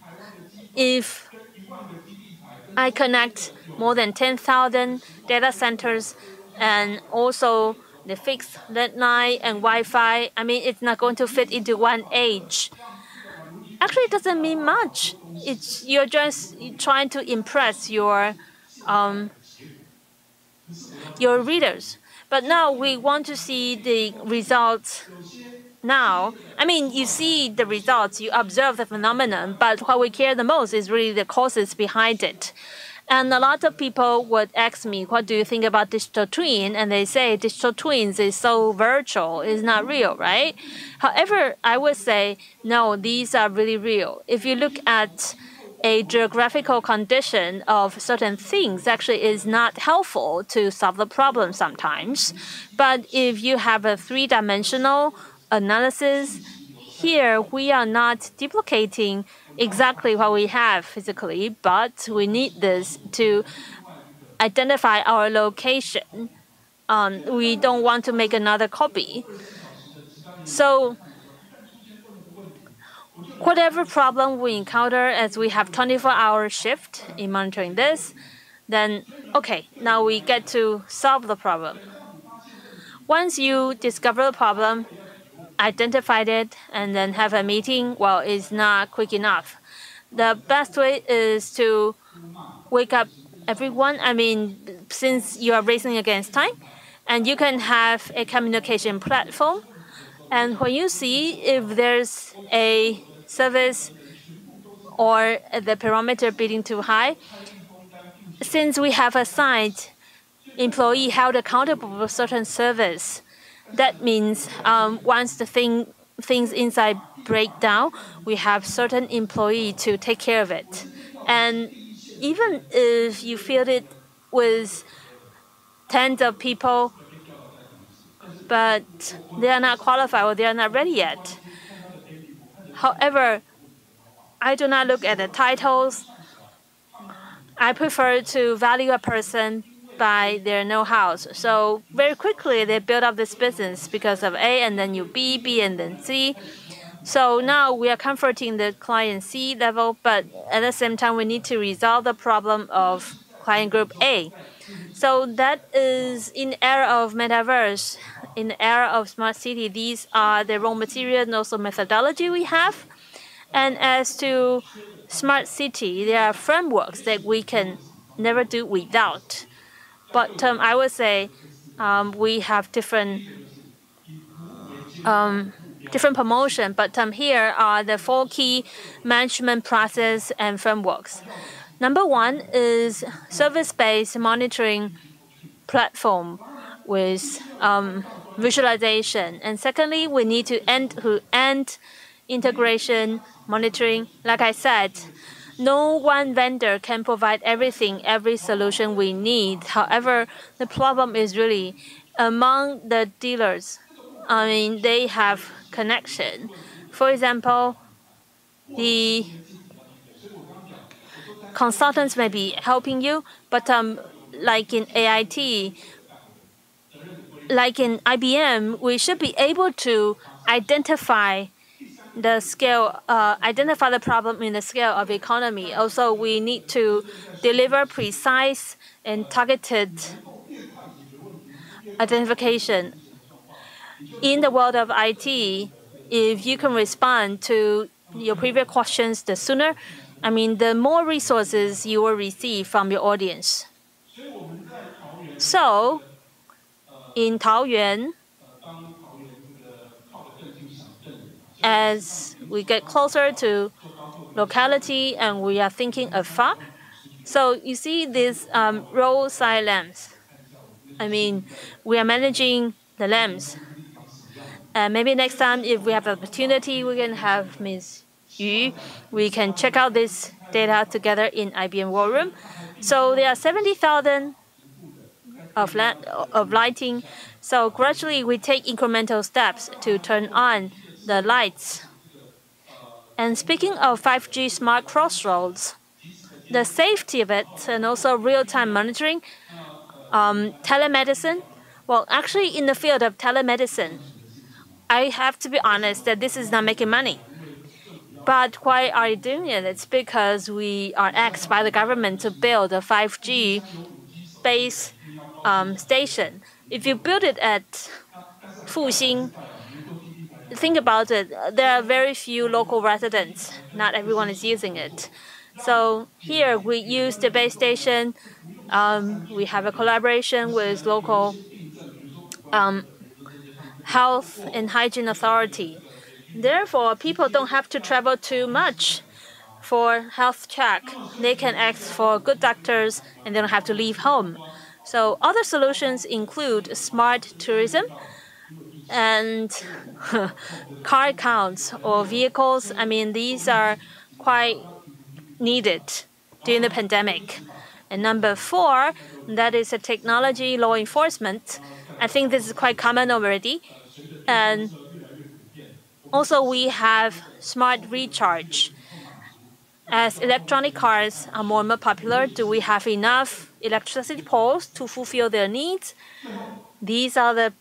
I connect more than 10,000 data centers and also the fixed landline and Wi-Fi, it's not going to fit into one age. Actually, it doesn't mean much. You're just trying to impress your readers. But now we want to see the results now. You see the results, you observe the phenomenon, but what we care the most is really the causes behind it. And a lot of people would ask me, what do you think about digital twin? And they say digital twins is so virtual, it's not real, right? However, I would say, no, these are really real. If you look at a geographical condition of certain things, actually is not helpful to solve the problem sometimes. But if you have a three-dimensional analysis, here we are not duplicating exactly what we have physically, but we need this to identify our location. We don't want to make another copy. So whatever problem we encounter as we have 24-hour shift in monitoring this, then okay, now we get to solve the problem. Once you discover the problem, identified it, and then have a meeting, well, it's not quick enough. The best way is to wake up everyone. Since you are racing against time, and you can have a communication platform. And when you see if there's a service or the parameter bidding too high, since we have assigned employee held accountable for certain service, that means once the things inside break down, we have certain employee to take care of it. And even if you fill it with tens of people, but they are not qualified or they are not ready yet. However, I do not look at the titles. I prefer to value a person by their know-how. So very quickly, they build up this business because of A, and then you B, and then C. So now we are comforting the client C level, but at the same time, we need to resolve the problem of client group A. So that is in the era of metaverse, in the era of smart city, these are the raw material and also methodology we have. And as to smart city, there are frameworks that we can never do without. But I would say we have different promotion. But here are the 4 key management process and frameworks. Number 1 is service-based monitoring platform with visualization. And secondly, we need to end-to-end integration monitoring. Like I said, no one vendor can provide everything, every solution we need. However, the problem is really among the dealers. I mean, they have connection. For example, the consultants may be helping you, but like in AIT, like in IBM, we should be able to identify the scale, identify the problem in the scale of economy. Also, we need to deliver precise and targeted identification. In the world of IT, if you can respond to your previous questions the sooner, I mean, the more resources you will receive from your audience. So, in Taoyuan, as we get closer to locality and we are thinking afar, so you see these roadside lamps. I mean, we are managing the lamps. And maybe next time, if we have the opportunity, we can have Ms. Yu. We can check out this data together in IBM War Room. So there are 70,000 of lighting. So gradually, we take incremental steps to turn on the lights. And speaking of 5G smart crossroads, the safety of it and also real-time monitoring, telemedicine. Well, actually, in the field of telemedicine, I have to be honest that this is not making money. But why are you doing it? It's because we are asked by the government to build a 5G base station. If you build it at Fuxing, think about it. There are very few local residents. Not everyone is using it. So here we use the base station. We have a collaboration with local health and hygiene authority. Therefore, people don't have to travel too much for health check. They can ask for good doctors and they don't have to leave home. So other solutions include smart tourism and car counts or vehicles. I mean, these are quite needed during the pandemic. And number 4, that is a technology law enforcement. I think this is quite common already. And also we have smart recharge. As electronic cars are more and more popular, do we have enough electricity poles to fulfill their needs? These are the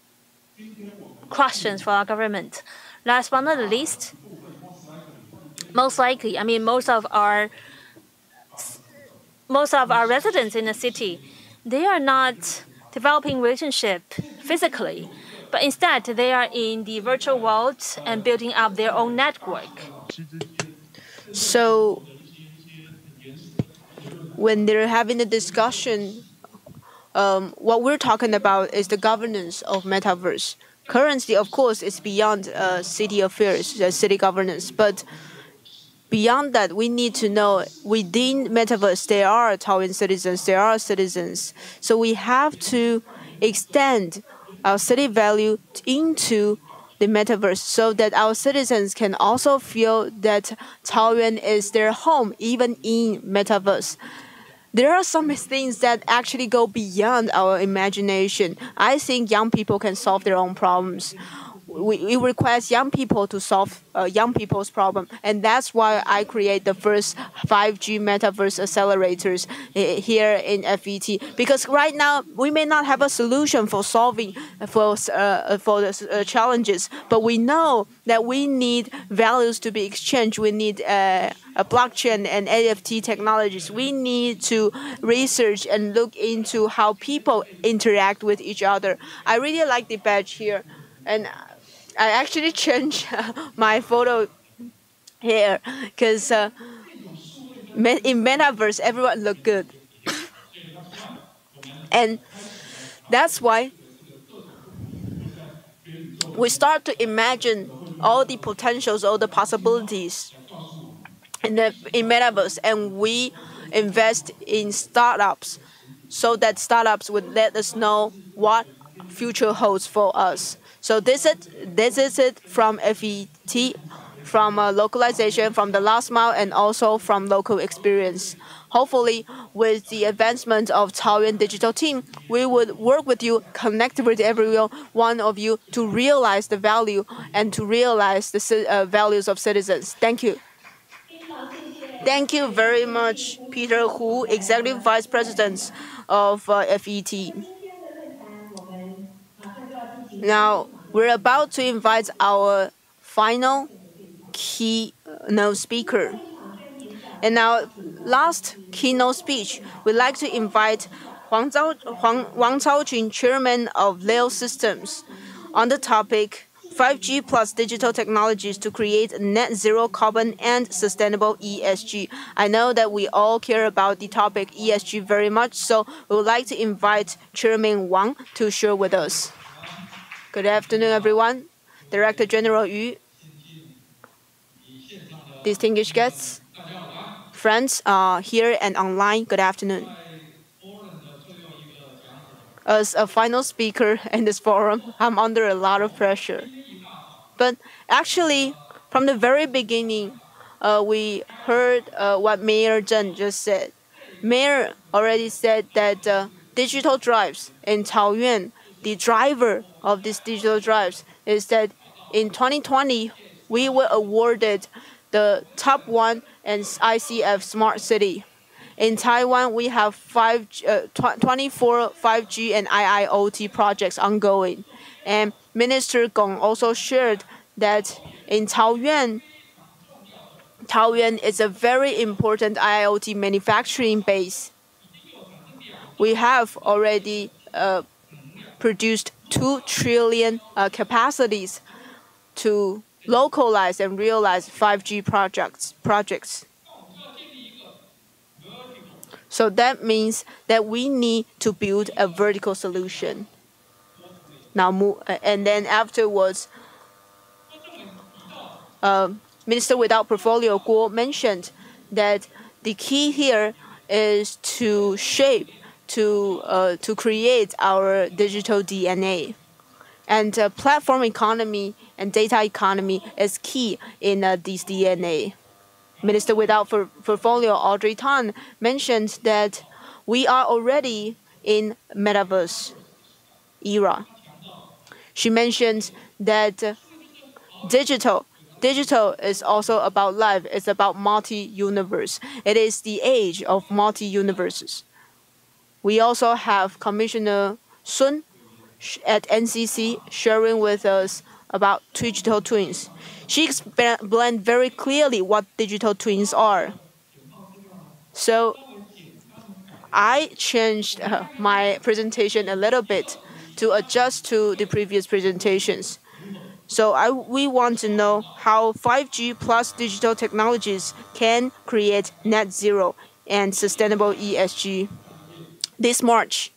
questions for our government. Last but not least, most likely, I mean, most of our residents in the city, they are not developing relationship physically, but instead they are in the virtual world and building up their own network. So when they're having a discussion, what we're talking about is the governance of metaverse. Currently, of course, it's beyond city affairs, city governance, but beyond that, we need to know within metaverse, there are Taoyuan citizens, there are citizens. So we have to extend our city value into the metaverse so that our citizens can also feel that Taoyuan is their home, even in metaverse. There are some things that actually go beyond our imagination. I think young people can solve their own problems. we request young people to solve young people's problem, and that's why I create the first 5G metaverse accelerators here in FET. Because right now we may not have a solution for solving for the challenges, but we know that we need values to be exchanged. We need a blockchain and NFT technologies. We need to research and look into how people interact with each other. I really like the badge here, and I actually changed my photo here because in metaverse everyone look good, and that's why we start to imagine all the potentials, all the possibilities in metaverse, and we invest in startups so that startups would let us know what future holds for us. So this is it from FET, from localization, from the last mile, and also from local experience. Hopefully, with the advancement of Taoyuan digital team, we would work with you, connect with every one of you to realize the value and to realize the values of citizens. Thank you. Thank you very much, Peter Hu, Executive Vice President of FET. Now, we're about to invite our final keynote speaker. In our last keynote speech, we'd like to invite Wang Caojun, Chairman of Leo Systems, on the topic 5G plus digital technologies to create net zero carbon and sustainable ESG. I know that we all care about the topic ESG very much, so we would like to invite Chairman Wang to share with us. Good afternoon, everyone. Director General Yu, distinguished guests, friends here and online, good afternoon. As a final speaker in this forum, I'm under a lot of pressure. But actually, from the very beginning, we heard what Mayor Zheng just said. Mayor already said that digital drives in Taoyuan, the driver of these digital drives is that in 2020, we were awarded the top one in ICF Smart City. In Taiwan, we have 24 5G and IIoT projects ongoing. And Minister Gong also shared that in Taoyuan is a very important IIoT manufacturing base. We have already produced 2 trillion capacities to localize and realize 5G projects. So that means that we need to build a vertical solution. Now, and then afterwards, Minister without portfolio Guo mentioned that the key here is to shape, to create our digital DNA. And platform economy and data economy is key in this DNA. Minister without portfolio Audrey Tan mentioned that we are already in metaverse era. She mentioned that digital is also about life. It's about multi-universe. It is the age of multi-universes. We also have Commissioner Sun at NCC sharing with us about digital twins. She explained very clearly what digital twins are. So I changed my presentation a little bit to adjust to the previous presentations. So we want to know how 5G plus digital technologies can create net zero and sustainable ESG. This March,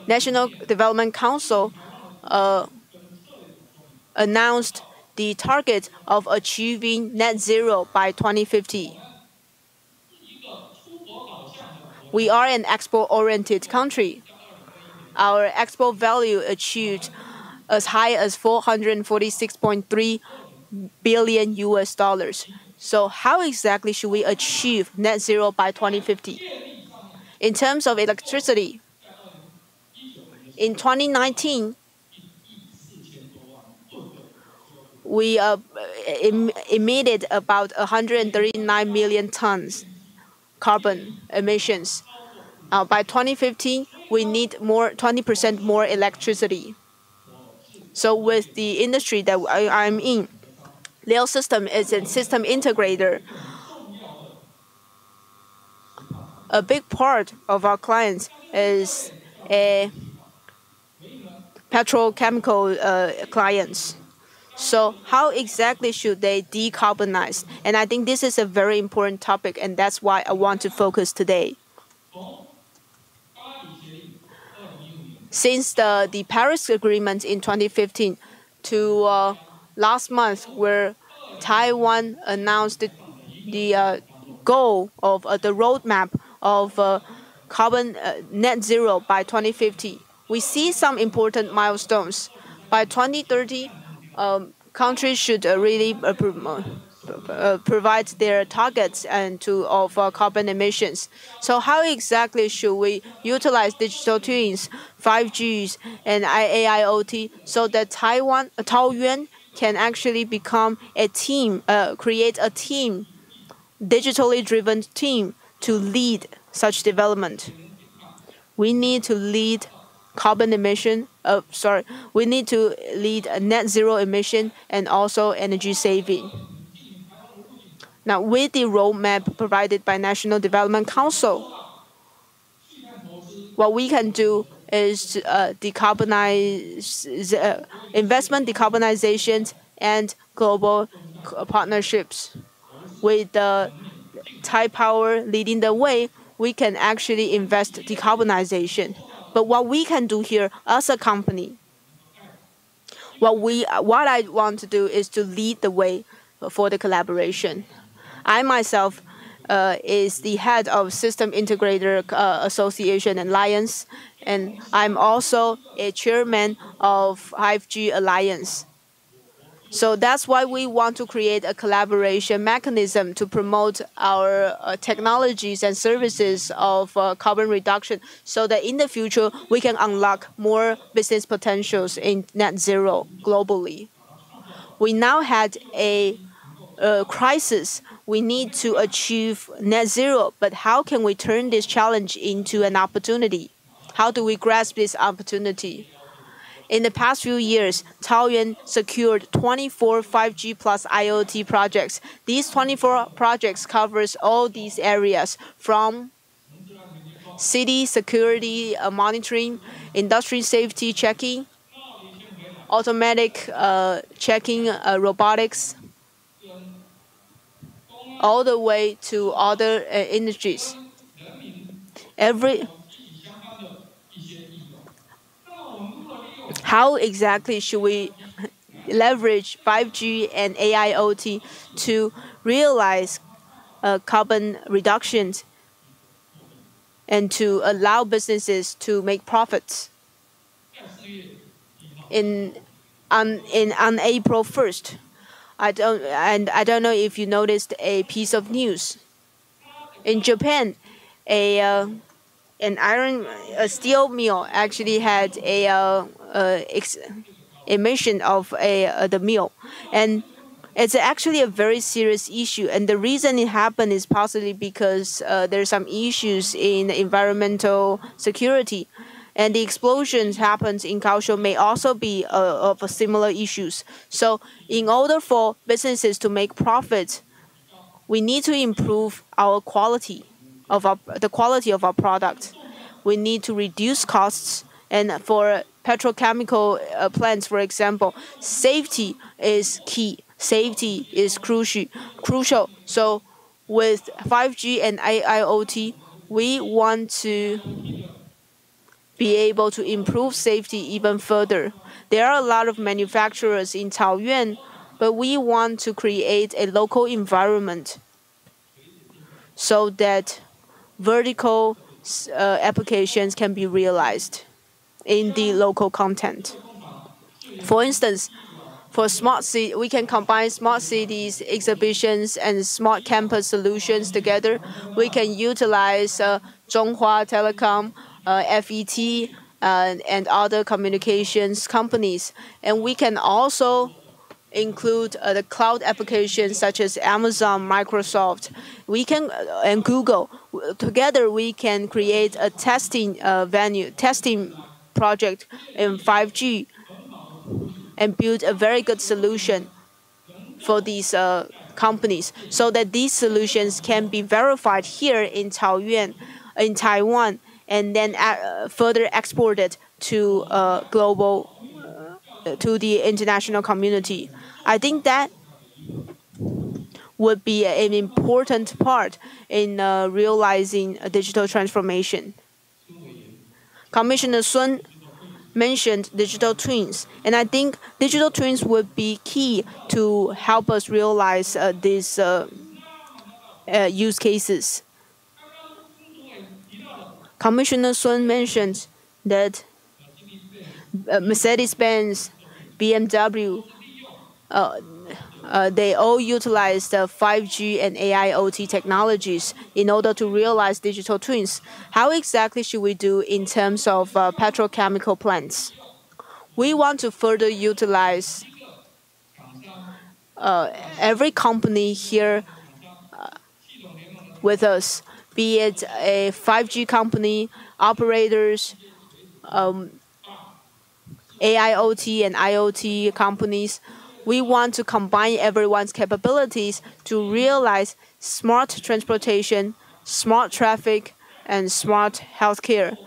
National Development Council announced the target of achieving net zero by 2050. We are an export-oriented country. Our export value achieved as high as $446.3 billion US. So how exactly should we achieve net zero by 2050? In terms of electricity, in 2019, we emitted about 139 million tons carbon emissions. By 2015, we need 20% more electricity. So with the industry that I'm in, Leo System is a system integrator. A big part of our clients is petrochemical clients. So how exactly should they decarbonize? And I think this is a very important topic, and that's why I want to focus today. Since the Paris Agreement in 2015 to last month, where Taiwan announced the goal of the roadmap of carbon net zero by 2050, we see some important milestones. By 2030, countries should really provide their targets of carbon emissions. So how exactly should we utilize digital twins, 5Gs, and AIoT so that Taoyuan can actually become a team, create a team, digitally driven team to lead such development? We need to lead carbon emission. We need to lead a net zero emission and also energy saving. Now, with the roadmap provided by National Development Council, what we can do is decarbonize investment decarbonization and global partnerships. With the Thai power leading the way, we can actually invest decarbonization. But what we can do here as a company, what I want to do is to lead the way for the collaboration. I myself is the head of System Integrator Association Alliance, and I'm also a chairman of 5G Alliance. So that's why we want to create a collaboration mechanism to promote our technologies and services of carbon reduction so that in the future we can unlock more business potentials in net zero globally. We now had a crisis. We need to achieve net zero, but how can we turn this challenge into an opportunity? How do we grasp this opportunity? In the past few years, Taoyuan secured 24 5G plus IoT projects. These 24 projects covers all these areas from city security monitoring, industry safety checking, automatic checking, robotics, all the way to other industries. How exactly should we leverage 5G and AIoT to realize carbon reductions and to allow businesses to make profits? On April 1st, I don't know if you noticed a piece of news. In Japan, a steel mill actually had a emission of the mill, and it's actually a very serious issue. And the reason it happened is possibly because there's some issues in environmental security, and the explosions happened in Kaohsiung may also be of similar issues. So, in order for businesses to make profits, we need to improve our quality of the quality of our product. We need to reduce costs, and for petrochemical plants, for example, safety is key. Safety is crucial. So with 5G and IoT, we want to be able to improve safety even further. There are a lot of manufacturers in Taoyuan, but we want to create a local environment so that vertical applications can be realized in the local content. For instance, for smart city, we can combine smart cities, exhibitions, and smart campus solutions together. We can utilize Zhonghua Telecom, FET, and other communications companies. And we can also include the cloud applications such as Amazon, Microsoft, and Google. Together, we can create a testing project in 5G and build a very good solution for these companies, so that these solutions can be verified here in Taiwan, and then further exported to to the international community. I think that would be an important part in realizing a digital transformation. Commissioner Sun mentioned digital twins, and I think digital twins would be key to help us realize these use cases. Commissioner Sun mentioned that Mercedes-Benz, BMW, they all utilize the 5G and AIoT technologies in order to realize digital twins. How exactly should we do in terms of petrochemical plants? We want to further utilize every company here with us, be it a 5G company, operators, AIoT and IoT companies. We want to combine everyone's capabilities to realize smart transportation, smart traffic, and smart healthcare.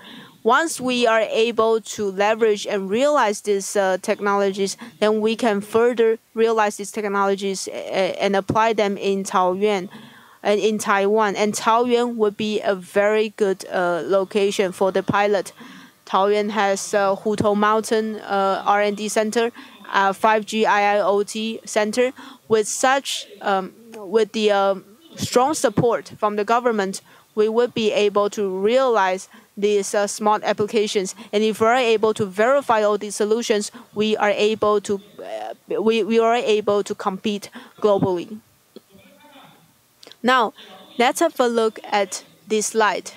Once we are able to leverage and realize these technologies, then we can further realize these technologies and apply them in Taoyuan and in Taiwan. And Taoyuan would be a very good location for the pilot. Taoyuan has Hutou Mountain R&D Center, 5G IIoT Center. With the strong support from the government, we would be able to realize these smart applications. And if we are able to verify all these solutions, we are able to compete globally. Now, let's have a look at this slide.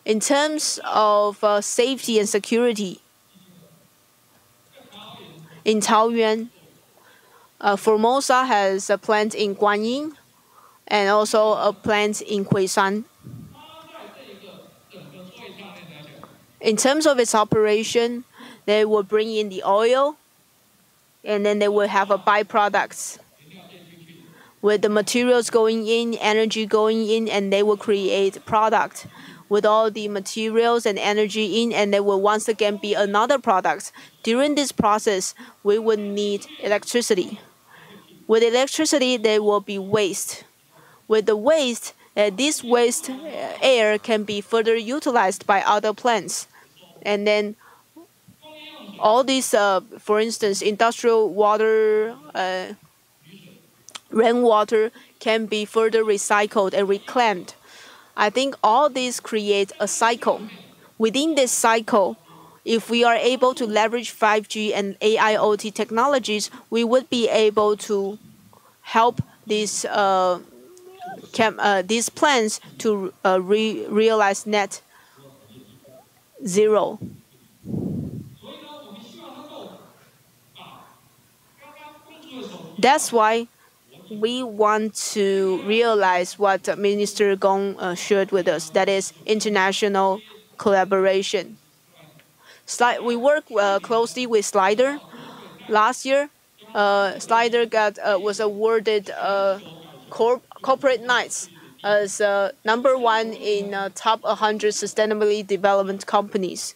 In terms of safety and security, in Taoyuan, Formosa has a plant in Guanyin and also a plant in Huishan. In terms of its operation, they will bring in the oil, and then they will have a byproducts with the materials going in, energy going in, and they will create product with all the materials and energy in, and there will once again be another product. During this process, we would need electricity. With electricity, there will be waste. With the waste, this waste air can be further utilized by other plants. And then all these, for instance, industrial water, rainwater can be further recycled and reclaimed. I think all these create a cycle. Within this cycle, if we are able to leverage 5G and AIoT technologies, we would be able to help these plans to realize net zero. That's why we want to realize what Minister Gong shared with us, that is international collaboration. We work closely with Slider. Last year, Slider was awarded Corporate Knights as #1 in top 100 sustainably development companies.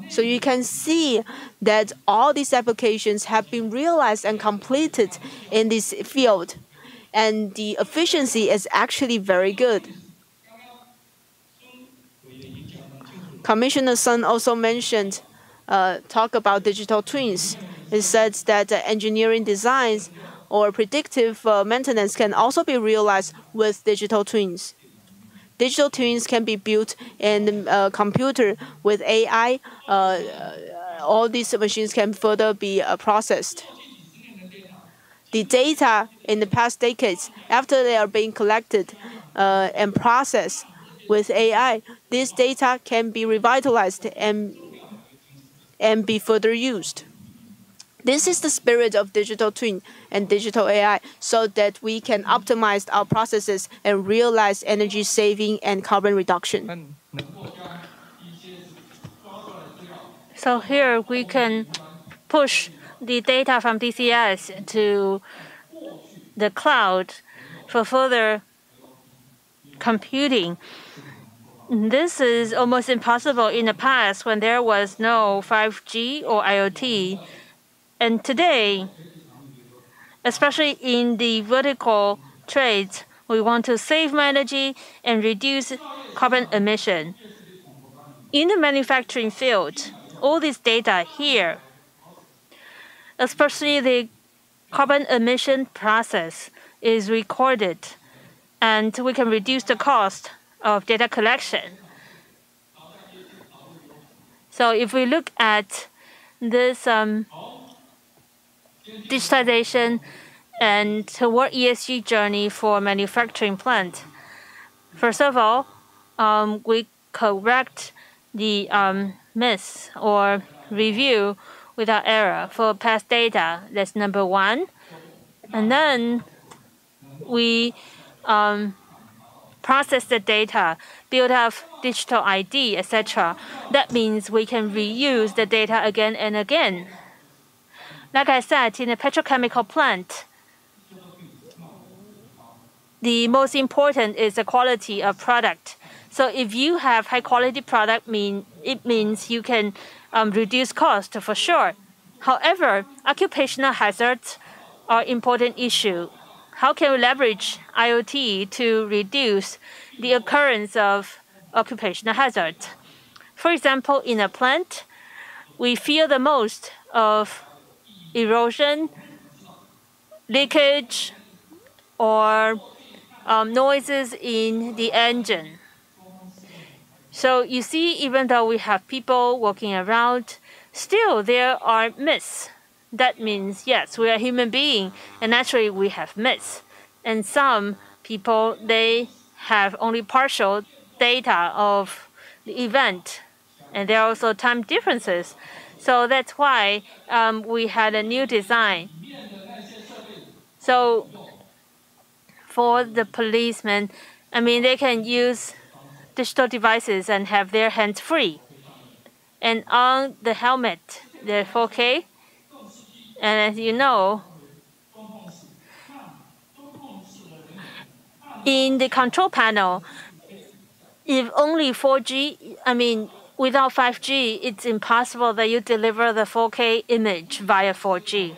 So you can see that all these applications have been realized and completed in this field, and the efficiency is actually very good. Commissioner Sun also mentioned, talk about digital twins. He said that engineering designs or predictive maintenance can also be realized with digital twins. Digital twins can be built in a computer with AI. All these machines can further be processed. The data in the past decades, after they are being collected and processed with AI, this data can be revitalized and be further used. This is the spirit of digital twin and digital AI, so that we can optimize our processes and realize energy saving and carbon reduction. So here we can push the data from DCS to the cloud for further computing. This is almost impossible in the past when there was no 5G or IoT. And today, especially in the vertical trades, we want to save more energy and reduce carbon emission. In the manufacturing field, all this data here, especially the carbon emission process, is recorded, and we can reduce the cost of data collection. So if we look at this digitization and toward ESG journey for manufacturing plant, first of all, we correct the miss or review without error for past data. That's number one. And then we process the data, build up digital ID, etc. That means we can reuse the data again and again. Like I said, in a petrochemical plant, the most important is the quality of product. So if you have high quality product, it means you can reduce cost for sure. However, occupational hazards are important issue. How can we leverage IoT to reduce the occurrence of occupational hazards? For example, in a plant, we feel the most of erosion, leakage, or noises in the engine. So you see, even though we have people walking around, still there are myths. That means, yes, we are human beings, and naturally we have myths. And some people, they have only partial data of the event. And there are also time differences. So that's why we had a new design. So for the policemen, they can use digital devices and have their hands free. And on the helmet, the 4K, and as you know, in the control panel, if only 4G, without 5G, it's impossible that you deliver the 4K image via 4G.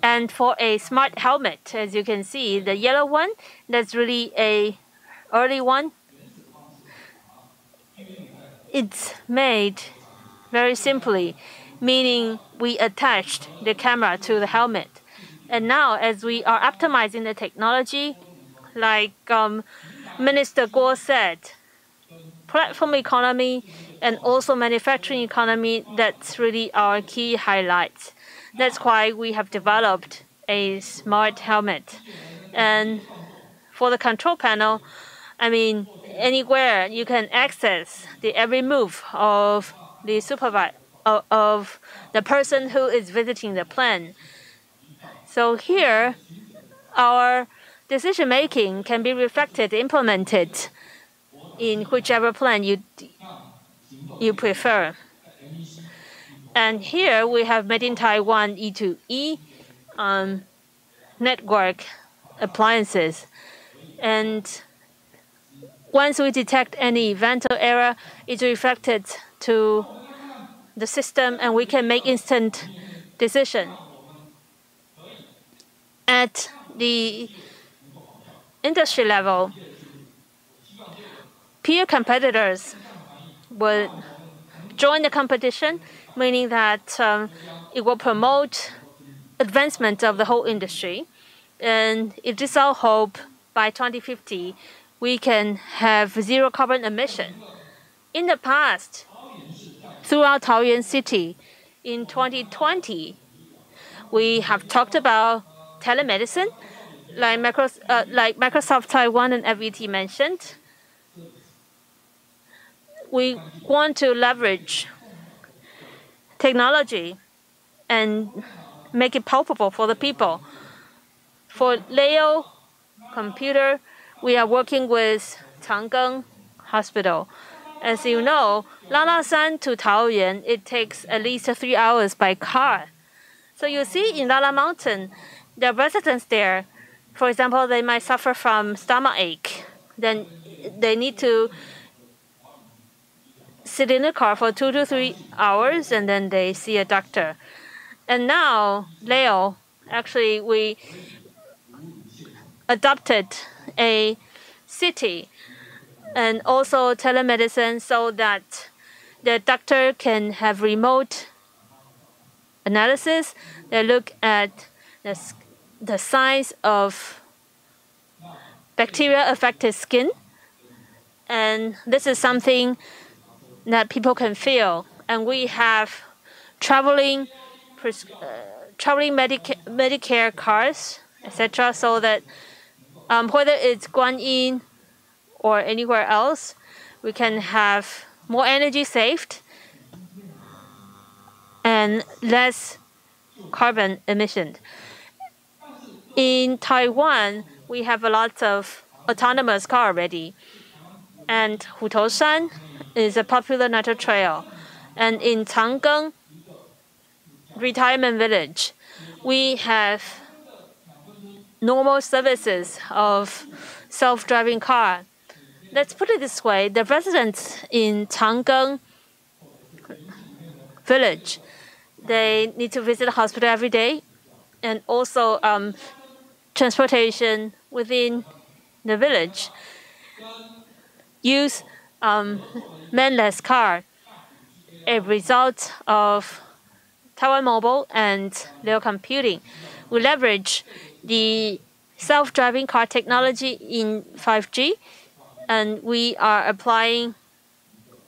And for a smart helmet, as you can see, the yellow one, that's really a early one. It's made very simply, meaning we attached the camera to the helmet. And now, as we are optimizing the technology, like Minister Guo said, platform economy and also manufacturing economy, that's really our key highlights. That's why we have developed a smart helmet. And for the control panel, anywhere you can access the every move of the supervisor, of the person who is visiting the plant. So here, our decision making can be reflected, implemented in whichever plan you prefer. And here we have made in Taiwan E2E network appliances. And once we detect any event or error, it's reflected to the system and we can make instant decision. At the industry level, peer competitors will join the competition, meaning that it will promote advancement of the whole industry. And it is our hope by 2050, we can have zero carbon emission. In the past, throughout Taoyuan City, in 2020, we have talked about telemedicine, like Microsoft Taiwan and FET mentioned. We want to leverage technology and make it palpable for the people. For Leo Computer, we are working with Changgang Hospital. As you know, Lalashan to Taoyuan, it takes at least 3 hours by car. So you see in Lala Mountain, the residents there, for example, they might suffer from stomach ache. Then they need to sit in the car for 2 to 3 hours, and then they see a doctor. And now, Leo, actually, we adopted a city and also telemedicine so that the doctor can have remote analysis. They look at the size of bacteria-affected skin. And this is something that people can feel. And we have traveling Medicare cars, etc., so that whether it's Guanyin or anywhere else, we can have more energy saved and less carbon emission. In Taiwan, we have a lot of autonomous car already. And Hutoshan is a popular nature trail. And in Changgang Retirement Village, we have normal services of self-driving car. Let's put it this way, the residents in Changgang Village, they need to visit the hospital every day, and also transportation within the village. Use manless car, a result of Taiwan Mobile and Leo Computing. We leverage the self-driving car technology in 5G, and we are applying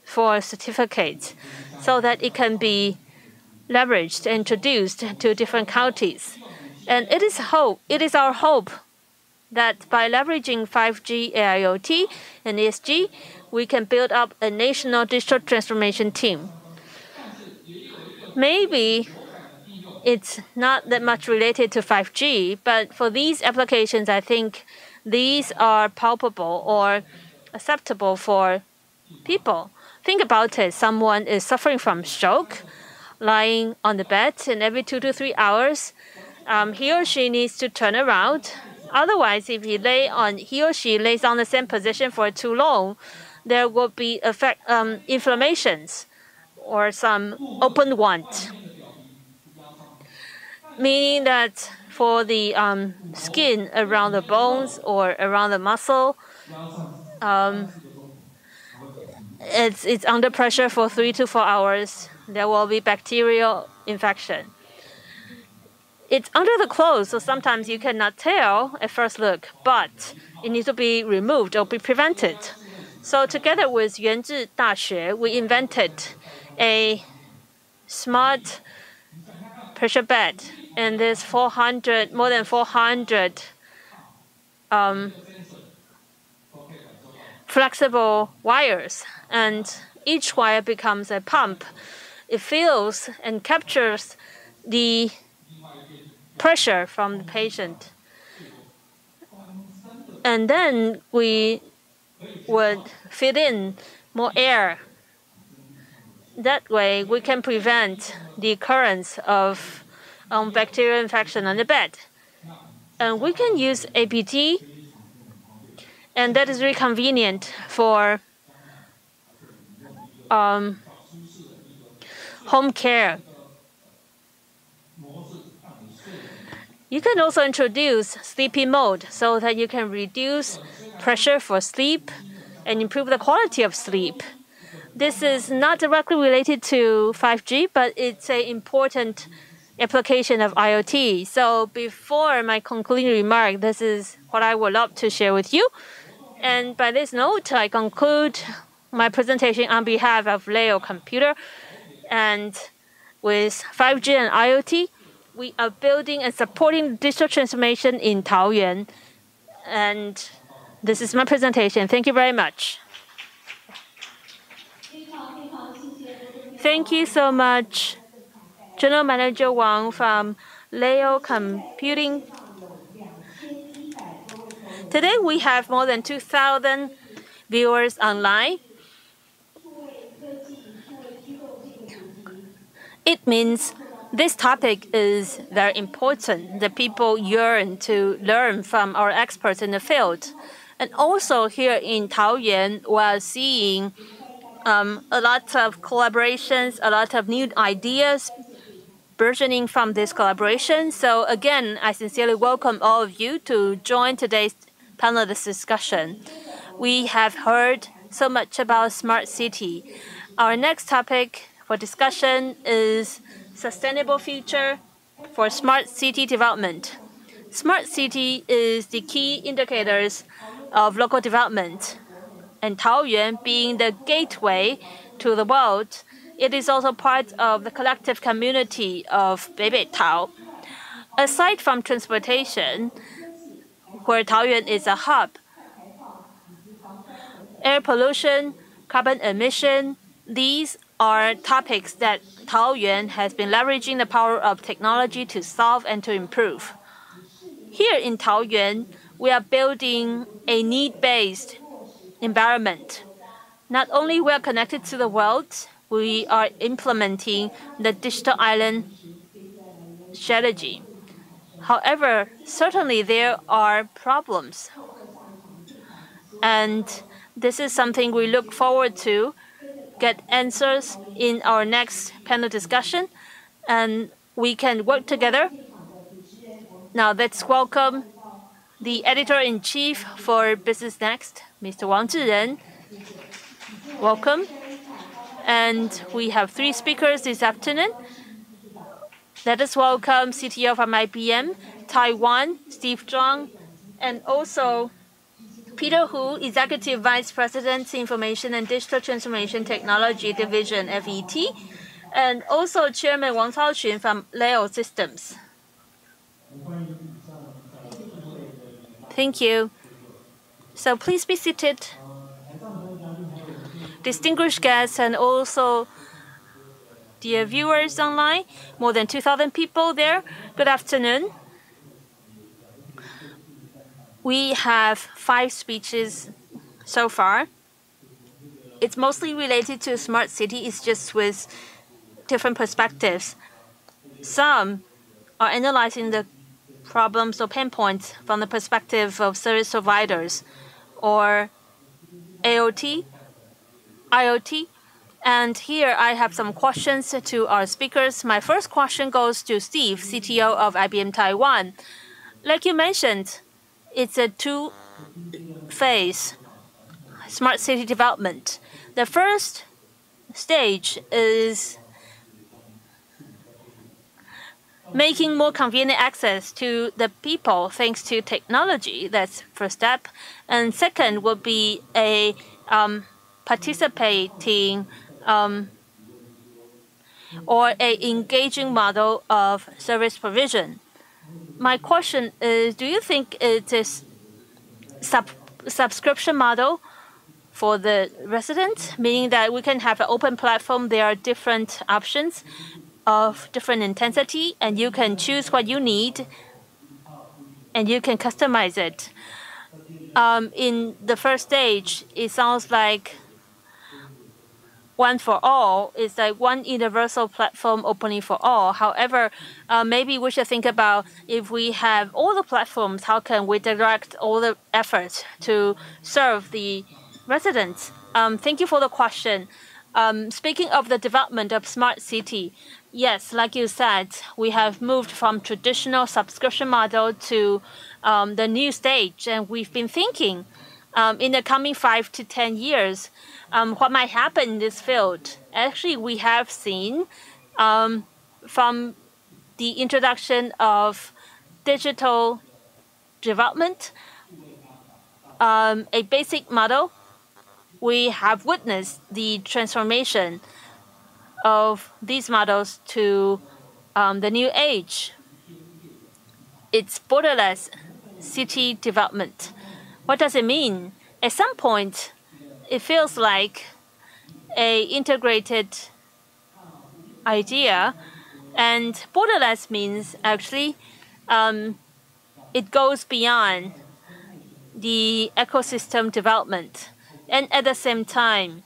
for certificates so that it can be leveraged and introduced to different counties. And it is our hope that by leveraging 5G, AIoT, and ESG, we can build up a national digital transformation team. Maybe it's not that much related to 5G, but for these applications, I think these are palpable or acceptable for people. Think about it. Someone is suffering from stroke, lying on the bed, and every 2 to 3 hours, he or she needs to turn around. Otherwise, if he or she lays on the same position for too long, there will be inflammations or some open wound. Meaning that for the skin around the bones or around the muscle, it's under pressure for 3 to 4 hours. There will be bacterial infection. It's under the clothes, so sometimes you cannot tell at first look, but it needs to be removed or be prevented. So together with Yuanzhi Daxue, we invented a smart pressure bed, and there's more than 400 flexible wires, and each wire becomes a pump. It fills and captures the pressure from the patient. And then we would fit in more air. That way, we can prevent the occurrence of bacterial infection on the bed. And we can use APT, and that is very convenient for home care. You can also introduce sleepy mode so that you can reduce pressure for sleep and improve the quality of sleep. This is not directly related to 5G, but it's an important application of IoT. So before my concluding remark, this is what I would love to share with you. And by this note, I conclude my presentation on behalf of Leo Computer. And with 5G and IoT, we are building and supporting digital transformation in Taoyuan. And this is my presentation. Thank you very much. Thank you so much, General Manager Wang from Leo Computing. Today we have more than 2,000 viewers online. It means this topic is very important. The people yearn to learn from our experts in the field. And also here in Taoyuan, we are seeing a lot of collaborations, a lot of new ideas burgeoning from this collaboration. So again, I sincerely welcome all of you to join today's panel discussion. We have heard so much about smart city. Our next topic for discussion is sustainable future for smart city development. Smart city is the key indicators of local development. And Taoyuan being the gateway to the world, it is also part of the collective community of Beibei-Tao. Aside from transportation, where Taoyuan is a hub, air pollution, carbon emission, these are topics that Taoyuan has been leveraging the power of technology to solve and to improve. Here in Taoyuan, we are building a need-based environment. Not only we are connected to the world, we are implementing the digital island strategy. However, certainly there are problems. And this is something we look forward to get answers in our next panel discussion, and we can work together. Now let's welcome the editor-in-chief for Business Next, Mr. Wang Zhiren. Welcome. And we have 3 speakers this afternoon. Let us welcome CTO from IBM, Taiwan, Steve Zhang, and also Peter Hu, Executive Vice President, Information and Digital Transformation Technology Division, FET, and also Chairman Wang Caoqun from Leo Systems. Thank you. So please be seated. Distinguished guests and also dear viewers online, more than 2,000 people there. Good afternoon. We have 5 speeches so far. It's mostly related to smart city. It's just with different perspectives. Some are analyzing the problems or pain points from the perspective of service providers or AOT, IoT. And here I have some questions to our speakers. My first question goes to Steve, CTO of IBM Taiwan. Like you mentioned, it's a 2-phase smart city development. The first stage is making more convenient access to the people thanks to technology. That's first step. And second would be a participating or a engaging model of service provision. My question is, do you think it is subscription model for the residents, meaning that we can have an open platform, there are different options of different intensity, and you can choose what you need, and you can customize it. In the first stage, it sounds like one for all is like one universal platform opening for all. However, maybe we should think about if we have all the platforms, how can we direct all the efforts to serve the residents? Thank you for the question. Speaking of the development of smart city, yes, like you said, we have moved from traditional subscription model to the new stage, and we've been thinking in the coming 5 to 10 years, what might happen in this field. Actually, we have seen from the introduction of digital development, a basic model, we have witnessed the transformation of these models to the new age. It's borderless city development. What does it mean? At some point, it feels like an integrated idea, And borderless means actually it goes beyond the ecosystem development. And at the same time,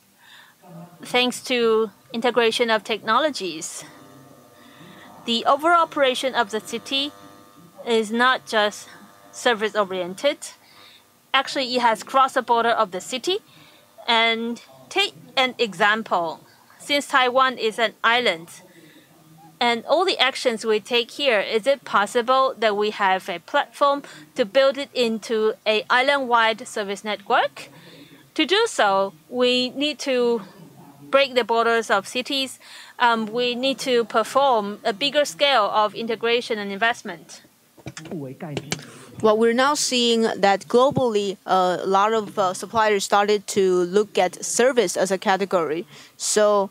thanks to integration of technologies, the overall operation of the city is not just service-oriented. Actually, it has crossed the border of the city. And take an example. Since Taiwan is an island, and all the actions we take here, is it possible that we have a platform to build it into an island-wide service network? To do so, we need to break the borders of cities. We need to perform a bigger scale of integration and investment. Well, we're now seeing that globally, a lot of suppliers started to look at service as a category. So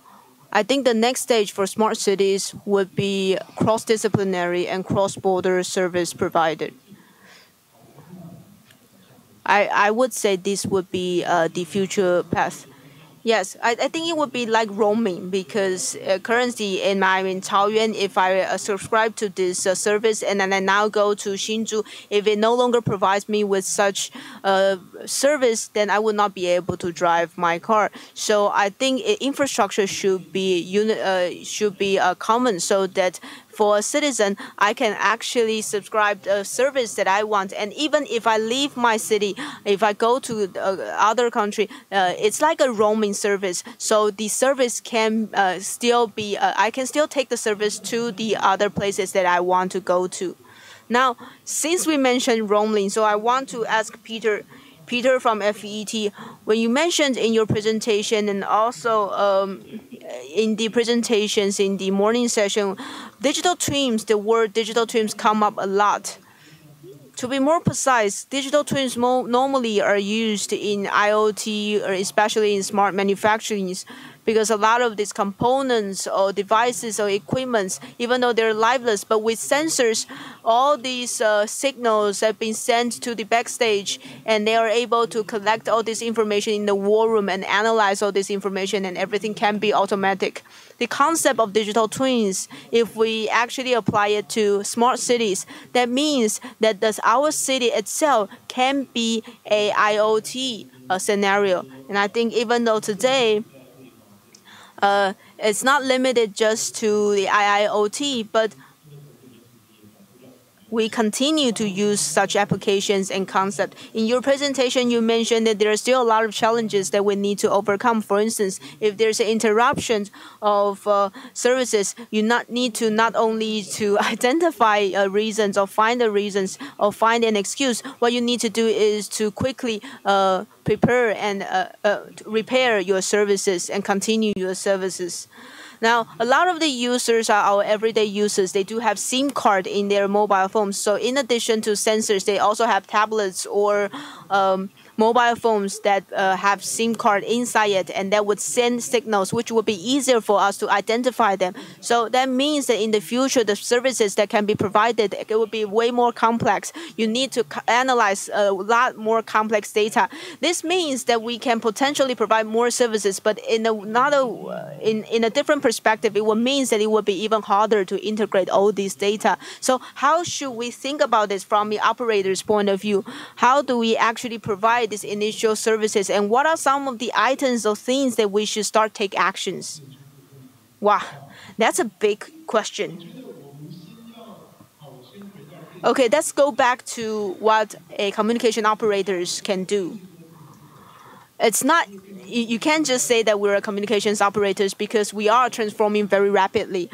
I think the next stage for smart cities would be cross-disciplinary and cross-border service provided. I would say this would be the future path. Yes, I think it would be like roaming, because currently in Taoyuan, if I subscribe to this service and then I now go to Hsinchu, if it no longer provides me with such service, then I would not be able to drive my car. So I think infrastructure should be common, so that for a citizen, I can actually subscribe a service that I want. And even if I leave my city, if I go to other country, it's like a roaming service. So the service can still be, I can still take the service to the other places that I want to go to. Now, since we mentioned roaming, so I want to ask Peter from FET, when you mentioned in your presentation and also in the presentations in the morning session, digital twins, the word digital twins come up a lot. To be more precise, digital twins normally are used in IoT, or especially in smart manufacturing, because a lot of these components or devices or equipments, even though they're lifeless, but with sensors, all these signals have been sent to the backstage, and they are able to collect all this information in the war room and analyze all this information, and everything can be automatic. The concept of digital twins, if we actually apply it to smart cities, that means that our city itself can be a IoT scenario. And I think even though today, it's not limited just to the IIoT, but we continue to use such applications and concepts. In your presentation, you mentioned that there are still a lot of challenges that we need to overcome. For instance, if there's an interruption of services, you need to not only to identify reasons or find the reasons or find an excuse. What you need to do is to quickly prepare and repair your services and continue your services. Now, a lot of the users are our everyday users. They do have SIM card in their mobile phones. So in addition to sensors, they also have tablets or mobile phones that have SIM card inside it, and that would send signals, which would be easier for us to identify them. So that means that in the future, the services that can be provided, it will be way more complex. You need to analyze a lot more complex data. This means that we can potentially provide more services, but in a different perspective, it will mean that it will be even harder to integrate all these data. So how should we think about this from the operator's point of view? How do we actually provide these initial services, and what are some of the items or things that we should start take actions? Wow, that's a big question. Okay, let's go back to what a communication operators can do. It's not, you can't just say that we're communications operators, because we are transforming very rapidly.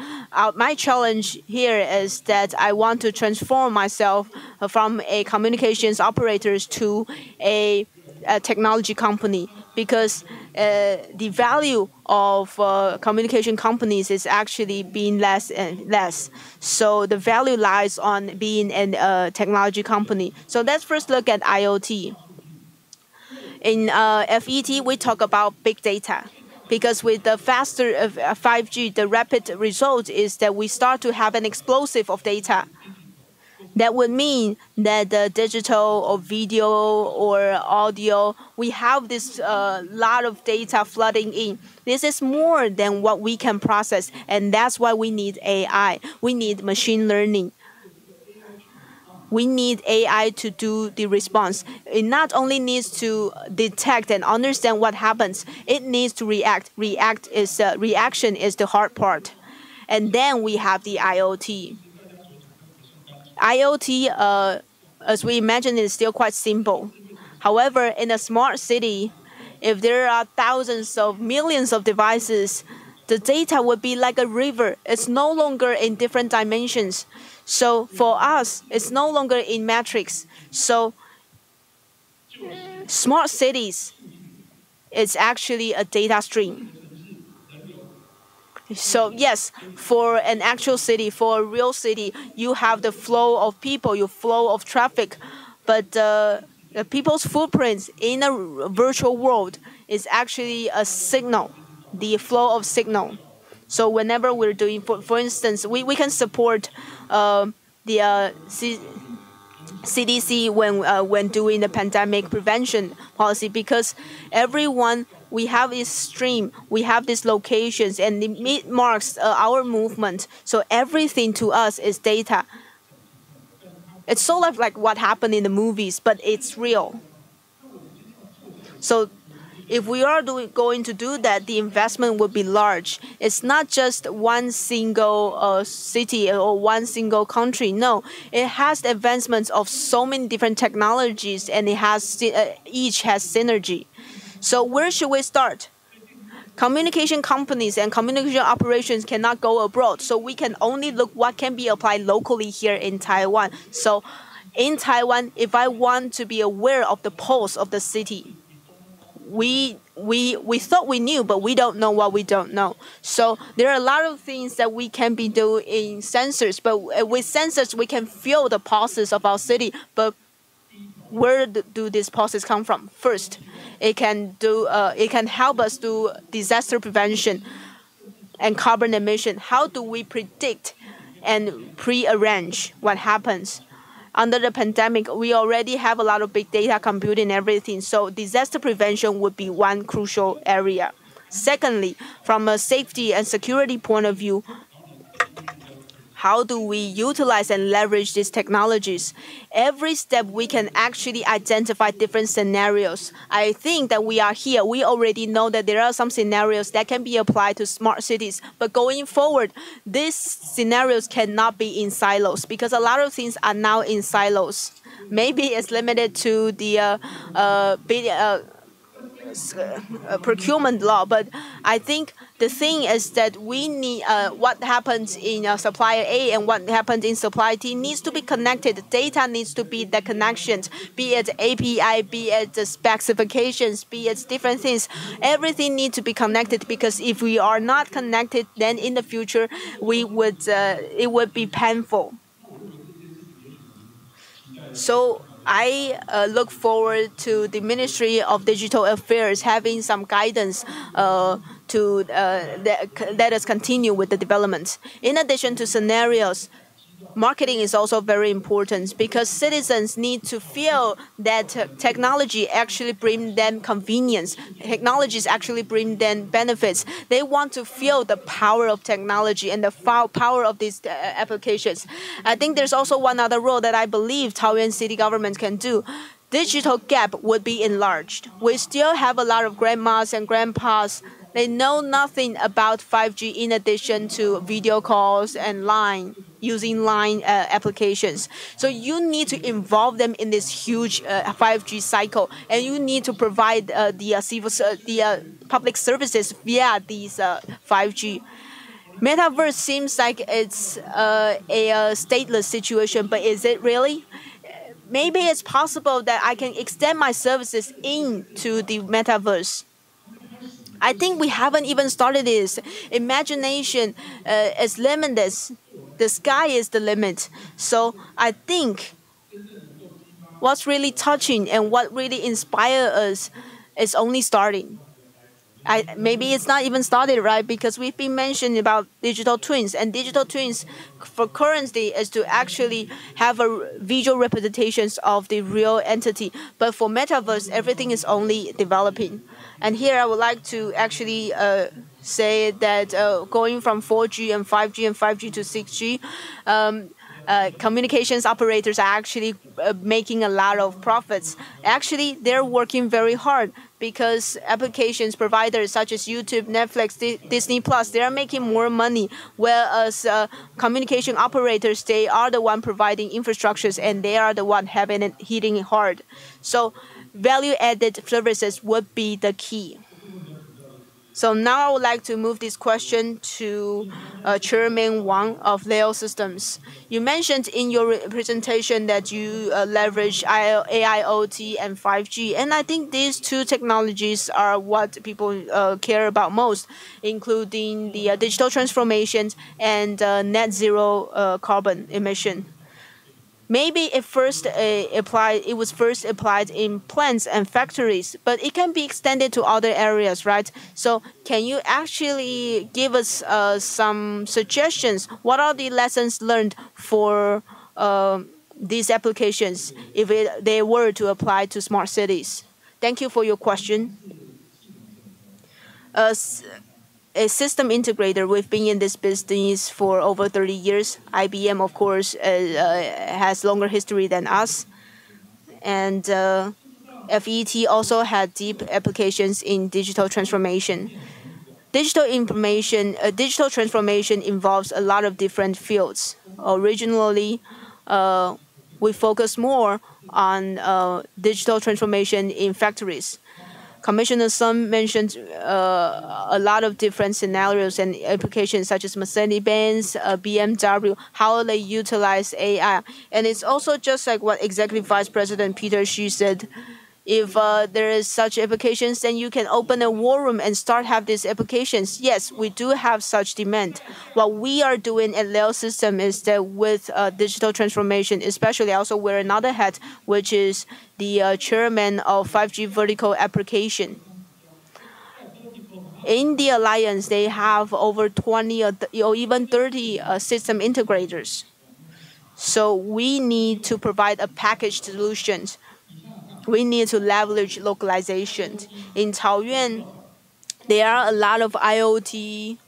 My challenge here is that I want to transform myself from a communications operators to a technology company, because the value of communication companies is actually being less and less. So the value lies on being a technology company. So let's first look at IoT. In FET, we talk about big data, because with the faster 5G, the rapid result is that we start to have an explosive of data. That would mean that the digital or video or audio, we have this lot of data flooding in. This is more than what we can process, and that's why we need AI. We need machine learning. We need AI to do the response. It not only needs to detect and understand what happens, it needs to react. Reaction is the hard part. And then we have the IoT. IoT, as we imagine, is still quite simple. However, in a smart city, if there are thousands of millions of devices, the data would be like a river. It's no longer in different dimensions. So for us, it's no longer in metrics. So smart cities is actually a data stream. So yes, for an actual city, for a real city, you have the flow of people, your flow of traffic, but the people's footprints in a virtual world is actually a signal, the flow of signal. So whenever we're doing, for instance, we can support the CDC when doing the pandemic prevention policy, because everyone, we have this stream, we have these locations, and it marks our movement. So everything to us is data. It's sort of like what happened in the movies, but it's real. So if we are going to do that, the investment will be large. It's not just one single city or one single country. No, it has the advancements of so many different technologies, and it has each has synergy. So where should we start? Communication companies and communication operations cannot go abroad, so we can only look what can be applied locally here in Taiwan. So in Taiwan, if I want to be aware of the pulse of the city, we thought we knew, but we don't know what we don't know. So there are a lot of things that we can be doing in sensors, but with sensors we can feel the pulses of our city. But where do these pulses come from? First, it can help us do disaster prevention and carbon emission. How do we predict and pre-arrange what happens? Under the pandemic, we already have a lot of big data computing and everything, so disaster prevention would be one crucial area. Secondly, from a safety and security point of view, how do we utilize and leverage these technologies? Every step we can actually identify different scenarios. I think that we are here. We already know that there are some scenarios that can be applied to smart cities. But going forward, these scenarios cannot be in silos, because a lot of things are now in silos. Maybe it's limited to the procurement law, but I think the thing is that we need what happens in supplier A and what happens in supplier T needs to be connected. The data needs to be the connections, be it API, be it the specifications, be it different things. Everything needs to be connected, because if we are not connected, then in the future it would be painful. So I look forward to the Ministry of Digital Affairs having some guidance to let us continue with the development. In addition to scenarios, marketing is also very important, because citizens need to feel that technology actually brings them convenience. Technologies actually bring them benefits. They want to feel the power of technology and the power of these applications. I think there's also one other role that I believe Taoyuan city government can do. Digital gap would be enlarged. We still have a lot of grandmas and grandpas. They know nothing about 5G in addition to video calls and using line applications. So you need to involve them in this huge 5G cycle, and you need to provide the public services via these 5G. Metaverse seems like it's a stateless situation, but is it really? Maybe it's possible that I can extend my services into the metaverse. I think we haven't even started this. Imagination is limitless. The sky is the limit. So I think what's really touching and what really inspires us is only starting. maybe it's not even started, right? Because we've been mentioning about digital twins, and digital twins for currency is to actually have a visual representations of the real entity. But for metaverse, everything is only developing. And here I would like to actually say that going from 4G and 5G to 6G, communications operators are actually making a lot of profits. Actually, they're working very hard because applications providers such as YouTube, Netflix, Disney Plus, they are making more money, whereas communication operators, they are the one providing infrastructures and they are the one having it hitting it hard. So value-added services would be the key. So now I would like to move this question to Chairman Wang of Leo Systems. You mentioned in your presentation that you leverage AIoT and 5G, and I think these two technologies are what people care about most, including the digital transformation and net zero carbon emission. Maybe it was first applied in plants and factories, but it can be extended to other areas, right? So can you actually give us some suggestions? What are the lessons learned for these applications if they were to apply to smart cities? Thank you for your question. A system integrator, we've been in this business for over 30 years. IBM, of course, has longer history than us. And FET also had deep applications in digital transformation. Digital transformation involves a lot of different fields. Originally, we focus more on digital transformation in factories. Commissioner Sun mentioned a lot of different scenarios and applications such as Mercedes-Benz, BMW, how they utilize AI. And it's also just like what Executive Vice President Peter Xu said. If there is such applications, then you can open a war room and start have these applications. Yes, we do have such demand. What we are doing at Leo System is that with digital transformation, especially I also wear another hat, which is the chairman of 5G vertical application. In the alliance, they have over 20 or even 30 system integrators. So we need to provide a packaged solution. We need to leverage localization. In Taoyuan, there are a lot of IoT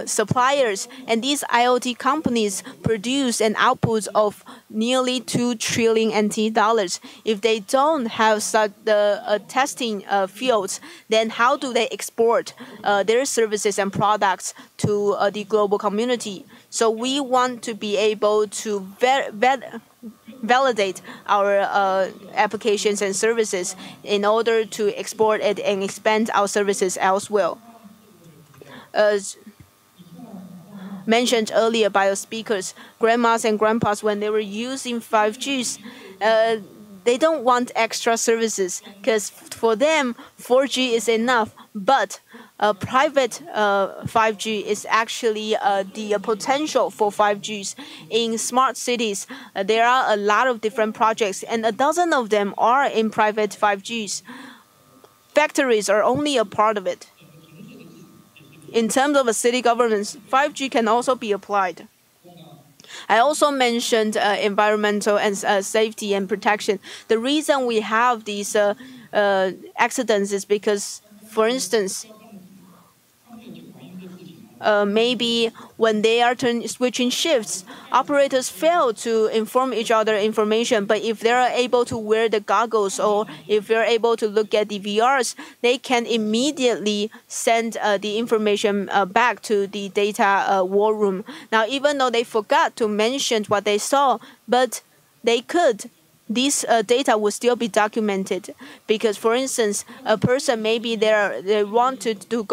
suppliers, and these IoT companies produce an output of nearly 2 trillion NT dollars. If they don't have such testing fields, then how do they export their services and products to the global community? So we want to be able to validate our applications and services in order to export it and expand our services elsewhere. As mentioned earlier by our speakers, grandmas and grandpas, when they were using 5Gs, they don't want extra services because for them, 4G is enough. But private 5G is actually the potential for 5Gs. In smart cities, there are a lot of different projects, and a dozen of them are in private 5Gs. Factories are only a part of it. In terms of a city governance, 5G can also be applied. I also mentioned environmental and safety and protection. The reason we have these accidents is because, for instance, maybe when they are switching shifts, operators fail to inform each other information. But if they are able to wear the goggles or if they're able to look at the VRs, they can immediately send the information back to the data war room. Now, even though they forgot to mention what they saw, but they could. This data will still be documented because, for instance, a person maybe they wanted to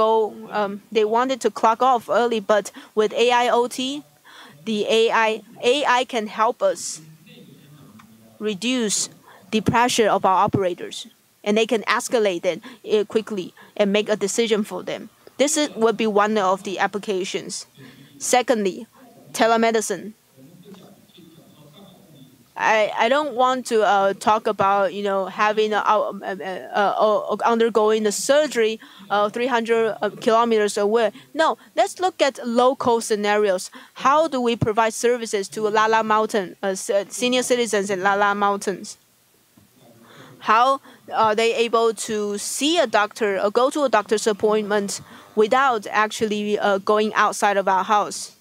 clock off early, but with AIoT, the AI can help us reduce the pressure of our operators, and they can escalate it quickly and make a decision for them. This would be one of the applications. Secondly, telemedicine. I don't want to talk about having undergoing the surgery 300 kilometers away. No, let's look at local scenarios. How do we provide services to Lala Mountain, senior citizens in Lala Mountains? How are they able to see a doctor or go to a doctor's appointment without actually going outside of our house?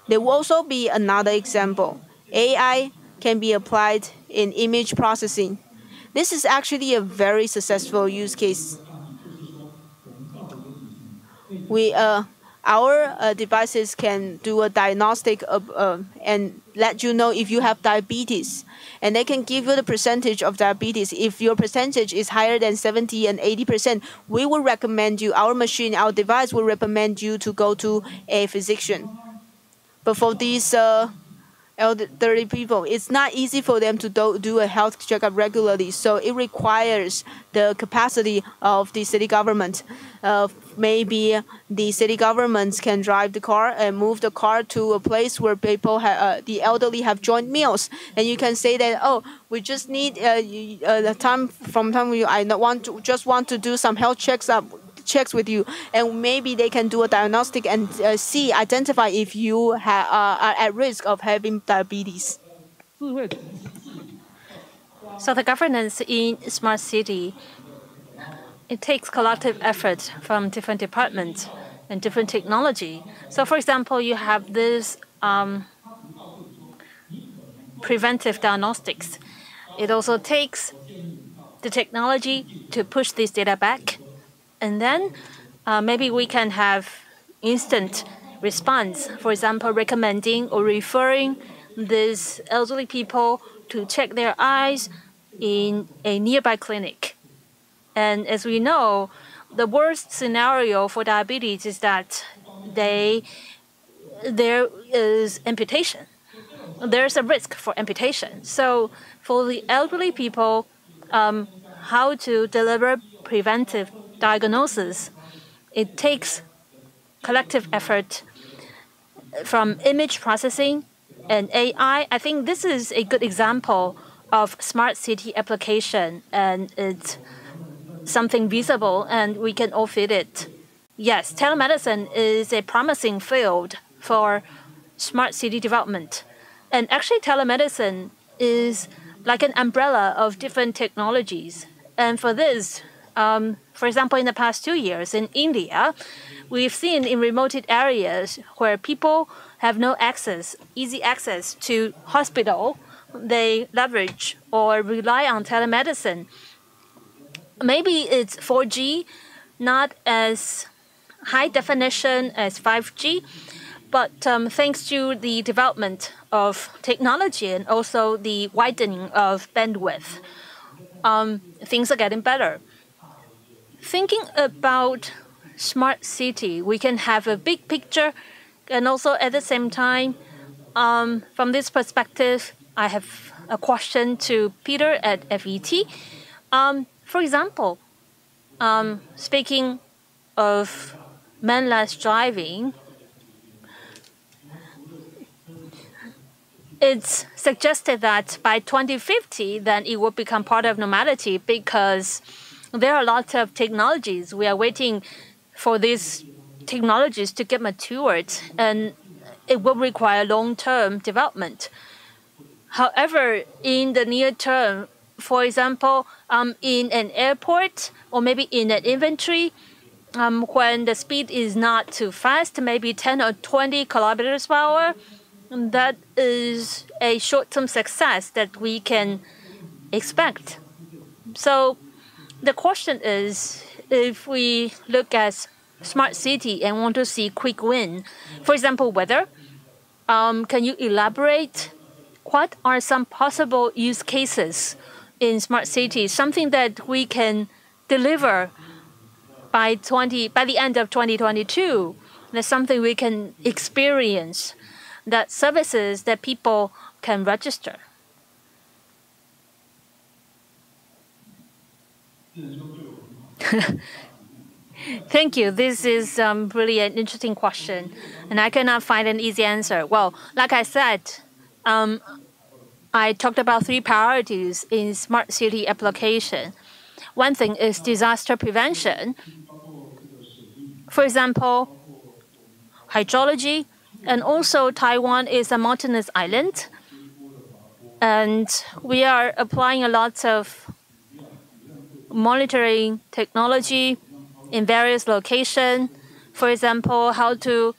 There will also be another example. AI can be applied in image processing. This is actually a very successful use case. Our devices can do a diagnostic and let you know if you have diabetes. And they can give you the percentage of diabetes. If your percentage is higher than 70 and 80%, we will recommend you, our device will recommend you to go to a physician. But for these elderly people, it's not easy for them to do a health checkup regularly. So it requires the capacity of the city government. Maybe the city governments can drive the car and move the car to a place where people, the elderly, have joint meals. And you can say that, oh, we just need the time from time. I want to do some health checks with you, and maybe they can do a diagnostic and identify if you are at risk of having diabetes. So the governance in smart city, it takes collective effort from different departments and different technology. So for example, you have this preventive diagnostics. It also takes the technology to push this data back. And then maybe we can have instant response, for example, recommending or referring these elderly people to check their eyes in a nearby clinic. And as we know, the worst scenario for diabetes is that there is amputation. There's a risk for amputation. So for the elderly people, how to deliver preventive diagnosis, it takes collective effort from image processing and AI. I think this is a good example of smart city application, and it's something visible and we can all fit it. Yes, telemedicine is a promising field for smart city development. And actually telemedicine is like an umbrella of different technologies. And for this, for example, in the past 2 years in India, we've seen in remote areas where people have no access, easy access to hospital, they leverage or rely on telemedicine. Maybe it's 4G, not as high definition as 5G, but thanks to the development of technology and also the widening of bandwidth, things are getting better. Thinking about smart city, we can have a big picture, and also at the same time, from this perspective, I have a question to Peter at FET. For example, speaking of manless driving, it's suggested that by 2050, then it will become part of normality because there are lots of technologies. We are waiting for these technologies to get matured, and it will require long-term development. However, in the near term, for example, in an airport or maybe in an inventory, when the speed is not too fast, maybe 10 or 20 kilometers per hour, that is a short-term success that we can expect. So the question is, if we look at smart city and want to see quick win, for example, weather, can you elaborate what are some possible use cases in smart cities, something that we can deliver by the end of 2022? That's something we can experience, that services that people can register. Thank you. This is really an interesting question, and I cannot find an easy answer. Well, like I said, I talked about 3 priorities in smart city application. One thing is disaster prevention. For example, hydrology, and also Taiwan is a mountainous island. And we are applying a lot of monitoring technology in various locations. For example, how to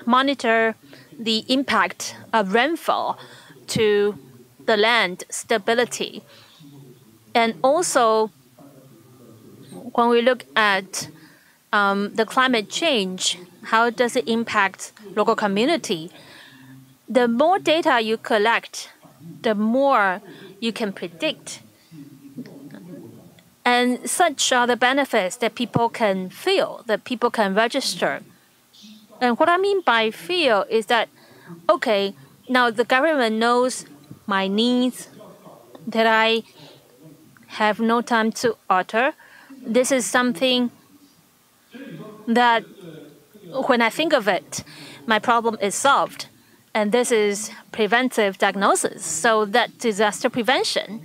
monitor the impact of rainfall to the land stability. And also, when we look at the climate change, how does it impact local community? The more data you collect, the more you can predict. And such are the benefits that people can feel, that people can register. And what I mean by feel is that, okay, now the government knows my needs that I have no time to alter. This is something that when I think of it, my problem is solved. And this is preventive diagnosis, so that disaster prevention.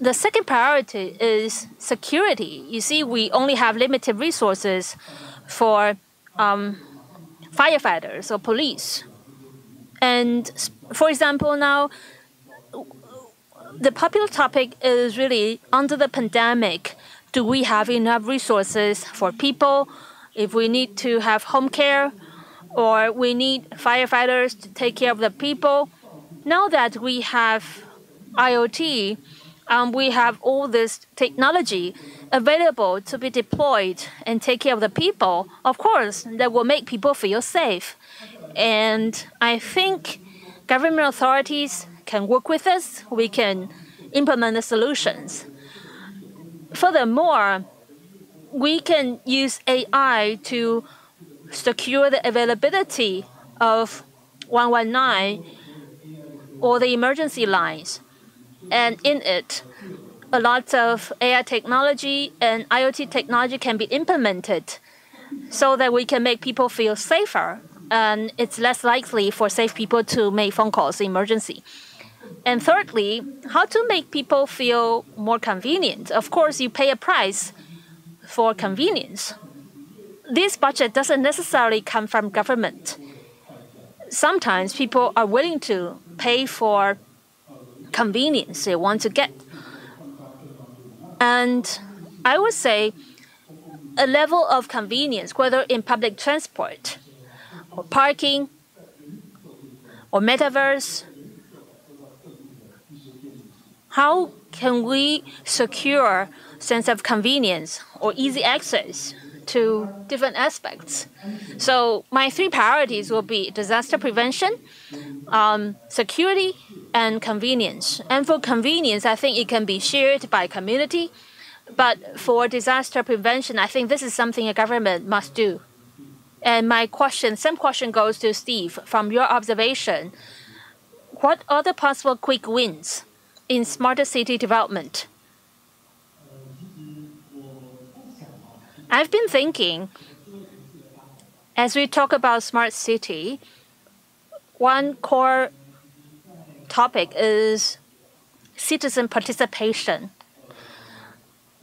The second priority is security. You see, we only have limited resources for firefighters or police. And for example, now, the popular topic is really, under the pandemic, do we have enough resources for people? If we need to have home care, or we need firefighters to take care of the people. Now that we have IoT, we have all this technology available to be deployed and take care of the people. Of course, that will make people feel safe. And I think government authorities can work with us. We can implement the solutions. Furthermore, we can use AI to secure the availability of 119 or the emergency lines. And in it, a lot of AI technology and IoT technology can be implemented so that we can make people feel safer. And it's less likely for safe people to make phone calls in emergency. And thirdly, how to make people feel more convenient. Of course, you pay a price for convenience. This budget doesn't necessarily come from government. Sometimes people are willing to pay for convenience they want to get. And I would say a level of convenience, whether in public transport, or parking, or metaverse, how can we secure sense of convenience or easy access to different aspects? So my 3 priorities will be disaster prevention, security, and convenience. And for convenience, I think it can be shared by community. But for disaster prevention, I think this is something a government must do. And my question, same question goes to Steve. From your observation, what are the possible quick wins in smarter city development? I've been thinking, as we talk about smart city, one core topic is citizen participation.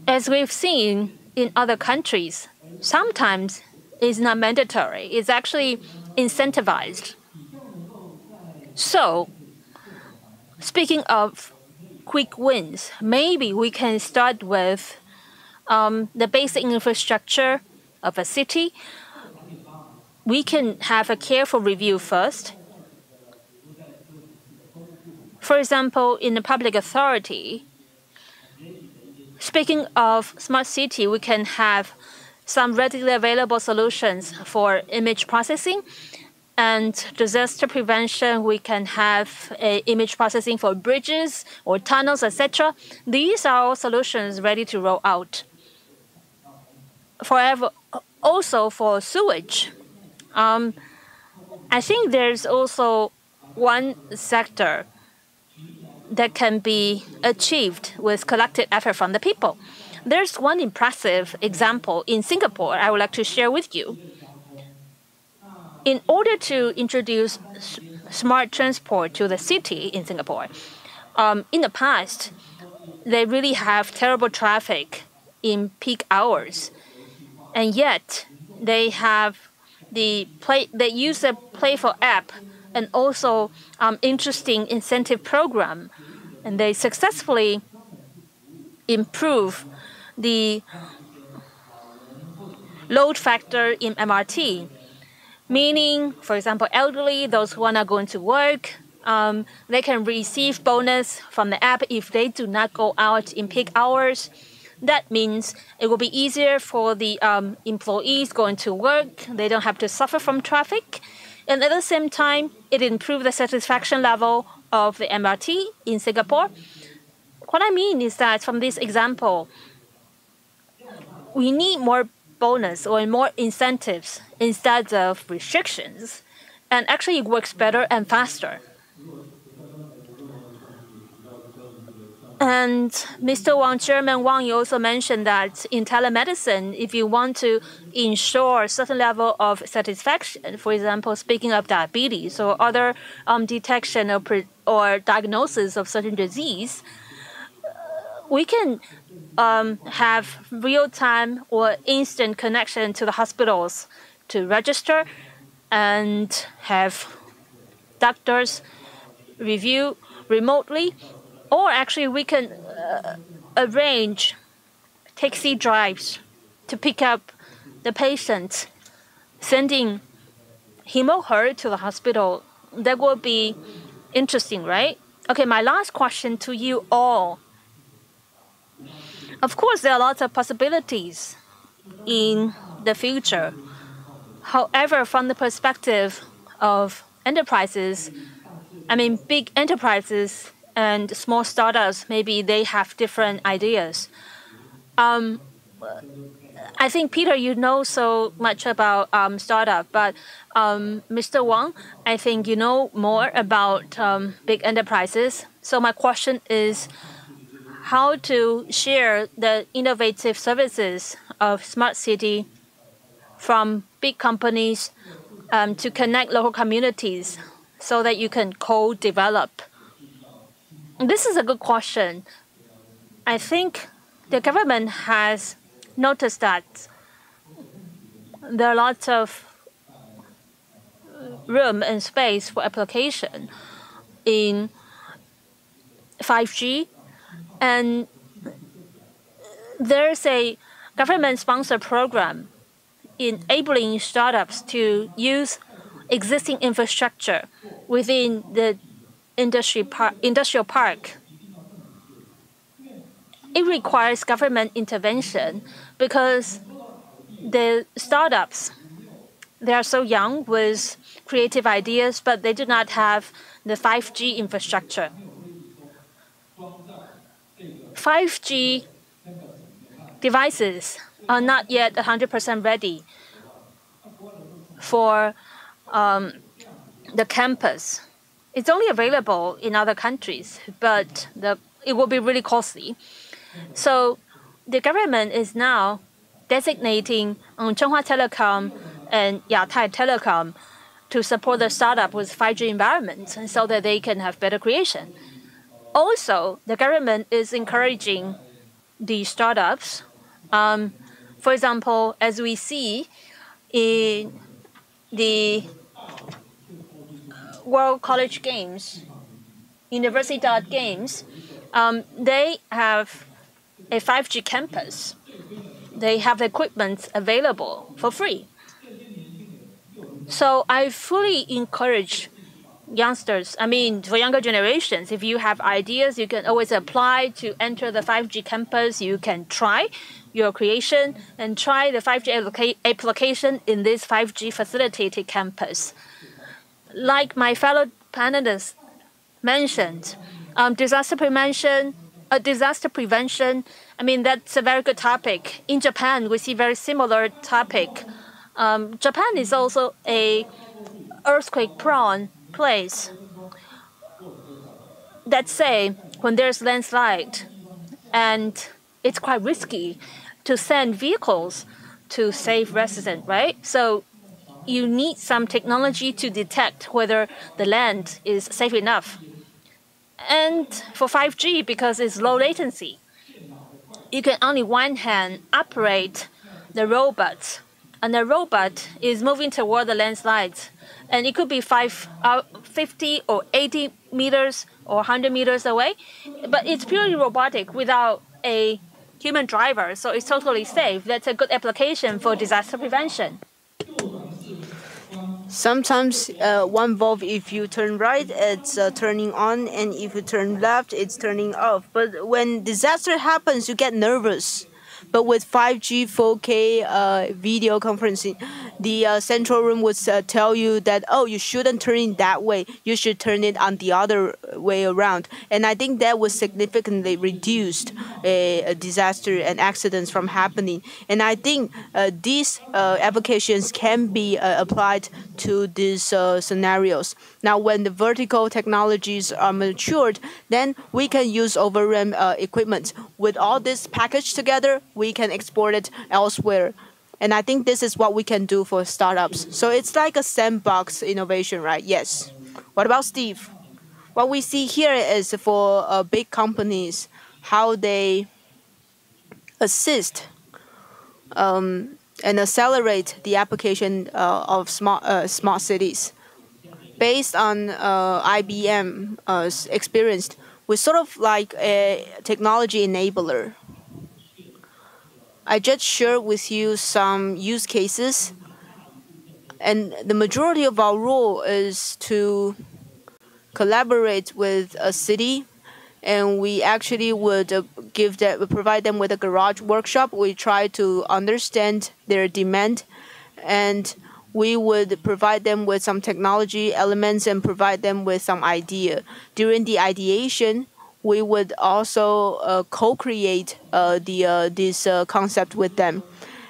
As we've seen in other countries, sometimes it's not mandatory. It's actually incentivized. So, speaking of quick wins, maybe we can start with the basic infrastructure of a city. We can have a careful review first. For example, in the public authority, speaking of smart city, we can have some readily available solutions for image processing. And disaster prevention, we can have image processing for bridges or tunnels, etc. These are all solutions ready to roll out. Also for sewage, I think there's also one sector that can be achieved with collective effort from the people. There's one impressive example in Singapore I would like to share with you. In order to introduce smart transport to the city in Singapore. In the past, they really have terrible traffic in peak hours, and yet they use a playful app and also interesting incentive program, and they successfully improve the load factor in MRT. Meaning, for example, elderly, those who are not going to work, they can receive bonus from the app if they do not go out in peak hours. That means it will be easier for the employees going to work. They don't have to suffer from traffic. And at the same time, it improves the satisfaction level of the MRT in Singapore. What I mean is that from this example, we need more bonus or more incentives instead of restrictions, and actually it works better and faster. And Mr. Wang, Chairman Wang, you also mentioned that in telemedicine, if you want to ensure a certain level of satisfaction, for example, speaking of diabetes or other detection or diagnosis of certain disease, we can have real-time or instant connection to the hospitals to register and have doctors review remotely. Or actually, we can arrange taxi drives to pick up the patient, sending him or her to the hospital. That will be interesting, right? Okay, my last question to you all. Of course, there are lots of possibilities in the future. However, from the perspective of enterprises, big enterprises and small startups, maybe they have different ideas. I think, Peter, you know so much about startup, but Mr. Wang, I think you know more about big enterprises. So my question is how to share the innovative services of smart city from big companies to connect local communities so that you can co-develop. This is a good question. I think the government has noticed that there are lots of room and space for application in 5G, and there's a government-sponsored program enabling startups to use existing infrastructure within the industrial park. It requires government intervention because the startups, they are so young with creative ideas, but they do not have the 5G infrastructure. 5G devices are not yet 100% ready for the campus. It's only available in other countries, but it will be really costly. So the government is now designating Chunghwa Telecom and Yatai Telecom to support the startup with 5G environments so that they can have better creation. Also, the government is encouraging the startups. For example, as we see in the World College Games, Universidad Games, they have a 5G campus. They have equipment available for free. So I fully encourage youngsters, for younger generations, if you have ideas, you can always apply to enter the 5G campus. You can try your creation and try the 5G application in this 5G facilitated campus. Like my fellow panelists mentioned, disaster prevention, that's a very good topic. In Japan, we see very similar topic. Japan is also a earthquake-prone place. Let's say when there's landslide, and it's quite risky to send vehicles to save residents, right? So you need some technology to detect whether the land is safe enough. And for 5G, because it's low latency, you can on the one hand operate the robot, and the robot is moving toward the landslides, and it could be 50 or 80 meters or 100 meters away, but it's purely robotic without a human driver, so it's totally safe. That's a good application for disaster prevention. Sometimes one valve, if you turn right, it's turning on, and if you turn left, it's turning off. But when disaster happens, you get nervous. But with 5G 4K video conferencing, the central room would tell you that, oh, you shouldn't turn it that way. You should turn it on the other way around. And I think that would significantly reduce a disaster and accidents from happening. And I think these applications can be applied to these scenarios. Now, when the vertical technologies are matured, then we can use overrun equipment. With all this packaged together, we can export it elsewhere. And I think this is what we can do for startups. So it's like a sandbox innovation, right? Yes. What about Steve? What we see here is for big companies, how they assist and accelerate the application of smart cities. Based on IBM's experience, we're sort of like a technology enabler. I just shared with you some use cases, and the majority of our role is to collaborate with a city, and we actually would provide them with a garage workshop. We try to understand their demand, and we would provide them with some technology elements and provide them with some idea. During the ideation, we would also co-create this concept with them.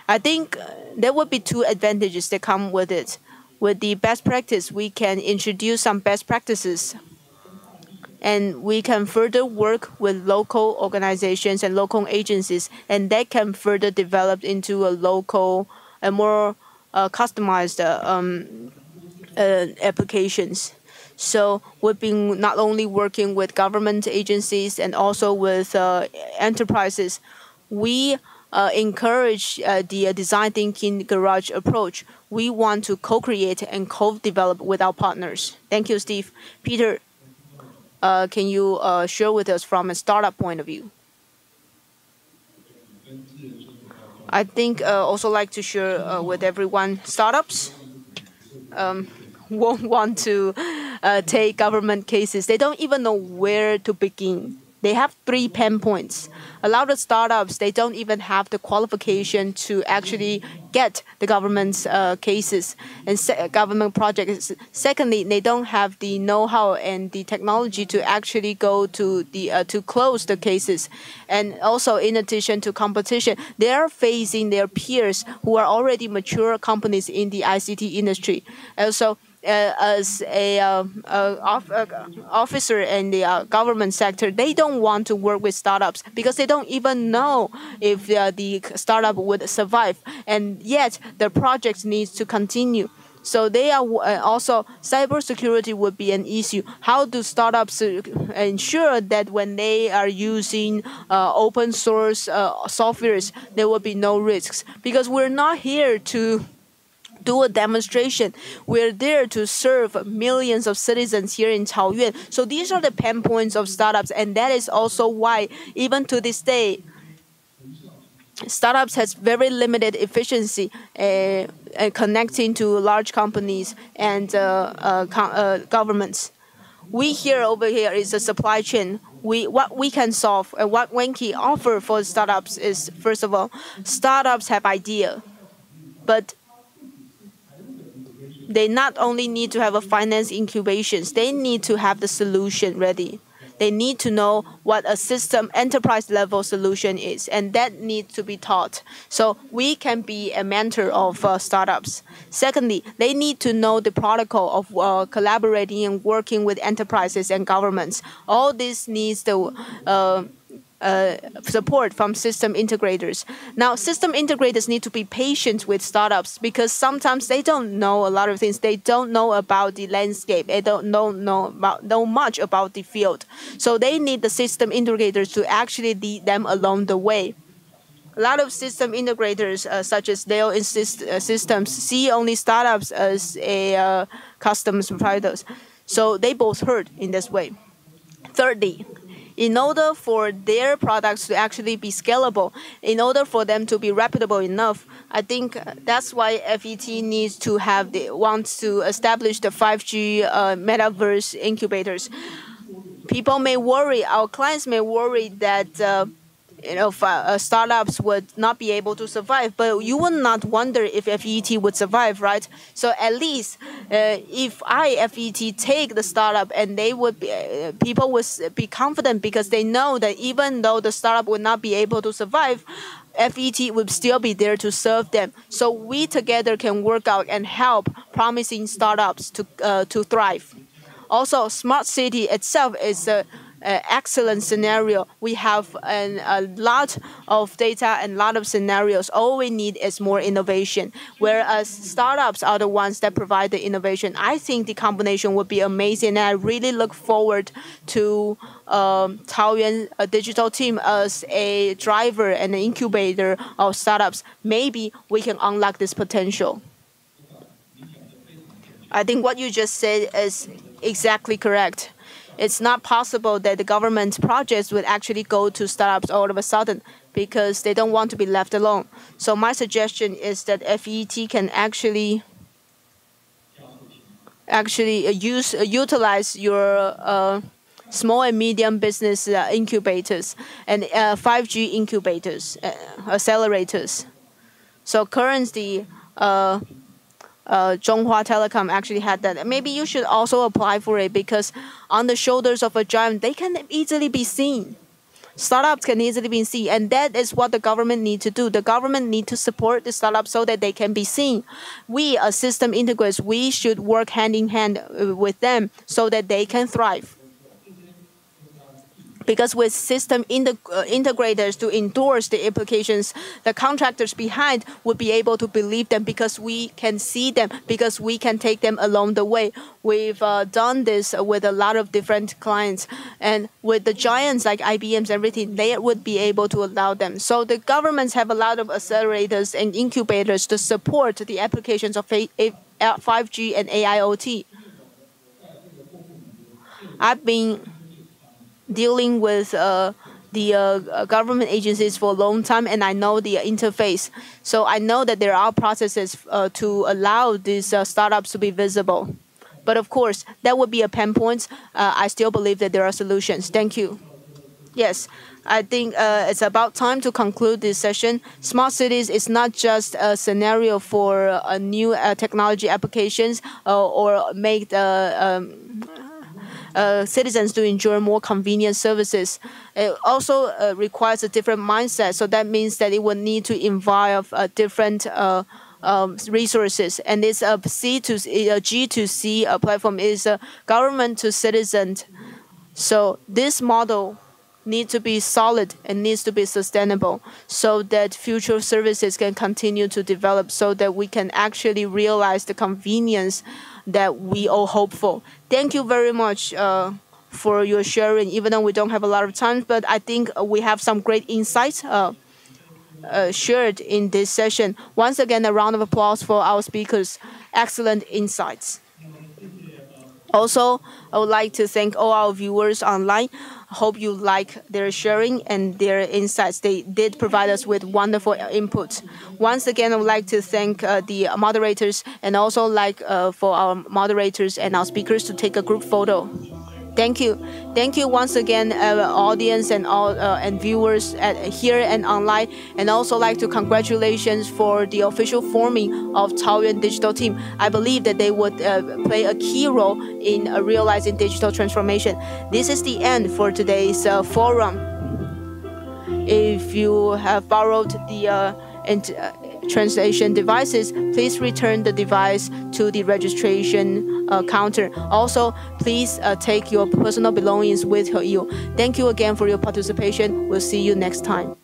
I think there would be two advantages that come with it. With the best practice, we can introduce some best practices, and we can further work with local organizations and local agencies, and that can further develop into a local and more customized applications. So we've been not only working with government agencies and also with enterprises. We encourage the design thinking garage approach. We want to co-create and co-develop with our partners. Thank you, Steve. Peter, can you share with us from a startup point of view? I think also like to share with everyone, startups won't want to take government cases. They don't even know where to begin. They have 3 pain points. A lot of startups, they don't even have the qualification to actually get the government's cases and government projects. Secondly, they don't have the know-how and the technology to actually go to to close the cases. And also, in addition to competition, they are facing their peers who are already mature companies in the ICT industry. Also, as a officer in the government sector, they don't want to work with startups because they don't even know if the startup would survive, and yet the project needs to continue. So they are also, cybersecurity would be an issue. How do startups ensure that when they are using open source softwares, there will be no risks? Because we're not here to do a demonstration. We're there to serve millions of citizens here in Taoyuan. So these are the pain points of startups, and that is also why, even to this day, startups has very limited efficiency connecting to large companies and governments. Over here is a supply chain. What we can solve and what Wenki offer for startups is, first of all, startups have idea, but they not only need to have a finance incubations, they need to have the solution ready. They need to know what a system enterprise level solution is, and that needs to be taught. So we can be a mentor of startups. Secondly, they need to know the protocol of collaborating and working with enterprises and governments. All this needs to support from system integrators. Now, system integrators need to be patient with startups because sometimes they don't know a lot of things. They don't know about the landscape. They don't know much about the field. So they need the system integrators to actually lead them along the way. A lot of system integrators, such as Dell Systems, see only startups as a customs providers. So they both hurt in this way. Thirdly, in order for their products to actually be scalable, in order for them to be reputable enough, I think that's why FET wants to establish the 5G metaverse incubators. People may worry, our clients may worry that startups would not be able to survive, but you would not wonder if FET would survive, right? So at least if FET take the startup, and people would be confident because they know that even though the startup would not be able to survive, FET would still be there to serve them. So we together can work out and help promising startups to thrive. Also, smart city itself is an excellent scenario. We have a lot of data and a lot of scenarios. All we need is more innovation, whereas startups are the ones that provide the innovation. I think the combination would be amazing, and I really look forward to Taoyuan digital team as a driver and an incubator of startups. Maybe we can unlock this potential. I think what you just said is exactly correct. It's not possible that the government projects would actually go to startups all of a sudden because they don't want to be left alone. So my suggestion is that FET can actually utilize your small and medium business incubators and 5G incubators, accelerators. So currently, Zhonghua Telecom actually had that. Maybe you should also apply for it because on the shoulders of a giant, they can easily be seen. Startups can easily be seen, and that is what the government needs to do. The government needs to support the startups so that they can be seen. We, as system integrators, we should work hand in hand with them so that they can thrive. Because with system integrators to endorse the applications, the contractors behind would be able to believe them because we can see them, because we can take them along the way. We've done this with a lot of different clients. And with the giants like IBM's everything, they would be able to allow them. So the governments have a lot of accelerators and incubators to support the applications of 5G and AIoT. I've been dealing with the government agencies for a long time, and I know the interface. So I know that there are processes to allow these startups to be visible. But of course, that would be a pain point. I still believe that there are solutions. Thank you. Yes, I think it's about time to conclude this session. Smart cities is not just a scenario for new technology applications or make the citizens to enjoy more convenient services. It also requires a different mindset. So that means that it will need to involve different resources. And it's a G2C platform. It's a government to citizen. So this model needs to be solid and needs to be sustainable so that future services can continue to develop so that we can actually realize the convenience that we all hope for. Thank you very much for your sharing, even though we don't have a lot of time, but I think we have some great insights shared in this session. Once again, a round of applause for our speakers. Excellent insights. Also, I would like to thank all our viewers online. Hope you like their sharing and their insights. They did provide us with wonderful input. Once again, I would like to thank the moderators and also for our moderators and our speakers to take a group photo. Thank you. Thank you once again, audience and all and viewers here and online. And also like to congratulations for the official forming of Taoyuan digital team. I believe that they would play a key role in realizing digital transformation. This is the end for today's forum. If you have borrowed the translation devices, please return the device to the registration counter. Also, please take your personal belongings with you. Thank you again for your participation. We'll see you next time.